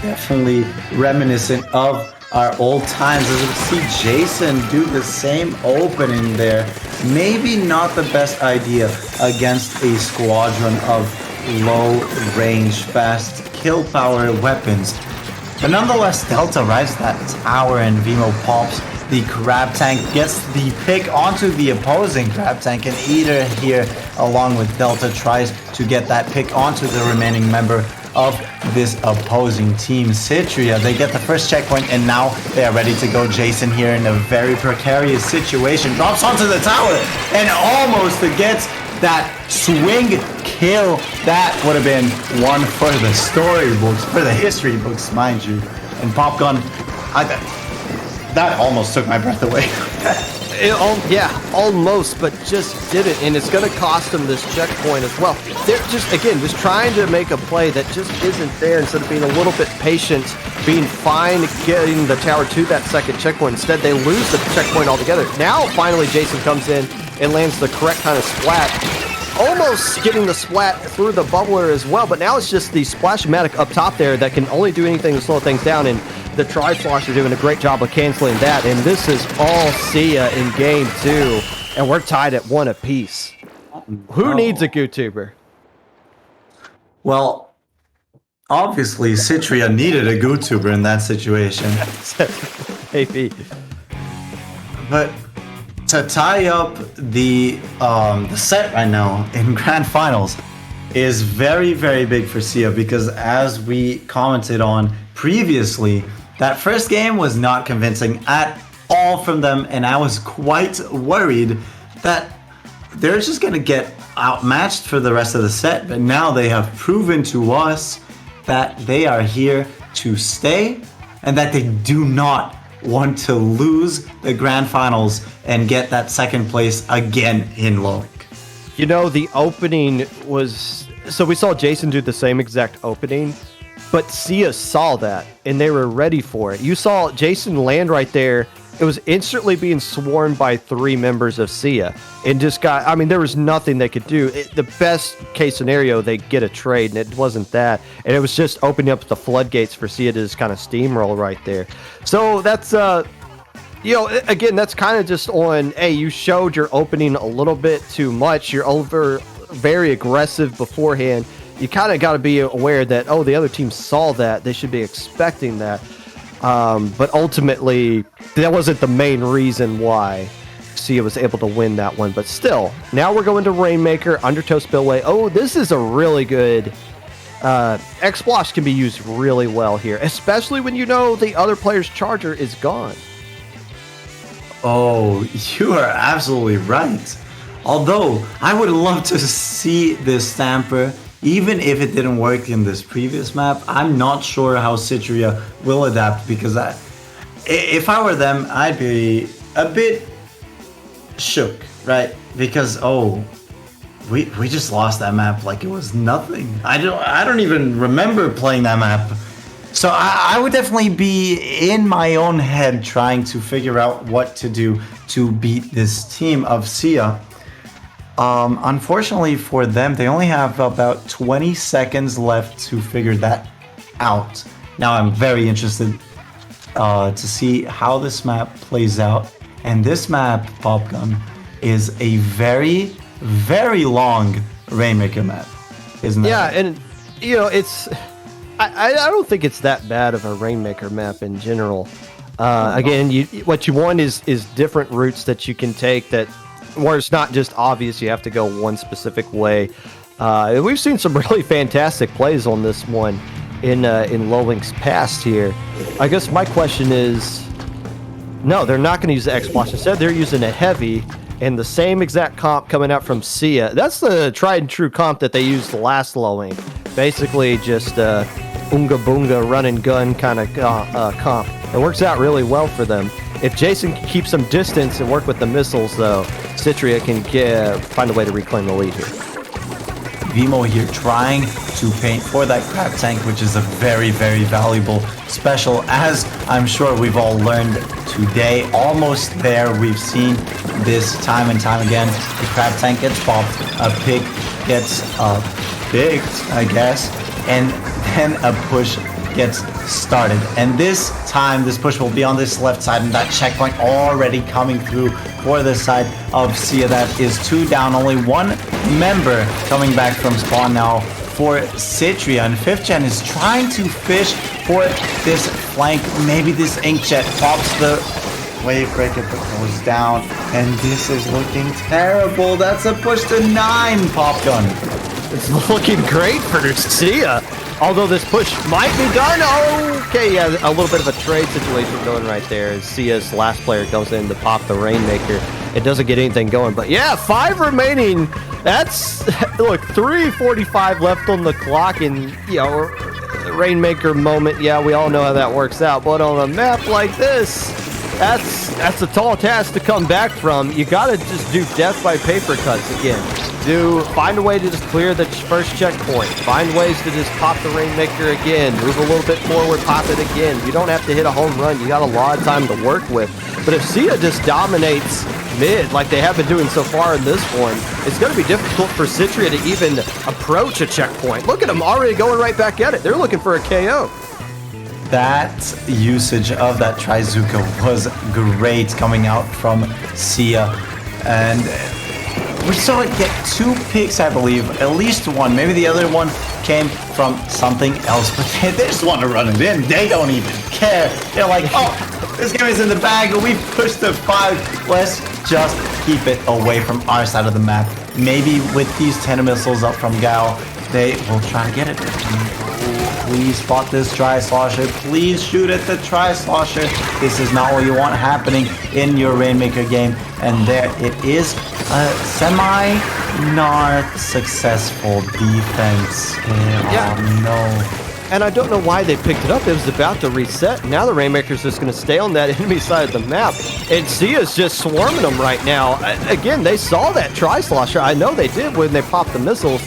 Definitely reminiscent of our old times. As we see Jason do the same opening there. Maybe not the best idea against a squadron of low-range, fast kill power weapons. But nonetheless, Delta rides that tower and Vimo pops. The Crab Tank gets the pick onto the opposing Crab Tank, and Eater here, along with Delta, tries to get that pick onto the remaining member of this opposing team, Cytria. They get the first checkpoint, and now they are ready to go. Jason here in a very precarious situation, drops onto the tower, and almost gets that swing kill. That would have been one for the storybooks, for the history books, mind you. And Popgun, that almost took my breath away. Yeah, almost, but just didn't, and it's going to cost them this checkpoint as well. They're just trying to make a play that just isn't there, instead of being a little bit patient, being fine, getting the tower to that second checkpoint. Instead, they lose the checkpoint altogether. Now, finally, Jason comes in and lands the correct kind of splat, almost getting the splat through the bubbler as well, but now it's just the Splash-O-Matic up top there that can only do anything to slow things down, and the Tri-Slosher doing a great job of canceling that, and this is all Seaya in game 2, and we're tied at 1 apiece. Who needs a GooTuber? Well, obviously, Cytria needed a GooTuber in that situation. Maybe. But to tie up the set right now in Grand Finals is very, very big for Seaya, because as we commented on previously, that first game was not convincing at all from them, and I was quite worried that they're just going to get outmatched for the rest of the set. But now they have proven to us that they are here to stay, and that they do not want to lose the Grand Finals and get that second place again in LoLink. You know, the opening was... So we saw Jason do the same exact opening, but Seaya saw that, and they were ready for it. You saw Jason land right there. It was instantly being swarmed by 3 members of Seaya, and just got... I mean, there was nothing they could do. The best case scenario, they get a trade, and it wasn't that. And it was just opening up the floodgates for Seaya to just kind of steamroll right there. So that's... you know, again, that's kind of just on, hey, you showed your opening a little bit too much. You're very aggressive beforehand. You kind of got to be aware that, oh, the other team saw that. They should be expecting that. But ultimately, that wasn't the main reason why Seaya was able to win that one. But still, now we're going to Rainmaker, Undertow Spillway. Oh, this is a really good... X-Splosh can be used really well here, especially when you know the other player's charger is gone. Oh, you are absolutely right. Although, I would love to see this Stamper, even if it didn't work in this previous map. I'm not sure how Cytria will adapt, because if I were them, I'd be a bit shook, right? Because, oh, we just lost that map like it was nothing. I don't even remember playing that map So I would definitely be in my own head trying to figure out what to do to beat this team of Seaya. Unfortunately for them, they only have about 20 seconds left to figure that out. Now I'm very interested to see how this map plays out. And this map, Popgun, is a very, very long Rainmaker map, isn't it? Yeah, and you know, it's I don't think it's that bad of a Rainmaker map in general. Again, what you want is different routes that you can take that where it's not just obvious you have to go one specific way. We've seen some really fantastic plays on this one in Lowlink's past here. I guess my question is, no, they're not going to use the X-Boss. Instead, they're using a heavy and the same exact comp coming out from Seaya. That's the tried and true comp that they used last Lowlink. Basically, just Unga Boonga run and gun kind of comp. It works out really well for them. If Jason can keep some distance and work with the missiles, though, Cytria can find a way to reclaim the lead here. Vimo here trying to paint for that crab tank, which is a very, very valuable special, as I'm sure we've all learned today. Almost there. We've seen this time and time again. The crab tank gets popped, a pig gets picked, I guess, and then a push gets started. And this time, this push will be on this left side, and that checkpoint already coming through for the side of Seaya. That is 2 down, only 1 member coming back from spawn now for Cytria. And 5th Gen is trying to fish for this flank. Maybe this Inkjet pops the wave breaker, but goes down. And this is looking terrible. That's a push to 9, Popgun. It's looking great for Seaya. Although this push might be done. Okay, yeah, a little bit of a trade situation going right there as Seaya's last player goes in to pop the Rainmaker. It doesn't get anything going, but yeah, 5 remaining. That's, look, 3:45 left on the clock, and, you know, the Rainmaker moment, yeah, we all know how that works out, but on a map like this, that's a tall task to come back from. You gotta just do death by paper cuts again. Find a way to just clear the first checkpoint. Find ways to just pop the Rainmaker again. Move a little bit forward, pop it again. You don't have to hit a home run. You got a lot of time to work with. But if Seaya just dominates mid like they have been doing so far in this one, it's going to be difficult for Cytria to even approach a checkpoint. Look at them already going right back at it. They're looking for a KO. That usage of that Trizuka was great coming out from Seaya. And we saw it get 2 picks, I believe. At least 1. Maybe the other one came from something else. But they just want to run it in. They don't even care. They're like, oh, this game is in the bag. We pushed to 5. Let's just keep it away from our side of the map. Maybe with these 10 missiles up from Gal, they will try to get it. Please spot this Tri-Slosher. Please shoot at the Tri-Slosher. This is not what you want happening in your Rainmaker game. And there it is. A semi-not successful defense. Yeah. Oh, no. And I don't know why they picked it up. It was about to reset. Now the Rainmaker's just going to stay on that enemy side of the map. And Seaya's just swarming them right now. Again, they saw that Tri-Slosher. I know they did when they popped the missiles.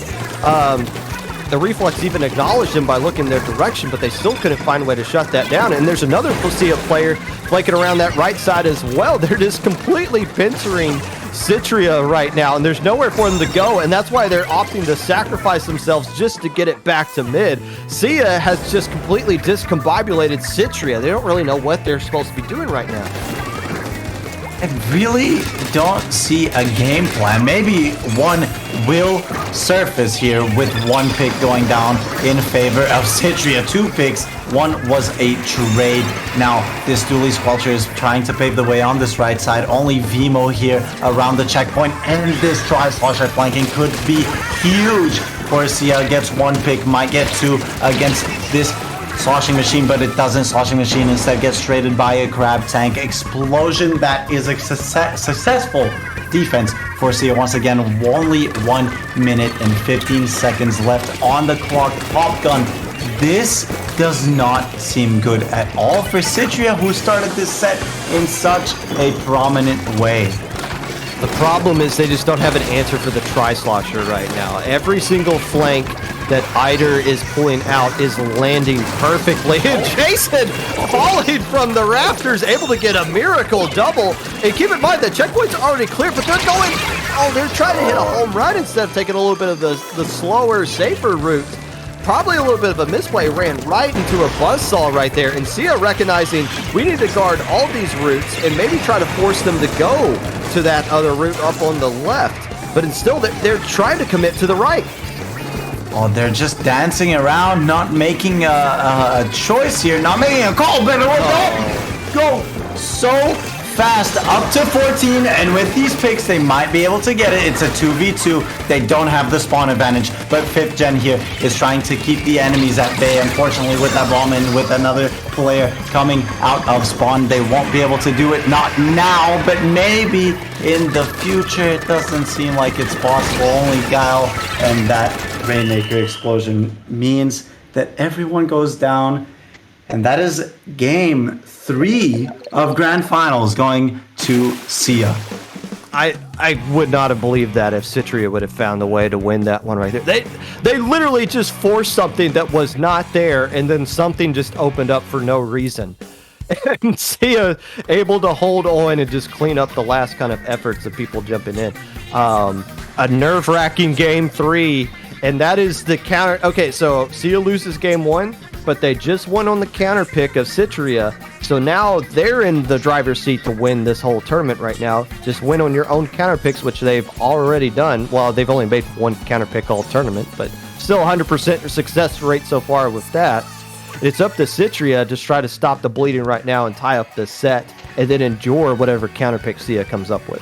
The Reflex even acknowledged him by looking their direction, but they still couldn't find a way to shut that down. And there's another Seaya player flanking around that right side as well. They're just completely pincering Cytria right now, and there's nowhere for them to go, and that's why they're opting to sacrifice themselves just to get it back to mid. Seaya has just completely discombobulated Cytria. They don't really know what they're supposed to be doing right now. I really don't see a game plan. Maybe one will surface here with 1 pick going down in favor of Cytria. 2 picks. 1 was a trade. Now, this Dually Squelcher is trying to pave the way on this right side. Only Vimo here around the checkpoint, and this Tri-Slosher flanking could be huge for Seaya. Gets 1 pick, might get 2 against this Sloshing Machine, but it doesn't. Sloshing Machine instead gets traded by a Crab Tank. Explosion, that is a successful defense for Seaya. Once again, only 1 minute and 15 seconds left on the clock. Popgun, this does not seem good at all for Cytria, who started this set in such a prominent way. The problem is they just don't have an answer for the Tri-Slosher right now. Every single flank that Eider is pulling out is landing perfectly. And Jason falling from the rafters, able to get a miracle double. And keep in mind, the checkpoint's already clear, but they're going... Oh, they're trying to hit a home run instead of taking a little bit of the slower, safer route. Probably a little bit of a misplay, ran right into a buzzsaw right there. And Seaya recognizing we need to guard all these routes and maybe try to force them to go to that other route up on the left. But still, they're trying to commit to the right. Oh, they're just dancing around, not making a choice here, not making a call, baby. Go so fast, up to 14, and with these picks, they might be able to get it. It's a 2v2. They don't have the spawn advantage, but 5th Gen here is trying to keep the enemies at bay. Unfortunately, with that bomb and with another player coming out of spawn, they won't be able to do it. Not now, but maybe in the future. It doesn't seem like it's possible. Only Guile and that Rainmaker explosion means that everyone goes down, and that is game 3 of Grand Finals going to Seaya. I would not have believed that if Cytria would have found a way to win that one right there. They literally just forced something that was not there, and then something just opened up for no reason. And Seaya able to hold on and just clean up the last kind of efforts of people jumping in. A nerve-wracking game 3, and that is the counter. Okay, so Seaya loses game 1, but they just won on the counter pick of Cytria. So now they're in the driver's seat to win this whole tournament right now. Just win on your own counter picks, which they've already done. Well, they've only made one counter pick all tournament, but still 100% success rate so far with that. It's up to Cytria to try to stop the bleeding right now and tie up the set, and then endure whatever counter pick Seaya comes up with.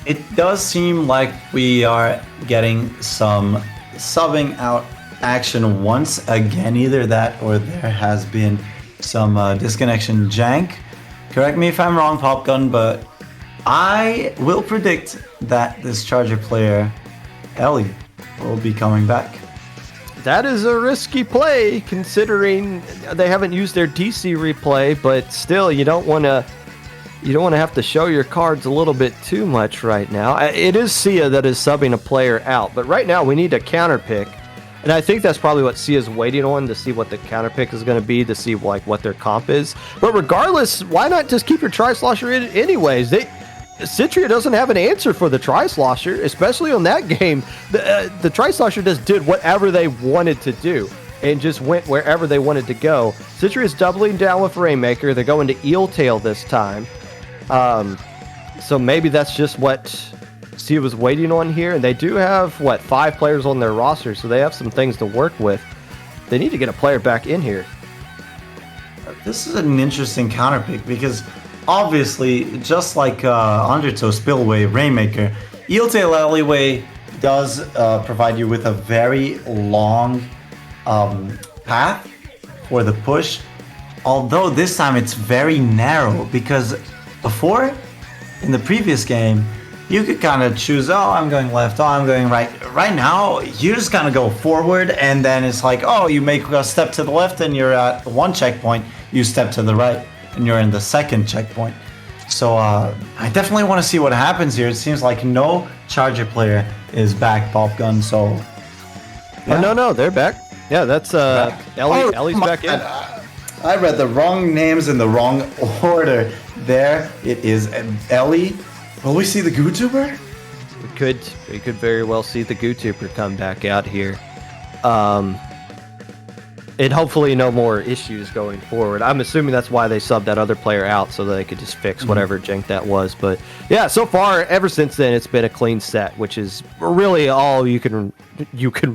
It does seem like we are getting some subbing out action once again. Either that or there has been some disconnection jank. Correct me if I'm wrong, Popgun, but I will predict that this Charger player, Ellie, will be coming back. That is a risky play, considering they haven't used their DC replay, but still, you don't want to have to show your cards a little bit too much right now. It is Seaya that is subbing a player out, but right now we need a counter pick. And I think that's probably what Sea's waiting on, to see what the counter pick is going to be, to see like what their comp is. But regardless, why not just keep your Tri-Slosher in anyways? Cytria doesn't have an answer for the Tri-Slosher, especially on that game. The Tri-Slosher just did whatever they wanted to do and just went wherever they wanted to go. Cytria's doubling down with Rainmaker. They're going to Eel Tail this time. So maybe that's just what Seaya was waiting on here. And they do have, 5 players on their roster, so they have some things to work with. They need to get a player back in here. This is an interesting counter pick because obviously, just like Undertow, Spillway, Rainmaker, Eel Tail Alleyway does provide you with a very long path for the push. Although this time it's very narrow, because before, in the previous game, you could kind of choose, oh, I'm going left, oh, I'm going right. Right now, you just kind of go forward, and then it's like, oh, you make a step to the left and you're at one checkpoint, you step to the right and you're in the second checkpoint. So I definitely want to see what happens here. It seems like no Charger player is back, Popgun, so... Yeah. Oh, no, they're back. Yeah, that's Ellie. Ellie's back in. I read the wrong names in the wrong order. There it is, Ellie. Will we see the GooTuber? We could very well see the GooTuber come back out here. And hopefully no more issues going forward. I'm assuming that's why they subbed that other player out, so that they could just fix whatever jank that was. But yeah, so far, ever since then, it's been a clean set, which is really all you can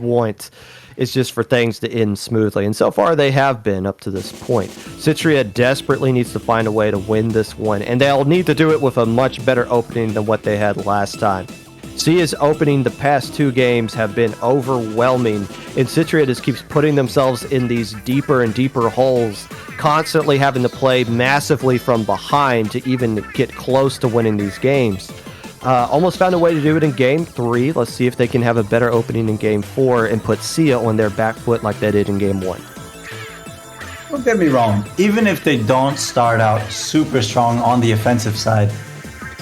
want. It's just for things to end smoothly. And so far, they have been up to this point. Cytria desperately needs to find a way to win this one, and they'll need to do it with a much better opening than what they had last time. Sea's opening the past 2 games have been overwhelming, and Cytria just keeps putting themselves in these deeper and deeper holes, constantly having to play massively from behind to even get close to winning these games. Almost found a way to do it in Game 3. Let's see if they can have a better opening in Game 4 and put Seaya on their back foot like they did in Game 1. Don't get me wrong. Even if they don't start out super strong on the offensive side,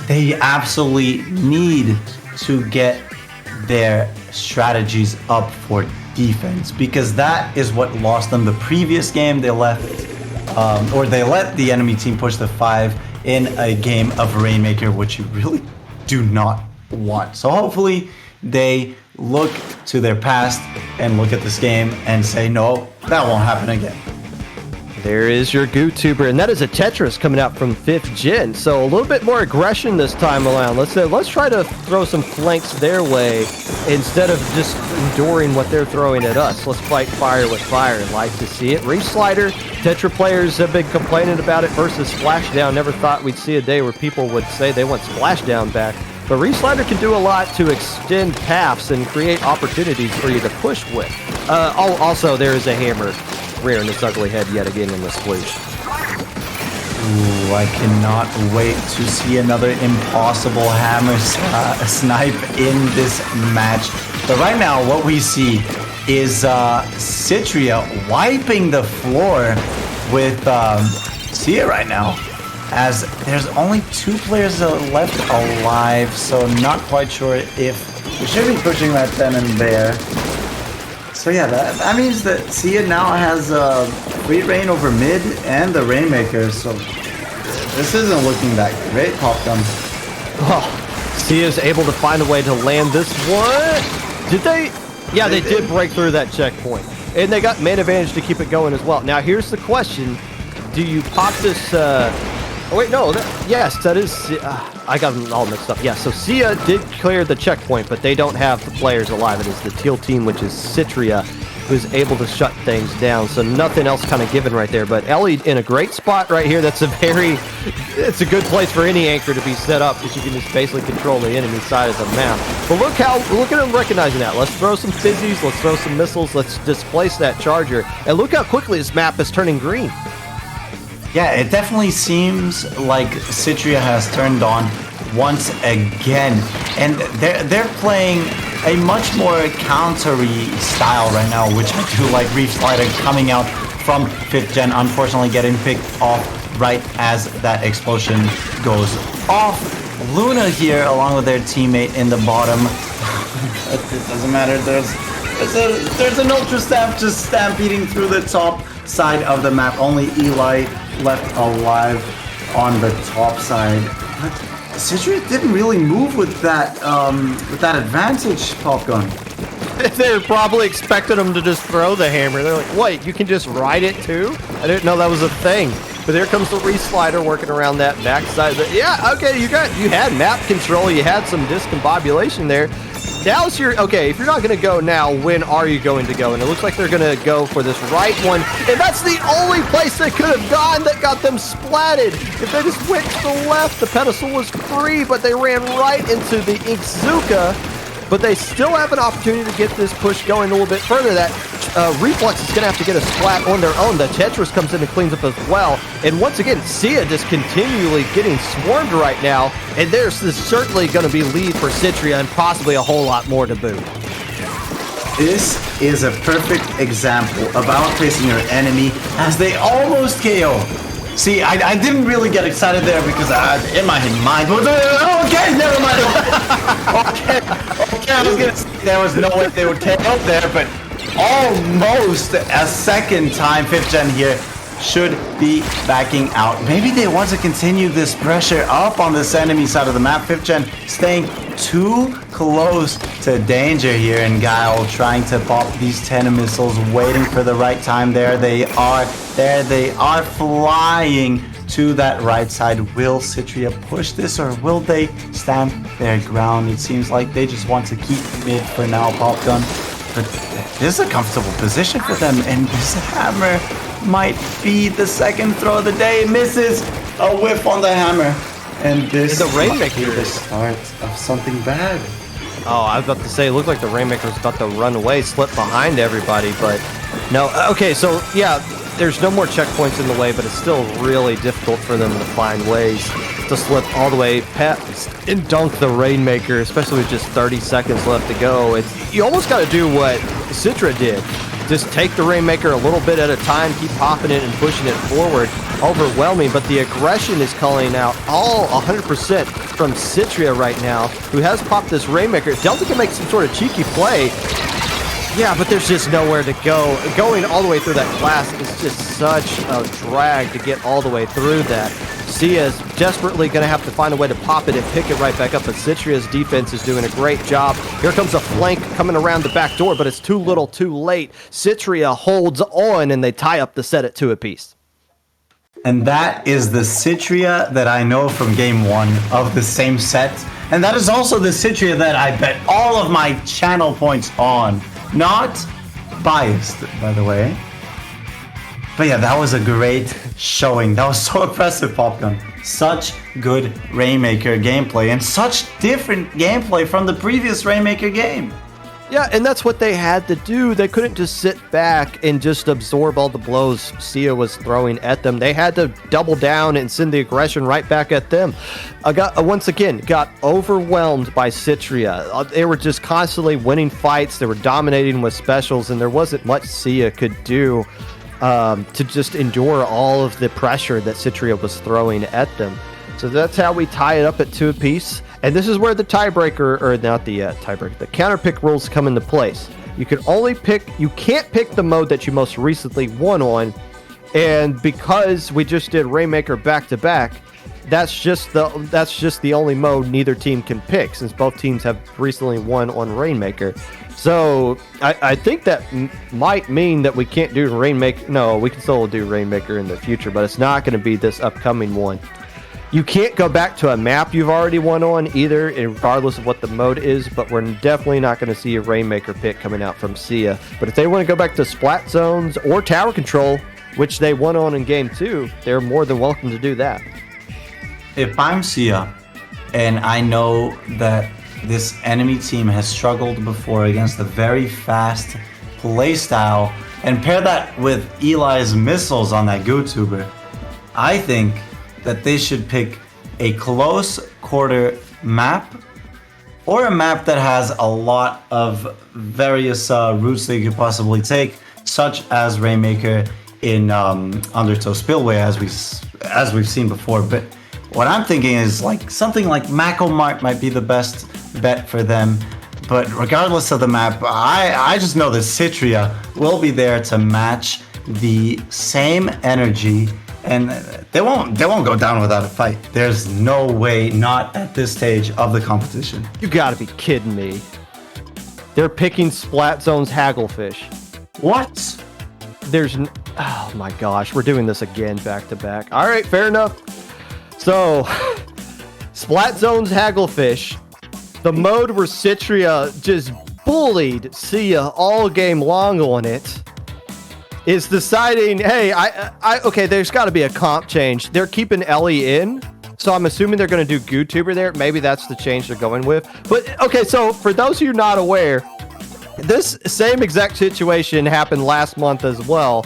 they absolutely need to get their strategies up for defense, because that is what lost them the previous game. They left, or they let the enemy team push the 5 in a game of Rainmaker, which you really do not want. So hopefully they look to their past and look at this game and say, no, that won't happen again. There is your GooTuber, and that is a Tetris coming out from 5th Gen. So a little bit more aggression this time around. Let's try to throw some flanks their way instead of just enduring what they're throwing at us. Let's fight fire with fire. I'd like to see it. Reef Slider, Tetra players have been complaining about it versus Splashdown. Never thought we'd see a day where people would say they want Splashdown back. But Reef Slider can do a lot to extend paths and create opportunities for you to push with. Also, there is a hammer rearing its ugly head yet again in the sploosh. Ooh, I cannot wait to see another impossible hammer snipe in this match. But right now, what we see is Cytria wiping the floor with Seaya right now, as there's only 2 players left alive, so not quite sure if we should be pushing that then and there. So yeah, that means that Seaya now has free reign over mid and the Rainmaker, so this isn't looking that great, Popgun. Oh, Seaya's able to find a way to land this one. Did they? Yeah, they did break through that checkpoint. And they got main advantage to keep it going as well. Now here's the question. Do you pop this... Oh wait, no, yes, that is... I got them all mixed up. Yeah, so Seaya did clear the checkpoint, but they don't have the players alive. It is the teal team, which is Cytria, who's able to shut things down. So nothing else kind of given right there. But Ellie in a great spot right here. It's a good place for any anchor to be set up, because you can just basically control the enemy side of the map. But look at them recognizing that. Let's throw some fizzies, let's throw some missiles, let's displace that charger. And look how quickly this map is turning green. Yeah, it definitely seems like Cytria has turned on once again, and they're playing a much more countery style right now, which I do like. Reef Slider coming out from 5th Gen, unfortunately getting picked off right as that explosion goes off. Luna here, along with their teammate in the bottom. It doesn't matter. There's an Ultra Stamp just stampeding through the top side of the map. Only Eli left alive on the top side. But Cytria didn't really move with that advantage, Popgun. They were probably expecting them to just throw the hammer. They're like, wait, you can just ride it too? I didn't know that was a thing. But here comes the Reef Slider working around that backside. Yeah, okay, you had map control, you had some discombobulation there. Now's your, okay, if you're not going to go now, when are you going to go? And it looks like they're going to go for this right one. And that's the only place they could have gone that got them splatted. If they just went to the left, the pedestal was free, but they ran right into the Inkzuka. But they still have an opportunity to get this push going a little bit further. That Reflex is going to have to get a splat on their own. The Tetris comes in and cleans up as well. And once again, Seaya just continually getting swarmed right now. And there's certainly going to be lead for Cytria and possibly a whole lot more to boot. This is a perfect example of outpacing your enemy as they almost KO. See, I didn't really get excited there because in my mind, okay, never mind. okay, I was gonna say there was no way they would KO there, but almost a second time 5th Gen here should be backing out. Maybe they want to continue this pressure up on this enemy side of the map. 5th Gen staying too close to danger here, and Guile trying to pop these 10 missiles, waiting for the right time. There they are flying to that right side. Will Cytria push this, or will they stand their ground? It seems like they just want to keep mid for now, Popgun. But this is a comfortable position for them, and this hammer might be the second throw of the day. Misses, a whiff on the hammer, and this the Rainmaker might be the start of something bad. Oh, I was about to say, it looked like the Rainmaker was about to run away, slip behind everybody, but no. Okay, so yeah, there's no more checkpoints in the way, but it's still really difficult for them to find ways to slip all the way past and dunk the Rainmaker, especially with just 30 seconds left to go. You almost got to do what Cytria did. just take the Rainmaker a little bit at a time, keep popping it and pushing it forward. Overwhelming, but the aggression is calling out all 100% from Cytria right now, who has popped this Rainmaker. Delta can make some sort of cheeky play. Yeah, but there's just nowhere to go. Going all the way through that glass is just such a drag to get all the way through that. Seaya is desperately going to have to find a way to pop it and pick it right back up, but Cytria's defense is doing a great job. Here comes a flank coming around the back door, but it's too little too late. Cytria holds on, and they tie up the set at 2 apiece. And that is the Cytria that I know from game 1 of the same set. And that is also the Cytria that I bet all of my channel points on. Not biased, by the way. But yeah, that was a great showing. That was so impressive, Popgun. Such good Rainmaker gameplay and such different gameplay from the previous Rainmaker game. Yeah, and that's what they had to do. They couldn't just sit back and just absorb all the blows Seaya was throwing at them. They had to double down and send the aggression right back at them. Once again, got overwhelmed by Cytria. They were just constantly winning fights. They were dominating with specials, and there wasn't much Seaya could do to just endure all of the pressure that Cytria was throwing at them. So that's how we tie it up at 2 apiece. And this is where the tiebreaker, or not the tiebreaker, the counter pick rules come into place. You can't pick the mode that you most recently won on. And because we just did Rainmaker back to back, that's just the only mode neither team can pick, since both teams have recently won on Rainmaker. So I think that might mean that we can't do Rainmaker. No, we can still do Rainmaker in the future, but it's not going to be this upcoming one. You can't go back to a map you've already won on either, regardless of what the mode is, but we're definitely not going to see a Rainmaker pick coming out from Seaya. But if they want to go back to Splat Zones or Tower Control, which they won on in Game 2, they're more than welcome to do that. If I'm Seaya, and I know that this enemy team has struggled before against a very fast playstyle, and pair that with Eli's missiles on that GoTuber, I think that they should pick a close quarter map, or a map that has a lot of various routes they could possibly take, such as Rainmaker in Undertow Spillway, as we've seen before. But what I'm thinking is like something like Mako Mart might be the best bet for them. But regardless of the map, I just know that Cytria will be there to match the same energy. And they won't go down without a fight. There's no way, not at this stage of the competition. You gotta be kidding me. They're picking Splat Zone's Hagglefish. What? Oh my gosh, we're doing this again back to back. All right, fair enough. So, Splat Zone's Hagglefish, the mode where Cytria just bullied Seaya all game long on it, is deciding, hey, okay, there's got to be a comp change. They're keeping Ellie in, so I'm assuming they're going to do GoTuber there. Maybe that's the change they're going with. But, okay, so for those of you not aware, this same exact situation happened last month as well.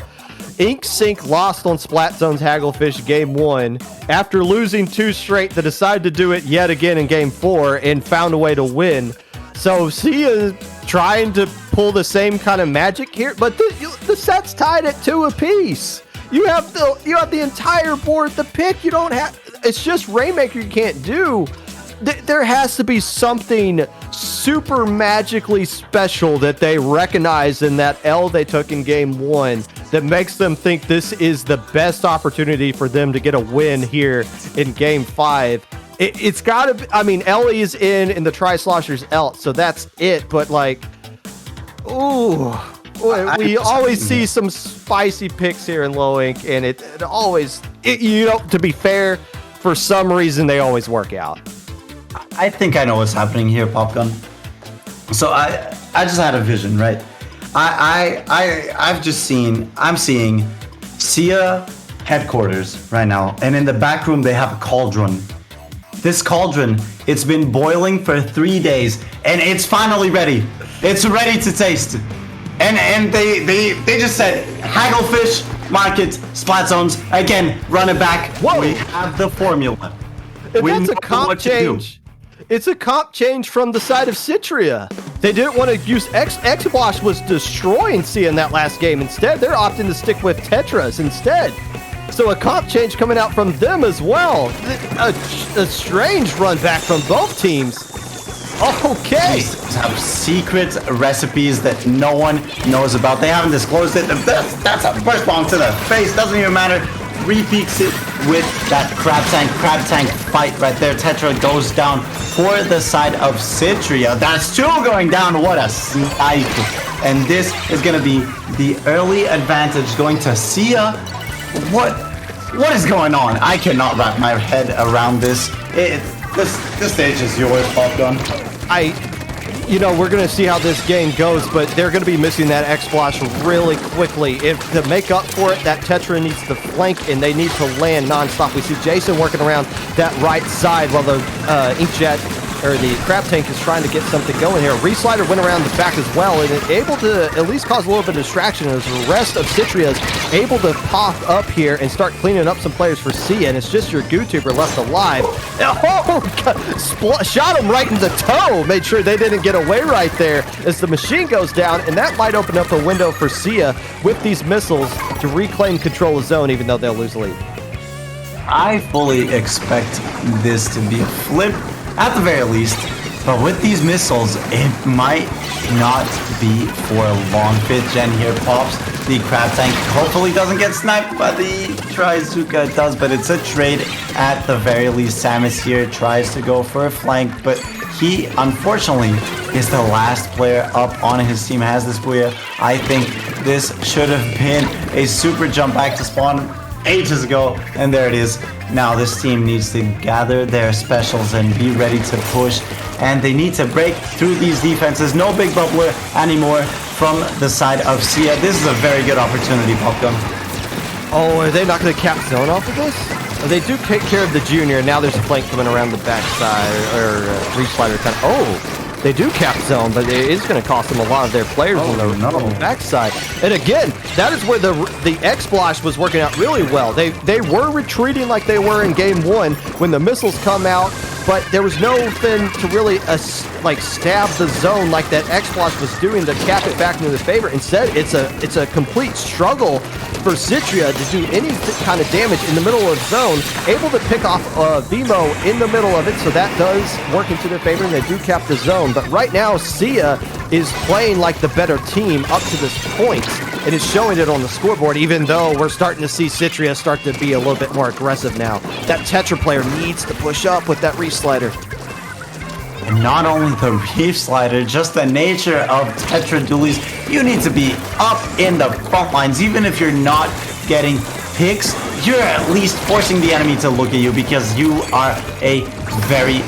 Inkling lost on Splat Zone's Hagglefish Game 1 after losing 2 straight to decide to do it yet again in Game 4 and found a way to win. So Seaya trying to pull the same kind of magic here, but the set's tied at 2 apiece. You have the entire board to pick. You don't have. It's just Rainmaker you can't do. There has to be something super magically special that they recognize in that L they took in Game 1 that makes them think this is the best opportunity for them to get a win here in Game 5. It's got to be, I mean, Ellie is in the Tri-Slosher's out, so that's it. But, like, ooh, we always see some spicy picks here in Low Ink, and it always, you know, to be fair, for some reason, they always work out. I think I know what's happening here, Popgun. So I just had a vision, right? I'm seeing Seaya headquarters right now, and in the back room they have a cauldron. This cauldron, it's been boiling for 3 days, and it's finally ready. It's ready to taste. And they just said, Hagglefish, market, Splat Zones, again, run it back. Whoa. We have the formula. And that's a comp change. It's a comp change from the side of Cytria. They didn't want to use X-Blosh was destroying Seaya in that last game. Instead, they're opting to stick with Tetras instead. So a comp change coming out from them as well. A strange run back from both teams. Okay. These have secret recipes that no one knows about. They haven't disclosed it. That's a burst bomb to the face. Doesn't even matter. Repeats it with that crab tank fight right there. Tetra goes down for the side of Cytria. That's two going down. What a snipe. And this is going to be the early advantage going to Seaya. What is going on? I cannot wrap my head around this. This stage is yours, Popgun. We're going to see how this game goes, but they're going to be missing that X-Blosh really quickly. If to make up for it, that Tetra needs to flank, and they need to land nonstop. We see Jason working around that right side while the Inkjet, or the Crab Tank, is trying to get something going here. Reslider went around the back as well, and able to at least cause a little bit of distraction as the rest of Cytria is able to pop up here and start cleaning up some players for Seaya, and it's just your GooTuber left alive. Oh, shot him right in the toe, made sure they didn't get away right there as the machine goes down, and that might open up a window for Seaya with these missiles to reclaim control of zone, even though they'll lose the lead. I fully expect this to be a flip, at the very least, but with these missiles, it might not be for a long bit. Gen here pops the Crab Tank. Hopefully doesn't get sniped by the Trizuka. It does, but it's a trade at the very least. Samus here tries to go for a flank, but he, unfortunately, is the last player up on his team, has this Booyah. I think this should have been a super jump back to spawn ages ago, and there it is. Now this team needs to gather their specials and be ready to push, and they need to break through these defenses. No big bubbler anymore from the side of Seaya. This is a very good opportunity, Popgun. Oh, are they not going to cap zone off of this? They do take care of the junior. Now there's a flank coming around the backside, or Reslider kind of. Oh, they do cap zone, but it is going to cost them a lot of their players on the backside. And again, that is where the X-Blosh was working out really well. They were retreating like they were in game one when the missiles come out, but there was nothing to really stab the zone like that X-Blosh was doing to cap it back into the favor. Instead, it's a complete struggle for Cytria to do any kind of damage in the middle of zone, able to pick off Vimo in the middle of it, so that does work into their favor, and they do cap the zone. But right now, Seaya is playing like the better team up to this point, and is showing it on the scoreboard, even though we're starting to see Cytria start to be a little bit more aggressive now. That Tetra player needs to push up with that Reslider. And not only the Reslider, just the nature of Tetra dualies. You need to be up in the front lines. Even if you're not getting picks, you're at least forcing the enemy to look at you, because you are a very,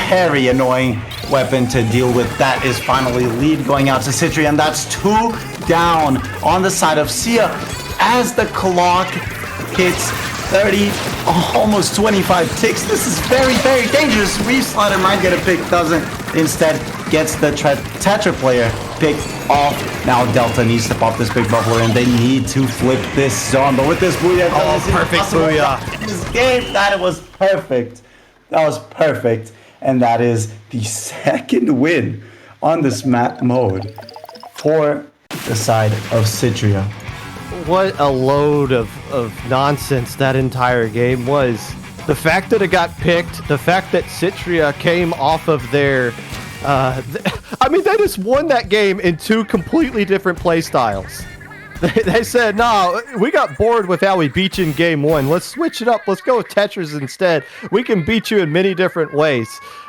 very annoying weapon to deal with. That is finally lead going out to Cytria, and that's 2 down on the side of Seaya as the clock hits 30, almost 25 ticks. This is very, very dangerous. Reslider might get a pick, doesn't. Instead, gets the Tetra player picked off. Now Delta needs to pop this big bubbler, and they need to flip this zone. But with this Booyah, perfect Booyah. In this game, that was perfect. That was perfect. And that is the second win on this map mode for the side of Cytria. What a load of nonsense that entire game was. The fact that it got picked, the fact that Cytria came off of their... they just won that game in 2 completely different play styles. They said, no, we got bored with how we beat you in game 1. Let's switch it up. Let's go with Tetras instead. We can beat you in many different ways.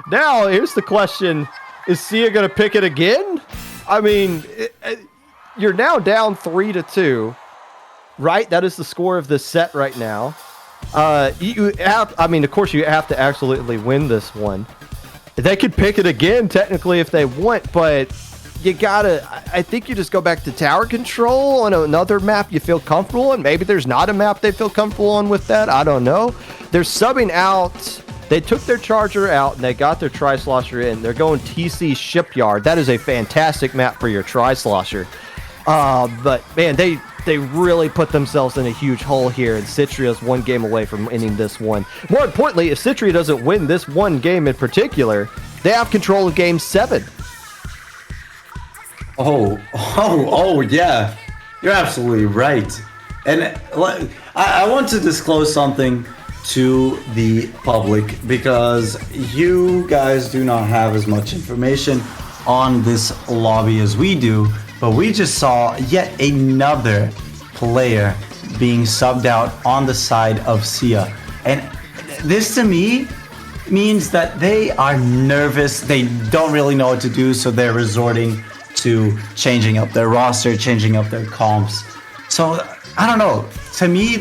Now, here's the question. Is Seaya going to pick it again? I mean, you're now down 3-2. Right, that is the score of the set right now. Of course, you have to absolutely win this one. They could pick it again, technically, if they want, but I think you just go back to tower control on another map you feel comfortable on. Maybe there's not a map they feel comfortable on with that. I don't know. They're subbing out. They took their charger out, and they got their Tri-Slosher in. They're going TC Shipyard. That is a fantastic map for your Tri-Slosher. But, man, they really put themselves in a huge hole here, and Cytria's 1 game away from winning this one. More importantly, if Cytria doesn't win this one game in particular, they have control of Game 7. Yeah. You're absolutely right. And I want to disclose something to the public because you guys do not have as much information on this lobby as we do, but we just saw yet another player being subbed out on the side of Seaya. And this to me means that they are nervous, they don't really know what to do, so they're resorting to changing up their roster, changing up their comps. So, I don't know, to me,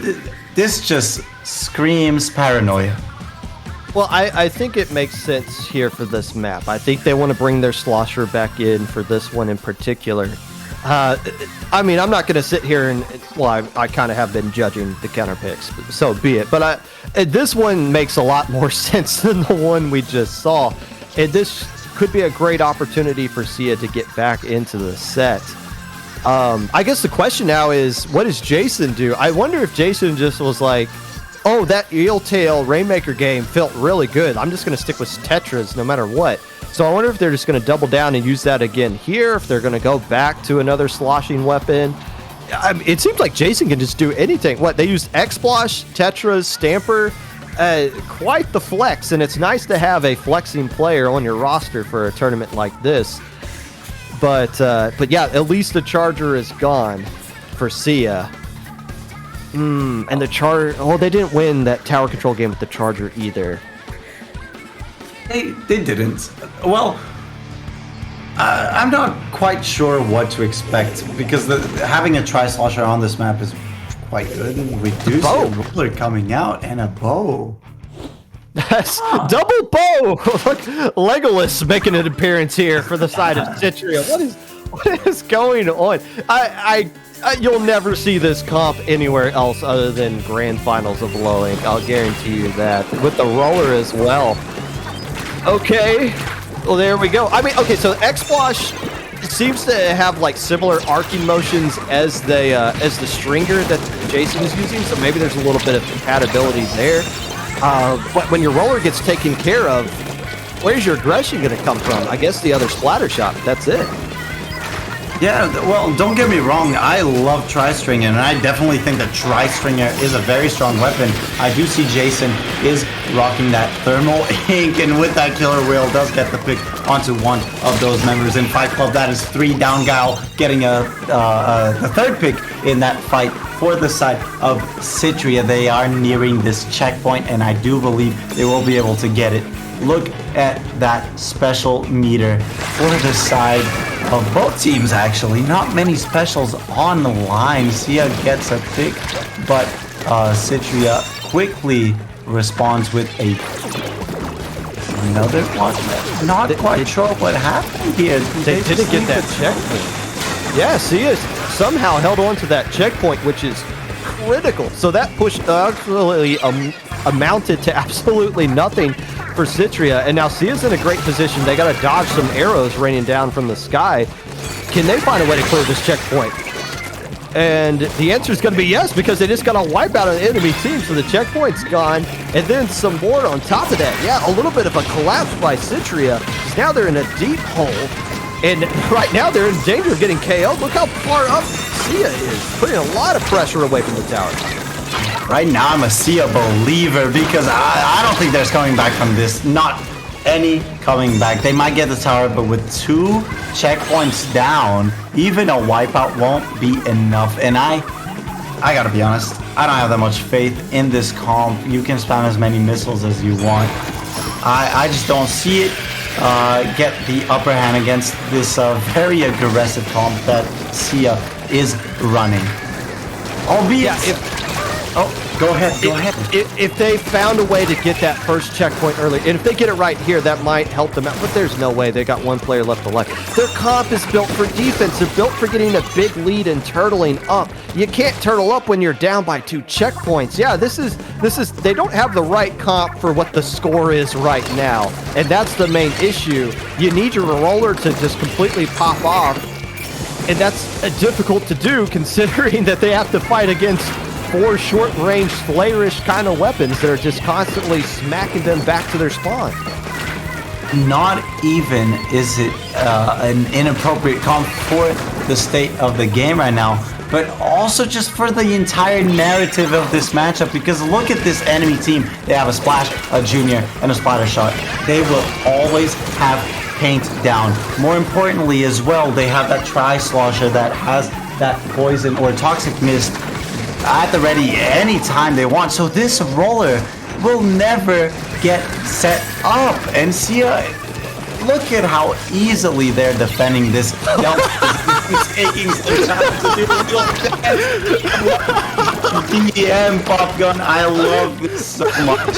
this just screams paranoia. Well, I think it makes sense here for this map. I think they want to bring their slosher back in for this one in particular. I mean, I'm not going to sit here and, well, I kind of have been judging the counter picks, so be it. But this one makes a lot more sense than the one we just saw. And this could be a great opportunity for Seaya to get back into the set. I guess the question now is, what does Jason do? I wonder if Jason just was like, oh, that Eeltail Rainmaker game felt really good. I'm just going to stick with Tetras no matter what. So I wonder if they're just going to double down and use that again here, if they're going to go back to another sloshing weapon. It seems like Jason can just do anything. What, they used X-Splosh, Tetras, Stamper, quite the flex, and it's nice to have a flexing player on your roster for a tournament like this. But yeah, at least the Charger is gone for Seaya. And the Charger, oh, they didn't win that tower control game with the Charger either. They didn't. Well, I'm not quite sure what to expect because having a Tri-Slosher on this map is quite good. We do see a roller coming out and a bow. That's double bow! Look, Legolas making an appearance here for the side of Cytria. What is going on? You'll never see this comp anywhere else other than Grand Finals of Low Ink. I'll guarantee you that. With the roller as well. Okay. Well, there we go. I mean, okay, so X-Splosh seems to have like similar arcing motions as the stringer that Jason is using, so maybe there's a little bit of compatibility there. But when your roller gets taken care of, where's your aggression going to come from? I guess the other splatter shot. That's it. Yeah, well, don't get me wrong. I love Tri-Stringer, and I definitely think that Tri-Stringer is a very strong weapon. I do see Jason is rocking that Thermal Ink, and with that Killer Whale does get the pick onto one of those members. In Fight Club, that is 3 down Guile, getting the third pick in that fight for the side of Cytria. They are nearing this checkpoint, and I do believe they will be able to get it. Look at that special meter for the side of both teams, actually. Not many specials on the line. Seaya gets a pick, but Cytria quickly responds with another one. Not quite sure what happened here. They didn't get that checkpoint. Yeah, Seaya somehow held on to that checkpoint, which is critical. So that push actually amounted to absolutely nothing for Cytria, and now Seaya's in a great position. They got to dodge some arrows raining down from the sky. Can they find a way to clear this checkpoint? And the answer is going to be yes, because they just got to wipe out an enemy team, so the checkpoint's gone, and then some more on top of that. Yeah, a little bit of a collapse by Cytria. Now they're in a deep hole, and right now they're in danger of getting KO'd. Look how far up Seaya is, putting a lot of pressure away from the tower. Right now, I'm a Seaya believer because I don't think there's coming back from this. Not any coming back. They might get the tower, but with 2 checkpoints down, even a wipeout won't be enough. And I gotta be honest, I don't have that much faith in this comp. You can spam as many missiles as you want. I just don't see it get the upper hand against this very aggressive comp that Seaya is running. Albeit... Yeah, Oh, go ahead. If they found a way to get that first checkpoint early, and if they get it right here, that might help them out. But there's no way. They got 1 player left alive. Their comp is built for defense. They're built for getting a big lead and turtling up. You can't turtle up when you're down by 2 checkpoints. Yeah, this is. They don't have the right comp for what the score is right now, and that's the main issue. You need your roller to just completely pop off, and that's difficult to do considering that they have to fight against 4 short-range, flayerish kind of weapons that are just constantly smacking them back to their spawn. not even is it an inappropriate comp for the state of the game right now, but also just for the entire narrative of this matchup, because look at this enemy team. They have a Splash, a Junior, and a Splatter Shot. They will always have paint down. More importantly as well, they have that Tri-Slosher that has that Poison or Toxic Mist at the ready anytime they want. So this roller will never get set up. And Seaya, look at how easily they're defending this. It's taking some time to do it. DM Pop Gun, I love this so much.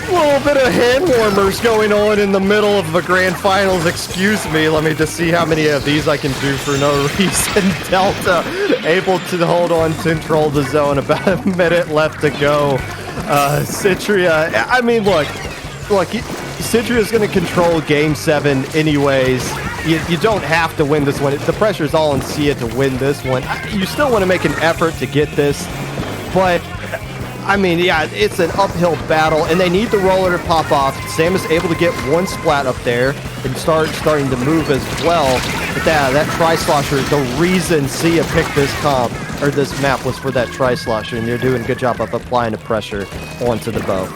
A little bit of hand warmers going on in the middle of the grand finals. Excuse me, let me just see how many of these I can do for no reason. Delta able to hold on to control the zone. About a minute left to go. Cytria, I mean, look, Citria's going to control Game 7 anyways. You don't have to win this one. The pressure's all on Seaya to win this one. You still want to make an effort to get this, but I mean, yeah, it's an uphill battle, and they need the roller to pop off. Samus able to get one splat up there and starting to move as well. But that Tri-Slosher, the reason Seaya picked this comp, or this map, was for that Tri-Slosher, and they're doing a good job of applying the pressure onto the bow.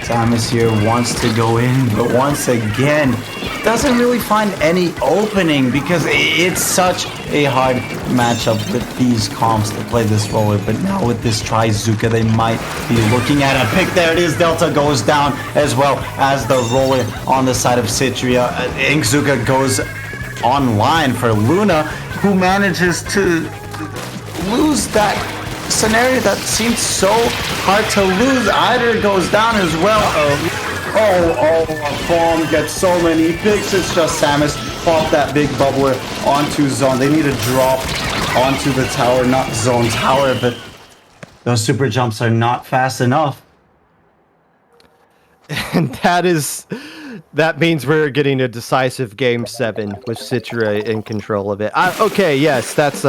Samus here wants to go in, but once again, doesn't really find any opening because it's such a hard matchup with these comps to play this roller. But now with this Trizuka, they might be looking at a pick. There it is. Delta goes down as well as the roller on the side of Cytria. Inkzuka goes online for Luna, who manages to lose that scenario that seemed so hard to lose. Eider goes down as well. Oh, Bomb gets so many picks. It's just Samus pop that big bubbler onto zone. They need to drop onto the tower, not zone tower, but those super jumps are not fast enough. And that means we're getting a decisive Game 7 with Cytria in control of it. Okay, yes, that's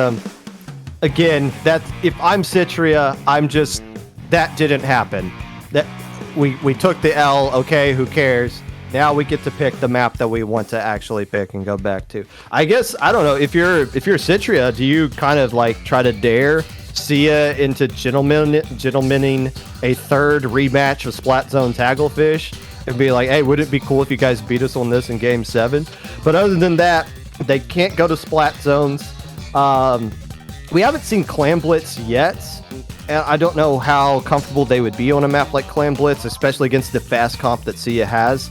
again, if I'm Cytria, that didn't happen. That we took the L, okay, who cares? Now we get to pick the map that we want to actually pick and go back to. I guess, I don't know, if you're Cytria, do you kind of like try to dare Seaya into gentlemaning a third rematch of Splat Zone Tagglefish and be like, hey, wouldn't it be cool if you guys beat us on this in Game 7? But other than that, they can't go to Splat Zones. We haven't seen Clam Blitz yet, and I don't know how comfortable they would be on a map like Clam Blitz, especially against the fast comp that Seaya has.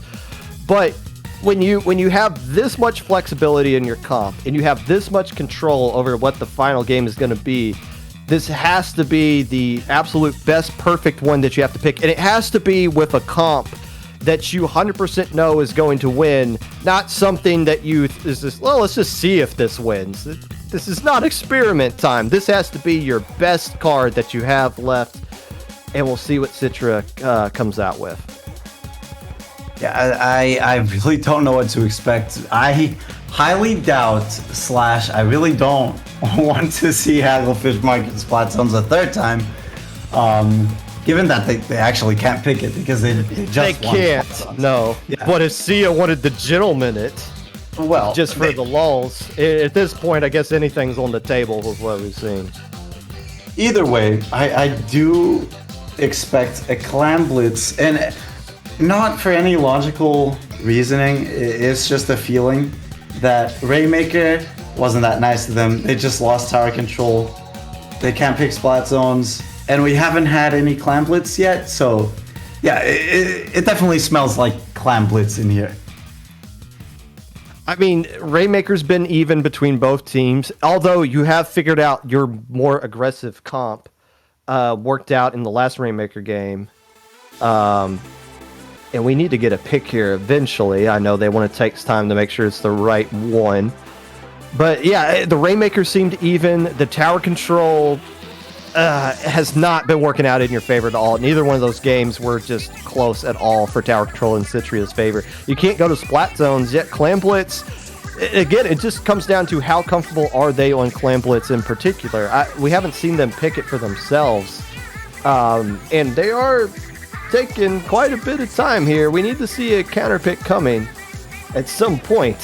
But when you have this much flexibility in your comp, and you have this much control over what the final game is going to be, this has to be the absolute best perfect one that you have to pick, and it has to be with a comp that you 100% know is going to win, not something that let's just see if this wins. This is not experiment time. This has to be your best card that you have left, and we'll see what Cytria comes out with. Yeah, I really don't know what to expect. I highly doubt / I really don't want to see Hagglefish Market Splat Zones a third time. Given that they actually can't pick it because they just can't. No. Yeah. But if Seaya wanted to gentleman it, well, just for the lulz, at this point, I guess anything's on the table with what we've seen. Either way, I do expect a Clam Blitz, and not for any logical reasoning. It's just a feeling that Rainmaker wasn't that nice to them. They just lost tower control. They can't pick Splat Zones. And we haven't had any Clam Blitz yet, so yeah, it definitely smells like Clam Blitz in here. I mean, Rainmaker's been even between both teams, although you have figured out your more aggressive comp worked out in the last Rainmaker game. And we need to get a pick here eventually. I know they want to take time to make sure it's the right one. But yeah, the Rainmaker seemed even. The tower control has not been working out in your favor at all. Neither one of those games were just close at all for tower control in Citria's favor. You can't go to Splat Zones yet. Clam Blitz, again, it just comes down to how comfortable are they on Clam Blitz in particular. We haven't seen them pick it for themselves. And they are taking quite a bit of time here. We need to see a counter pick coming at some point.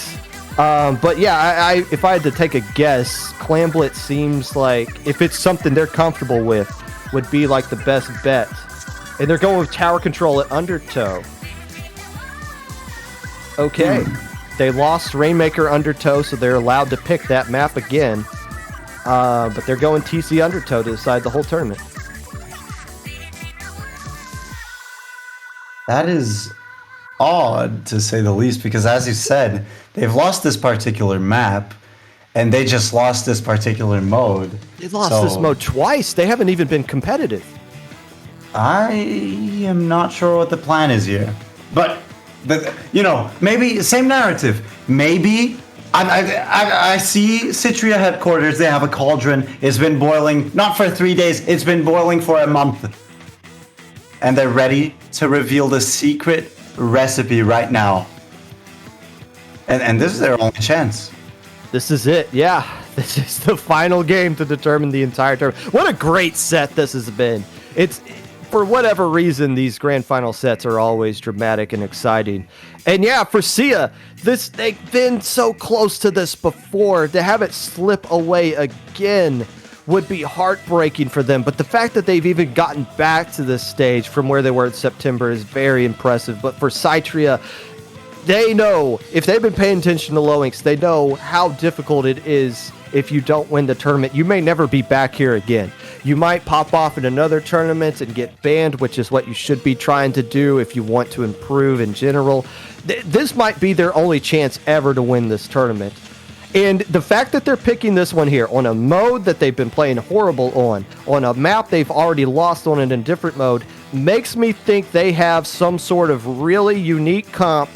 But yeah, if I had to take a guess, Clamblet seems like, if it's something they're comfortable with, would be like the best bet. And they're going with tower control at Undertow. Okay. They lost Rainmaker Undertow, so they're allowed to pick that map again. But they're going TC Undertow to decide the whole tournament. That is odd, to say the least, because as you said, they've lost this particular map, and they just lost this particular mode. They've lost this mode twice. They haven't even been competitive. I am not sure what the plan is here. But, maybe same narrative. Maybe I see Cytria headquarters. They have a cauldron. It's been boiling, not for 3 days. It's been boiling for a month. And they're ready to reveal the secret recipe right now. And this is their only chance. This is it, yeah. This is the final game to determine the entire tournament. What a great set this has been. It's, for whatever reason, these grand final sets are always dramatic and exciting. And yeah, for Seaya, they've been so close to this before. To have it slip away again would be heartbreaking for them. But the fact that they've even gotten back to this stage from where they were in September is very impressive. But for Cytria, they know, if they've been paying attention to Loinks, they know how difficult it is if you don't win the tournament. You may never be back here again. You might pop off in another tournament and get banned, which is what you should be trying to do if you want to improve in general. This might be their only chance ever to win this tournament. And the fact that they're picking this one here on a mode that they've been playing horrible on a map they've already lost on in a different mode, makes me think they have some sort of really unique comp.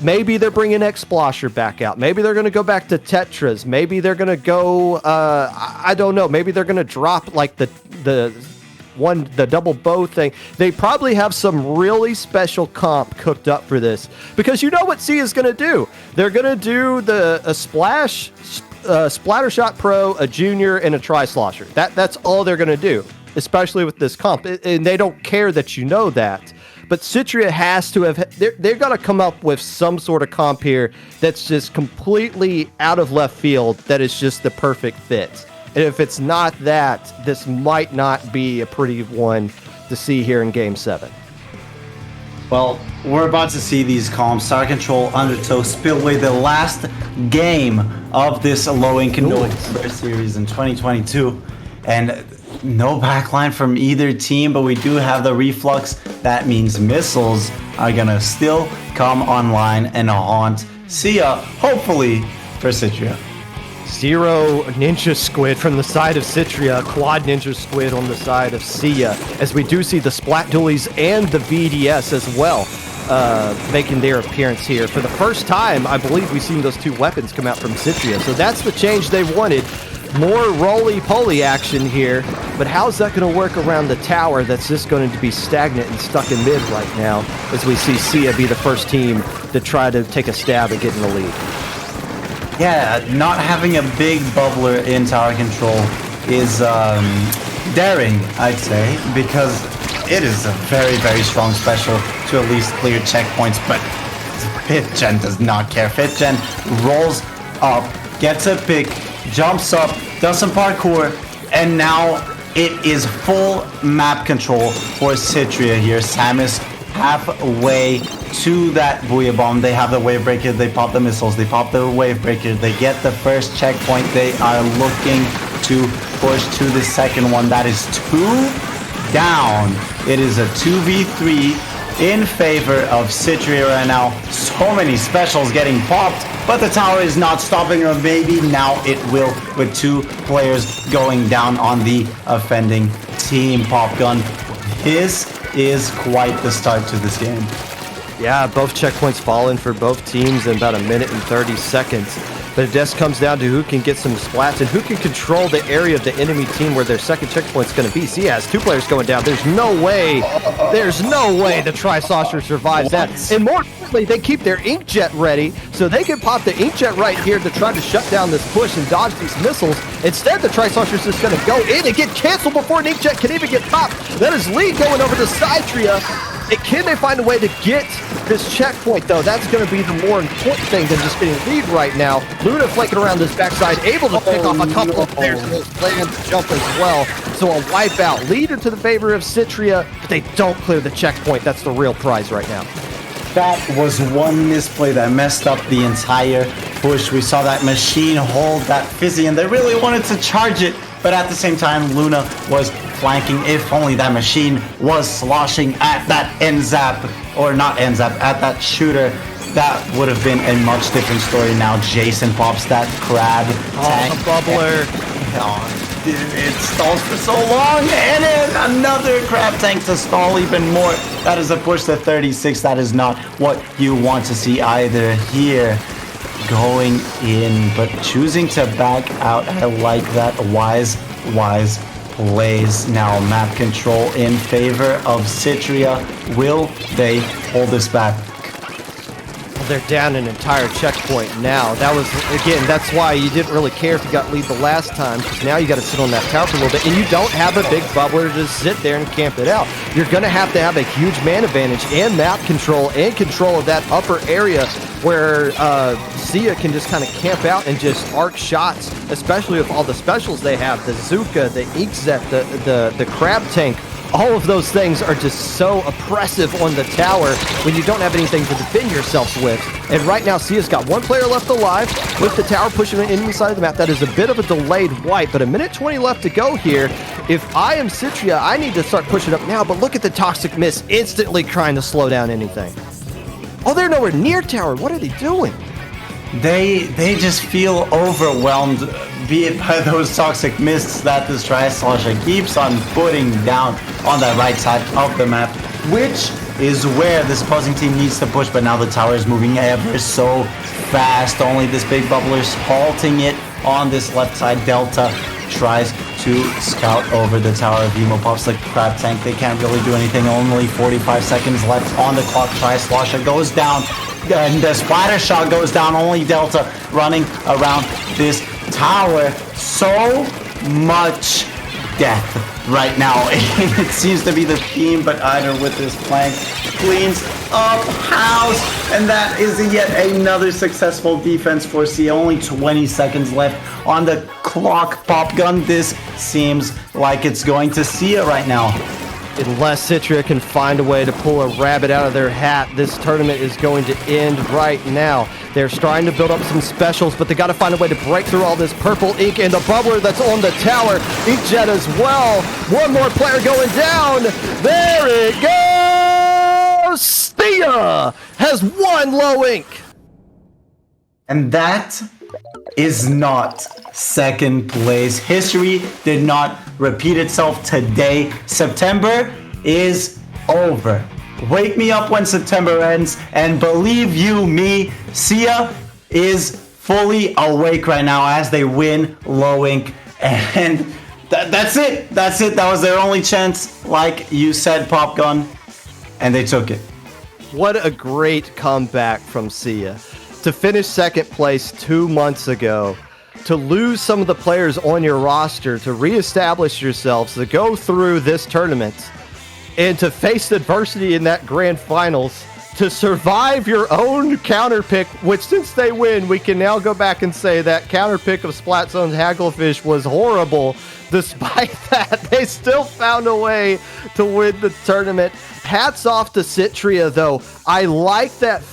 Maybe they're bringing X-Splosher back out. Maybe they're going to go back to Tetras. Maybe they're going to go, I don't know. Maybe they're going to drop like the double bow thing. They probably have some really special comp cooked up for this, because you know what Seaya is going to do. They're going to do a Splash, Splattershot Pro, a Junior, and a Tri-Slosher. That's all they're going to do, especially with this comp. And they don't care that you know that. But Cytria has to have, they've got to come up with some sort of comp here that's just completely out of left field, that is just the perfect fit. And if it's not that, this might not be a pretty one to see here in Game 7. Well, we're about to see these comps, Tower Control, Undertow, Spillway, the last game of this low ink and no first series in 2022. And no backline from either team, but we do have the reflux. That means missiles are gonna still come online and haunt Seaya, hopefully for Cytria. 0 Ninja Squid from the side of Cytria, Quad Ninja Squid on the side of Seaya, as we do see the Splat Dualies and the VDS as well making their appearance here. For the first time, I believe we've seen those two weapons come out from Cytria, so that's the change they wanted. More roly-poly action here, but how's that going to work around the tower that's just going to be stagnant and stuck in mid right now, as we see Seaya be the first team to try to take a stab at getting the lead? Yeah, not having a big bubbler in tower control is daring, I'd say, because it is a very, very strong special to at least clear checkpoints, but FifthGen does not care. FifthGen rolls up, gets a pick, jumps up, does some parkour, and now it is full map control for Cytria here. Samus halfway to that Booyah Bomb. They have the Wave Breaker, they pop the missiles, they pop the Wave Breaker, they get the first checkpoint. They are looking to push to the second one. That is 2 down. It is a 2v3 in favor of Cytria right now. So many specials getting popped, but the tower is not stopping, or maybe now it will, with 2 players going down on the offending team. Pop gun. This is quite the start to this game. Yeah, both checkpoints falling for both teams in about 1 minute and 30 seconds. But it just comes down to who can get some splats and who can control the area of the enemy team where their second checkpoint's going to be. Seaya has 2 players going down. There's no way the Tri-Saucer survives that. And more importantly, they keep their Inkjet ready, so they can pop the Inkjet right here to try to shut down this push and dodge these missiles. Instead, the Tri-Saucer's just going to go in and get canceled before an Inkjet can even get popped. That is lead going over to Cytria. Can they find a way to get this checkpoint, though? That's going to be the more important thing than just getting lead right now. Luna flanking around this backside, able to pick off a couple of players in this land jump as well. So a wipeout, leader to the favor of Cytria, but they don't clear the checkpoint. That's the real prize right now. That was one misplay that messed up the entire push. We saw that machine hold that fizzy, and they really wanted to charge it, but at the same time, Luna was flanking. If only that machine was sloshing at that end zap, or not end zap, at that shooter, that would have been a much different story. Now Jason pops that crab tank. The bubbler. It stalls for so long, and then another crab tank to stall even more. That is a push to 36. That is not what you want to see either here. Going in, but choosing to back out. I like that. Wise plays. Now map control in favor of Cytria. Will they hold this back? They're down an entire checkpoint now. That was, again, that's why you didn't really care if you got lead the last time, because now you got to sit on that tower for a little bit, and you don't have a big bubbler to just sit there and camp it out. You're going to have a huge man advantage and map control and control of that upper area where Seaya can just kind of camp out and just arc shots, especially with all the specials they have, the Zuka, the Inkzet, the Crab Tank. All of those things are just so oppressive on the tower when you don't have anything to defend yourselves with. And right now, Sia's got one player left alive with the tower pushing it inside of the map. That is a bit of a delayed wipe, but a minute 20 left to go here. If I am Cytria, I need to start pushing up now, but look at the Toxic Mist instantly trying to slow down anything. Oh, they're nowhere near tower. What are they doing? They just feel overwhelmed, be it by those toxic mists that this Tri-Slosher keeps on putting down on the right side of the map, which is where this opposing team needs to push, but now the tower is moving ever so fast. Only this big bubbler's halting it on this left side. Delta tries to scout over the tower. Vimo pops the crab tank. They can't really do anything. Only 45 seconds left on the clock. Tri-Slosher goes down. And the splatter shot goes down. Only Delta running around this tower. So much death right now. It seems to be the theme, but either with this flank cleans up house. And that is yet another successful defense for Seaya. Only 20 seconds left on the clock. Pop gun. This seems like it's going to Seaya right now. Unless Cytria can find a way to pull a rabbit out of their hat, this tournament is going to end right now. They're trying to build up some specials, but they got to find a way to break through all this purple ink and the bubbler that's on the tower. Inkjet as well. One more player going down. There it goes. Seaya has won low ink. And that is not second place. History did not repeat itself today. September is over. Wake me up when September ends, and believe you me, Seaya is fully awake right now as they win low ink. And that's it. That's it. That was their only chance, like you said, Pop Gun, and they took it. What a great comeback from Seaya. To finish second place 2 months ago, to lose some of the players on your roster, to reestablish yourselves, to go through this tournament, and to face adversity in that grand finals, to survive your own counterpick, which since they win, we can now go back and say that counterpick of Splatzone's Hagglefish was horrible. Despite that, they still found a way to win the tournament. Hats off to Cytria, though. I like that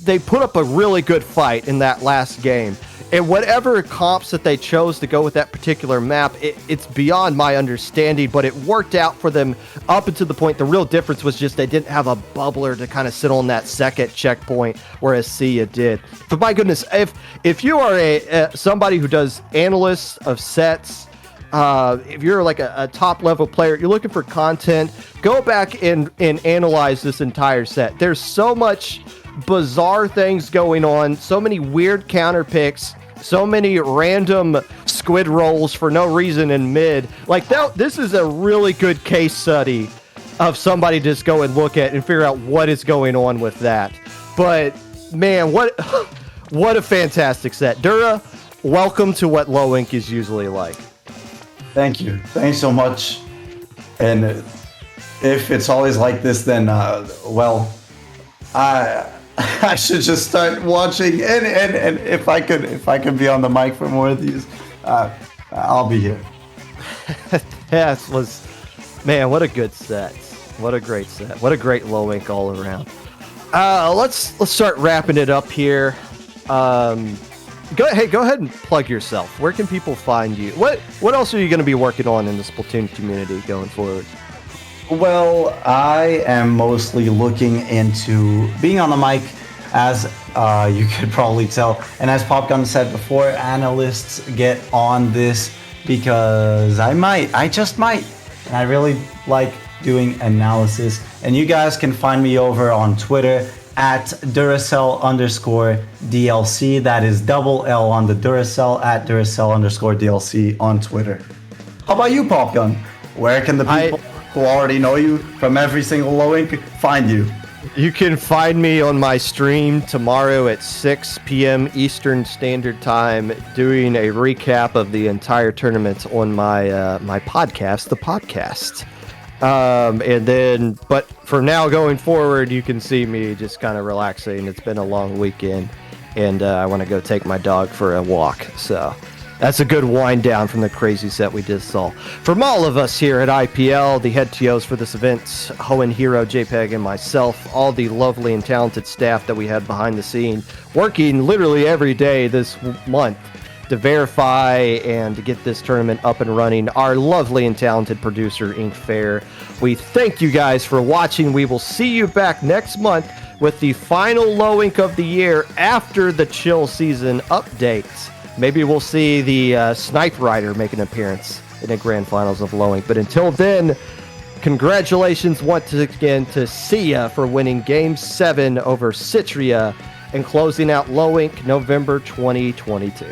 they put up a really good fight in that last game. And whatever comps that they chose to go with that particular map, it's beyond my understanding, but it worked out for them up until the point. The real difference was just they didn't have a bubbler to kind of sit on that second checkpoint, whereas Seaya did. But my goodness, if you are somebody who does analysts of sets, if you're like a top level player, you're looking for content, go back and analyze this entire set. There's so much bizarre things going on, so many weird counter picks, so many random squid rolls for no reason in mid. Like this is a really good case study of somebody just go and look at and figure out what is going on with that. But man, what a fantastic set. Dura, welcome to what low ink is usually like. Thank you. Thanks so much. And if it's always like this, then well, I should just start watching. And if I could be on the mic for more of these, I'll be here. That was, man, what a good set. What a great set. What a great low ink all around. Let's start wrapping it up here. Go ahead and plug yourself. Where can people find you? What else are you going to be working on in the Splatoon community going forward? Well, I am mostly looking into being on the mic, as you could probably tell. And as Popgun said before, analysts get on this because I just might. And I really like doing analysis. And you guys can find me over on Twitter at Duracell_DLC. That is double L on the Duracell, at Duracell_DLC on Twitter. How about you, Popgun? Where can the people who already know you from every single low ink find you? You can find me on my stream tomorrow at 6 p.m. Eastern Standard Time, doing a recap of the entire tournament on my my podcast, The Podcast. And then, but for now going forward, you can see me just kind of relaxing. It's been a long weekend, and I want to go take my dog for a walk. So that's a good wind down from the crazy set we just saw. From all of us here at IPL, the head TOs for this event, Hoenn, Hero, JPEG, and myself, all the lovely and talented staff that we had behind the scene, working literally every day this month to verify and to get this tournament up and running, our lovely and talented producer, Ink Fair. We thank you guys for watching. We will see you back next month with the final low ink of the year after the chill season updates. Maybe we'll see the Snipe Rider make an appearance in the grand finals of low ink. But until then, congratulations once again to Seaya for winning Game 7 over Cytria and closing out low ink November 2022.